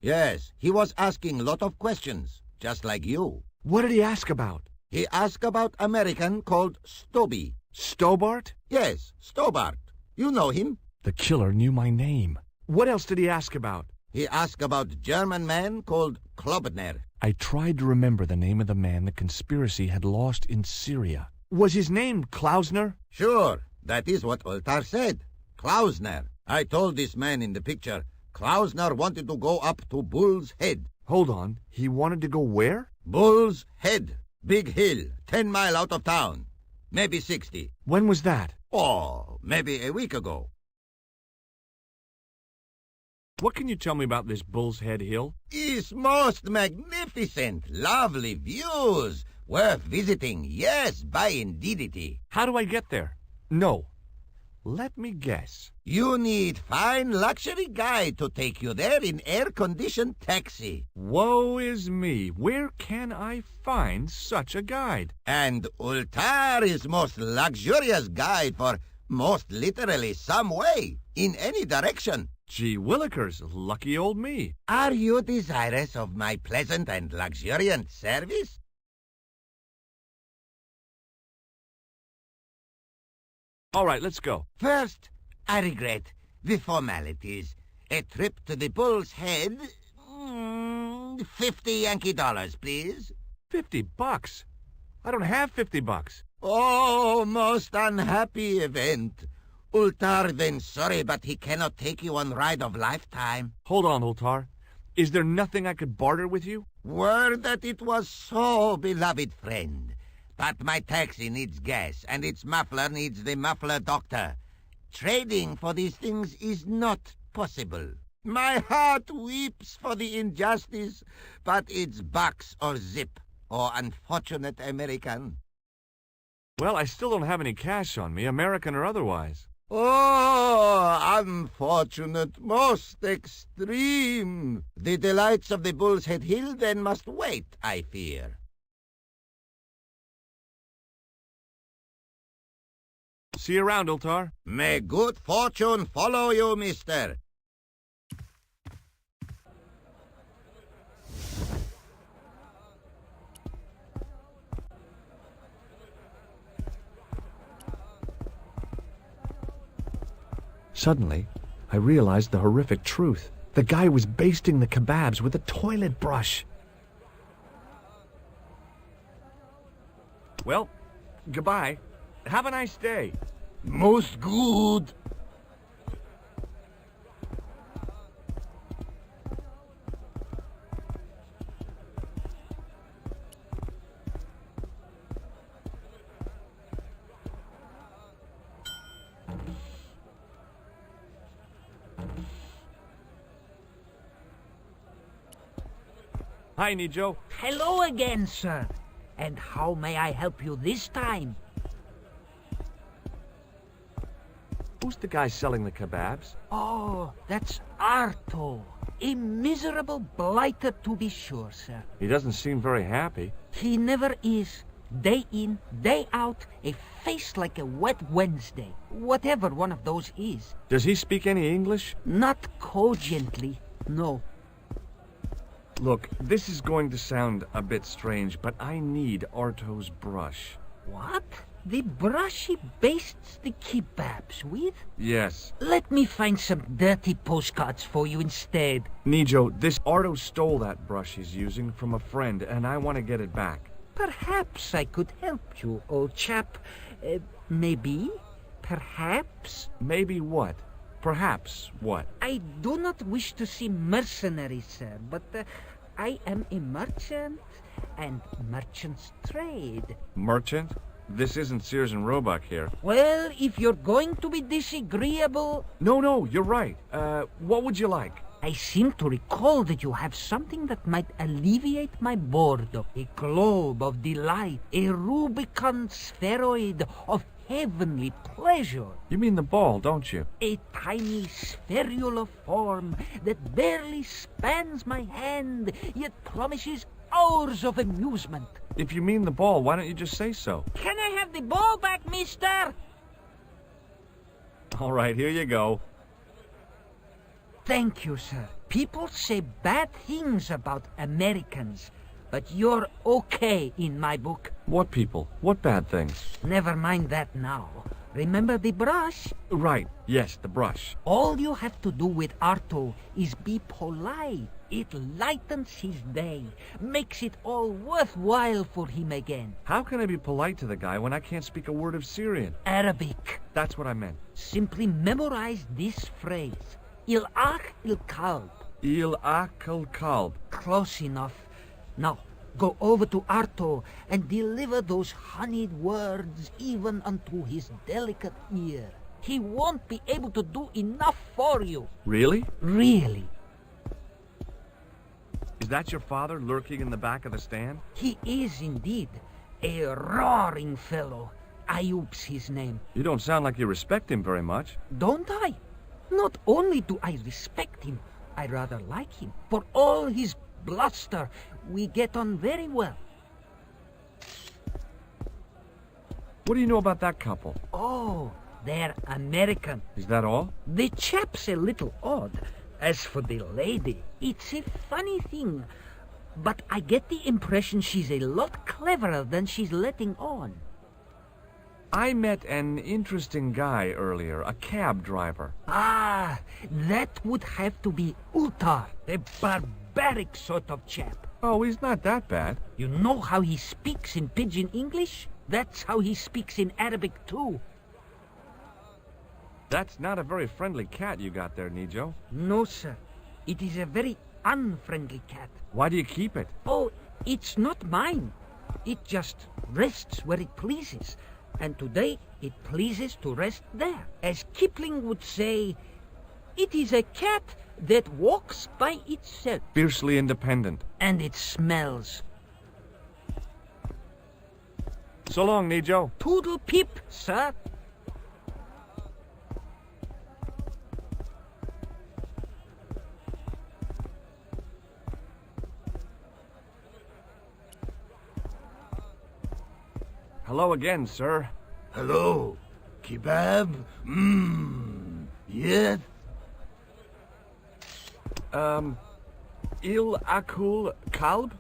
Yes, he was asking lot of questions, just like you. What did he ask about? He asked about American called Stoby. Stobart? Yes, Stobart. You know him? The killer knew my name. What else did he ask about? He asked about German man called Klobner. I tried to remember the name of the man the conspiracy had lost in Syria. Was his name Klausner? Sure, that is what Ultar said. Klausner. I told this man in the picture, Klausner wanted to go up to Bull's Head. Hold on, he wanted to go where? Bull's Head. Big hill, 10 mile out of town. Maybe 60. When was that? Oh, maybe a week ago. What can you tell me about this Bull's Head Hill? It's most magnificent. Lovely views. Worth visiting. Yes, by indeedity. How do I get there? No. Let me guess. You need fine luxury guide to take you there in air-conditioned taxi. Woe is me. Where can I find such a guide? And Ultar is most luxurious guide for most literally some way, in any direction. Gee willikers, lucky old me. Are you desirous of my pleasant and luxuriant service? All right, let's go. First, I regret the formalities. A trip to the Bull's Head, 50 Yankee dollars, please. $50? I don't have $50. Oh, most unhappy event. Ultar then sorry, but he cannot take you on ride of lifetime. Hold on, Ultar. Is there nothing I could barter with you? Word that it was so, beloved friend. But my taxi needs gas, and its muffler needs the muffler doctor. Trading for these things is not possible. My heart weeps for the injustice, but it's bucks or zip, or unfortunate American. Well, I still don't have any cash on me, American or otherwise. Oh, unfortunate, most extreme. The delights of the Bull's Head Hill then must wait, I fear. See you around, Ultar. May good fortune follow you, mister. Suddenly, I realized the horrific truth. The guy was basting the kebabs with a toilet brush. Well, goodbye. Have a nice day. Most good. Hi, Nijo. Hello again, sir. And how may I help you this time? Who's the guy selling the kebabs? Oh, that's Arto. A miserable blighter to be sure, sir. He doesn't seem very happy. He never is. Day in, day out, a face like a wet Wednesday. Whatever one of those is. Does he speak any English? Not cogently, no. Look, this is going to sound a bit strange, but I need Arto's brush. What? The brush he bastes the kebabs with? Yes. Let me find some dirty postcards for you instead. Nijo, this Arto stole that brush he's using from a friend, and I want to get it back. Perhaps I could help you, old chap. Maybe? Perhaps? Maybe what? Perhaps what? I do not wish to seem mercenary, sir, but I am a merchant, and merchants trade. Merchant? This isn't Sears and Roebuck here. Well, if you're going to be disagreeable... No, you're right. What would you like? I seem to recall that you have something that might alleviate my boredom. A globe of delight, a Rubicon spheroid of heavenly pleasure. You mean the ball, don't you? A tiny spherule form that barely spans my hand, yet promises hours of amusement. If you mean the ball, why don't you just say so? Can I have the ball back, mister? All right, here you go. Thank you, sir. People say bad things about Americans, but you're okay in my book. What people? What bad things? Never mind that now. Remember the brush? Right, yes, the brush. All you have to do with Arto is be polite. It lightens his day, makes it all worthwhile for him again. How can I be polite to the guy when I can't speak a word of Syrian? Arabic. That's what I meant. Simply memorize this phrase. Il ach il kalb. Il ach il kalb. Close enough. Now, go over to Arto and deliver those honeyed words even unto his delicate ear. He won't be able to do enough for you. Really? Really. Is that your father lurking in the back of the stand? He is indeed. A roaring fellow. Ayub's his name. You don't sound like you respect him very much. Don't I? Not only do I respect him, I rather like him. For all his bluster, we get on very well. What do you know about that couple? Oh, they're American. Is that all? The chap's a little odd. As for the lady, it's a funny thing, but I get the impression she's a lot cleverer than she's letting on. I met an interesting guy earlier, a cab driver. Ah, that would have to be Utar, a barbaric sort of chap. Oh, he's not that bad. You know how he speaks in pidgin English? That's how he speaks in Arabic too. That's not a very friendly cat you got there, Nijo. No, sir. It is a very unfriendly cat. Why do you keep it? Oh, it's not mine. It just rests where it pleases. And today it pleases to rest there. As Kipling would say, it is a cat that walks by itself. Fiercely independent. And it smells. So long, Nijo. Toodle pip, sir. Hello again, sir. Hello. Kebab? Yes? Il akul kalb?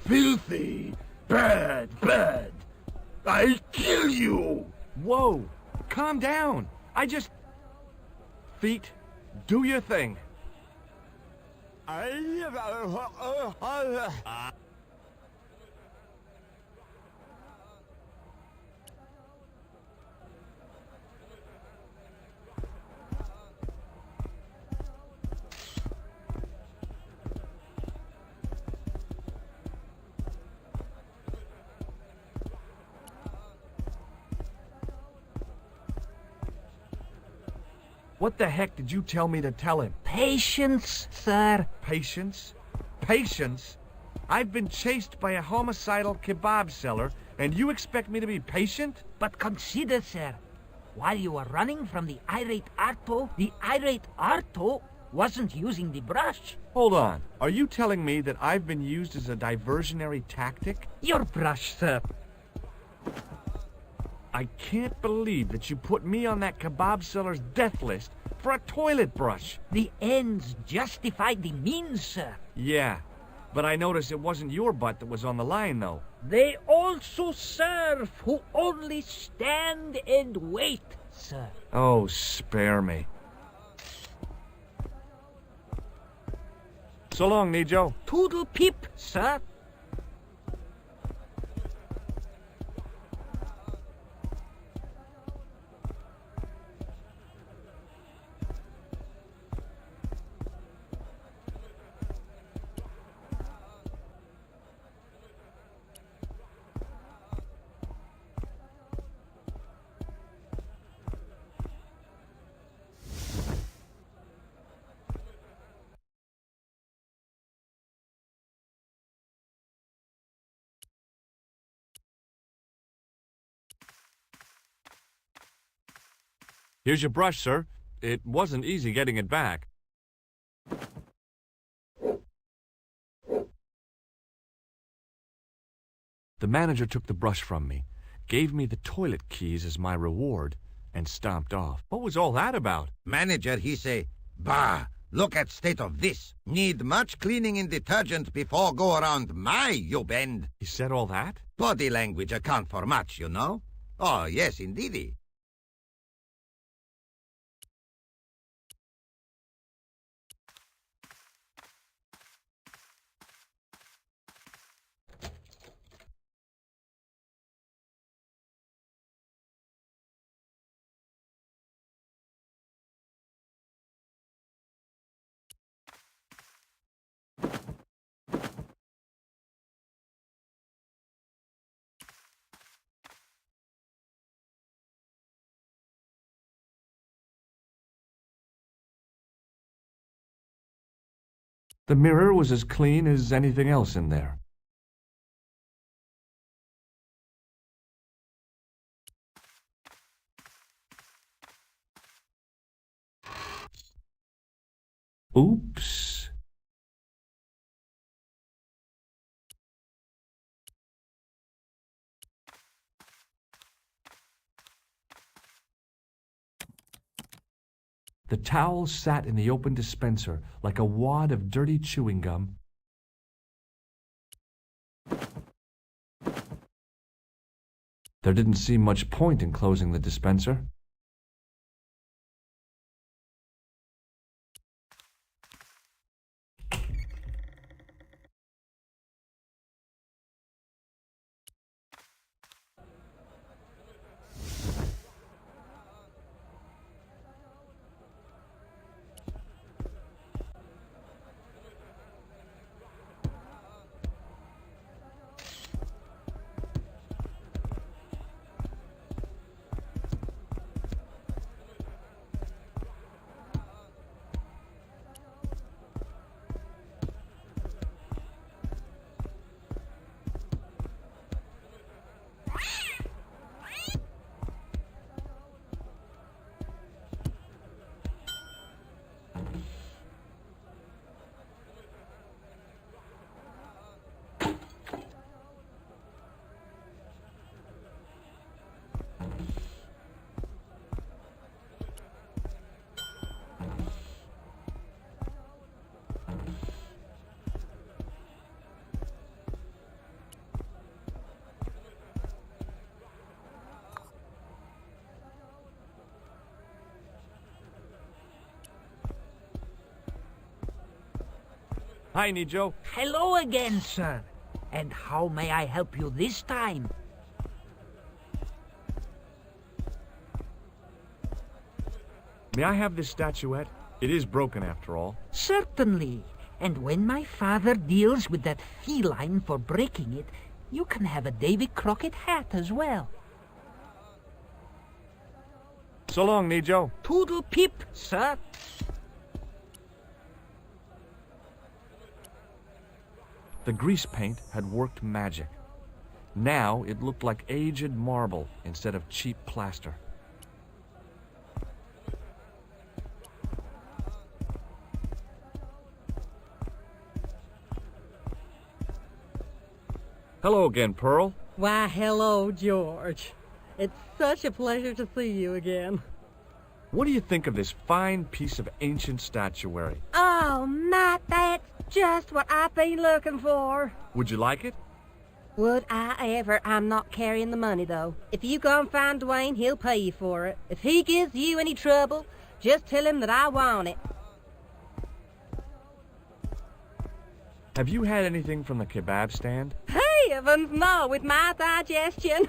Filthy. Bad. I'll kill you. Whoa. Calm down. Feet, do your thing. What the heck did you tell me to tell him? Patience, sir. Patience? Patience? I've been chased by a homicidal kebab seller, and you expect me to be patient? But consider, sir, while you were running from the irate Arto wasn't using the brush. Hold on. Are you telling me that I've been used as a diversionary tactic? Your brush, sir. I can't believe that you put me on that kebab seller's death list for a toilet brush. The ends justify the means, sir. Yeah, but I noticed it wasn't your butt that was on the line, though. They also serve who only stand and wait, sir. Oh, spare me. So long, Nijo. Toodle peep, sir. Here's your brush, sir. It wasn't easy getting it back. The manager took the brush from me, gave me the toilet keys as my reward, and stomped off. What was all that about? Manager, he say, "Bah, look at state of this. Need much cleaning and detergent before go around my, you bend." He said all that? Body language account for much, you know. Oh, yes, indeedy. The mirror was as clean as anything else in there. Oops. The towel sat in the open dispenser like a wad of dirty chewing gum. There didn't seem much point in closing the dispenser. Hi, Nijo. Hello again, sir. And how may I help you this time? May I have this statuette? It is broken, after all. Certainly. And when my father deals with that feline for breaking it, you can have a Davy Crockett hat as well. So long, Nijo. Toodle peep, sir. The grease paint had worked magic. Now it looked like aged marble instead of cheap plaster. Hello again, Pearl. Why, hello, George. It's such a pleasure to see you again. What do you think of this fine piece of ancient statuary? Oh, Matt, that's just what I've been looking for. Would you like it? Would I ever? I'm not carrying the money, though. If you go and find Dwayne, he'll pay you for it. If he gives you any trouble, just tell him that I want it. Have you had anything from the kebab stand? Heavens, no, with my digestion.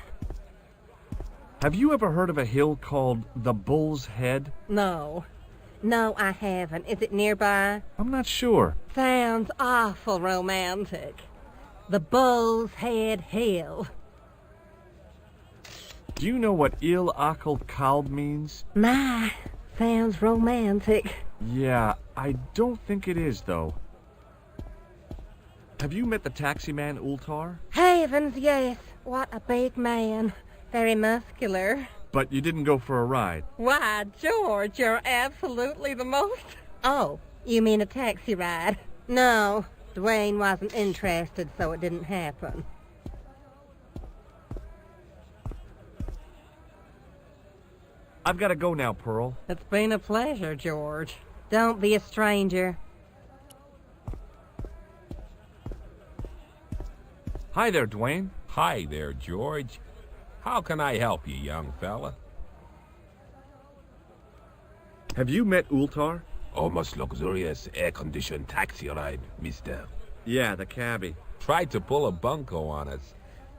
Have you ever heard of a hill called the Bull's Head? No. No, I haven't. Is it nearby? I'm not sure. Sounds awful romantic. The Bull's Head Hill. Do you know what Il Akal Kalb means? My, sounds romantic. Yeah, I don't think it is, though. Have you met the taxi man, Ultar? Heavens, yes. What a big man. Very muscular. But you didn't go for a ride. Why, George, you're absolutely the most... Oh, you mean a taxi ride? No, Dwayne wasn't interested, so it didn't happen. I've got to go now, Pearl. It's been a pleasure, George. Don't be a stranger. Hi there, Dwayne. Hi there, George. How can I help you, young fella? Have you met Ultar? Almost luxurious air-conditioned taxi ride, mister. Yeah, the cabbie. Tried to pull a bunco on us.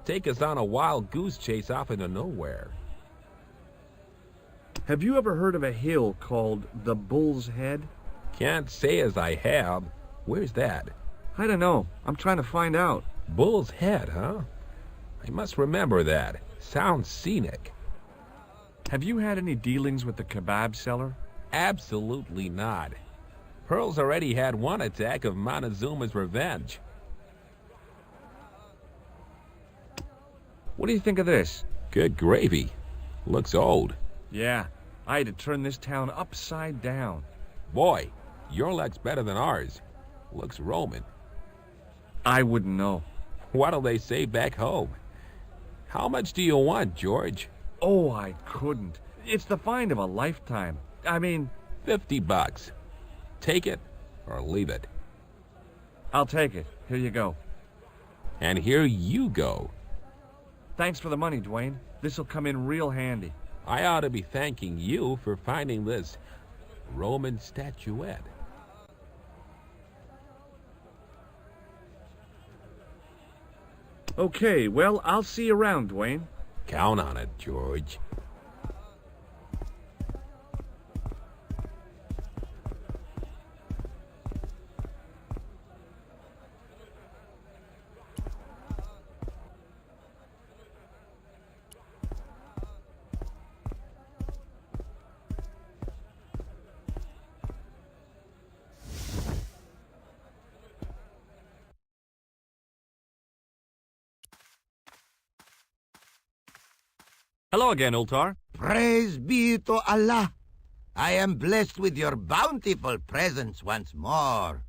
Take us on a wild goose chase off into nowhere. Have you ever heard of a hill called the Bull's Head? Can't say as I have. Where's that? I don't know. I'm trying to find out. Bull's Head, huh? I must remember that. Sounds scenic. Have you had any dealings with the kebab seller? Absolutely not. Pearl's already had one attack of Montezuma's revenge. What do you think of this? Good gravy. Looks old. Yeah, I had to turn this town upside down. Boy, your luck's better than ours. Looks Roman. I wouldn't know. What'll they say back home? How much do you want, George? Oh, I couldn't. It's the find of a lifetime. I mean... $50. Take it or leave it. I'll take it. Here you go. And here you go. Thanks for the money, Dwayne. This'll come in real handy. I ought to be thanking you for finding this Roman statuette. Okay, well, I'll see you around, Dwayne. Count on it, George. Hello again, Ultar. Praise be to Allah. I am blessed with your bountiful presence once more.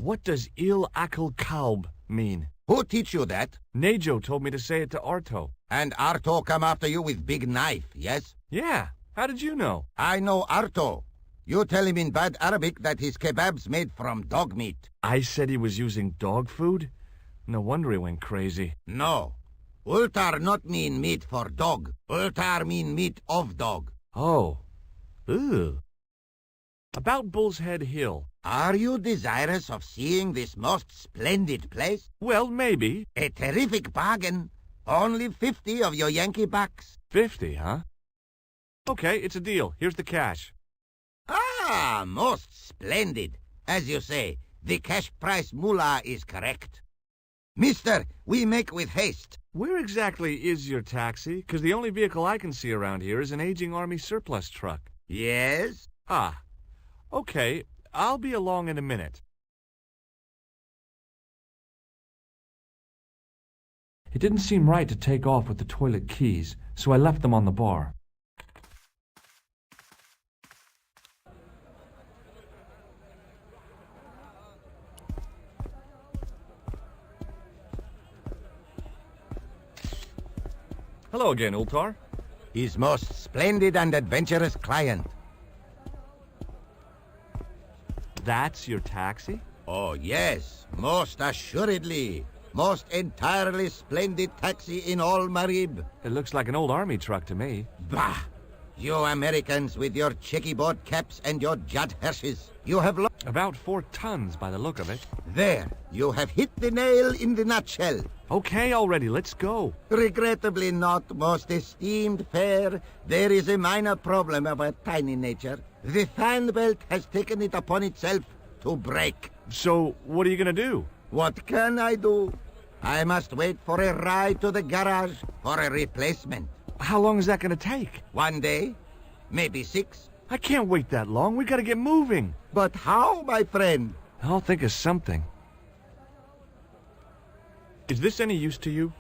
What does Il Akal Kalb mean? Who teach you that? Nejo told me to say it to Arto. And Arto come after you with big knife, yes? Yeah. How did you know? I know Arto. You tell him in bad Arabic that his kebab's made from dog meat. I said he was using dog food? No wonder he went crazy. No. Ultar not mean meat for dog. Ultar mean meat of dog. Oh. Ew. About Bull's Head Hill. Are you desirous of seeing this most splendid place? Well, maybe. A terrific bargain. Only 50 of your Yankee bucks. 50, huh? Okay, it's a deal. Here's the cash. Ah, most splendid. As you say, the cash price mullah is correct. Mister, we make with haste. Where exactly is your taxi? Because the only vehicle I can see around here is an aging Army surplus truck. Yes? Ah. Okay, I'll be along in a minute. It didn't seem right to take off with the toilet keys, so I left them on the bar. Hello again, Ultar. His most splendid and adventurous client. That's your taxi? Oh, yes, most assuredly. Most entirely splendid taxi in all Marib. It looks like an old army truck to me. Bah! You Americans with your checkerboard caps and your Judd Hershes. You have About 4 tons by the look of it. There, you have hit the nail in the nutshell. Okay already, let's go. Regrettably not, most esteemed fair. There is a minor problem of a tiny nature. The fan belt has taken it upon itself to break. So, what are you gonna do? What can I do? I must wait for a ride to the garage for a replacement. How long is that gonna take? 1 day, maybe 6. I can't wait that long. We gotta get moving. But how, my friend? I'll think of something. Is this any use to you?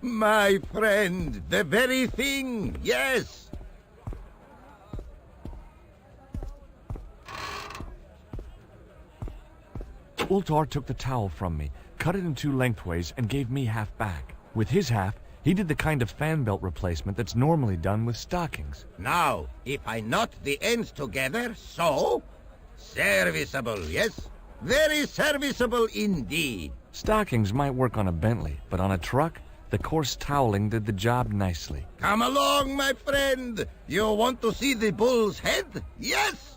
My friend, the very thing, yes. Ultar took the towel from me, cut it in 2 lengthways, and gave me half back. With his half, he did the kind of fan belt replacement that's normally done with stockings. Now, if I knot the ends together, so... Serviceable, yes? Very serviceable indeed. Stockings might work on a Bentley, but on a truck, the coarse toweling did the job nicely. Come along, my friend. You want to see the bull's head? Yes?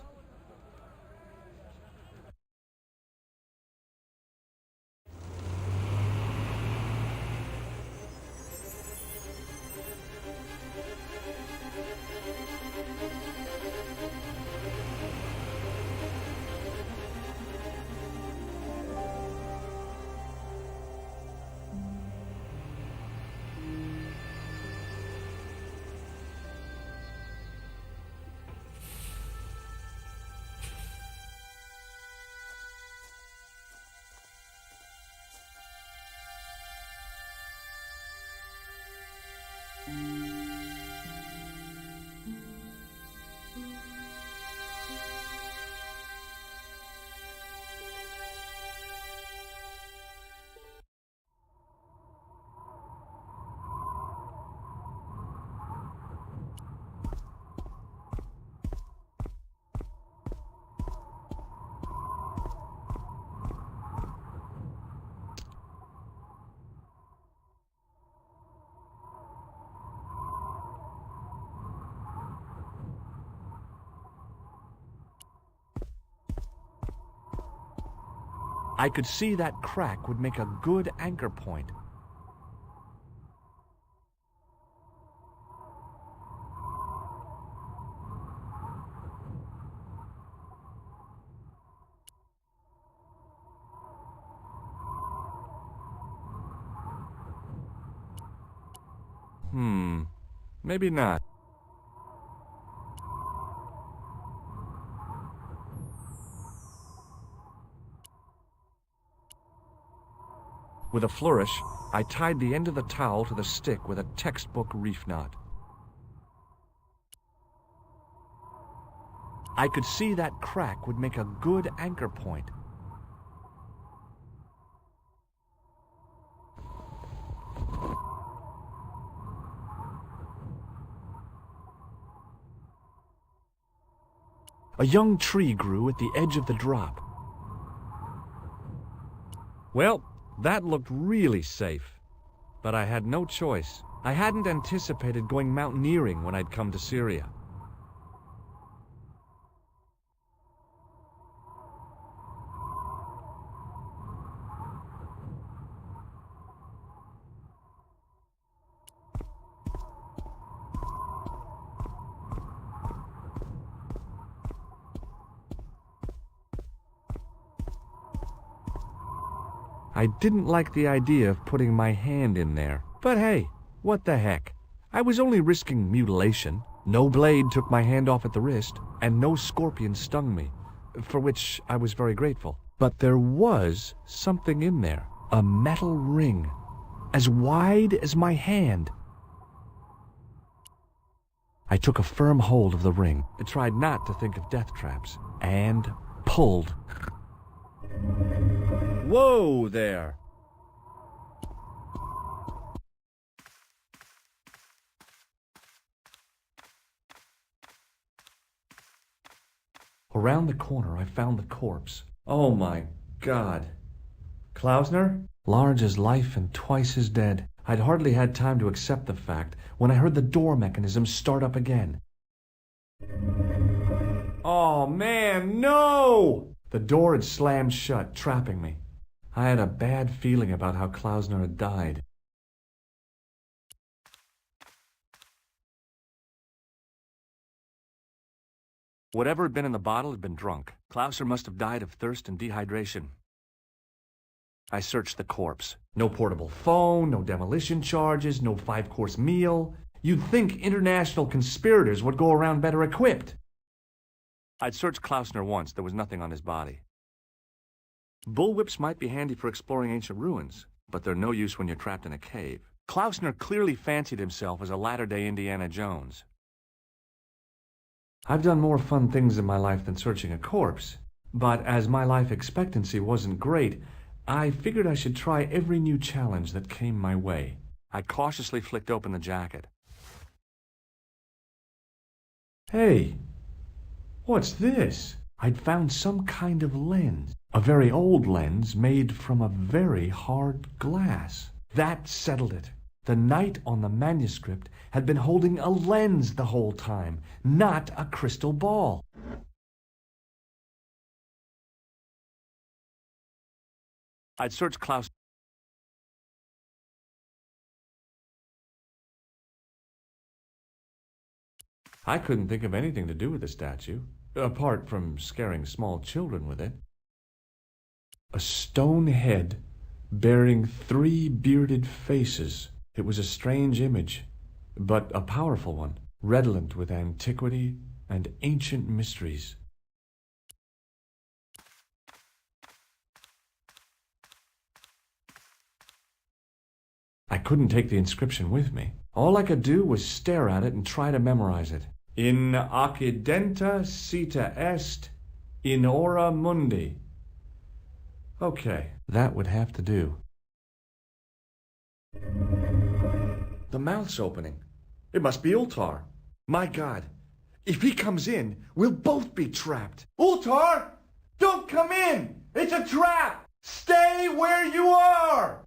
I could see that crack would make a good anchor point. Maybe not. With a flourish, I tied the end of the towel to the stick with a textbook reef knot. I could see that crack would make a good anchor point. A young tree grew at the edge of the drop. Well, that looked really safe, but I had no choice. I hadn't anticipated going mountaineering when I'd come to Syria. I didn't like the idea of putting my hand in there. But hey, what the heck? I was only risking mutilation. No blade took my hand off at the wrist, and no scorpion stung me, for which I was very grateful. But there was something in there, a metal ring, as wide as my hand. I took a firm hold of the ring. I tried not to think of death traps, and pulled. Whoa there! Around the corner, I found the corpse. Oh my God. Klausner? Large as life and twice as dead. I'd hardly had time to accept the fact when I heard the door mechanism start up again. Oh man, no! The door had slammed shut, trapping me. I had a bad feeling about how Klausner had died. Whatever had been in the bottle had been drunk. Klausner must have died of thirst and dehydration. I searched the corpse. No portable phone, no demolition charges, no 5-course meal. You'd think international conspirators would go around better equipped. I'd searched Klausner once. There was nothing on his body. Bullwhips might be handy for exploring ancient ruins, but they're no use when you're trapped in a cave. Klausner clearly fancied himself as a latter-day Indiana Jones. I've done more fun things in my life than searching a corpse, but as my life expectancy wasn't great, I figured I should try every new challenge that came my way. I cautiously flicked open the jacket. Hey, what's this? I'd found some kind of lens. A very old lens made from a very hard glass. That settled it. The knight on the manuscript had been holding a lens the whole time, not a crystal ball. I'd searched Klaus. I couldn't think of anything to do with the statue, apart from scaring small children with it. A stone head bearing 3 bearded faces. It was a strange image, but a powerful one, redolent with antiquity and ancient mysteries. I couldn't take the inscription with me. All I could do was stare at it and try to memorize it. In occidenta sita est, in ora mundi. Okay, that would have to do. The mouth's opening. It must be Ultar. My God, if he comes in, we'll both be trapped. Ultar! Don't come in! It's a trap! Stay where you are!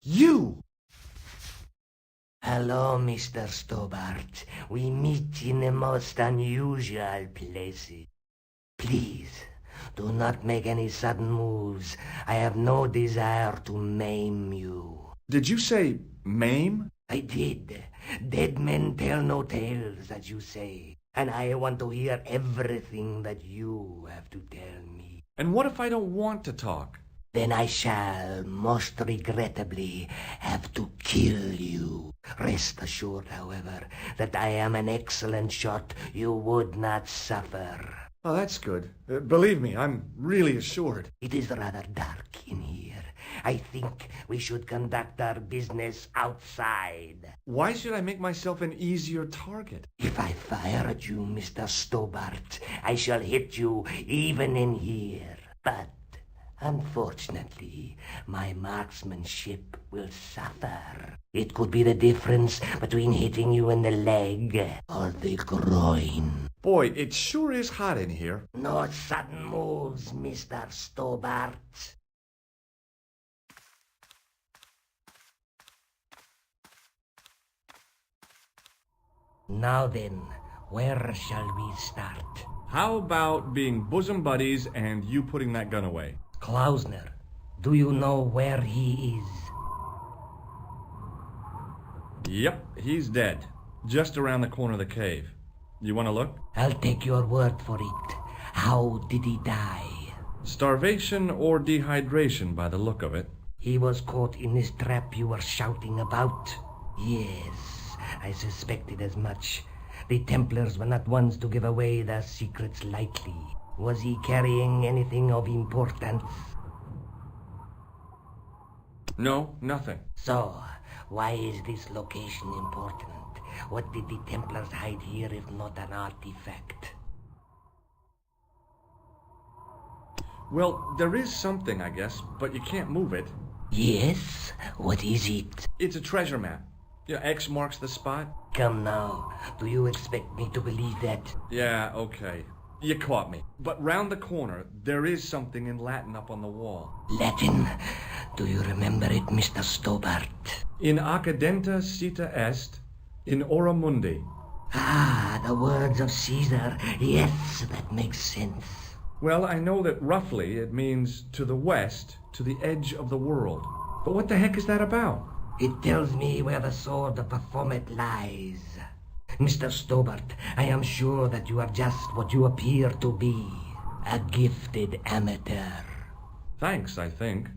You! Hello, Mr. Stobart. We meet in the most unusual places. Please, do not make any sudden moves. I have no desire to maim you. Did you say maim? I did. Dead men tell no tales, as you say. And I want to hear everything that you have to tell me. And what if I don't want to talk? Then I shall, most regrettably, have to kill you. Rest assured, however, that I am an excellent shot. You would not suffer. Oh, that's good. Believe me, I'm really assured. It is rather dark in here. I think we should conduct our business outside. Why should I make myself an easier target? If I fire at you, Mr. Stobart, I shall hit you even in here. But unfortunately, my marksmanship will suffer. It could be the difference between hitting you in the leg or the groin. Boy, it sure is hot in here. No sudden moves, Mr. Stobart. Now then, where shall we start? How about being bosom buddies and you putting that gun away? Klausner, do you know where he is? Yep, he's dead. Just around the corner of the cave. You want to look? I'll take your word for it. How did he die? Starvation or dehydration by the look of it. He was caught in this trap you were shouting about. Yes, I suspected as much. The Templars were not ones to give away their secrets lightly. Was he carrying anything of importance? No, nothing. So, why is this location important? What did the Templars hide here if not an artifact? Well, there is something, I guess, but you can't move it. Yes? What is it? It's a treasure map. Yeah, X marks the spot? Come now, do you expect me to believe that? Yeah, okay. You caught me. But round the corner, there is something in Latin up on the wall. Latin? Do you remember it, Mr. Stobart? In accidenta cita est, in ora mundi. Ah, the words of Caesar. Yes, that makes sense. Well, I know that roughly it means to the west, to the edge of the world. But what the heck is that about? It tells me where the sword of Baphomet lies. Mr. Stobart, I am sure that you are just what you appear to be. A gifted amateur. Thanks, I think.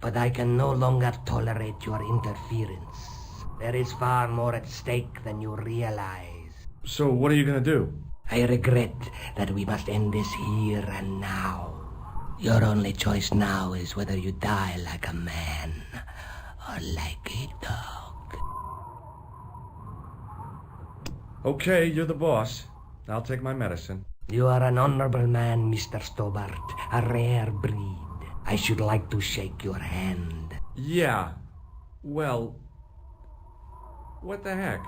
But I can no longer tolerate your interference. There is far more at stake than you realize. So what are you gonna do? I regret that we must end this here and now. Your only choice now is whether you die like a man or like a dog. Okay, you're the boss. I'll take my medicine. You are an honorable man, Mr. Stobart. A rare breed. I should like to shake your hand. Yeah. Well, what the heck?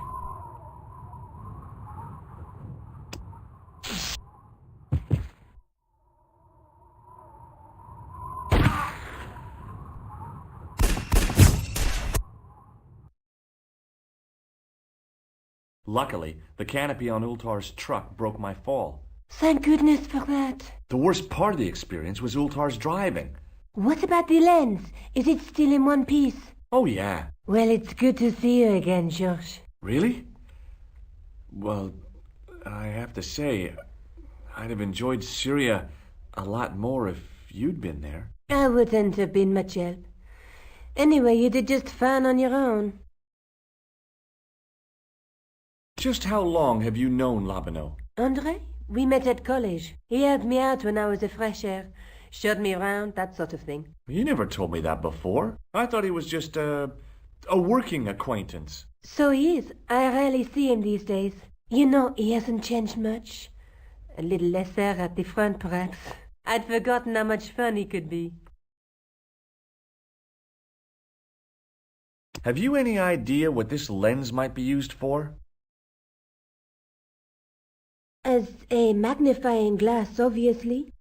Luckily, the canopy on Ultar's truck broke my fall. Thank goodness for that. The worst part of the experience was Ultar's driving. What about the lens? Is it still in one piece? Oh, yeah. Well, it's good to see you again, George. Really? Well, I have to say, I'd have enjoyed Syria a lot more if you'd been there. I wouldn't have been much help. Anyway, you did just fine on your own. Just how long have you known Labino? André? We met at college. He helped me out when I was a fresher. Showed me around, that sort of thing. You never told me that before. I thought he was just a working acquaintance. So he is. I rarely see him these days. You know, he hasn't changed much. A little lesser at the front, perhaps. I'd forgotten how much fun he could be. Have you any idea what this lens might be used for? As a magnifying glass, obviously.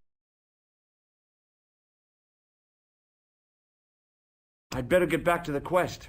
I'd better get back to the quest.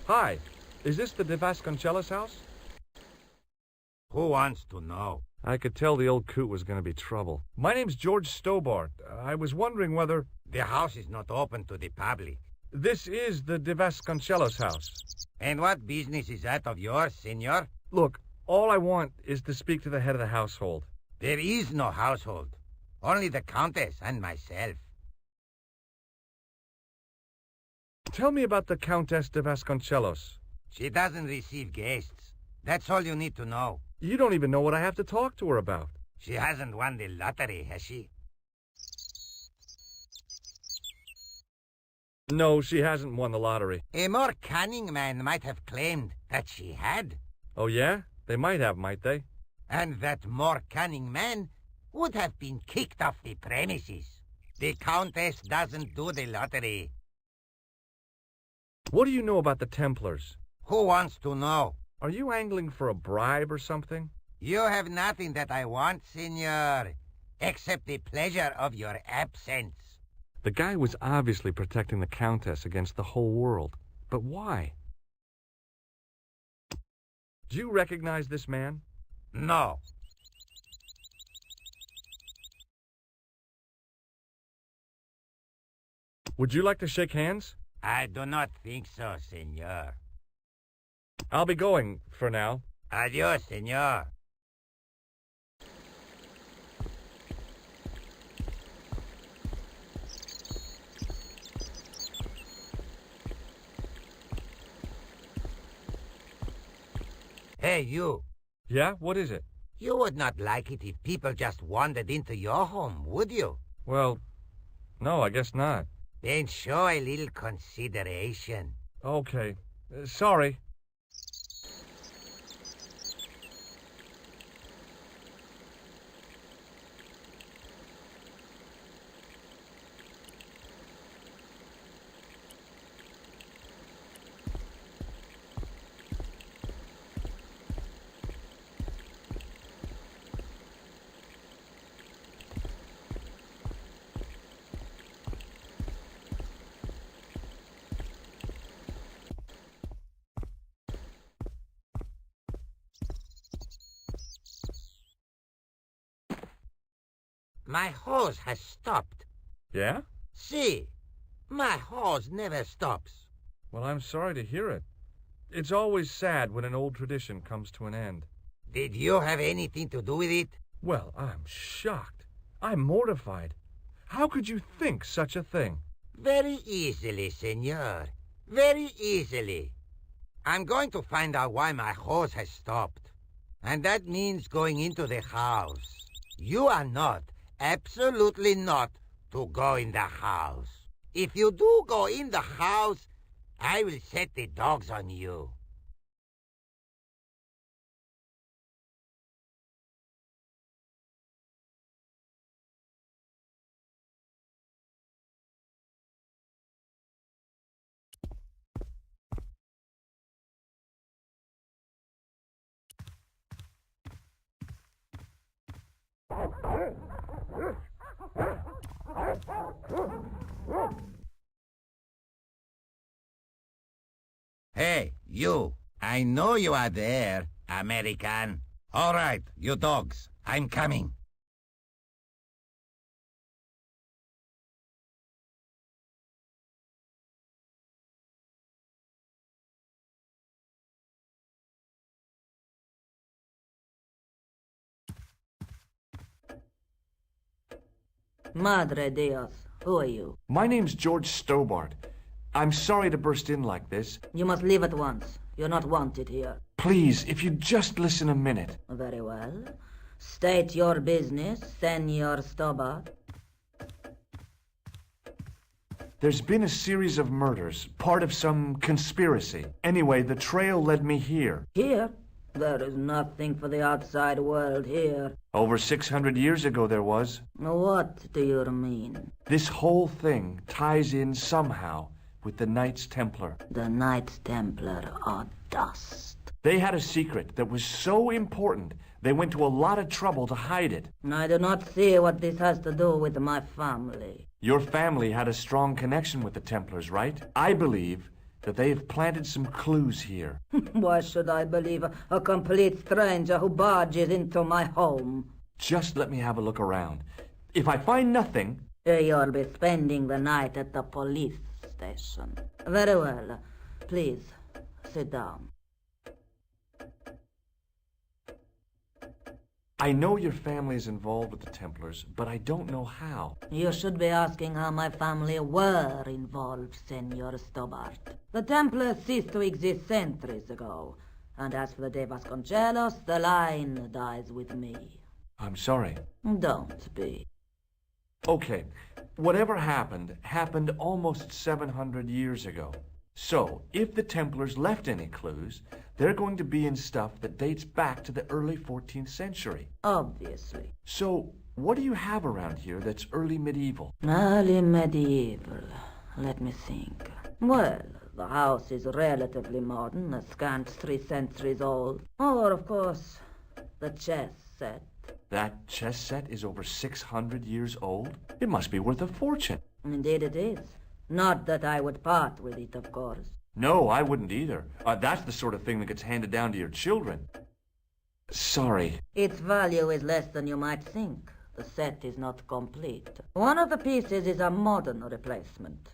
Hi, is this the De Vasconcelos house? Who wants to know? I could tell the old coot was going to be trouble. My name's George Stobart. I was wondering whether... The house is not open to the public. This is the De Vasconcelos house. And what business is that of yours, senor? Look, all I want is to speak to the head of the household. There is no household. Only the Countess and myself. Tell me about the Countess de Vasconcelos. She doesn't receive guests. That's all you need to know. You don't even know what I have to talk to her about. She hasn't won the lottery, has she? No, she hasn't won the lottery. A more cunning man might have claimed that she had. Oh, yeah? They might have, might they? And that more cunning man would have been kicked off the premises. The Countess doesn't do the lottery. What do you know about the Templars? Who wants to know? Are you angling for a bribe or something? You have nothing that I want, senor, except the pleasure of your absence. The guy was obviously protecting the Countess against the whole world. But why? Do you recognize this man? No. Would you like to shake hands? I do not think so, senor. I'll be going for now. Adios, senor. Hey, you. Yeah? What is it? You would not like it if people just wandered into your home, would you? Well, no, I guess not. Then show a little consideration. Okay. Sorry. My hose has stopped. Yeah? See, my hose never stops. Well, I'm sorry to hear it. It's always sad when an old tradition comes to an end. Did you have anything to do with it? Well, I'm shocked. I'm mortified. How could you think such a thing? Very easily, senor. Very easily. I'm going to find out why my hose has stopped. And that means going into the house. You are not, absolutely not, to go in the house. If you do go in the house, I will set the dogs on you. Hey, you. I know you are there, American. All right, you dogs. I'm coming. Madre Dios, who are you? My name's George Stobart. I'm sorry to burst in like this. You must leave at once. You're not wanted here. Please, if you'd just listen a minute. Very well. State your business, Senor Stobart. There's been a series of murders, part of some conspiracy. Anyway, the trail led me here. Here? There is nothing for the outside world here. Over 600 years ago there was. What do you mean? This whole thing ties in somehow with the Knights Templar. The Knights Templar are dust. They had a secret that was so important, they went to a lot of trouble to hide it. I do not see what this has to do with my family. Your family had a strong connection with the Templars, right? I believe that they have planted some clues here. Why should I believe a complete stranger who barges into my home? Just let me have a look around. If I find nothing... You'll be spending the night at the police station. Very well. Please, sit down. I know your family is involved with the Templars, but I don't know how. You should be asking how my family were involved, Senor Stobart. The Templars ceased to exist centuries ago. And as for the De Vasconcelos, the line dies with me. I'm sorry. Don't be. Okay, whatever happened almost 700 years ago. So, if the Templars left any clues, they're going to be in stuff that dates back to the early 14th century. Obviously. So, what do you have around here that's early medieval? Early medieval. Let me think. Well, the house is relatively modern, a scant 3 centuries old. Or, of course, The chess set. That chess set is over 600 years old? It must be worth a fortune. Indeed it is. Not that I would part with it, of course. No, I wouldn't either. That's the sort of thing that gets handed down to your children. Sorry. Its value is less than you might think. The set is not complete. One of the pieces is a modern replacement.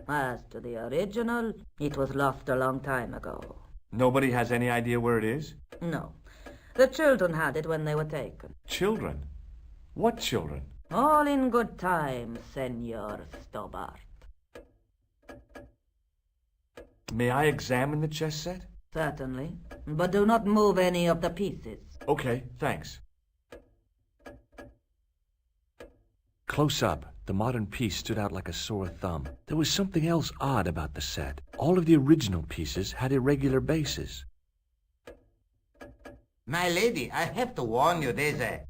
As to the original, it was lost a long time ago. Nobody has any idea where it is? No. The children had it when they were taken. Children? What children? All in good time, Senor Stobart. May I examine the chess set? Certainly. But do not move any of the pieces. Okay, thanks. Close up, the modern piece stood out like a sore thumb. There was something else odd about the set. All of the original pieces had irregular bases. My lady, I have to warn you, there's a...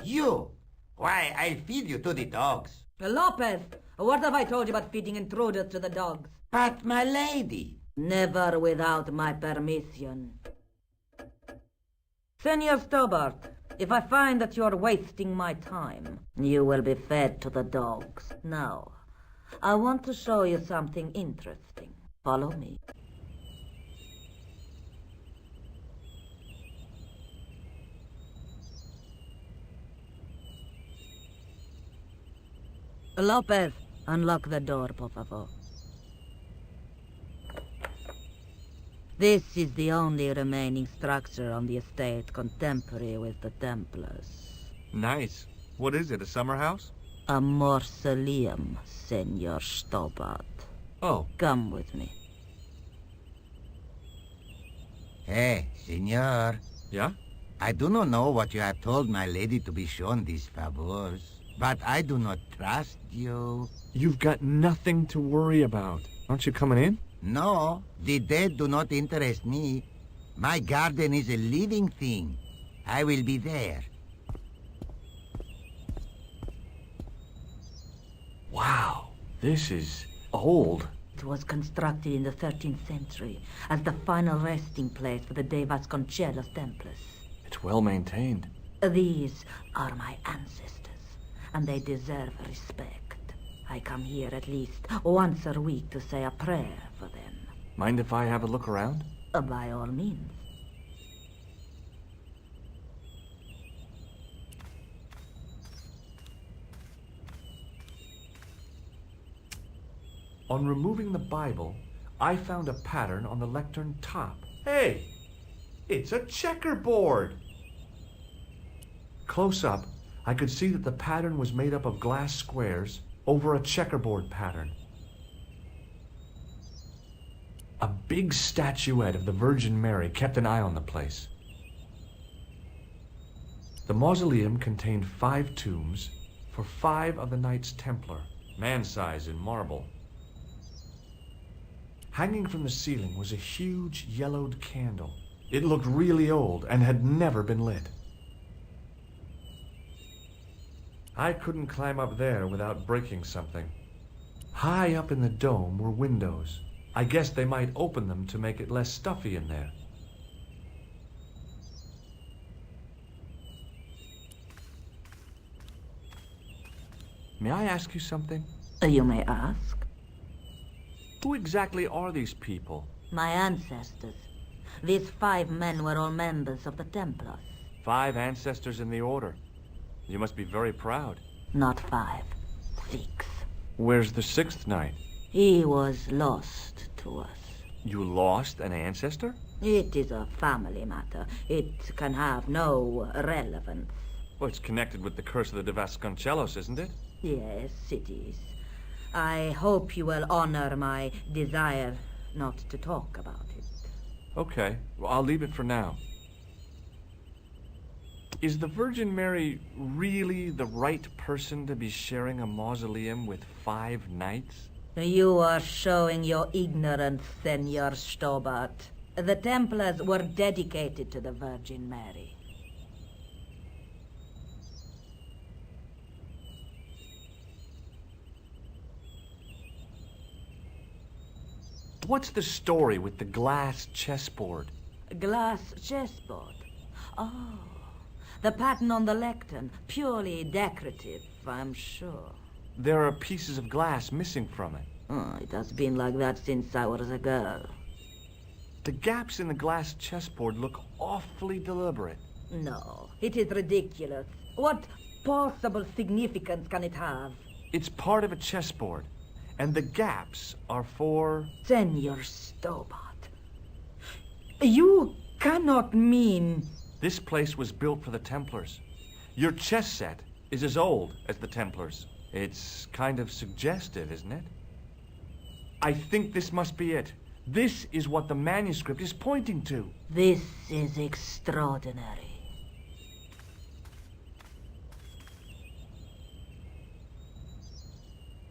You! Why, I'll feed you to the dogs. Lopez, what have I told you about feeding intruders to the dogs? But, my lady... Never without my permission. Senor Stobart, if I find that you're wasting my time, you will be fed to the dogs. Now, I want to show you something interesting. Follow me. Lopez, unlock the door, por favor. This is the only remaining structure on the estate contemporary with the Templars. Nice. What is it, a summer house? A mausoleum, Senor Stobart. Oh. Come with me. Hey, senor. Yeah? I do not know what you have told my lady to be shown these favors, but I do not trust you. You've got nothing to worry about. Aren't you coming in? No, the dead do not interest me. My garden is a living thing. I will be there. Wow, this is old. It was constructed in the 13th century as the final resting place for the De Vasconcelos Templars. It's well maintained. These are my ancestors, and they deserve respect. I come here at least once a week to say a prayer for them. Mind if I have a look around? By all means. On removing the Bible, I found a pattern on the lectern top. Hey! It's a checkerboard! Close up, I could see that the pattern was made up of glass squares over a checkerboard pattern. A big statuette of the Virgin Mary kept an eye on the place. The mausoleum contained 5 tombs for 5 of the Knights Templar, man-size in marble. Hanging from the ceiling was a huge yellowed candle. It looked really old and had never been lit. I couldn't climb up there without breaking something. High up in the dome were windows. I guess they might open them to make it less stuffy in there. May I ask you something? You may ask. Who exactly are these people? My ancestors. These 5 men were all members of the Templars. 5 ancestors in the order. You must be very proud. Not 5, 6. Where's the 6th knight? He was lost to us. You lost an ancestor? It is a family matter. It can have no relevance. Well, it's connected with the curse of the De Vasconcelos, isn't it? Yes, it is. I hope you will honor my desire not to talk about it. Okay, well, I'll leave it for now. Is the Virgin Mary really the right person to be sharing a mausoleum with 5 knights? You are showing your ignorance, Senor Stobart. The Templars were dedicated to the Virgin Mary. What's the story with the glass chessboard? Glass chessboard. Oh, the pattern on the lectern, purely decorative, I'm sure. There are pieces of glass missing from it. Oh, it has been like that since I was a girl. The gaps in the glass chessboard look awfully deliberate. No, it is ridiculous. What possible significance can it have? It's part of a chessboard, and the gaps are for... Senor Stobart. You cannot mean... This place was built for the Templars. Your chess set is as old as the Templars. It's kind of suggestive, isn't it? I think this must be it. This is what the manuscript is pointing to. This is extraordinary.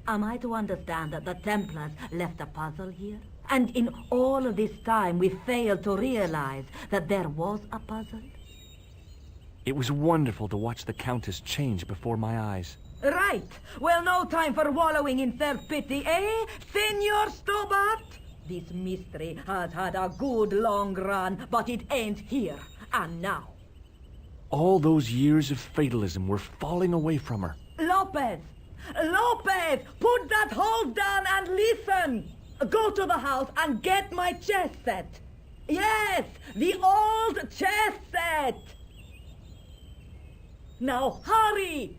Am I to understand that the Templars left a puzzle here? And in all of this time we failed to realize that there was a puzzle? It was wonderful to watch the Countess change before my eyes. Right. Well, no time for wallowing in self-pity, eh, Senor Stobart? This mystery has had a good long run, but it ends here and now. All those years of fatalism were falling away from her. Lopez! Lopez! Put that hose down and listen! Go to the house and get my chess set. Yes, the old chess set! Now hurry!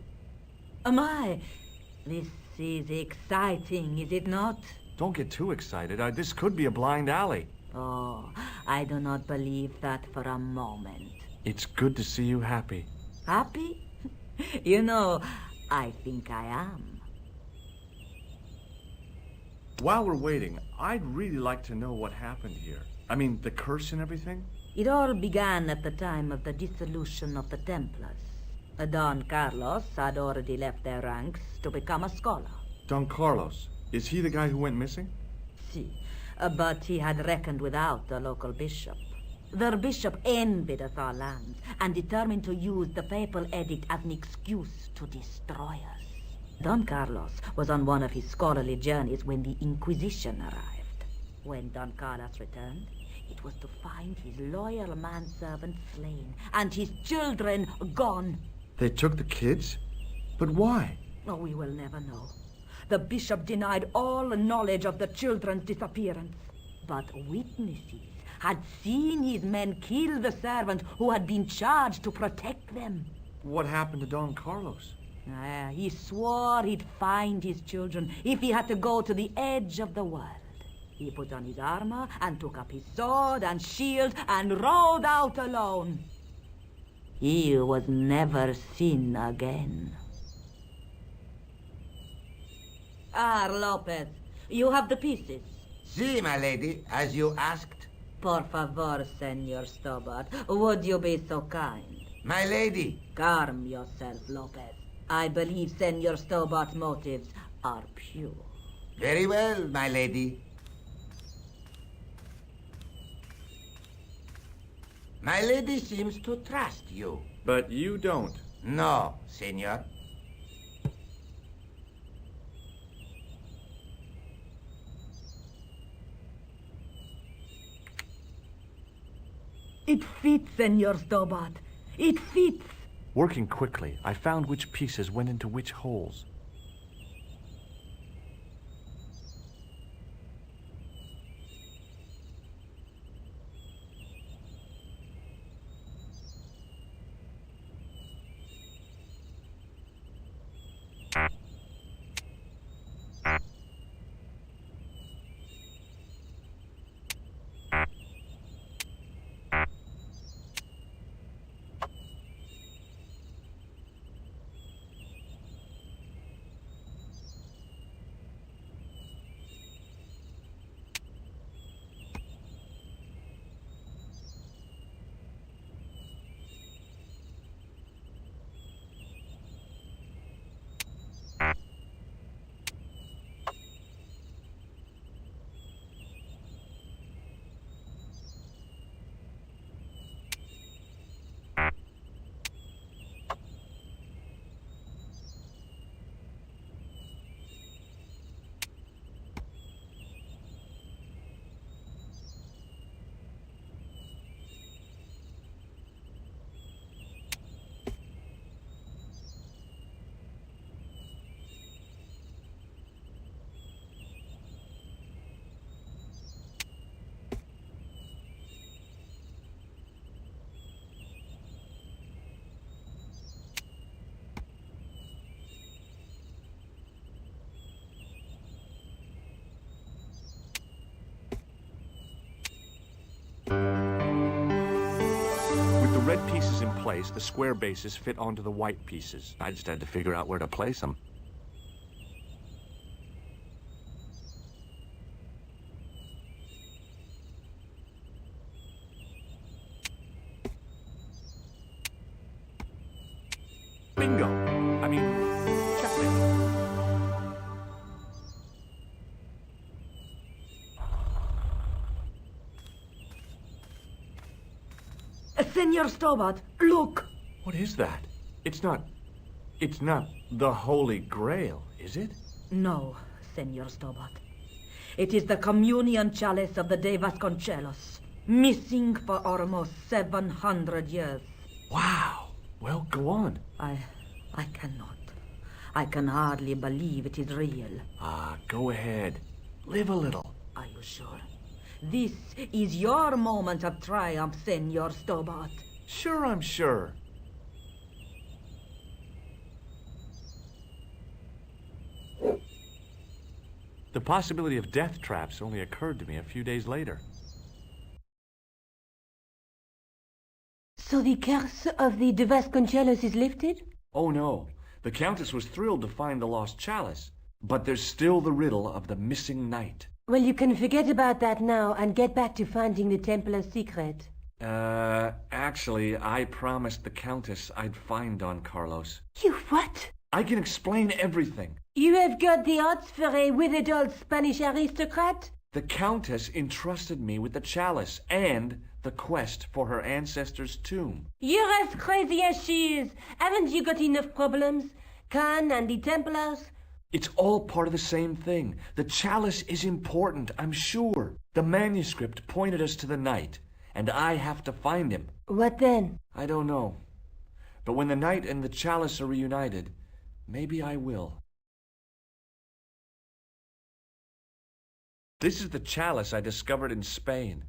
This is exciting, is it not? Don't get too excited. This could be a blind alley. Oh, I do not believe that for a moment. It's good to see you happy. Happy? You know, I think I am. While we're waiting, I'd really like to know what happened here. I mean, the curse and everything? It all began at the time of the dissolution of the Templars. Don Carlos had already left their ranks to become a scholar. Don Carlos? Is he the guy who went missing? Si, but he had reckoned without the local bishop. Their bishop envied us our lands and determined to use the papal edict as an excuse to destroy us. Don Carlos was on one of his scholarly journeys when the Inquisition arrived. When Don Carlos returned, it was to find his loyal manservant slain and his children gone. They took the kids? But why? Oh, we will never know. The bishop denied all knowledge of the children's disappearance. But witnesses had seen his men kill the servant who had been charged to protect them. What happened to Don Carlos? He swore he'd find his children if he had to go to the edge of the world. He put on his armor and took up his sword and shield and rode out alone. He was never seen again. Lopez, you have the pieces. Si, my lady, as you asked. Por favor, Senor Stobart, would you be so kind? My lady. Calm yourself, Lopez. I believe Senor Stobart's motives are pure. Very well, my lady. My lady seems to trust you. But you don't. No, senor. It fits, Senor Stobart. It fits. Working quickly, I found which pieces went into which holes. place, the square bases fit onto the white pieces. I just had to figure out where to place them. Bingo! I mean, checkmate. Senor Stobart, look! What is that? It's not the Holy Grail, is it? No, Senor Stobart. It is the communion chalice of the De Vasconcelos, missing for almost 700 years. Wow! Well, go on. I cannot. I can hardly believe it is real. Go ahead. Live a little. Are you sure? This is your moment of triumph, Senor Stobart. Sure, I'm sure. The possibility of death traps only occurred to me a few days later. So the curse of the De Vasconcelos is lifted? Oh no, the Countess was thrilled to find the lost chalice, but there's still the riddle of the missing knight. Well, you can forget about that now and get back to finding the Templar's secret. Actually, I promised the Countess I'd find Don Carlos. You what? I can explain everything. You have got the odds for a withered old Spanish aristocrat? The Countess entrusted me with the chalice and the quest for her ancestor's tomb. You're as crazy as she is. Haven't you got enough problems? Khan and the Templars? It's all part of the same thing. The chalice is important, I'm sure. The manuscript pointed us to the knight, and I have to find him. What then? I don't know. But when the knight and the chalice are reunited, maybe I will. This is the chalice I discovered in Spain.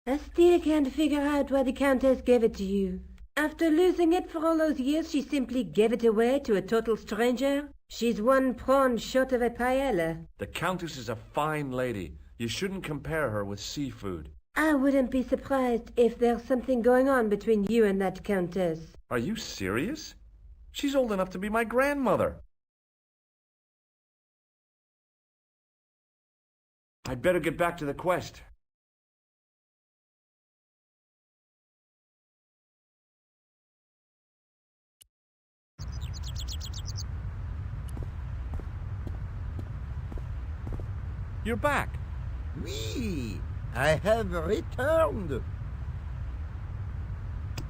I still can't figure out why the Countess gave it to you. After losing it for all those years, she simply gave it away to a total stranger? She's one prawn short of a paella. The Countess is a fine lady. You shouldn't compare her with seafood. I wouldn't be surprised if there's something going on between you and that Countess. Are you serious? She's old enough to be my grandmother. I'd better get back to the quest. You're back. Oui, I have returned.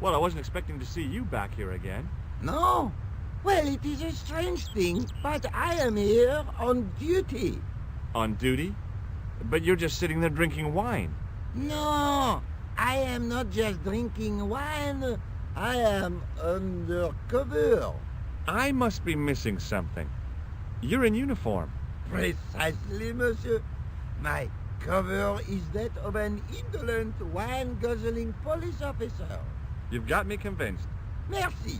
Well, I wasn't expecting to see you back here again. No? Well, it is a strange thing, but I am here on duty. On duty? But you're just sitting there drinking wine. No, I am not just drinking wine. I am undercover. I must be missing something. You're in uniform. Precisely, monsieur. My cover is that of an indolent, wine-guzzling police officer. You've got me convinced. Merci.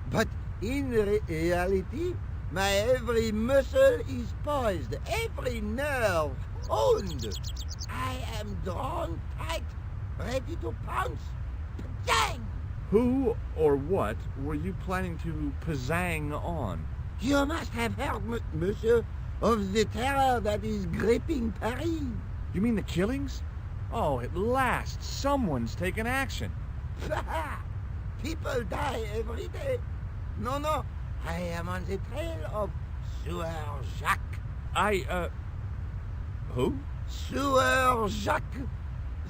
But in reality, my every muscle is poised, every nerve honed. I am drawn tight, ready to pounce. Pazang! Who or what were you planning to pizzang on? You must have heard, monsieur, of the terror that is gripping Paris. You mean the killings? Oh, at last, someone's taken action. People die every day. No, I am on the trail of Sieur Jacques. Who? Sieur Jacques,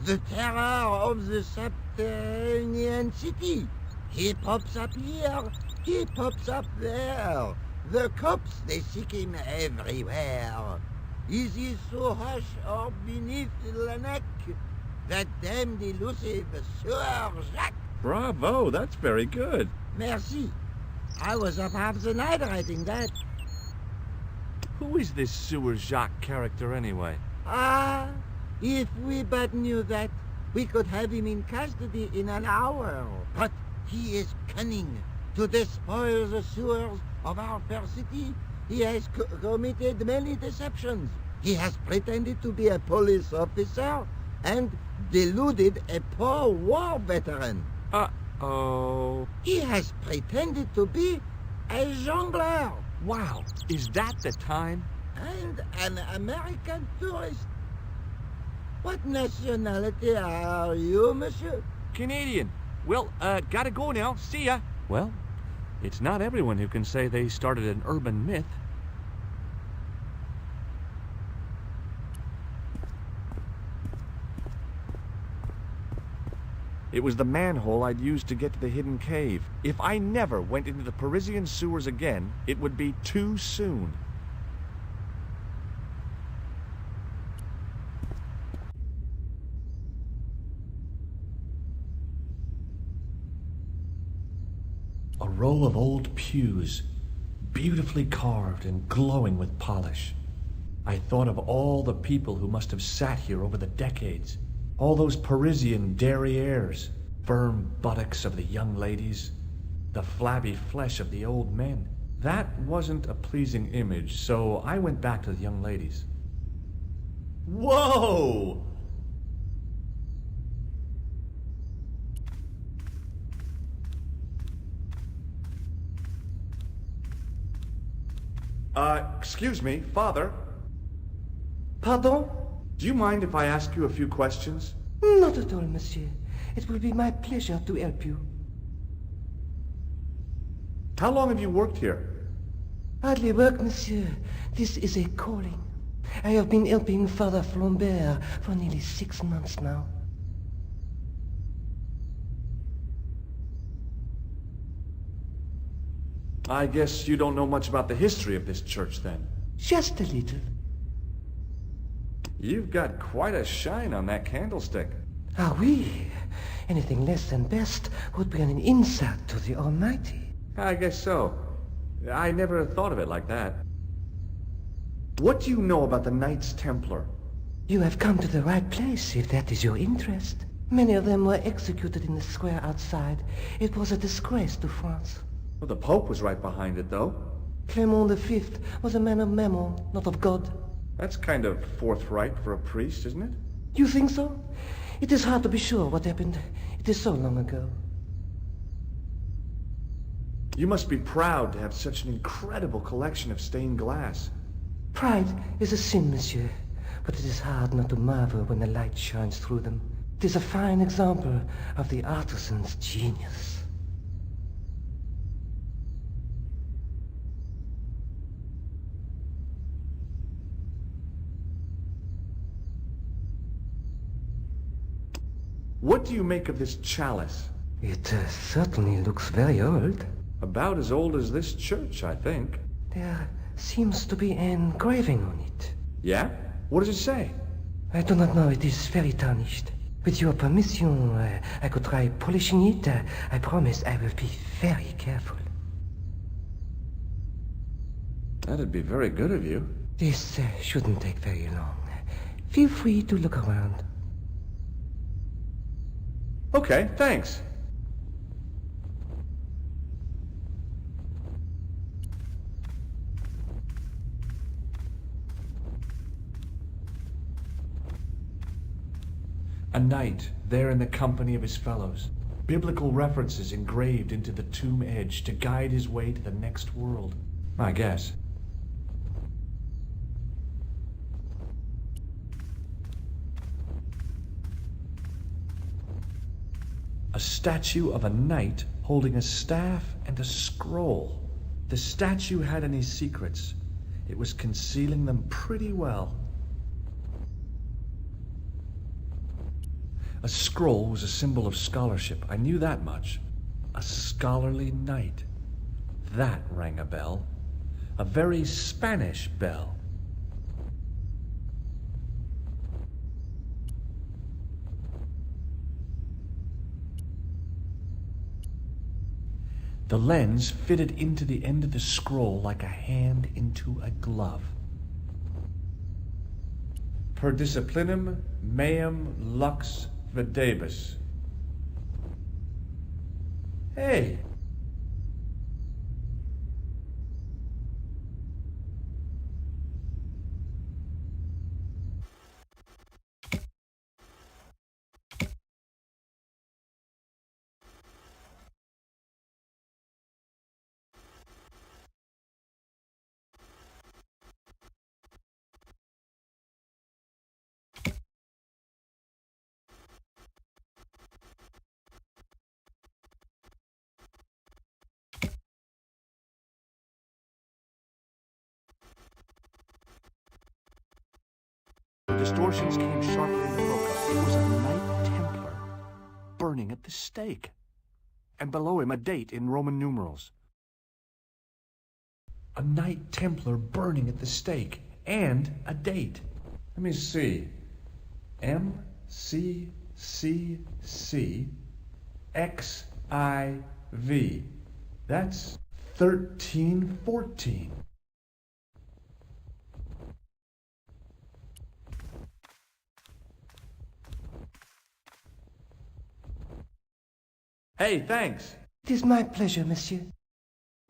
the terror of the subterranean city. He pops up here, he pops up there. The cops, they seek him everywhere. Is he so hush or beneath the neck? That damned elusive Sieur Jacques. Bravo, that's very good. Merci. I was up half the night writing that. Who is this Sieur Jacques character anyway? Ah, if we but knew that, we could have him in custody in an hour. But he is cunning. To despoil the sewers of our fair city, he has committed many deceptions. He has pretended to be a police officer and deluded a poor war veteran. Uh-oh. He has pretended to be a jongleur. Wow, is that the time? And an American tourist. What nationality are you, monsieur? Canadian. Well, gotta go now. See ya. Well, it's not everyone who can say they started an urban myth. It was the manhole I'd used to get to the hidden cave. If I never went into the Parisian sewers again, it would be too soon. A row of old pews, beautifully carved and glowing with polish. I thought of all the people who must have sat here over the decades. All those Parisian derrieres, firm buttocks of the young ladies, the flabby flesh of the old men. That wasn't a pleasing image, so I went back to the young ladies. Whoa! Excuse me, Father. Pardon? Do you mind if I ask you a few questions? Not at all, monsieur. It will be my pleasure to help you. How long have you worked here? Hardly work, monsieur. This is a calling. I have been helping Father Flambert for nearly 6 months now. I guess you don't know much about the history of this church, then. Just a little. You've got quite a shine on that candlestick. Ah, oui. Anything less than best would be an insult to the Almighty. I guess so. I never thought of it like that. What do you know about the Knights Templar? You have come to the right place, if that is your interest. Many of them were executed in the square outside. It was a disgrace to France. Well, the Pope was right behind it, though. Clement V was a man of mammon, not of God. That's kind of forthright for a priest, isn't it? You think so? It is hard to be sure what happened. It is so long ago. You must be proud to have such an incredible collection of stained glass. Pride is a sin, monsieur, but it is hard not to marvel when the light shines through them. It is a fine example of the artisan's genius. What do you make of this chalice? It certainly looks very old. About as old as this church, I think. There seems to be an engraving on it. Yeah? What does it say? I do not know. It is very tarnished. With your permission, I could try polishing it. I promise I will be very careful. That'd be very good of you. This shouldn't take very long. Feel free to look around. Okay, thanks. A knight, there in the company of his fellows. Biblical references engraved into the tomb edge to guide his way to the next world. I guess. A statue of a knight holding a staff and a scroll. The statue had any secrets. It was concealing them pretty well. A scroll was a symbol of scholarship. I knew that much. A scholarly knight. That rang a bell. A very Spanish bell. The lens fitted into the end of the scroll like a hand into a glove. Per disciplinum meum lux videbus. Hey, distortions came sharply into focus. It was a Knight Templar burning at the stake. And below him, a date in Roman numerals. A Knight Templar burning at the stake. And a date. Let me see. MCCCXIV. That's 1314. Hey, thanks. It is my pleasure, monsieur.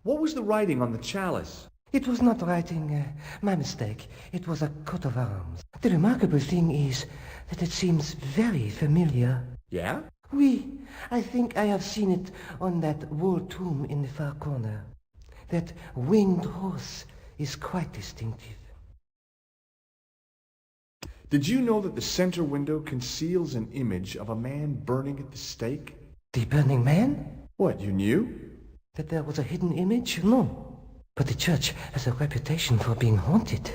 What was the writing on the chalice? It was not writing, my mistake. It was a coat of arms. The remarkable thing is that it seems very familiar. Yeah? Oui, I think I have seen it on that wall tomb in the far corner. That winged horse is quite distinctive. Did you know that the center window conceals an image of a man burning at the stake? The burning man? What, you knew? That there was a hidden image? No. But the church has a reputation for being haunted.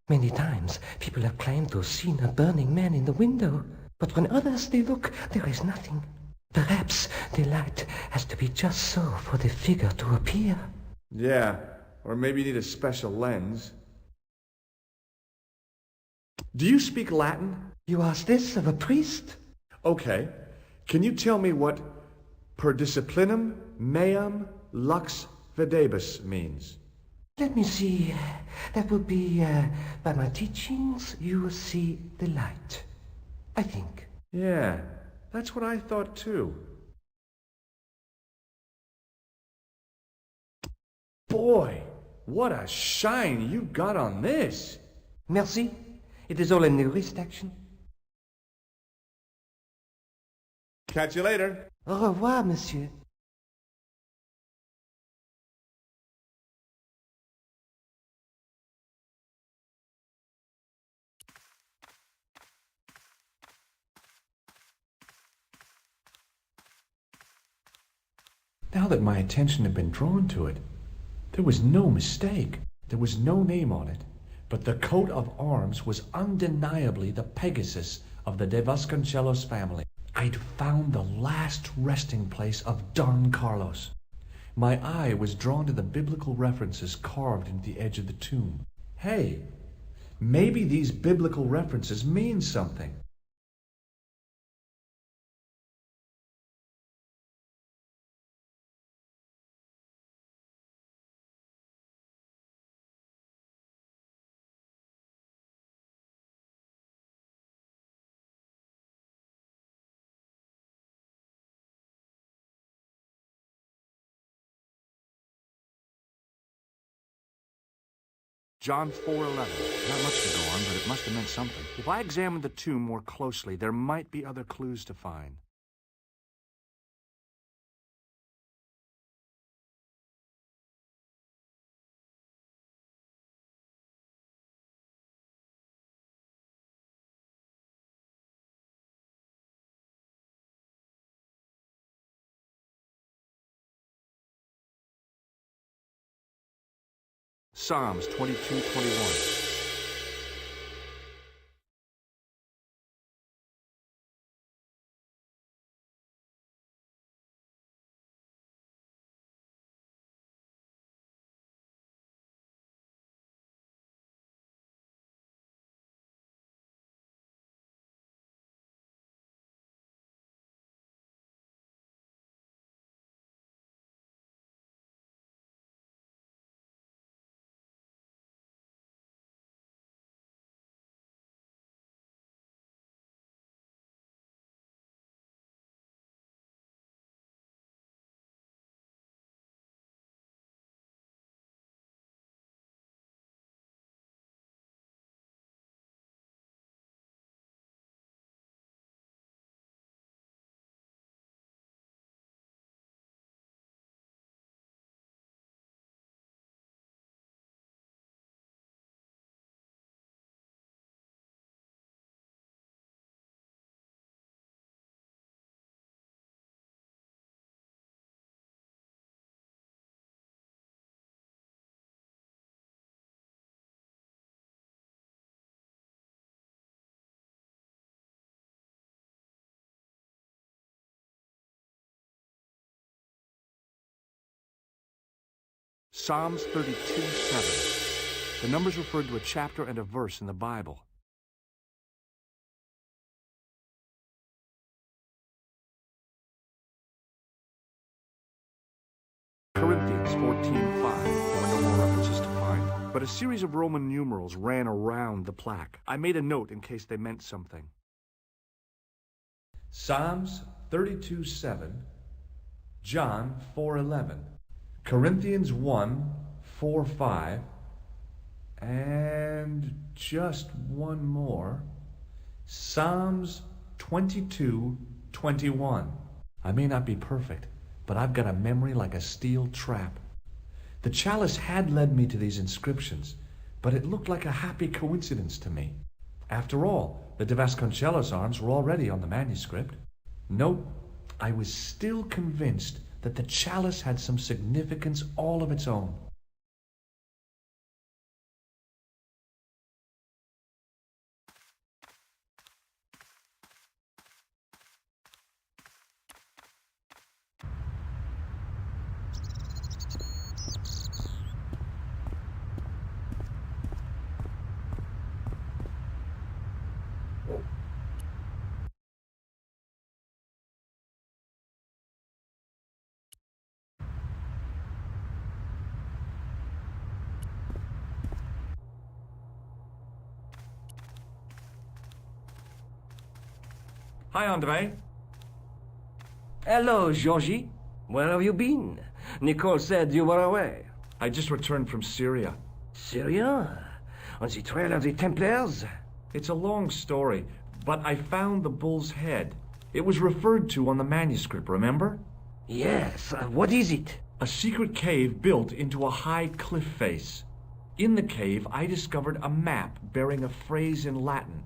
Many times people have claimed to have seen a burning man in the window. But when others they look, there is nothing. Perhaps the light has to be just so for the figure to appear. Yeah, or maybe you need a special lens. Do you speak Latin? You ask this of a priest? Okay. Can you tell me what per disciplinum meam lux videbus means? Let me see. That would be, by my teachings, you will see the light. I think. Yeah, that's what I thought too. Boy, what a shine you got on this. Merci. It is all in the wrist action. Catch you later. Au revoir, monsieur. Now that my attention had been drawn to it, there was no mistake. There was no name on it, but the coat of arms was undeniably the Pegasus of the De Vasconcelos family. I'd found the last resting place of Don Carlos. My eye was drawn to the biblical references carved into the edge of the tomb. Hey, maybe these biblical references mean something. John 4:11. Not much to go on, but it must have meant something. If I examined the tomb more closely, there might be other clues to find. Psalms 22:21. Psalms 32:7. The numbers referred to a chapter and a verse in the Bible. Corinthians 14:5. There were no more references to find, but a series of Roman numerals ran around the plaque. I made a note in case they meant something. Psalms 32:7, John 4:11, Corinthians 1:4-5, and just one more, Psalms 22:21. I may not be perfect, but I've got a memory like a steel trap. The chalice had led me to these inscriptions, but it looked like a happy coincidence to me. After all, the de Vasconcellos arms were already on the manuscript. Nope, I was still convinced that the chalice had some significance all of its own. Hi, Andre. Hello, Georgie. Where have you been? Nicole said you were away. I just returned from Syria. Syria? On the trail of the Templars? It's a long story, but I found the bull's head. It was referred to on the manuscript, remember? Yes. What is it? A secret cave built into a high cliff face. In the cave, I discovered a map bearing a phrase in Latin.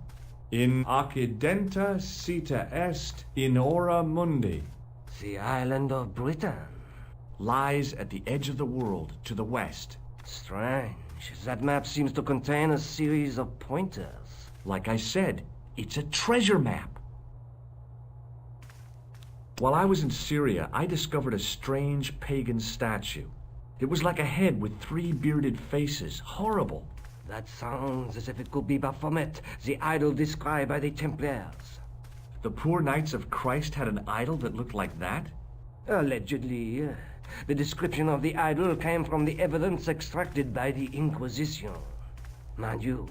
In accidenta sita est in ora mundi. The island of Britain. Lies at the edge of the world, to the west. Strange. That map seems to contain a series of pointers. Like I said, it's a treasure map. While I was in Syria, I discovered a strange pagan statue. It was like a head with 3 bearded faces. Horrible. That sounds as if it could be Baphomet, the idol described by the Templars. The poor Knights of Christ had an idol that looked like that? Allegedly. The description of the idol came from the evidence extracted by the Inquisition. Mind you,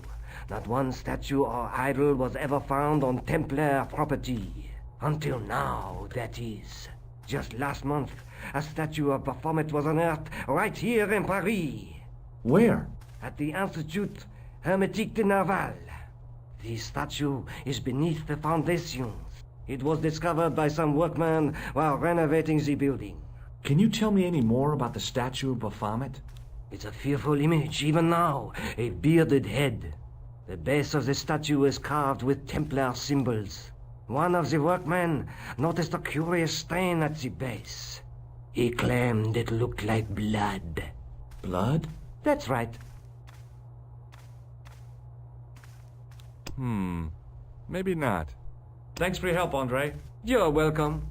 not one statue or idol was ever found on Templar property. Until now, that is. Just last month, a statue of Baphomet was unearthed right here in Paris. Where? At the Institut Hermétique de Naval. The statue is beneath the foundations. It was discovered by some workmen while renovating the building. Can you tell me any more about the statue of Baphomet? It's a fearful image, even now. A bearded head. The base of the statue is carved with Templar symbols. One of the workmen noticed a curious stain at the base. He claimed it looked like blood. Blood? That's right. Maybe not. Thanks for your help, Andre. You're welcome.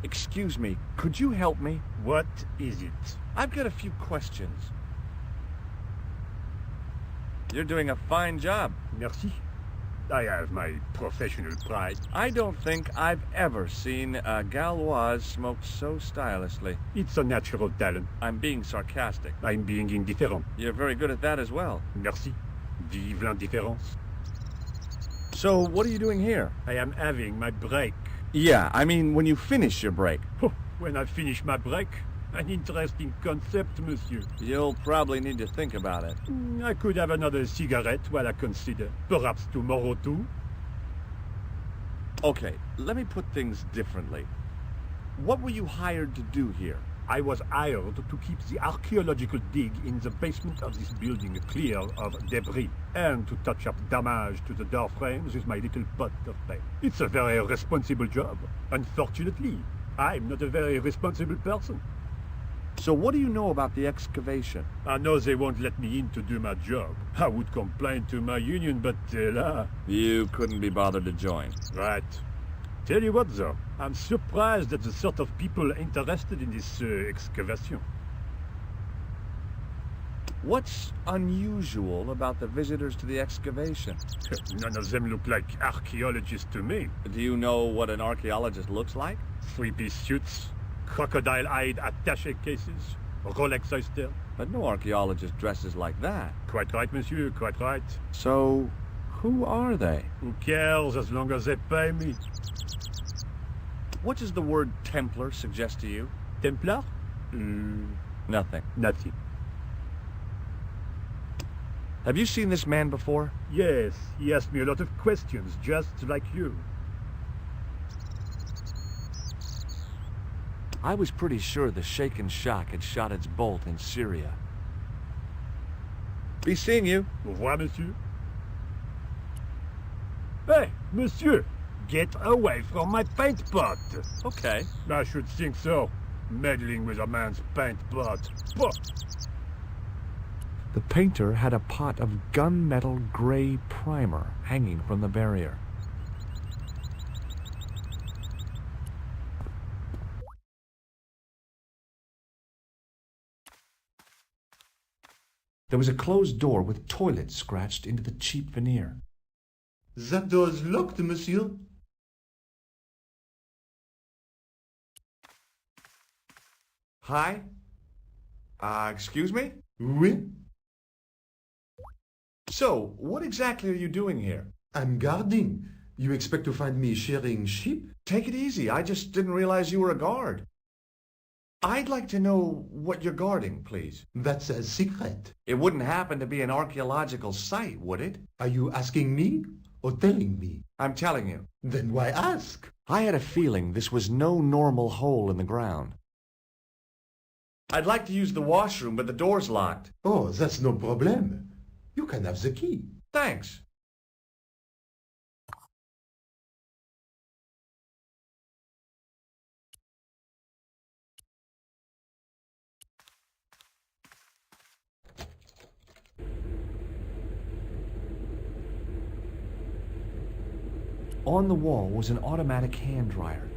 Excuse me, could you help me? What is it? I've got a few questions. You're doing a fine job. Merci. I have my professional pride. I don't think I've ever seen a Gauloise smoked so stylishly. It's a natural talent. I'm being sarcastic. I'm being indifferent. You're very good at that as well. Merci. Vive l'indifférence. So, what are you doing here? I am having my break. Yeah, I mean when you finish your break. When I finish my break? An interesting concept, monsieur. You'll probably need to think about it. I could have another cigarette while I consider. Perhaps tomorrow too. Okay, let me put things differently. What were you hired to do here? I was hired to keep the archaeological dig in the basement of this building clear of debris, and to touch up damage to the door frames with my little pot of paint. It's a very responsible job. Unfortunately, I'm not a very responsible person. So what do you know about the excavation? I know they won't let me in to do my job. I would complain to my union, but là... You couldn't be bothered to join. Right. Tell you what, though, I'm surprised at the sort of people interested in this excavation. What's unusual about the visitors to the excavation? None of them look like archaeologists to me. Do you know what an archaeologist looks like? Three-piece suits, crocodile-eyed attaché cases, Rolex oyster. But no archaeologist dresses like that. Quite right, monsieur, quite right. So, who are they? Who cares as long as they pay me? What does the word Templar suggest to you? Templar? Nothing. Nothing. Have you seen this man before? Yes, he asked me a lot of questions, just like you. I was pretty sure the Shaken Shock had shot its bolt in Syria. Be seeing you. Au revoir, monsieur. Hey, monsieur! Get away from my paint pot! Okay. I should think so. Meddling with a man's paint pot. Bah. The painter had a pot of gunmetal gray primer hanging from the barrier. There was a closed door with toilet scratched into the cheap veneer. That door is locked, monsieur. Hi? Excuse me? Oui? So, what exactly are you doing here? I'm guarding. You expect to find me shearing sheep? Take it easy. I just didn't realize you were a guard. I'd like to know what you're guarding, please. That's a secret. It wouldn't happen to be an archaeological site, would it? Are you asking me or telling me? I'm telling you. Then why ask? I had a feeling this was no normal hole in the ground. I'd like to use the washroom, but the door's locked. Oh, that's no problem. You can have the key. Thanks. On the wall was an automatic hand dryer.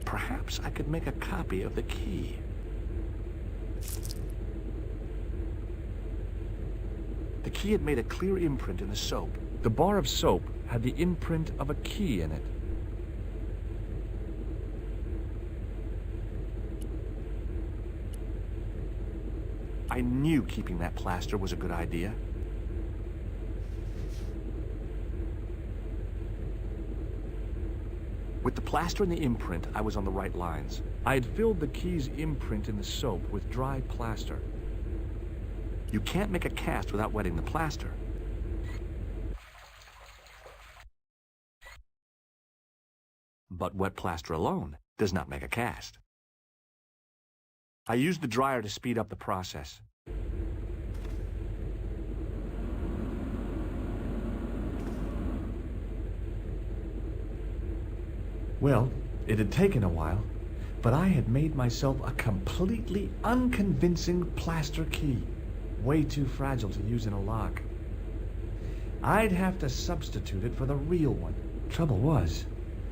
Perhaps I could make a copy of the key. The key had made a clear imprint in the soap. The bar of soap had the imprint of a key in it. I knew keeping that plaster was a good idea. With the plaster and the imprint, I was on the right lines. I had filled the key's imprint in the soap with dry plaster. You can't make a cast without wetting the plaster. But wet plaster alone does not make a cast. I used the dryer to speed up the process. Well, it had taken a while, but I had made myself a completely unconvincing plaster key, way too fragile to use in a lock. I'd have to substitute it for the real one. Trouble was,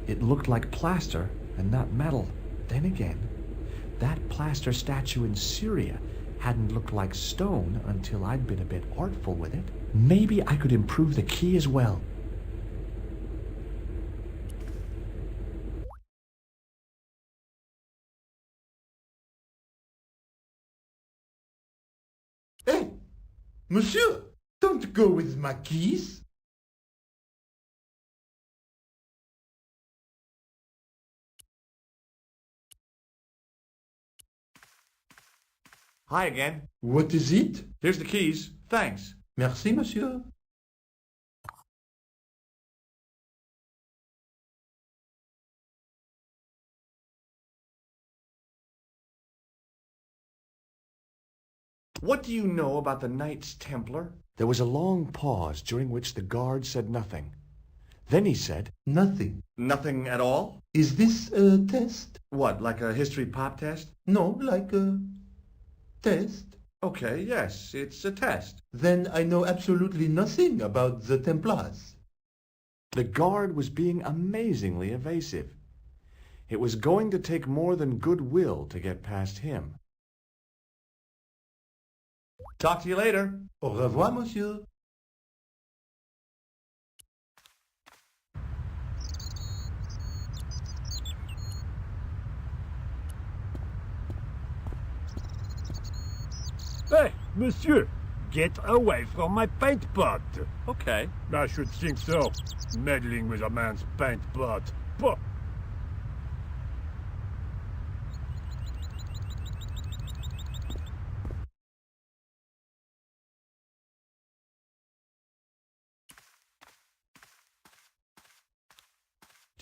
it looked like plaster and not metal. Then again, that plaster statue in Syria hadn't looked like stone until I'd been a bit artful with it. Maybe I could improve the key as well. Hey, monsieur, don't go with my keys. Hi again. What is it? Here's the keys. Thanks. Merci, monsieur. What do you know about the Knights Templar? There was a long pause during which the guard said nothing. Then he said, Nothing. Nothing at all? Is this a test? What, like a history pop test? No, like a test. Okay, yes, it's a test. Then I know absolutely nothing about the Templars. The guard was being amazingly evasive. It was going to take more than goodwill to get past him. Talk to you later. Au revoir, monsieur. Hey, monsieur! Get away from my paint pot! Okay. I should think so. Meddling with a man's paint pot. Pah!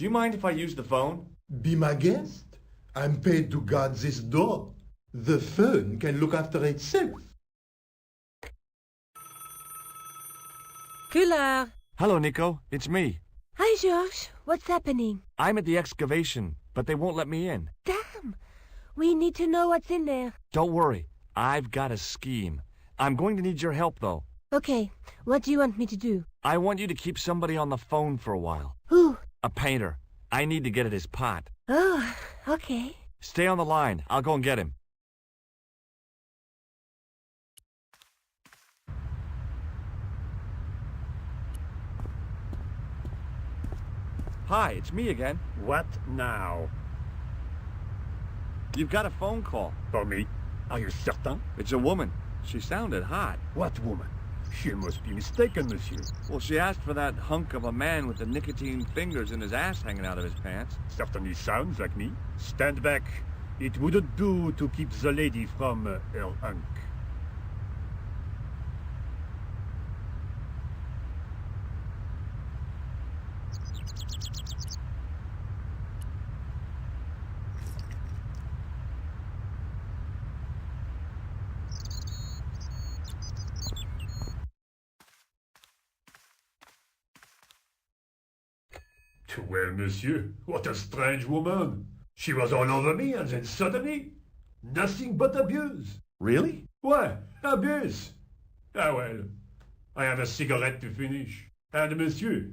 Do you mind if I use the phone? Be my guest. I'm paid to guard this door. The phone can look after itself. Coulard. Hello, Nico. It's me. Hi, Georges. What's happening? I'm at the excavation, but they won't let me in. Damn! We need to know what's in there. Don't worry. I've got a scheme. I'm going to need your help, though. Okay, what do you want me to do? I want you to keep somebody on the phone for a while. Who? A painter. I need to get at his pot. Oh, okay. Stay on the line. I'll go and get him. Hi, it's me again. What now? You've got a phone call. For me? Are you certain? It's a woman. She sounded hot. What woman? She must be mistaken, monsieur. Well, she asked for that hunk of a man with the nicotine fingers and his ass hanging out of his pants. Certainly sounds like me. Stand back. It wouldn't do to keep the lady from her hunk. Well, monsieur, what a strange woman. She was all over me, and then suddenly, nothing but abuse. Really? Why, abuse. Ah, well, I have a cigarette to finish. And monsieur,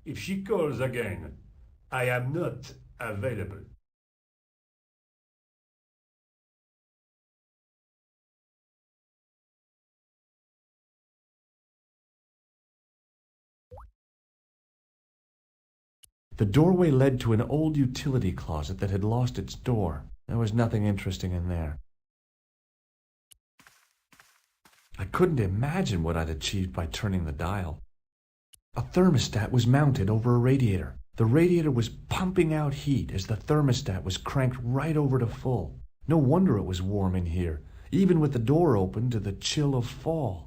if she calls again, I am not available. The doorway led to an old utility closet that had lost its door. There was nothing interesting in there. I couldn't imagine what I'd achieved by turning the dial. A thermostat was mounted over a radiator. The radiator was pumping out heat as the thermostat was cranked right over to full. No wonder it was warm in here, even with the door open to the chill of fall.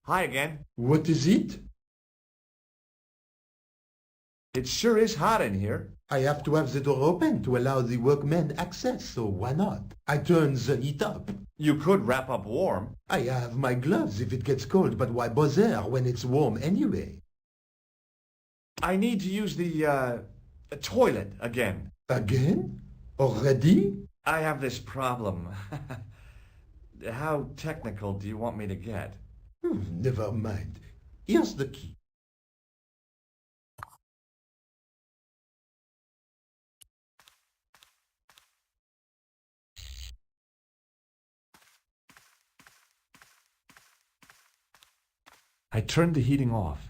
Hi again. What is it? It sure is hot in here. I have to have the door open to allow the workmen access, so why not? I turn the heat up. You could wrap up warm. I have my gloves if it gets cold, but why bother when it's warm anyway? I need to use the toilet again. Again? Already? I have this problem. How technical do you want me to get? Never mind. Here's the key. I turned the heating off.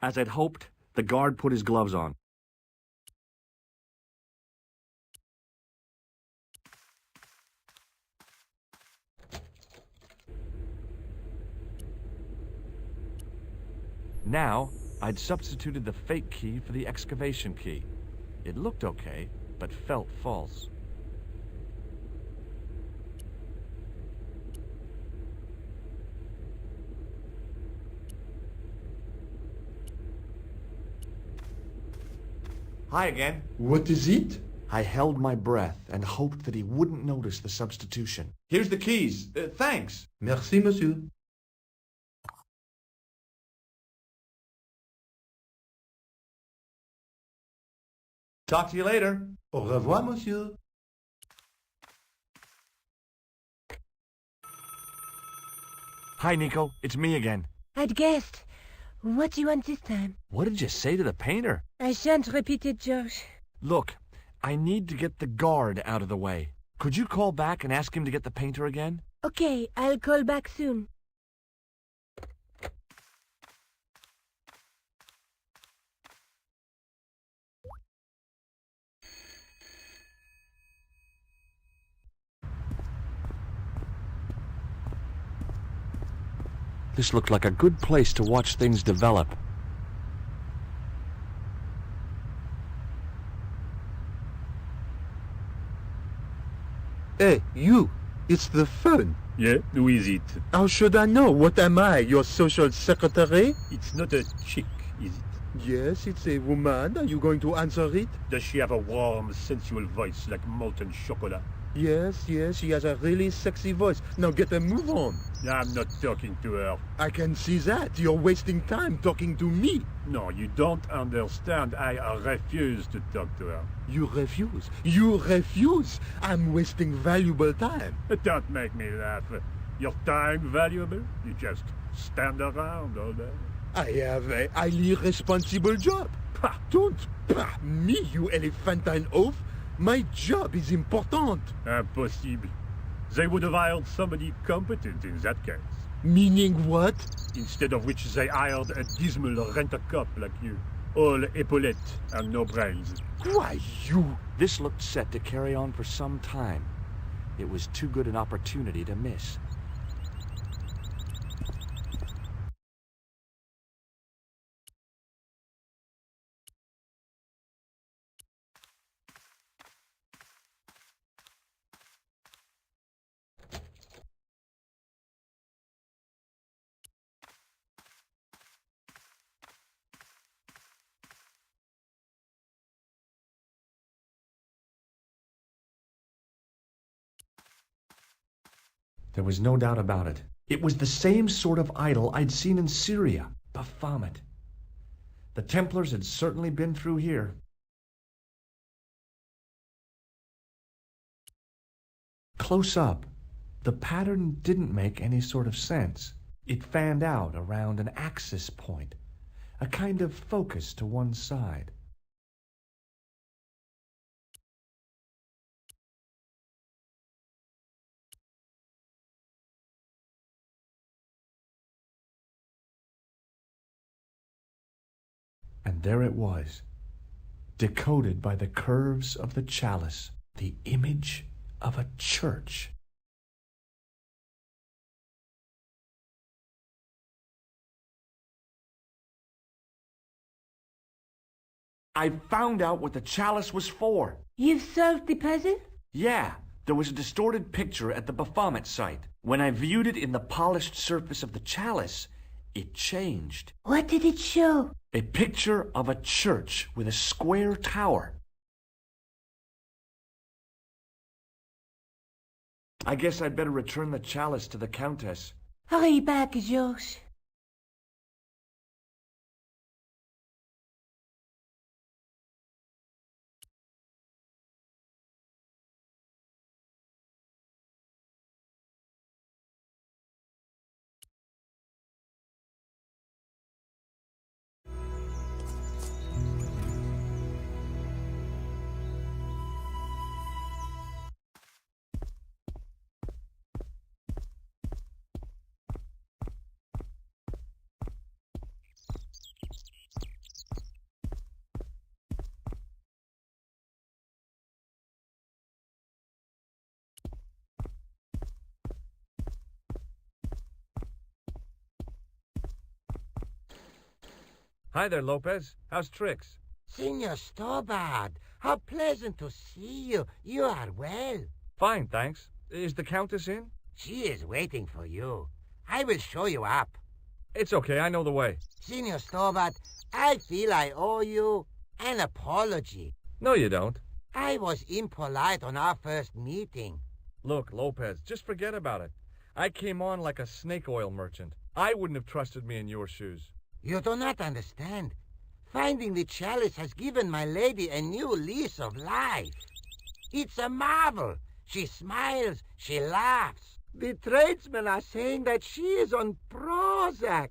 As I'd hoped, the guard put his gloves on. Now, I'd substituted the fake key for the excavation key. It looked okay, but felt false. Hi again. What is it? I held my breath and hoped that he wouldn't notice the substitution. Here's the keys. Thanks. Merci, monsieur. Talk to you later. Au revoir, monsieur. Hi, Nico. It's me again. I'd guessed. What do you want this time? What did you say to the painter? I shan't repeat it, Josh. Look, I need to get the guard out of the way. Could you call back and ask him to get the painter again? Okay, I'll call back soon. This looked like a good place to watch things develop. Hey, you! It's the phone. Yeah, who is it? How should I know? What am I, your social secretary? It's not a chick, is it? Yes, it's a woman. Are you going to answer it? Does she have a warm, sensual voice like molten chocolate? Yes, she has a really sexy voice. Now get a move on. I'm not talking to her. I can see that. You're wasting time talking to me. No, you don't understand. I refuse to talk to her. You refuse? You refuse? I'm wasting valuable time. Don't make me laugh. Your time valuable? You just stand around all day. I have a highly responsible job. Don't me, you elephantine oaf. My job is important. Impossible. They would have hired somebody competent in that case. Meaning what? Instead of which they hired a dismal rent-a-cop like you. All epaulettes and no brains. Why, you... This looked set to carry on for some time. It was too good an opportunity to miss. There was no doubt about it. It was the same sort of idol I'd seen in Syria, Baphomet. The Templars had certainly been through here. Close up, the pattern didn't make any sort of sense. It fanned out around an axis point, a kind of focus to one side. And there it was, decoded by the curves of the chalice, the image of a church. I found out what the chalice was for. You've solved the puzzle? Yeah, there was a distorted picture at the Baphomet site. When I viewed it in the polished surface of the chalice, it changed. What did it show? A picture of a church with a square tower. I guess I'd better return the chalice to the Countess. Hurry back, Georges. Hi there, Lopez. How's Trix? Senor Stobart, how pleasant to see you. You are well. Fine, thanks. Is the Countess in? She is waiting for you. I will show you up. It's okay, I know the way. Senor Stobart, I feel I owe you. an apology. No, you don't. I was impolite on our first meeting. Look, Lopez, just forget about it. I came on like a snake oil merchant. I wouldn't have trusted me in your shoes. You do not understand. Finding the chalice has given my lady a new lease of life. It's a marvel. She smiles, she laughs. The tradesmen are saying that she is on Prozac.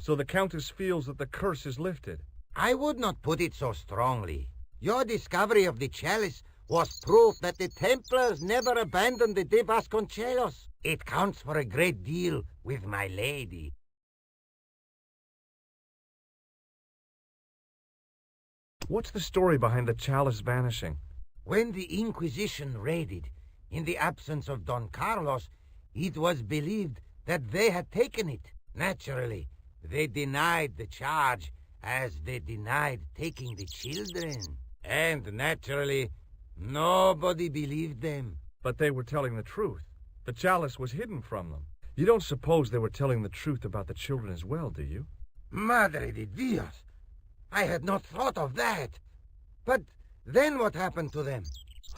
So the Countess feels that the curse is lifted. I would not put it so strongly. Your discovery of the chalice was proof that the Templars never abandoned the de Vasconcelos. It counts for a great deal with my lady. What's the story behind the chalice vanishing? When the Inquisition raided, in the absence of Don Carlos, it was believed that they had taken it. Naturally, they denied the charge, as they denied taking the children. And naturally, nobody believed them. But they were telling the truth. The chalice was hidden from them. You don't suppose they were telling the truth about the children as well, do you? Madre de Dios! I had not thought of that. But then what happened to them?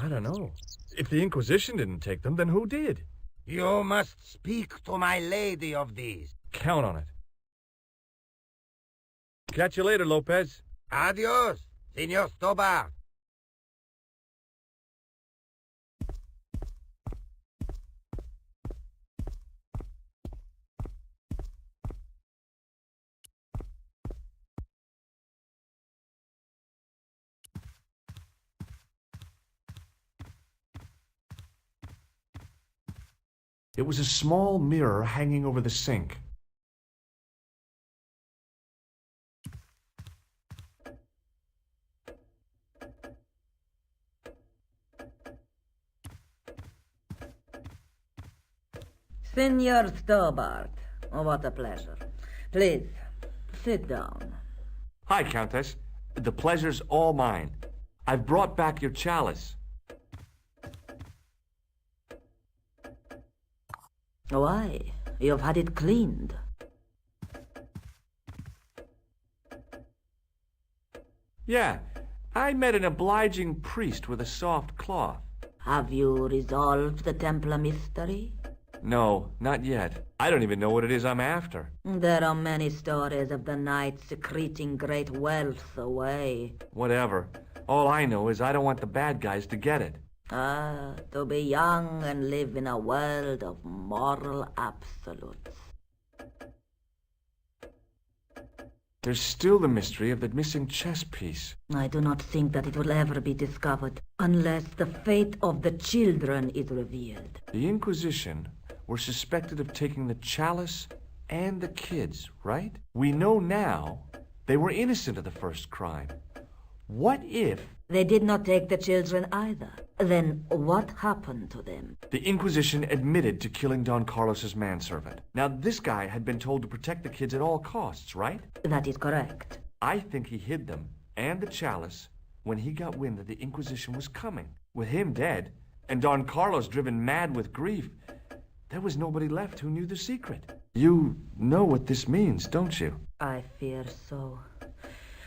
I don't know. If the Inquisition didn't take them, then who did? You must speak to my lady of these. Count on it. Catch you later, Lopez. Adios, Senor Stobart. It was a small mirror hanging over the sink. Senor Stobart, oh, what a pleasure. Please, sit down. Hi, Countess. The pleasure's all mine. I've brought back your chalice. Why? You've had it cleaned. Yeah, I met an obliging priest with a soft cloth. Have you resolved the Templar mystery? No, not yet. I don't even know what it is I'm after. There are many stories of the night secreting great wealth away. Whatever. All I know is I don't want the bad guys to get it. Ah, to be young and live in a world of moral absolutes. There's still the mystery of the missing chess piece. I do not think that it will ever be discovered unless the fate of the children is revealed. The Inquisition were suspected of taking the chalice and the kids, right? We know now they were innocent of the first crime. What if... They did not take the children either. Then what happened to them? The Inquisition admitted to killing Don Carlos's manservant. Now, this guy had been told to protect the kids at all costs, right? That is correct. I think he hid them and the chalice when he got wind that the Inquisition was coming. With him dead, and Don Carlos driven mad with grief, there was nobody left who knew the secret. You know what this means, don't you? I fear so.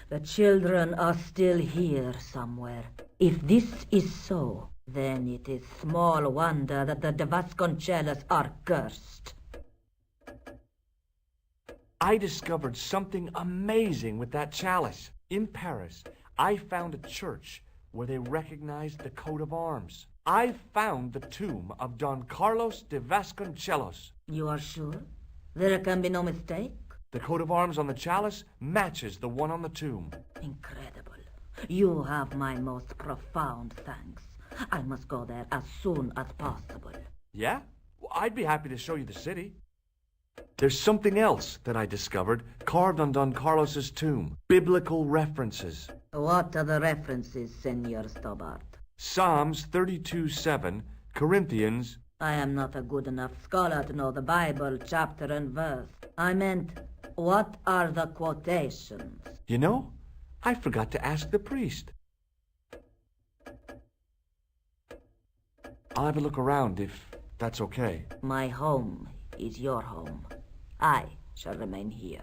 The children are still here somewhere. If this is so, then it is small wonder that the de Vasconcelos are cursed. I discovered something amazing with that chalice. In Paris, I found a church where they recognized the coat of arms. I found the tomb of Don Carlos de Vasconcelos. You are sure? There can be no mistake? The coat of arms on the chalice matches the one on the tomb. Incredible. You have my most profound thanks. I must go there as soon as possible. Yeah? Well, I'd be happy to show you the city. There's something else that I discovered carved on Don Carlos's tomb. Biblical references. What are the references, Senor Stobart? Psalms 32:7, Corinthians... I am not a good enough scholar to know the Bible chapter and verse. I meant, what are the quotations? You know, I forgot to ask the priest. I'll have a look around if that's okay. My home is your home. I shall remain here.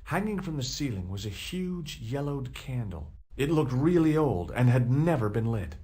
Hanging from the ceiling was a huge yellowed candle. It looked really old and had never been lit.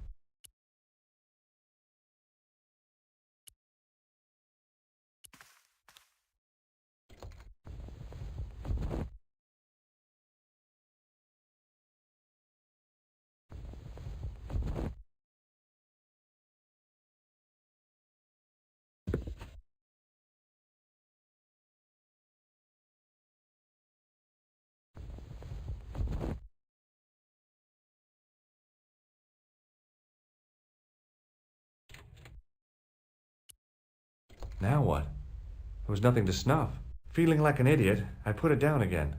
Now what? There was nothing to snuff. Feeling like an idiot, I put it down again.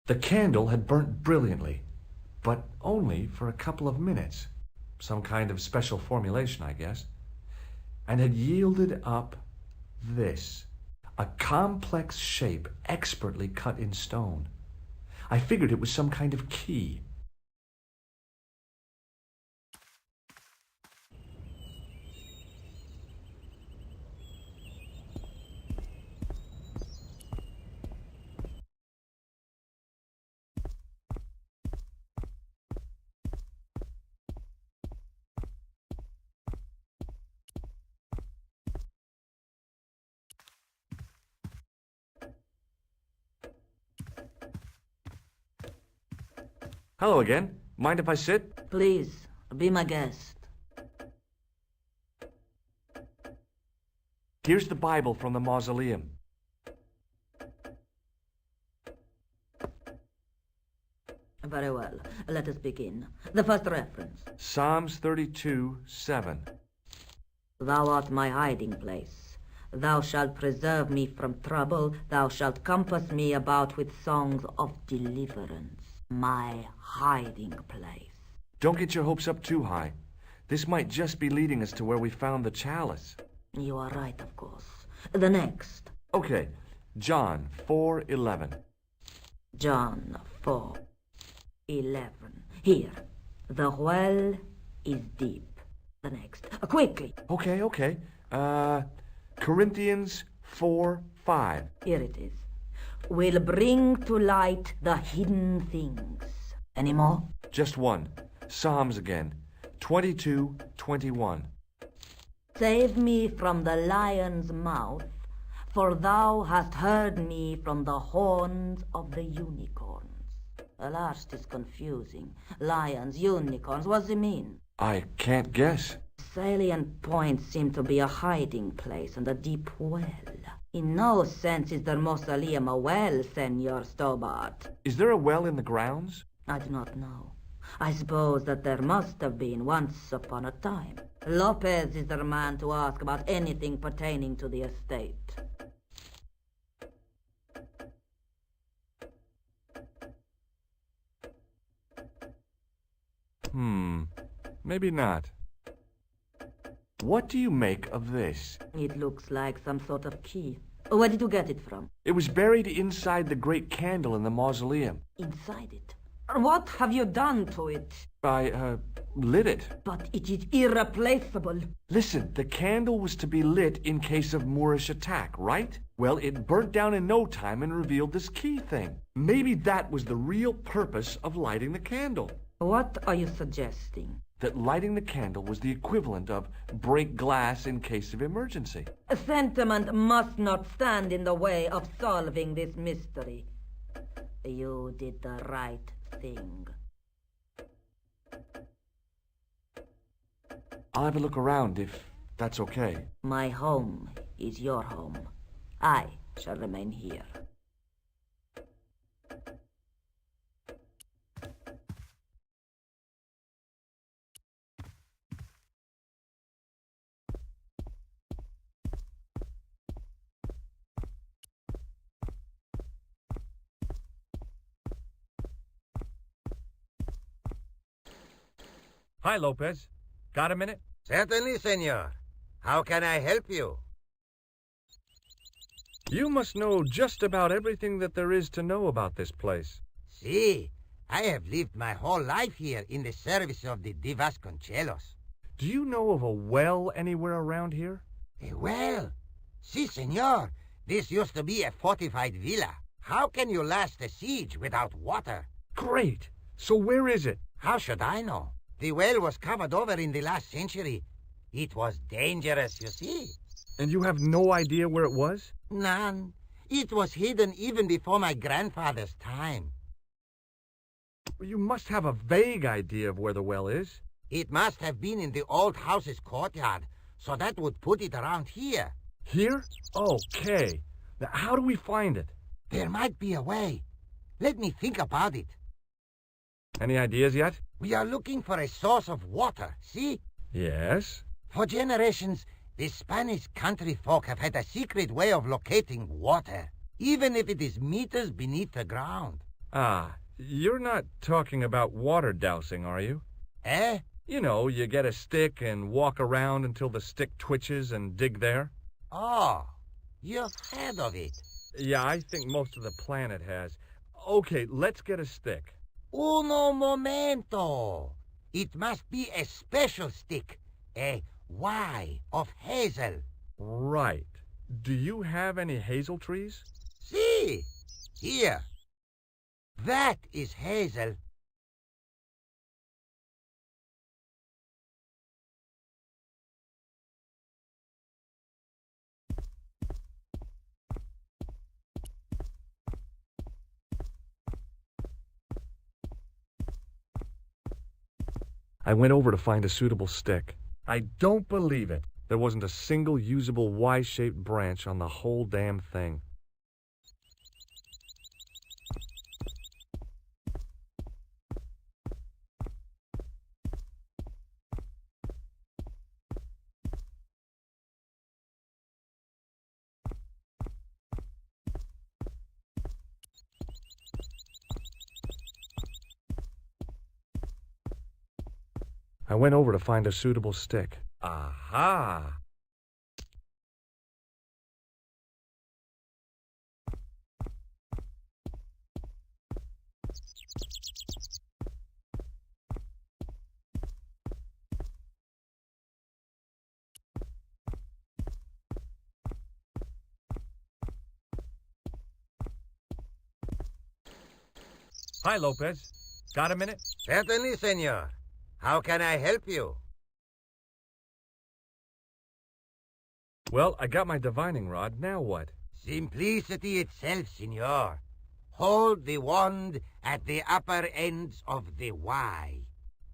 The candle had burnt brilliantly, but only for a couple of minutes. Some kind of special formulation, I guess. And had yielded up this. A complex shape expertly cut in stone. I figured it was some kind of key. Hello again. Mind if I sit? Please, be my guest. Here's the Bible from the mausoleum. Very well. Let us begin. The first reference. Psalms 32:7. Thou art my hiding place. Thou shalt preserve me from trouble. Thou shalt compass me about with songs of deliverance. My hiding place. Don't get your hopes up too high. This might just be leading us to where we found the chalice. You are right, of course. The next. Okay, John 4:11. John 4:11. Here. The well is deep. The next. Quickly. Okay. Corinthians 4:5. Here it is. Will bring to light the hidden things. Any more? Just one. Psalms again. 22:21. Save me from the lion's mouth, for thou hast heard me from the horns of the unicorns. The last is confusing. Lions, unicorns, what does it mean? I can't guess. Salient points seem to be a hiding place and a deep well. In no sense is the mausoleum a well, Senor Stobart. Is there a well in the grounds? I do not know. I suppose that there must have been once upon a time. Lopez is the man to ask about anything pertaining to the estate. Maybe not. What do you make of this? It looks like some sort of key. Where did you get it from? It was buried inside the great candle in the mausoleum. Inside it? What have you done to it? I, lit it. But it is irreplaceable. Listen, the candle was to be lit in case of Moorish attack, right? Well, it burnt down in no time and revealed this key thing. Maybe that was the real purpose of lighting the candle. What are you suggesting? That lighting the candle was the equivalent of break glass in case of emergency. A sentiment must not stand in the way of solving this mystery. You did the right thing. I'll have a look around if that's okay. My home is your home. I shall remain here. Hi, Lopez. Got a minute? Certainly, senor. How can I help you? You must know just about everything that there is to know about this place. See, I have lived my whole life here in the service of the Vasconcelos. Do you know of a well anywhere around here? A well? Si, senor. This used to be a fortified villa. How can you last a siege without water? Great. So where is it? How should I know? The well was covered over in the last century. It was dangerous, you see. And you have no idea where it was? None. It was hidden even before my grandfather's time. You must have a vague idea of where the well is. It must have been in the old house's courtyard, so that would put it around here. Here? Okay. Now, how do we find it? There might be a way. Let me think about it. Any ideas yet? We are looking for a source of water, see? Yes. For generations, the Spanish country folk have had a secret way of locating water, even if it is meters beneath the ground. Ah, you're not talking about water dousing, are you? Eh? You know, you get a stick and walk around until the stick twitches and dig there. Oh, you've heard of it. Yeah, I think most of the planet has. Okay, let's get a stick. Uno momento. It must be a special stick. A Y of hazel. Right. Do you have any hazel trees? See, here. That is hazel. I went over to find a suitable stick. I don't believe it. There wasn't a single usable Y-shaped branch on the whole damn thing. I went over to find a suitable stick. Aha! Hi, Lopez. Got a minute? Certainly, senor. How can I help you? Well, I got my divining rod. Now what? Simplicity itself, senor. Hold the wand at the upper ends of the Y.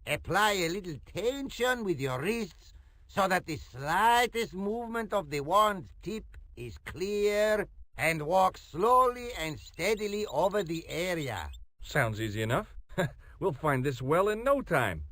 Apply a little tension with your wrists so that the slightest movement of the wand's tip is clear, and walk slowly and steadily over the area. Sounds easy enough. We'll find this well in no time.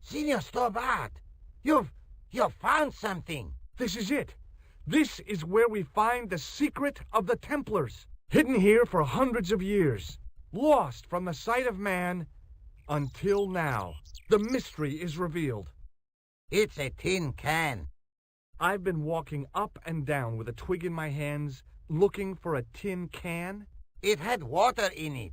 Senor Stobart, you've found something. This is it. This is where we find the secret of the Templars. Hidden here for hundreds of years. Lost from the sight of man until now. The mystery is revealed. It's a tin can. I've been walking up and down with a twig in my hands, looking for a tin can. It had water in it.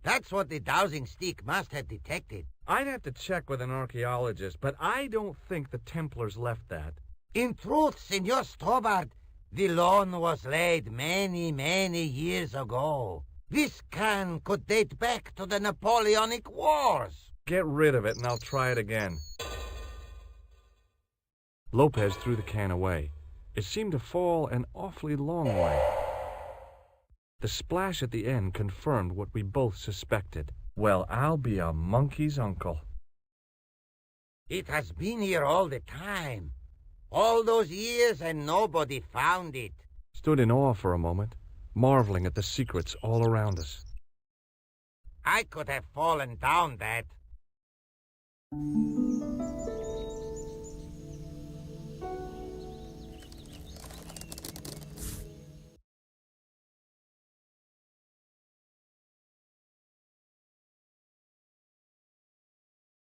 That's what the dowsing stick must have detected. I'd have to check with an archaeologist, but I don't think the Templars left that. In truth, Senor Stobart, the loan was laid many, many years ago. This can could date back to the Napoleonic Wars. Get rid of it and I'll try it again. Lopez threw the can away. It seemed to fall an awfully long way. The splash at the end confirmed what we both suspected. Well, I'll be a monkey's uncle. It has been here all the time. All those years and nobody found it. Stood in awe for a moment, marveling at the secrets all around us. I could have fallen down that.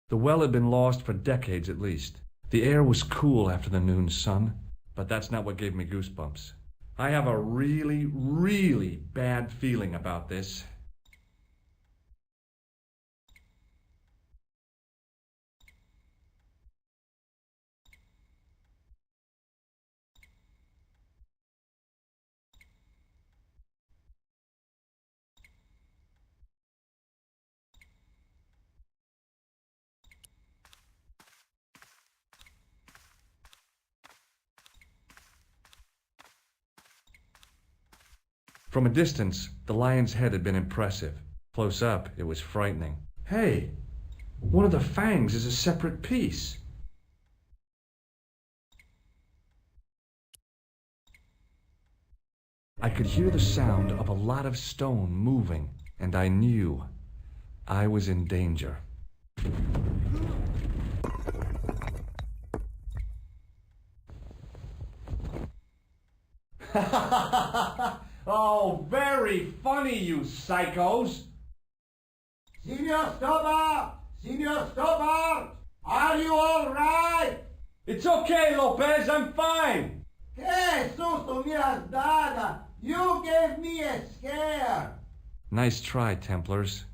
The well had been lost for decades at least. The air was cool after the noon sun, but that's not what gave me goosebumps. I have a really, really bad feeling about this. From a distance, the lion's head had been impressive. Close up, it was frightening. Hey, one of the fangs is a separate piece. I could hear the sound of a lot of stone moving, and I knew I was in danger. Oh, very funny, you psychos! Senor Stobart! Senor Stobart! Are you all right? It's okay, Lopez, I'm fine! Que susto me has dado! You gave me a scare! Nice try, Templars.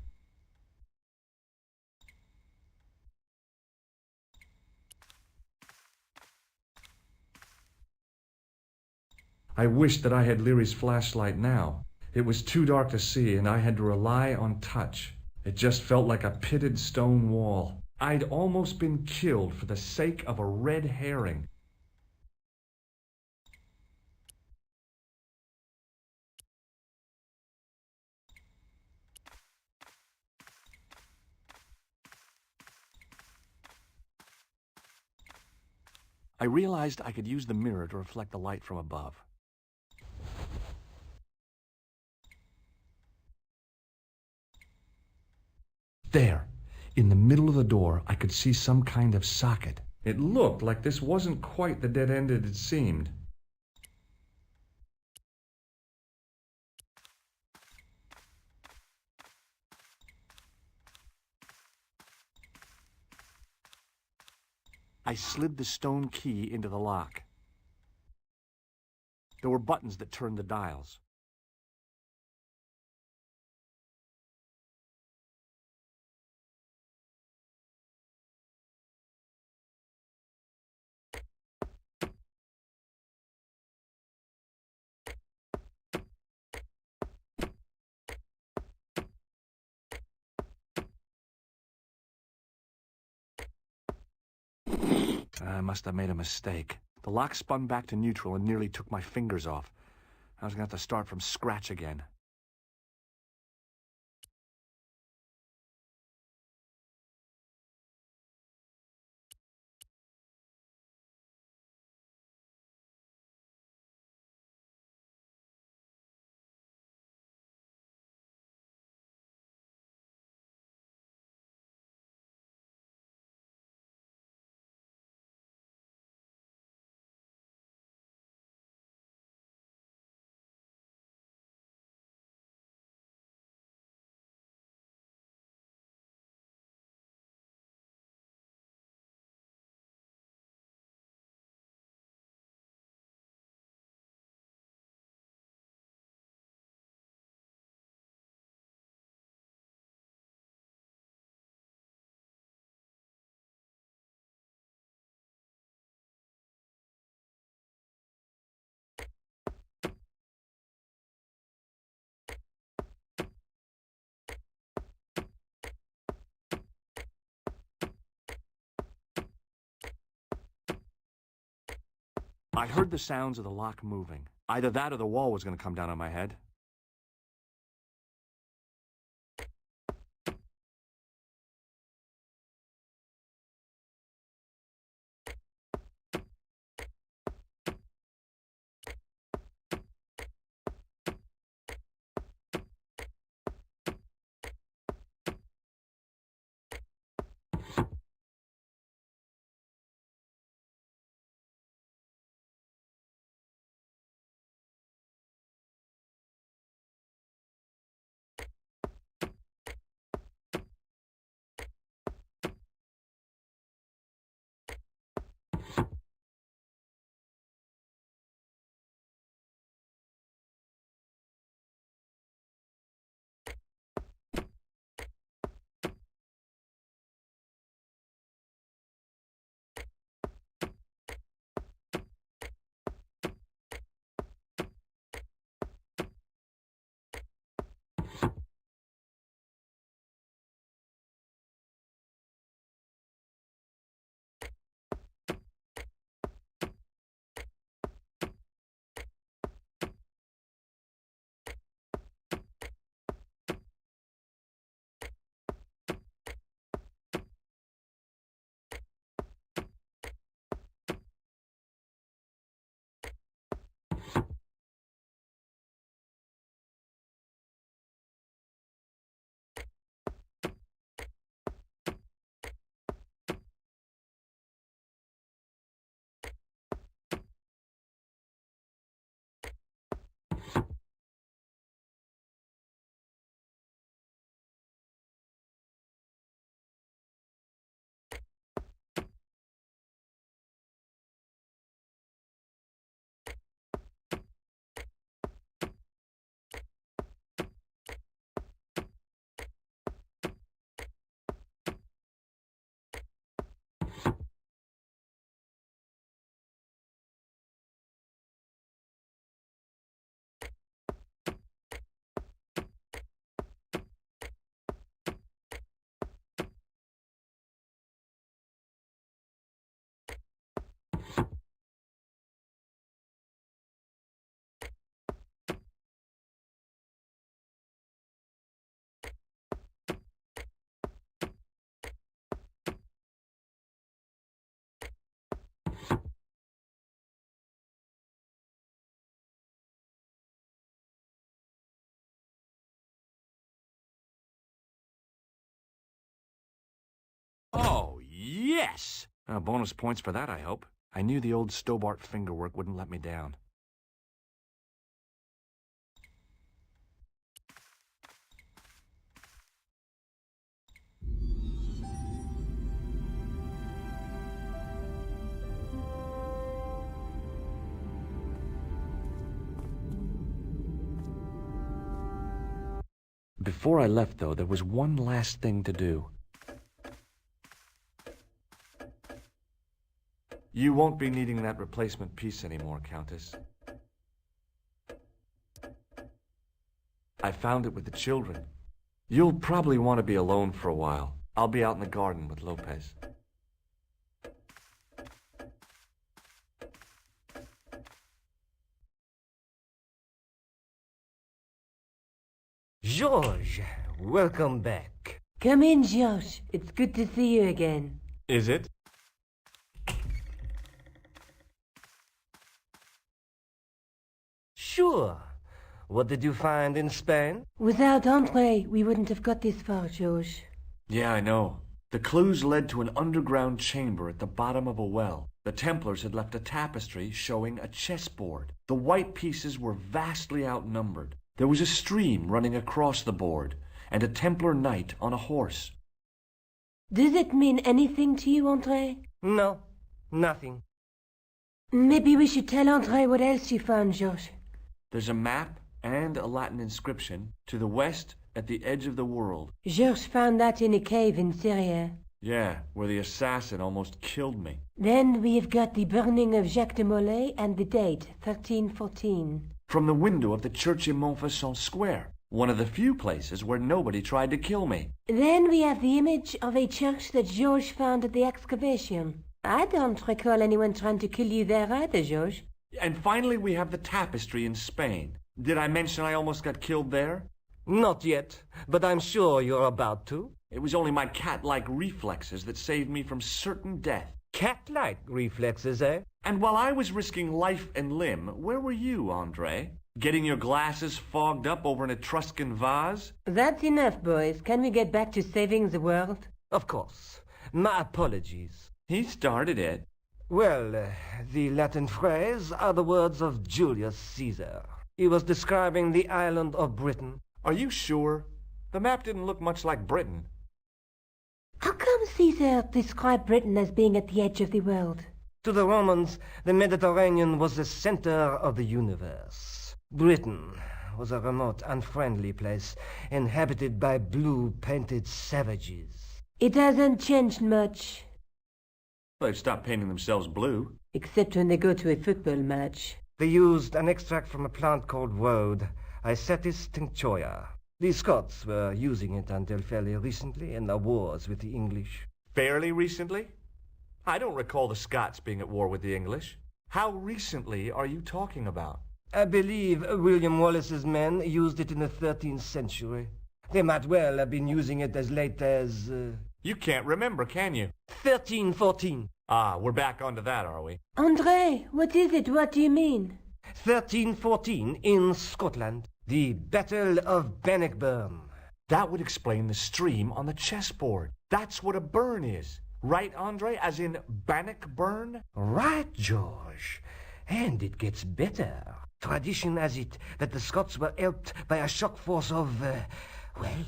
I wished that I had Leary's flashlight now. It was too dark to see, and I had to rely on touch. It just felt like a pitted stone wall. I'd almost been killed for the sake of a red herring. I realized I could use the mirror to reflect the light from above. There, in the middle of the door, I could see some kind of socket. It looked like this wasn't quite the dead end it had seemed. I slid the stone key into the lock. There were buttons that turned the dials. I must have made a mistake. The lock spun back to neutral and nearly took my fingers off. I was going to have to start from scratch again. I heard the sounds of the lock moving. Either that or the wall was going to come down on my head. Oh, yes! Bonus points for that, I hope. I knew the old Stobart fingerwork wouldn't let me down. Before I left, though, there was one last thing to do. You won't be needing that replacement piece anymore, Countess. I found it with the children. You'll probably want to be alone for a while. I'll be out in the garden with Lopez. George, welcome back. Come in, George. It's good to see you again. Is it? Sure. What did you find in Spain? Without Andre, we wouldn't have got this far, George. Yeah, I know. The clues led to an underground chamber at the bottom of a well. The Templars had left a tapestry showing a chessboard. The white pieces were vastly outnumbered. There was a stream running across the board, and a Templar knight on a horse. Does it mean anything to you, Andre? No, nothing. Maybe we should tell Andre what else you found, George. There's a map and a Latin inscription to the west at the edge of the world. Georges found that in a cave in Syria. Yeah, where the assassin almost killed me. Then we have got the burning of Jacques de Molay and the date, 1314. From the window of the church in Montfaucon Square, one of the few places where nobody tried to kill me. Then we have the image of a church that Georges found at the excavation. I don't recall anyone trying to kill you there either, Georges. And finally we have the tapestry in Spain. Did I mention I almost got killed there? Not yet, but I'm sure you're about to. It was only my cat-like reflexes that saved me from certain death. Cat-like reflexes, eh? And while I was risking life and limb, where were you, Andre? Getting your glasses fogged up over an Etruscan vase? That's enough, boys. Can we get back to saving the world? Of course. My apologies. He started it. Well, the Latin phrase are the words of Julius Caesar. He was describing the island of Britain. Are you sure? The map didn't look much like Britain. How come Caesar described Britain as being at the edge of the world? To the Romans, the Mediterranean was the center of the universe. Britain was a remote, unfriendly place, inhabited by blue-painted savages. It hasn't changed much. They've stopped painting themselves blue. Except when they go to a football match. They used an extract from a plant called woad, Icetis tinctoria. The Scots were using it until fairly recently in the wars with the English. Fairly recently? I don't recall the Scots being at war with the English. How recently are you talking about? I believe William Wallace's men used it in the 13th century. They might well have been using it as late as... You can't remember, can you? 1314. Ah, we're back onto that, are we? André, what is it? What do you mean? 1314 in Scotland. The Battle of Bannockburn. That would explain the stream on the chessboard. That's what a burn is. Right, Andre? As in Bannockburn? Right, George. And it gets better. Tradition has it that the Scots were helped by a shock force of, well,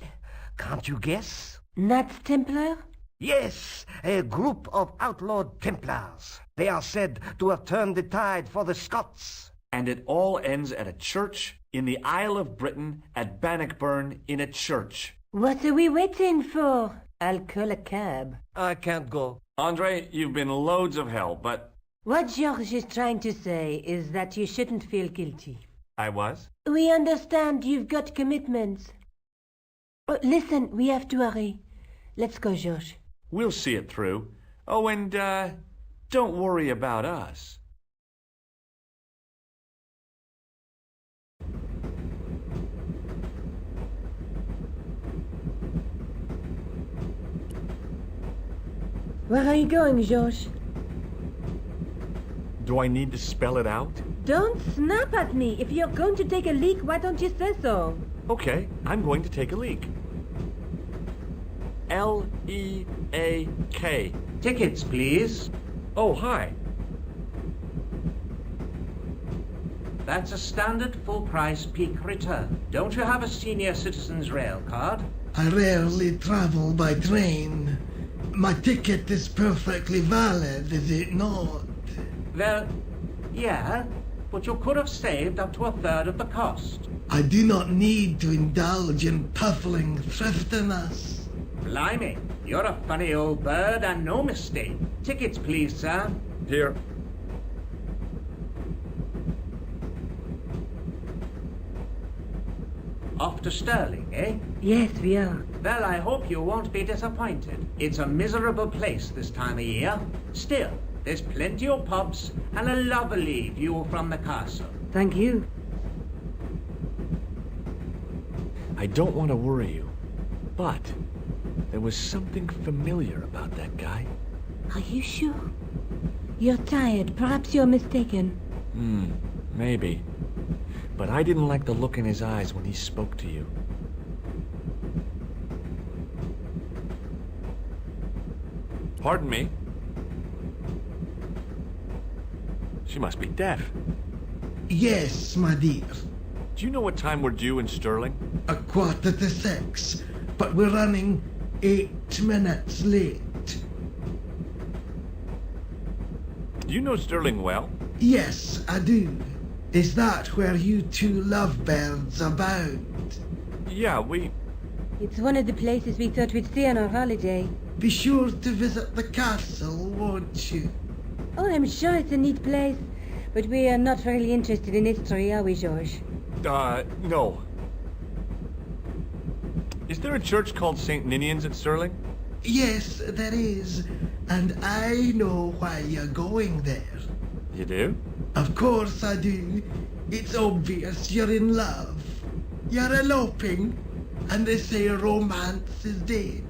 can't you guess? Knights Templar? Yes, a group of outlawed Templars. They are said to have turned the tide for the Scots. And it all ends at a church in the Isle of Britain at Bannockburn in a church. What are we waiting for? I'll call a cab. I can't go. Andre, you've been loads of help, but... What George is trying to say is that you shouldn't feel guilty. I was? We understand you've got commitments. Oh, listen, we have to hurry. Let's go, George. We'll see it through. Oh, and, don't worry about us. Where are you going, George? Do I need to spell it out? Don't snap at me. If you're going to take a leak, why don't you say so? Okay, I'm going to take a leak. L-E-A-K. Tickets, please. Oh, hi. That's a standard full-price peak return. Don't you have a senior citizen's rail card? I rarely travel by train. My ticket is perfectly valid, is it not? Well, yeah, but you could have saved up to a third of the cost. I do not need to indulge in puffling thriftiness. Blimey, you're a funny old bird and no mistake. Tickets, please, sir. Here. Off to Stirling, eh? Yes, we are. Well, I hope you won't be disappointed. It's a miserable place this time of year. Still, there's plenty of pubs and a lovely view from the castle. Thank you. I don't want to worry you, but there was something familiar about that guy. Are you sure? You're tired. Perhaps you're mistaken. Maybe. But I didn't like the look in his eyes when he spoke to you. Pardon me. She must be deaf. Yes, my dear. Do you know what time we're due in Stirling? 6:15, but we're running 8 minutes late. Do you know Stirling well? Yes, I do. Is that where you two lovebirds abound? Yeah, It's one of the places we thought we'd see on our holiday. Be sure to visit the castle, won't you? Oh, I'm sure it's a neat place. But we are not really interested in history, are we, George? No. Is there a church called St. Ninian's at Stirling? Yes, there is. And I know why you're going there. You do? Of course I do. It's obvious you're in love. You're eloping, and they say romance is dead.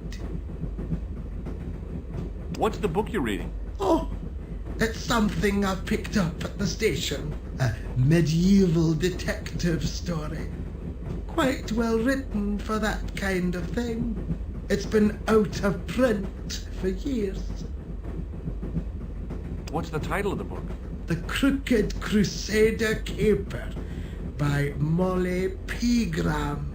What's the book you're reading? Oh, it's something I picked up at the station. A medieval detective story. Quite well written for that kind of thing. It's been out of print for years. What's the title of the book? The Crooked Crusader Caper by Molly Pegram.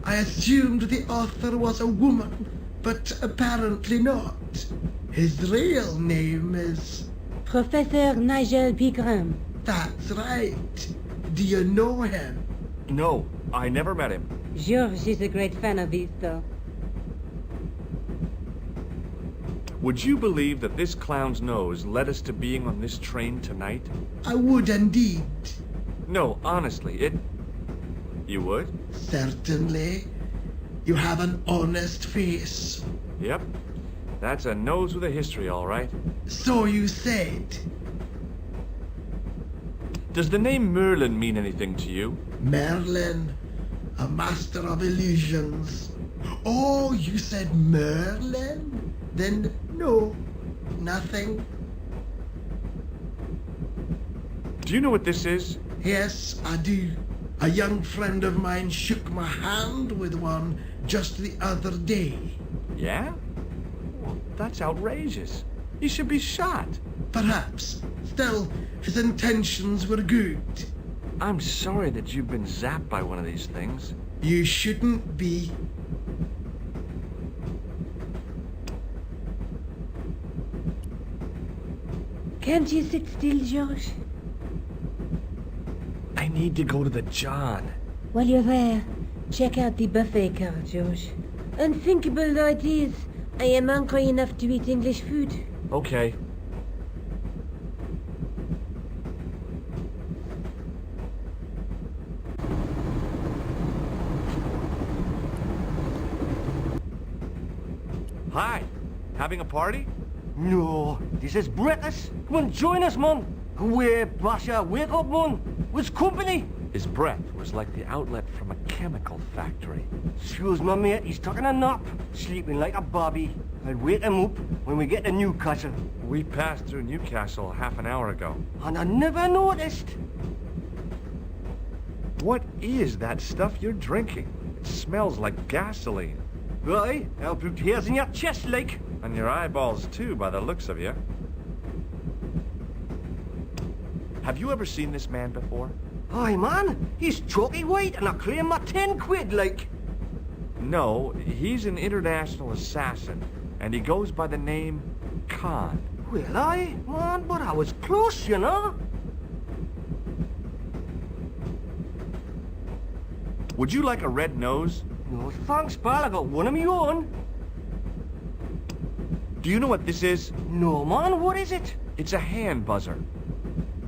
I assumed the author was a woman, but apparently not. His real name is... Professor Nigel Pegram. That's right. Do you know him? No, I never met him. George is a great fan of his, though. Would you believe that this clown's nose led us to being on this train tonight? I would indeed. No, honestly, You would? Certainly. You have an honest face. Yep. That's a nose with a history, all right. So you said. Does the name Merlin mean anything to you? Merlin, a master of illusions. Oh, you said Merlin? Then no, nothing. Do you know what this is? Yes, I do. A young friend of mine shook my hand with one just the other day. Yeah? Well, that's outrageous. He should be shot. Perhaps. Still, his intentions were good. I'm sorry that you've been zapped by one of these things. You shouldn't be. Can't you sit still, George? I need to go to the John. While you're there, check out the buffet car, George. Unthinkable though it is, I am hungry enough to eat English food. Okay. Hi. Having a party? No, this is breakfast. Come on, join us, man. Away, Basha, wake up, man. What's company? His breath was like the outlet from a chemical factory. Excuse me, mate, he's taking a nap, sleeping like a bobby. I'll wake him up when we get to Newcastle. We passed through Newcastle half an hour ago. And I never noticed. What is that stuff you're drinking? It smells like gasoline. Right, I'll put hairs in your chest, like. And your eyeballs, too, by the looks of you. Have you ever seen this man before? Aye, man, he's chalky white and I claim my 10 quid, like. No, he's an international assassin, and he goes by the name Khan. Well, aye, man, but I was close, you know. Would you like a red nose? No, thanks, pal, I got one of my own. Do you know what this is? No, man, what is it? It's a hand buzzer.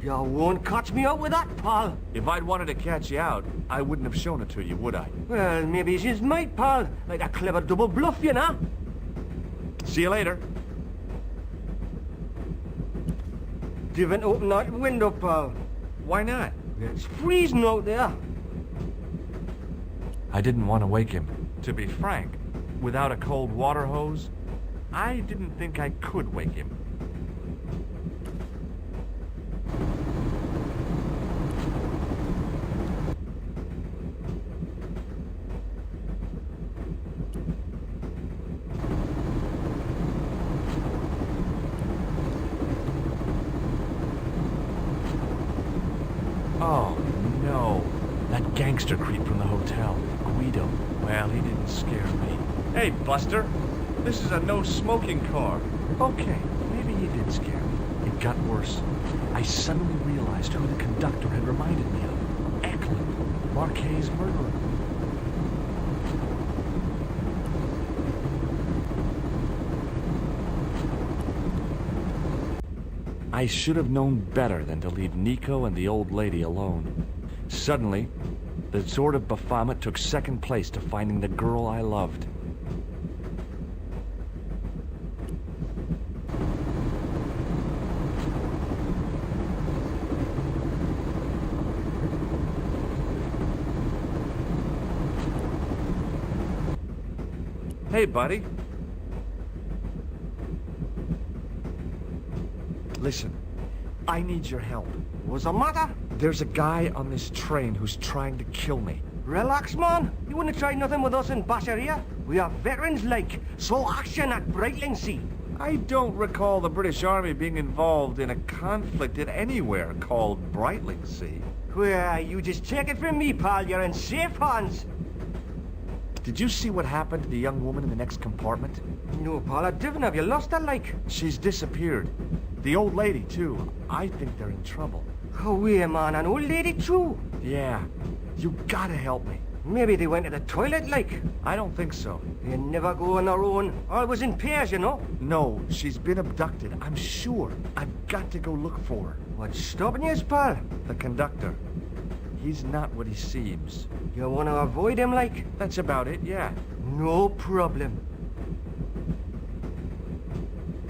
You won't catch me out with that, pal. If I'd wanted to catch you out, I wouldn't have shown it to you, would I? Well, maybe it's his mate, pal. Like a clever double bluff, you know? See you later. Didn't open that window, pal. Why not? It's freezing out there. I didn't want to wake him. To be frank, without a cold water hose, I didn't think I could wake him. Oh, no. That gangster creep from the hotel, Guido. Well, he didn't scare me. Hey, Buster. This is a no-smoking car. Okay, maybe he did scare me. It got worse. I suddenly realized who the conductor had reminded me of. Eklund, Marquet's murderer. I should have known better than to leave Nico and the old lady alone. Suddenly, the sword of Baphomet took second place to finding the girl I loved. Hey, buddy. Listen, I need your help. What's the matter? There's a guy on this train who's trying to kill me. Relax, man. You wouldn't try nothing with us in Basharia. We are veterans like, so action at Brightlingsea. I don't recall the British Army being involved in a conflict in anywhere called Brightlingsea. Well, you just take it from me, pal. You're in safe hands. Did you see what happened to the young woman in the next compartment? No, pal, I didn't. Have you lost her, like? She's disappeared. The old lady, too. I think they're in trouble. Oh, wait, man. An old lady, too? Yeah. You gotta help me. Maybe they went to the toilet, like? I don't think so. They never go on their own. Always in pairs, you know? No, she's been abducted. I'm sure. I've got to go look for her. What's stopping you, pal? The conductor. He's not what he seems. You want to avoid him, like? That's about it, yeah. No problem.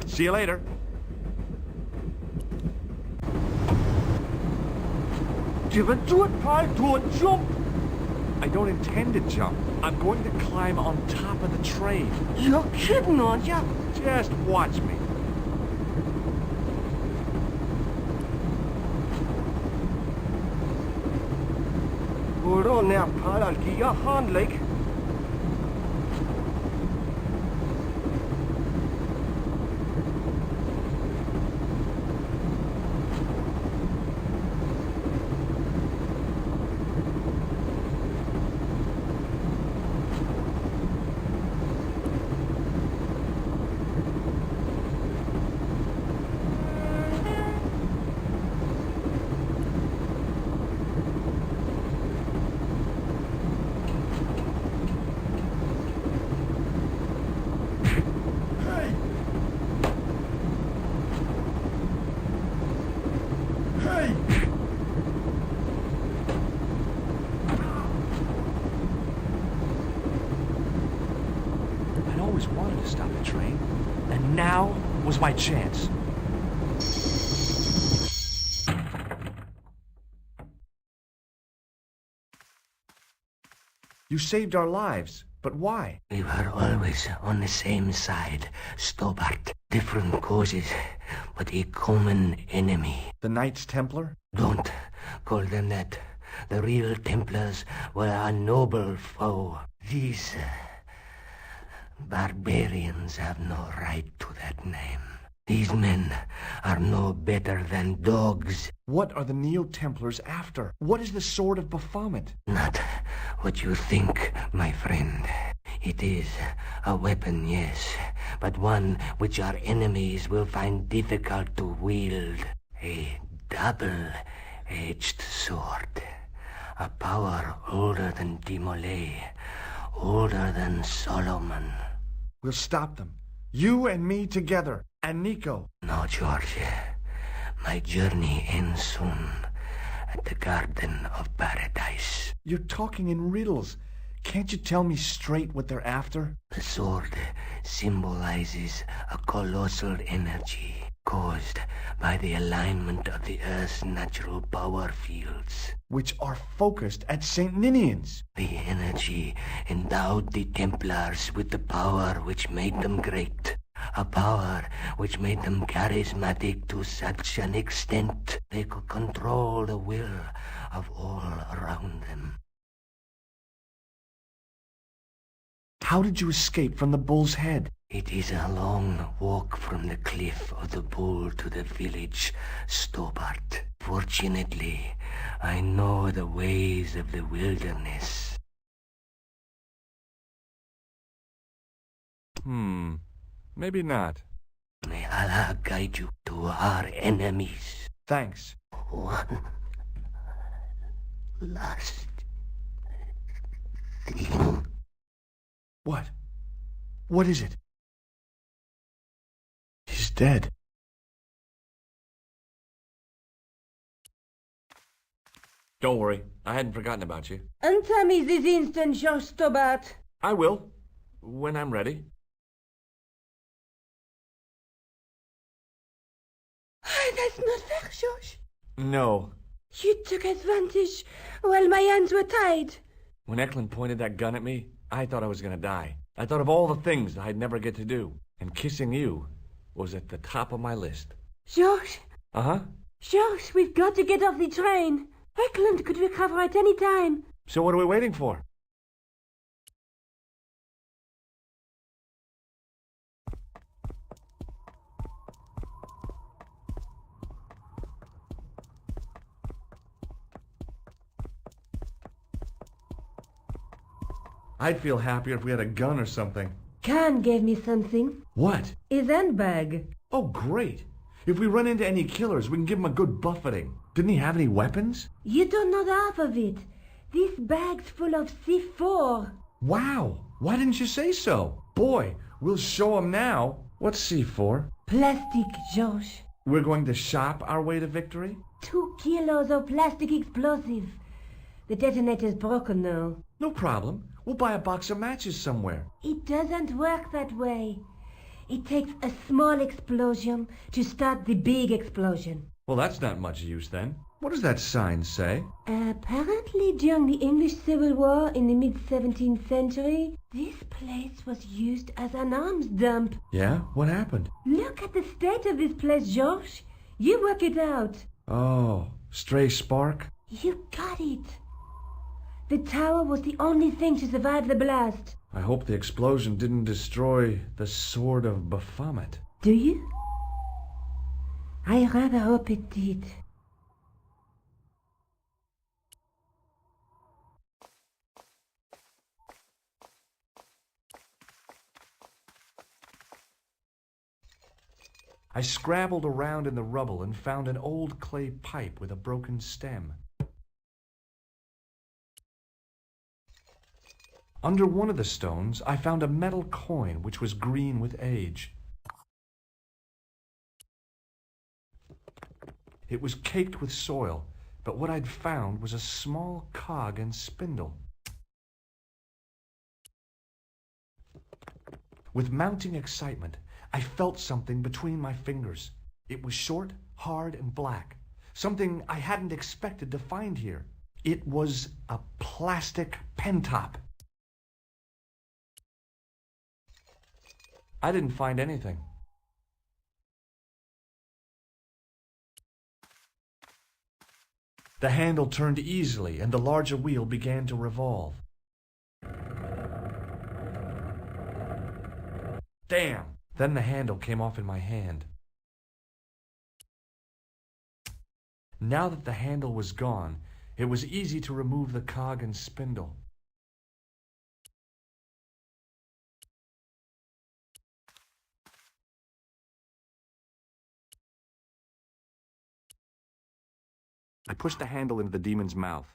See you later. Give it to it, pal. Don't jump. I don't intend to jump. I'm going to climb on top of the train. You're kidding, aren't you? Just watch me. Hold on now, pal. I'll give you a hand, like. Wanted to stop the train, and now was my chance. You saved our lives, but why? We were always on the same side, Stobart. Different causes, but a common enemy. The Knights Templar? Don't call them that. The real Templars were a noble foe. These barbarians have no right to that name. These men are no better than dogs. What are the Neo-Templars after? What is the Sword of Baphomet? Not what you think, my friend. It is a weapon, yes, but one which our enemies will find difficult to wield. A double-edged sword. A power older than Dimolay, older than Solomon. We'll stop them. You and me together. And Nico. No, George. My journey ends soon at the Garden of Paradise. You're talking in riddles. Can't you tell me straight what they're after? The sword symbolizes a colossal energy caused by the alignment of the Earth's natural power fields, which are focused at St. Ninian's. The energy endowed the Templars with the power which made them great. A power which made them charismatic to such an extent they could control the will of all around them. How did you escape from the Bull's Head? It is a long walk from the cliff of the Bull to the village, Stobart. Fortunately, I know the ways of the wilderness. Maybe not. May Allah guide you to our enemies. Thanks. One last thing. What? What is it? He's dead. Don't worry. I hadn't forgotten about you. Answer me this instant, Jean Stobart. I will. When I'm ready. That's not fair, George. No. You took advantage while my hands were tied. When Eklund pointed that gun at me, I thought I was gonna die. I thought of all the things that I'd never get to do. And kissing you was at the top of my list. George! Uh-huh. George, we've got to get off the train. Eklund could recover at any time. So what are we waiting for? I'd feel happier if we had a gun or something. Khan gave me something. What? His handbag. Oh, great. If we run into any killers, we can give them a good buffeting. Didn't he have any weapons? You don't know half of it. This bag's full of C4. Wow. Why didn't you say so? Boy, we'll show him now. What's C4? Plastic, George. We're going to shop our way to victory? 2 kilos of plastic explosive. The detonator's broken now. No problem. We'll buy a box of matches somewhere. It doesn't work that way. It takes a small explosion to start the big explosion. Well, that's not much use then. What does that sign say? Apparently during the English Civil War in the mid-17th century, this place was used as an arms dump. Yeah? What happened? Look at the state of this place, George. You work it out. Oh, stray spark? You got it. The tower was the only thing to survive the blast. I hope the explosion didn't destroy the Sword of Baphomet. Do you? I rather hope it did. I scrabbled around in the rubble and found an old clay pipe with a broken stem. Under one of the stones, I found a metal coin which was green with age. It was caked with soil, but what I'd found was a small cog and spindle. With mounting excitement, I felt something between my fingers. It was short, hard, and black. Something I hadn't expected to find here. It was a plastic pentop. I didn't find anything. The handle turned easily and the larger wheel began to revolve. Damn! Then the handle came off in my hand. Now that the handle was gone, it was easy to remove the cog and spindle. I pushed the handle into the demon's mouth.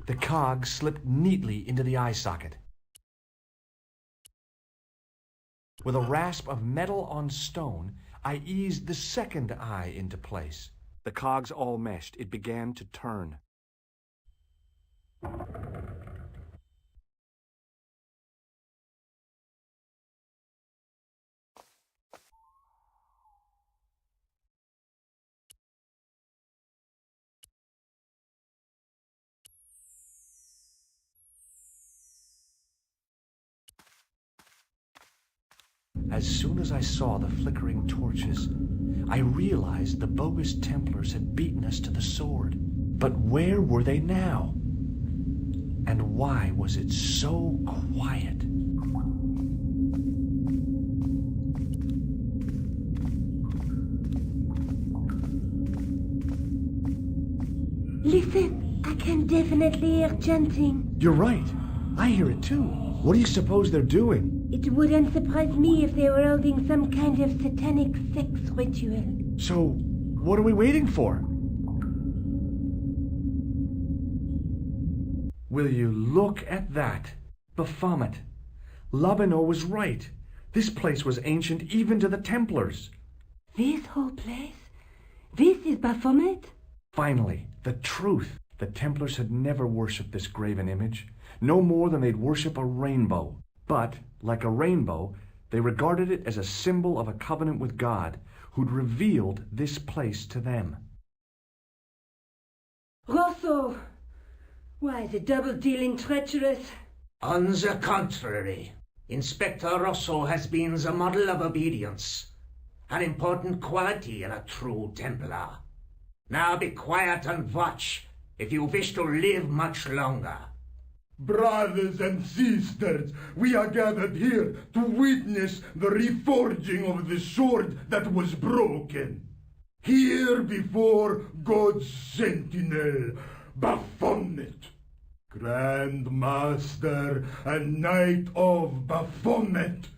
The cog slipped neatly into the eye socket. With a rasp of metal on stone, I eased the second eye into place. The cogs all meshed. It began to turn. As soon as I saw the flickering torches, I realized the bogus Templars had beaten us to the sword. But where were they now? And why was it so quiet? Listen, I can definitely hear chanting. You're right. I hear it too. What do you suppose they're doing? It wouldn't surprise me if they were holding some kind of satanic sex ritual. So, what are we waiting for? Will you look at that? Baphomet. Labino was right. This place was ancient even to the Templars. This whole place? This is Baphomet? Finally, the truth. The Templars had never worshipped this graven image, no more than they'd worship a rainbow. But, like a rainbow, they regarded it as a symbol of a covenant with God, who'd revealed this place to them. Rosso! Why, the double-dealing treacherous. On the contrary, Inspector Rosso has been the model of obedience, an important quality in a true Templar. Now be quiet and watch if you wish to live much longer. Brothers and sisters, we are gathered here to witness the reforging of the sword that was broken. Here before God's sentinel, Baphomet, Grand Master and Knight of Baphomet,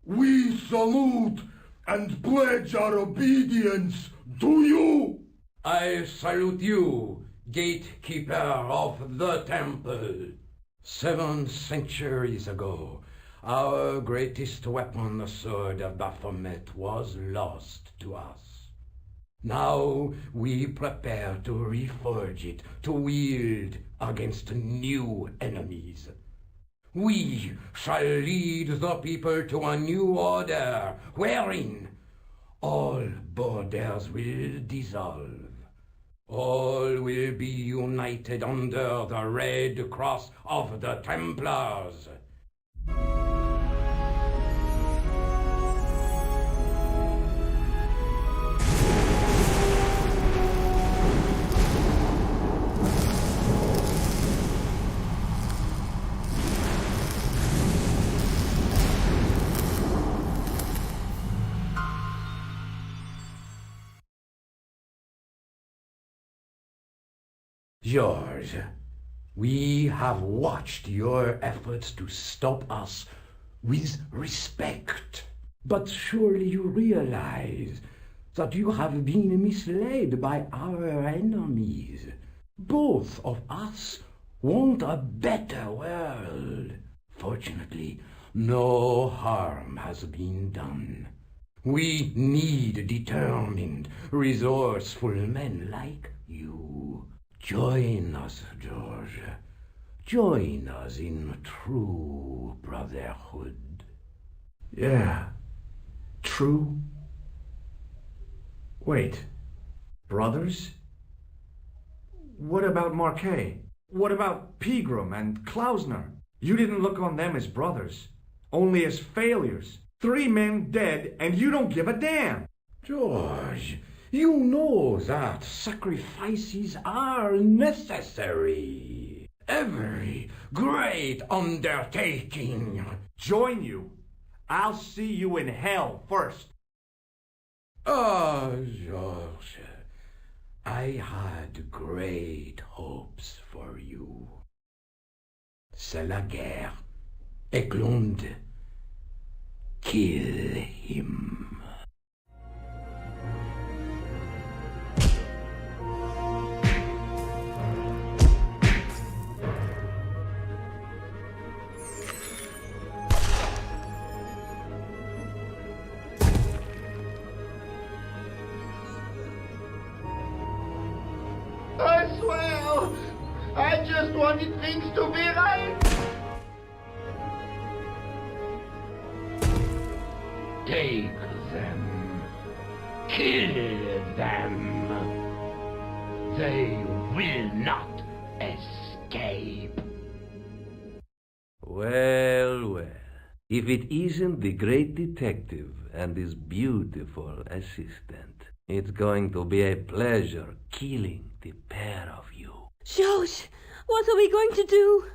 we salute and pledge our obedience to you. I salute you, gatekeeper of the temple. 7 centuries ago, our greatest weapon, the sword of Baphomet, was lost to us. Now we prepare to reforge it, to wield against new enemies. We shall lead the people to a new order, wherein all borders will dissolve. All will be united under the red cross of the Templars. George, we have watched your efforts to stop us with respect. But surely you realize that you have been misled by our enemies. Both of us want a better world. Fortunately, no harm has been done. We need determined, resourceful men like you. Join us, George. Join us in true brotherhood. Yeah. True? Wait. Brothers? What about Marquet? What about Pegram and Klausner? You didn't look on them as brothers, only as failures. 3 men dead, and you don't give a damn. George, you know that sacrifices are necessary. Every great undertaking. Join you. I'll see you in hell first. Oh, George, I had great hopes for you. C'est la guerre. Eklund, kill him. I swear, I just wanted things to be right. Take them. Kill them. They will not escape. Well, well. If it isn't the great detective and his beautiful assistant, it's going to be a pleasure killing the pair of you. George, what are we going to do?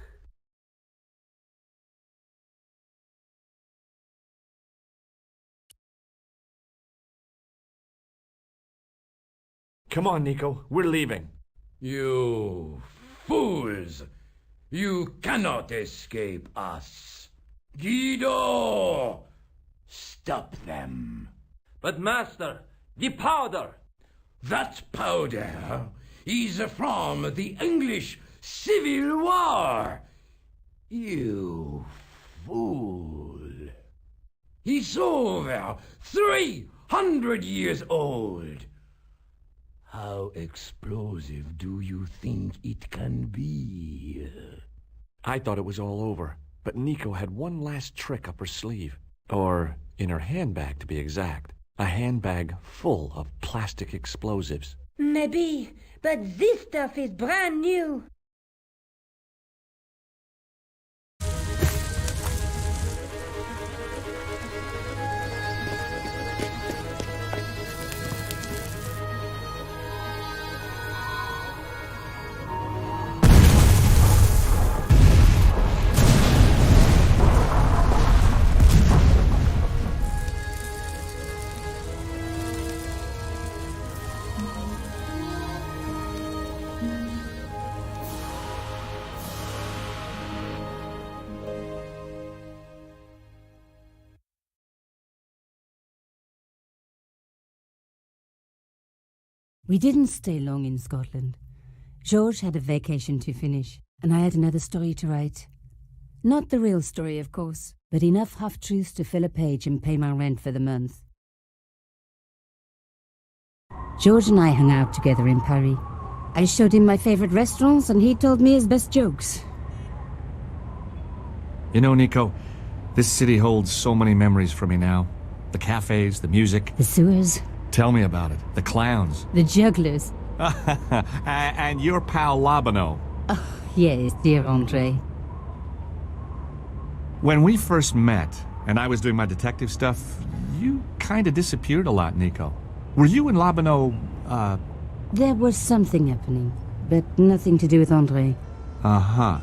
Come on, Nico. We're leaving. You fools! You cannot escape us. Guido! Stop them. But master, the powder! That powder is from the English Civil War. You fool. It's over 300 years old. How explosive do you think it can be? I thought it was all over, but Nico had one last trick up her sleeve. Or in her handbag, to be exact. A handbag full of plastic explosives. Maybe, but this stuff is brand new. We didn't stay long in Scotland. George had a vacation to finish, and I had another story to write. Not the real story, of course, but enough half-truths to fill a page and pay my rent for the month. George and I hung out together in Paris. I showed him my favorite restaurants, and he told me his best jokes. You know, Nico, this city holds so many memories for me now. The cafes, the music. The sewers. Tell me about it. The clowns. The jugglers. And your pal Labano. Oh, yes, dear Andre. When we first met, and I was doing my detective stuff, you kind of disappeared a lot, Nico. Were you and Labano, There was something happening, but nothing to do with Andre. Uh-huh.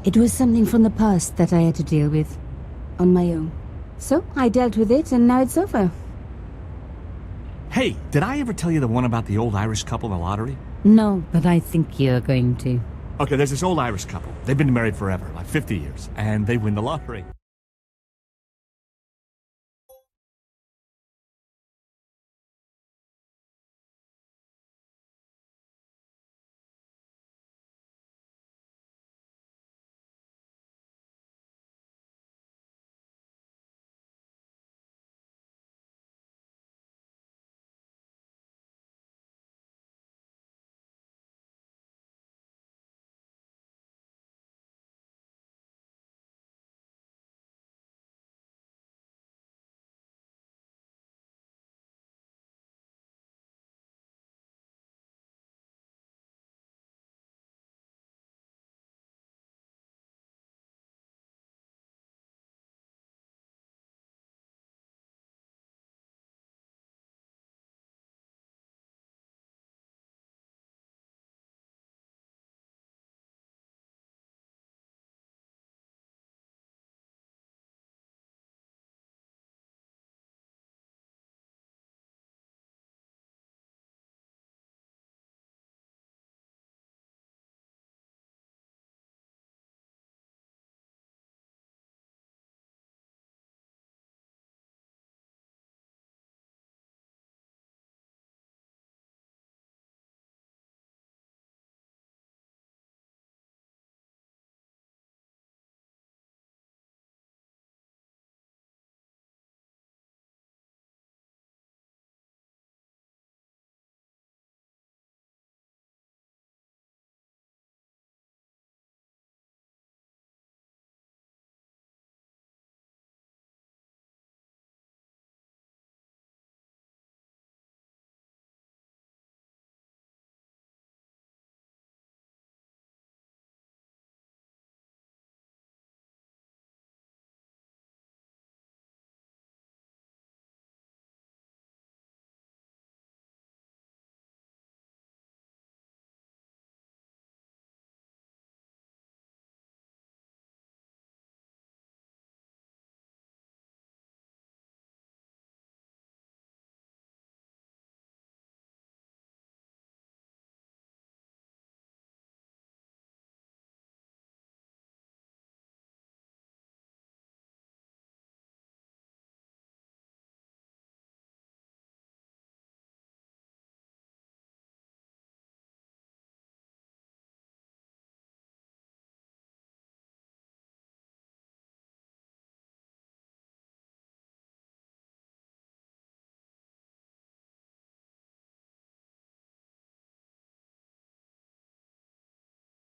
It was something from the past that I had to deal with, on my own. So, I dealt with it, and now it's over. Hey, did I ever tell you the one about the old Irish couple in the lottery? No, but I think you're going to. Okay, there's this old Irish couple. They've been married forever, like 50 years, and they win the lottery.